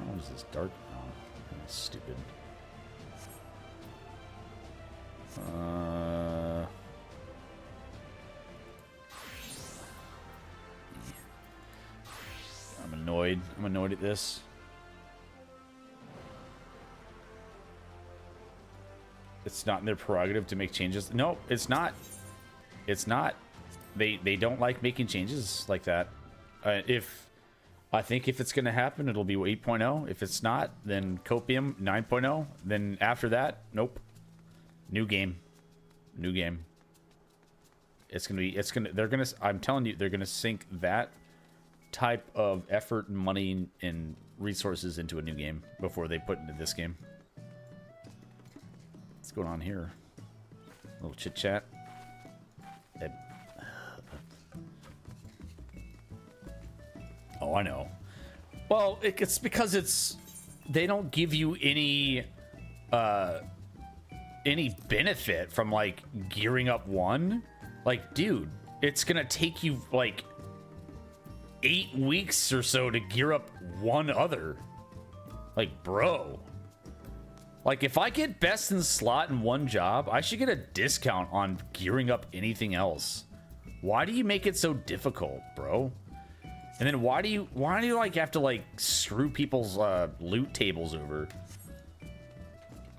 What is this dark? Oh, that's stupid. I'm annoyed. I'm annoyed at this. It's not in their prerogative to make changes. No, it's not. It's not. They don't like making changes like that. I think if it's going to happen, it'll be 8.0. If it's not, then Copium 9.0. Then after that, nope. New game. New game. I'm telling you, they're going to sink that type of effort and money and resources into a new game before they put into this game. What's going on here? A little chit chat. Oh, I know. Well, it's because they don't give you any benefit from like gearing up one. Like, dude, it's gonna take you like 8 weeks or so to gear up one other. Like, bro. Like, if I get best in slot in one job, I should get a discount on gearing up anything else. Why do you make it so difficult, bro? And then why do you like have to like screw people's loot tables over?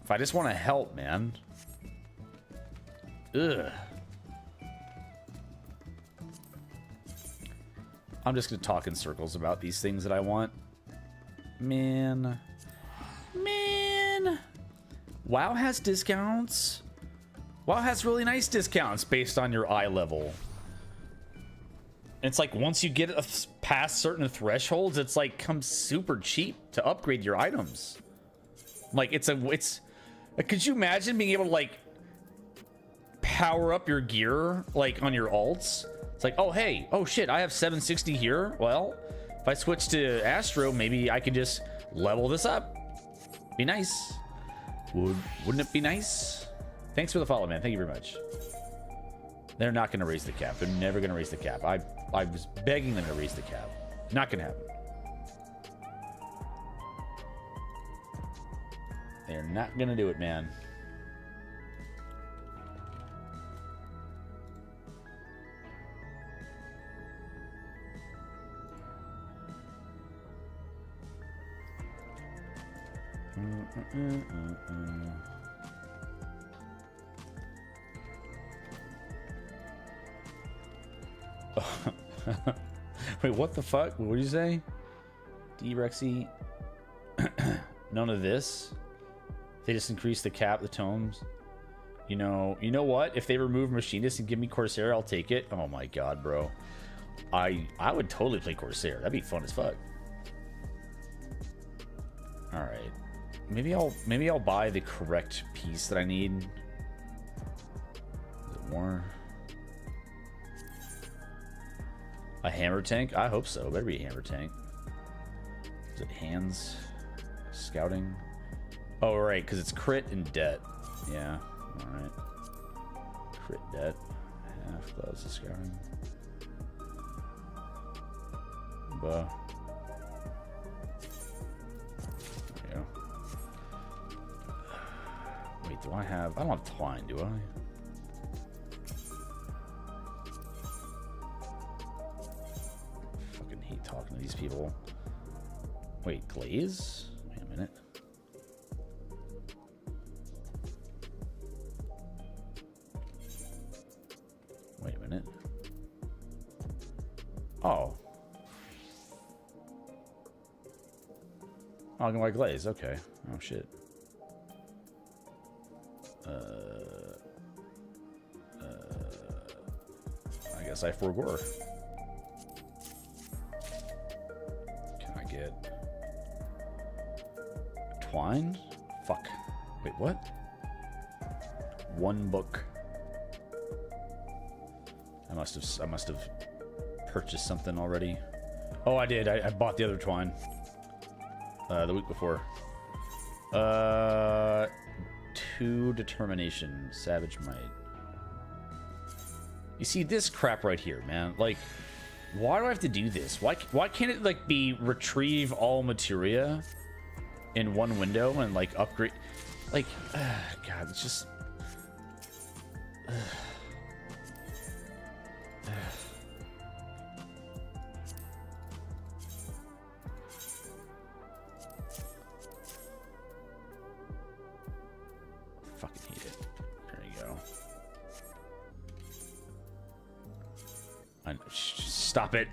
If I just want to help, man. Ugh. I'm just gonna talk in circles about these things that I want. Man. WoW has discounts. WoW has really nice discounts based on your eye level. It's like once you get past certain thresholds, it's like comes super cheap to upgrade your items. Like could you imagine being able to like power up your gear like on your alts? It's like, oh hey, oh shit, I have 760 here. Well, if I switch to Astro, maybe I could just level this up. Be nice. Wouldn't it be nice? Thanks for the follow, man. Thank you very much. They're not going to raise the cap. They're never going to raise the cap. I was begging them to raise the cap. Not going to happen. They're not going to do it, man. Wait, what the fuck? What did you say? D-Rexy? None of this? They just increase the cap, the tomes. You know what? If they remove Machinist and give me Corsair, I'll take it. Oh my god, bro. I would totally play Corsair. That'd be fun as fuck. Alright. Maybe I'll buy the correct piece that I need. Is it more? A hammer tank? I hope so. Better be a hammer tank. Is it hands? Scouting? Oh, right, because it's crit and debt. Yeah, alright. Crit debt. Half gloves of scouting. Buh. There you go. Wait, do I have... I don't have twine, do I? Talking to these people. Wait, glaze? Wait a minute. Wait a minute. Oh. Oh, I can buy glaze. Okay. Oh, shit. I guess I forgore. Get twine? Fuck. Wait, what? One book. I must have purchased something already. Oh, I did. I bought the other twine the week before. 2 determination, savage might. You see this crap right here, man. Like, why do I have to do this? Why can't it like be retrieve all materia in one window and like upgrade? Like, God, it's just. Fucking hate it. There you go. Stop it.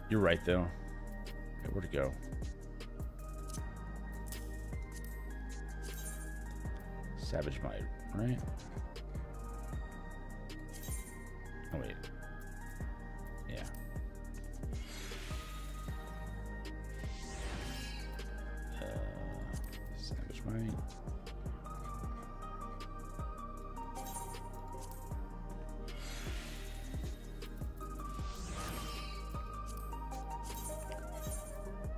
You're right, though. Okay, where'd it go? Savage Might, right? Oh, wait. Yeah. Savage Might.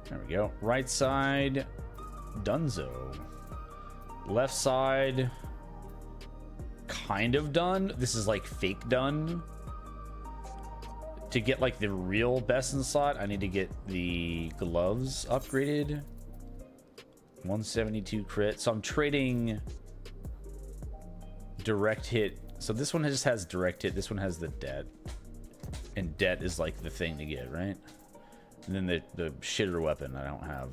There we go. Right side, Dunzo. Left side, kind of done. This is like fake done. To get like the real best in slot, I need to get the gloves upgraded. 172 crit. So I'm trading direct hit. So this one just has direct hit. This one has the debt. And debt is like the thing to get, right? And then the shitter weapon I don't have.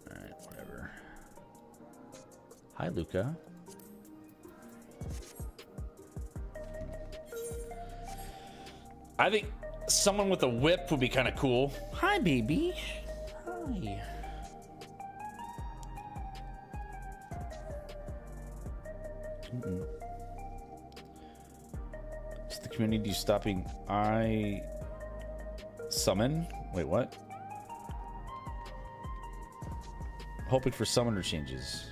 Alright, whatever. Hi, Luca. I think someone with a whip would be kind of cool. Hi, baby. Hi. Is the community stopping? I summon? Wait, what? Hoping for summoner changes.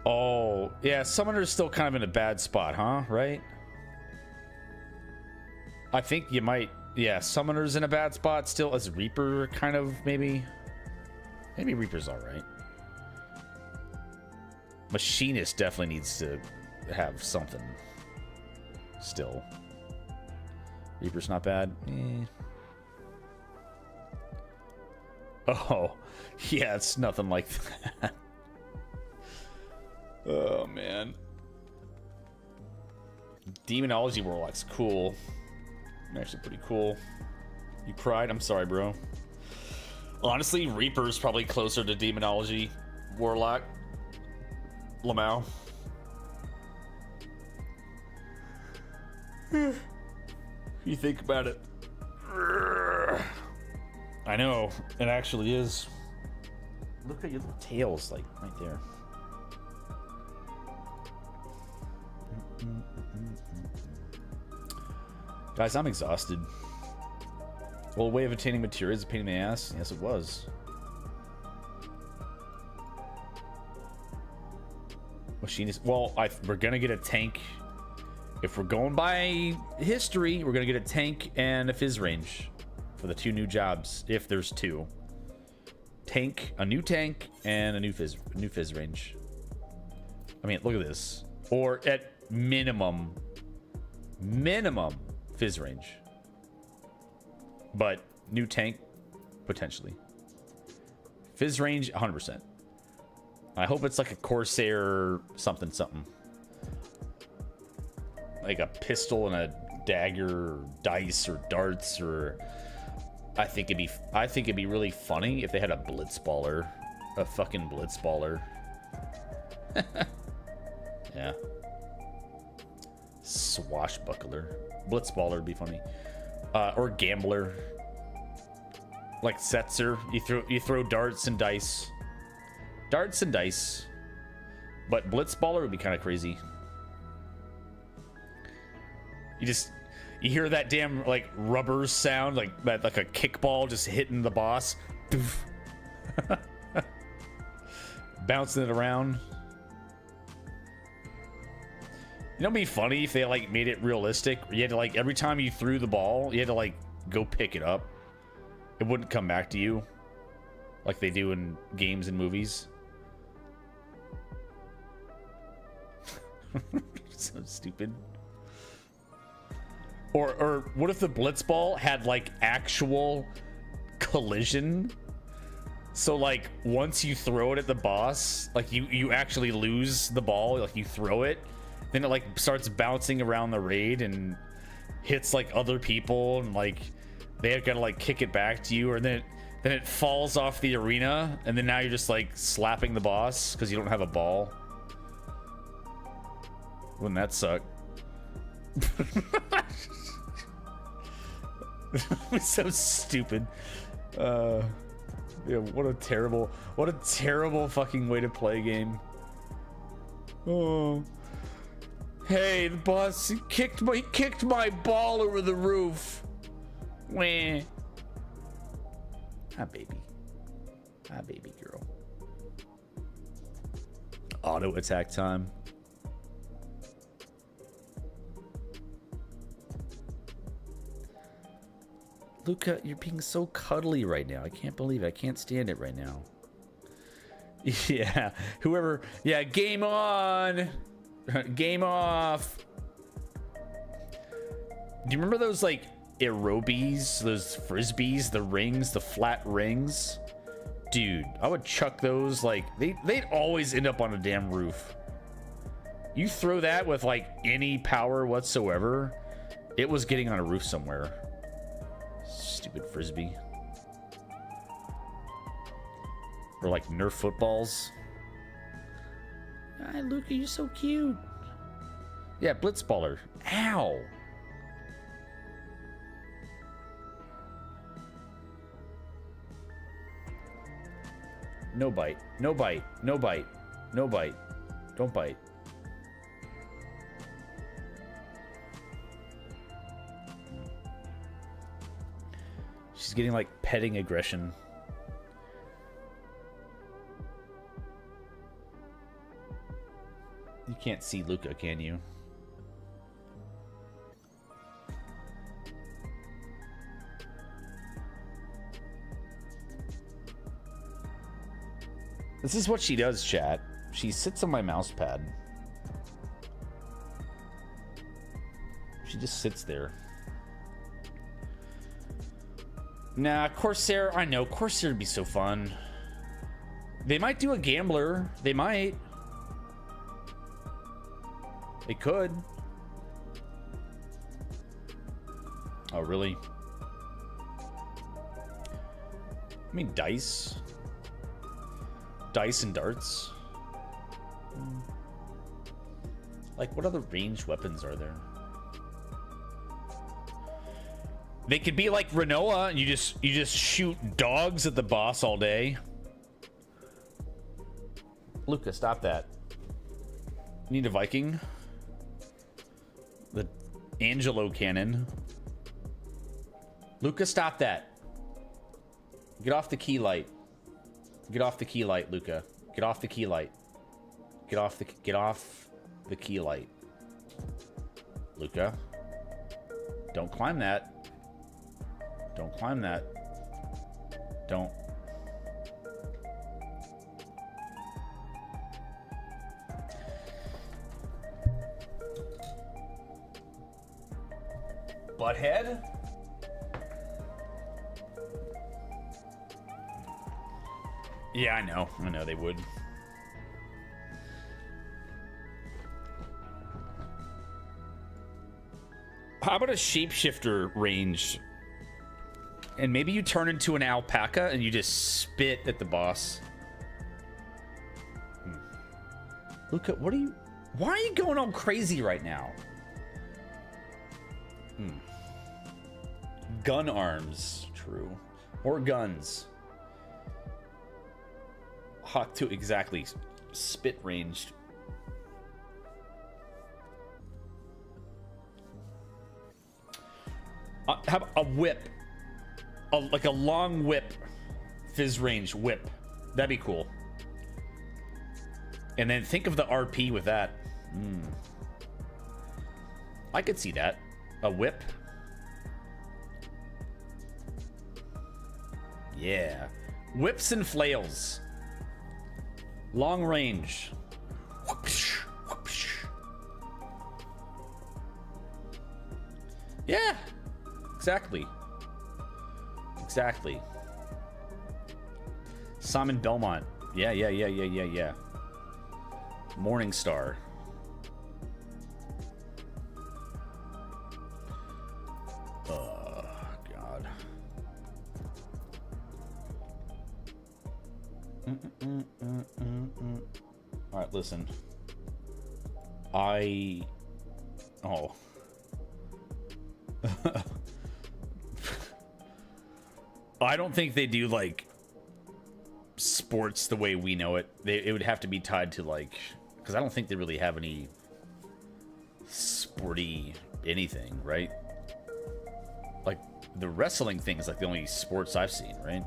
Oh, yeah, summoner's still kind of in a bad spot, huh? Right? I think you might, yeah, summoner's in a bad spot still, as Reaper kind of, maybe. Maybe Reaper's alright. Machinist definitely needs to have something still. Reaper's not bad. Oh, yeah, it's nothing like that. Oh, man. Demonology Warlock's cool. Actually pretty cool. You cried? I'm sorry, bro. Honestly, Reaper's probably closer to Demonology Warlock. Lamau. You think about it. I know, it actually is. Look at your little tails, like, right there. Guys, I'm exhausted. Well, way of obtaining materials is a pain in the ass. Yes, it was. Machinist. Well, we're gonna get a tank. If we're going by history, we're gonna get a tank and a fizz range for the 2 new jobs, if there's 2. Tank, a new tank, and a new fizz range. I mean, look at this. Or at minimum fizz range. But new tank, potentially. Fizz range, 100%. I hope it's like a Corsair something. Like a pistol and a dagger, or dice, or darts, or I think it'd be really funny if they had a blitzballer, a fucking blitzballer. Yeah. Swashbuckler. Blitzballer would be funny. Or gambler. Like Setzer. You throw darts and dice. Darts and dice. But blitzballer would be kind of crazy. You hear that damn like rubber sound, like that, like a kickball just hitting the boss. Bouncing it around. You know, it'd be funny if they like made it realistic. You had to like every time you threw the ball, you had to like go pick it up. It wouldn't come back to you like they do in games and movies. So stupid. Or what if the blitzball had like actual collision? So like once you throw it at the boss, like you actually lose the ball, like you throw it, then it like starts bouncing around the raid and hits like other people, and like they have got to like kick it back to you, or then it falls off the arena, and then now you're just like slapping the boss because you don't have a ball. Wouldn't that suck? It's so stupid. Yeah, what a terrible fucking way to play a game. Oh, hey, the boss kicked my ball over the roof. Wah. Ah, baby girl. Auto attack time. Luca, you're being so cuddly right now. I can't believe it. I can't stand it right now. Yeah, whoever. Yeah, game on. Game off. Do you remember those like aerobies, those frisbees, the rings, the flat rings? Dude, I would chuck those like they'd always end up on a damn roof. You throw that with like any power whatsoever, it was getting on a roof somewhere. Stupid frisbee. Or like Nerf footballs. Hi, Luca, you're so cute. Yeah, Blitzballer. Ow. No bite. No bite. No bite. No bite. Don't bite. She's getting like petting aggression. You can't see Luca, can you? This is what she does, chat. She sits on my mouse pad. She just sits there. Nah, Corsair, I know. Corsair would be so fun. They might do a gambler. They might. They could. Oh, really? I mean, dice. Dice and darts. Like, what other ranged weapons are there? They could be like Renoa, and you just shoot dogs at the boss all day. Luca, stop that. You need a Viking. The Angelo cannon. Luca, stop that. Get off the key light. Get off the key light, Luca. Get off the key light. Get off the key light. Luca. Don't climb that. Don't climb that. Don't. Butthead? Yeah, I know. I know they would. How about a shapeshifter range? And maybe you turn into an alpaca and you just spit at the boss. Luca, what are you... Why are you going all crazy right now? Gun arms. True. Or guns. Hawk 2, exactly. Spit ranged. How about a whip? Like a long whip. Fizz range whip. That'd be cool. And then think of the RP with that. I could see that. A whip. Yeah. Whips and flails. Long range. Whoopsh, whoopsh. Yeah. Exactly. Exactly. Simon Belmont. Yeah. Morning Star. Oh, God. All right, listen. Oh. I don't think they do like sports the way we know it. It would have to be tied to like, because I don't think they really have any sporty anything, right? Like the wrestling thing is like the only sports I've seen, right?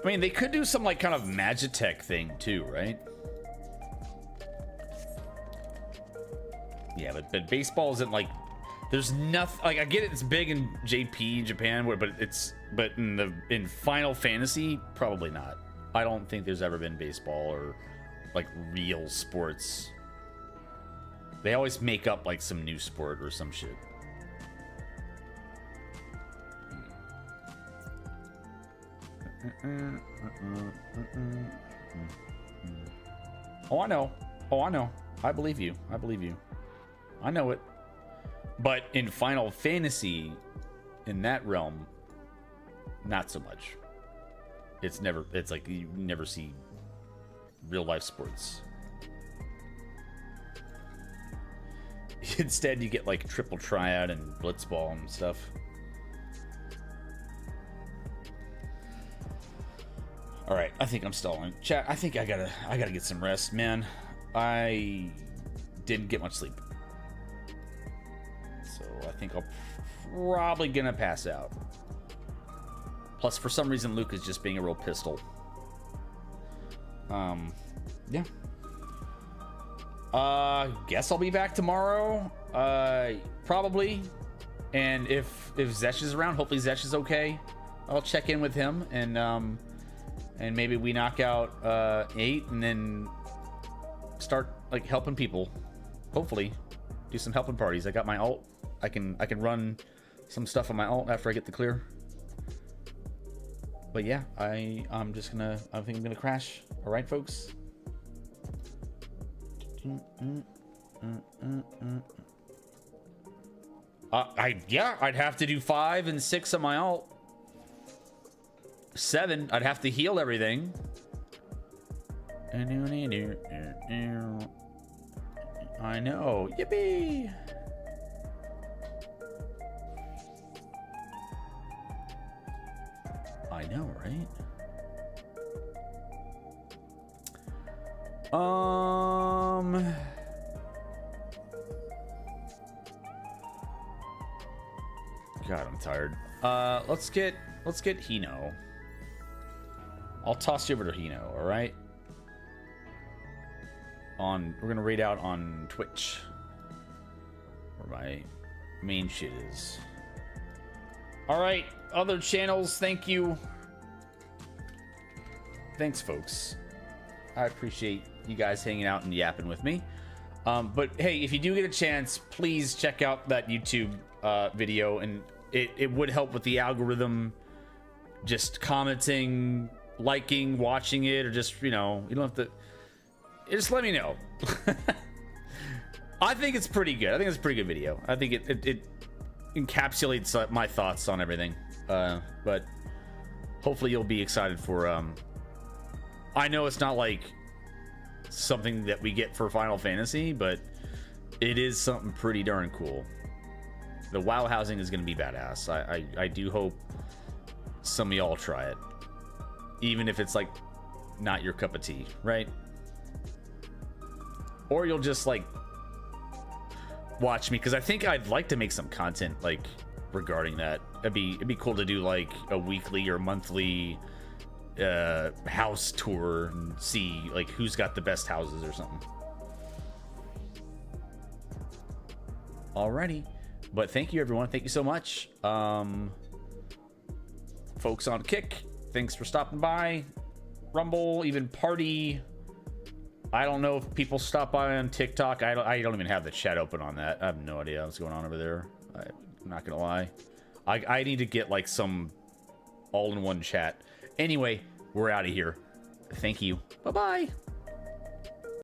I mean, they could do some like kind of Magitech thing too, right? Yeah, but baseball isn't like, there's nothing like, I get it, it's big in JP Japan, but in Final Fantasy probably not. I don't think there's ever been baseball or like real sports. They always make up like some new sport or some shit. Oh, I know. Oh, I know. I believe you. I believe you. I know it. But in Final Fantasy, in that realm, not so much. It's like you never see real life sports. Instead, you get like triple triad and blitzball and stuff. All right, I think I'm stalling. Chat, I think I gotta get some rest, man. I didn't get much sleep, so I think I'm probably gonna pass out. Plus, for some reason, Luke is just being a real pistol. Yeah. Guess I'll be back tomorrow. Probably. And if Zesh is around, hopefully Zesh is okay. I'll check in with him and maybe we knock out 8 and then start like helping people. Hopefully, do some helping parties. I got my ult. I can run some stuff on my ult after I get the clear. But yeah, I think I'm gonna crash. All right, folks. I'd have to do 5 and 6 on my ult. 7, I'd have to heal everything. I know. Yippee! I know, right? God, I'm tired. Let's get Hino. I'll toss you over to Hino, all right? We're gonna raid out on Twitch, where my main shit is. All right, other channels, thank you. Thanks, folks. I appreciate you guys hanging out and yapping with me. But hey, if you do get a chance, please check out that YouTube video, and it would help with the algorithm. Just commenting, liking, watching it, or just, you don't have to. Just let me know. I think it's pretty good. I think it's a pretty good video. I think it encapsulates my thoughts on everything. But hopefully you'll be excited for. I know it's not like something that we get for Final Fantasy, but it is something pretty darn cool. The WoW housing is going to be badass. I do hope some of y'all try it, even if it's like not your cup of tea, right? Or you'll just like watch me, because I think I'd like to make some content like regarding that. It'd be cool to do like a weekly or monthly house tour and see like who's got the best houses or something. Alrighty, but thank you everyone. Thank you so much. Folks on Kick, thanks for stopping by. Rumble, even Party. I don't know if people stop by on TikTok. I don't even have the chat open on that. I have no idea what's going on over there. I'm not gonna lie. I need to get like some all-in-one chat. Anyway, we're out of here. Thank you. Bye-bye.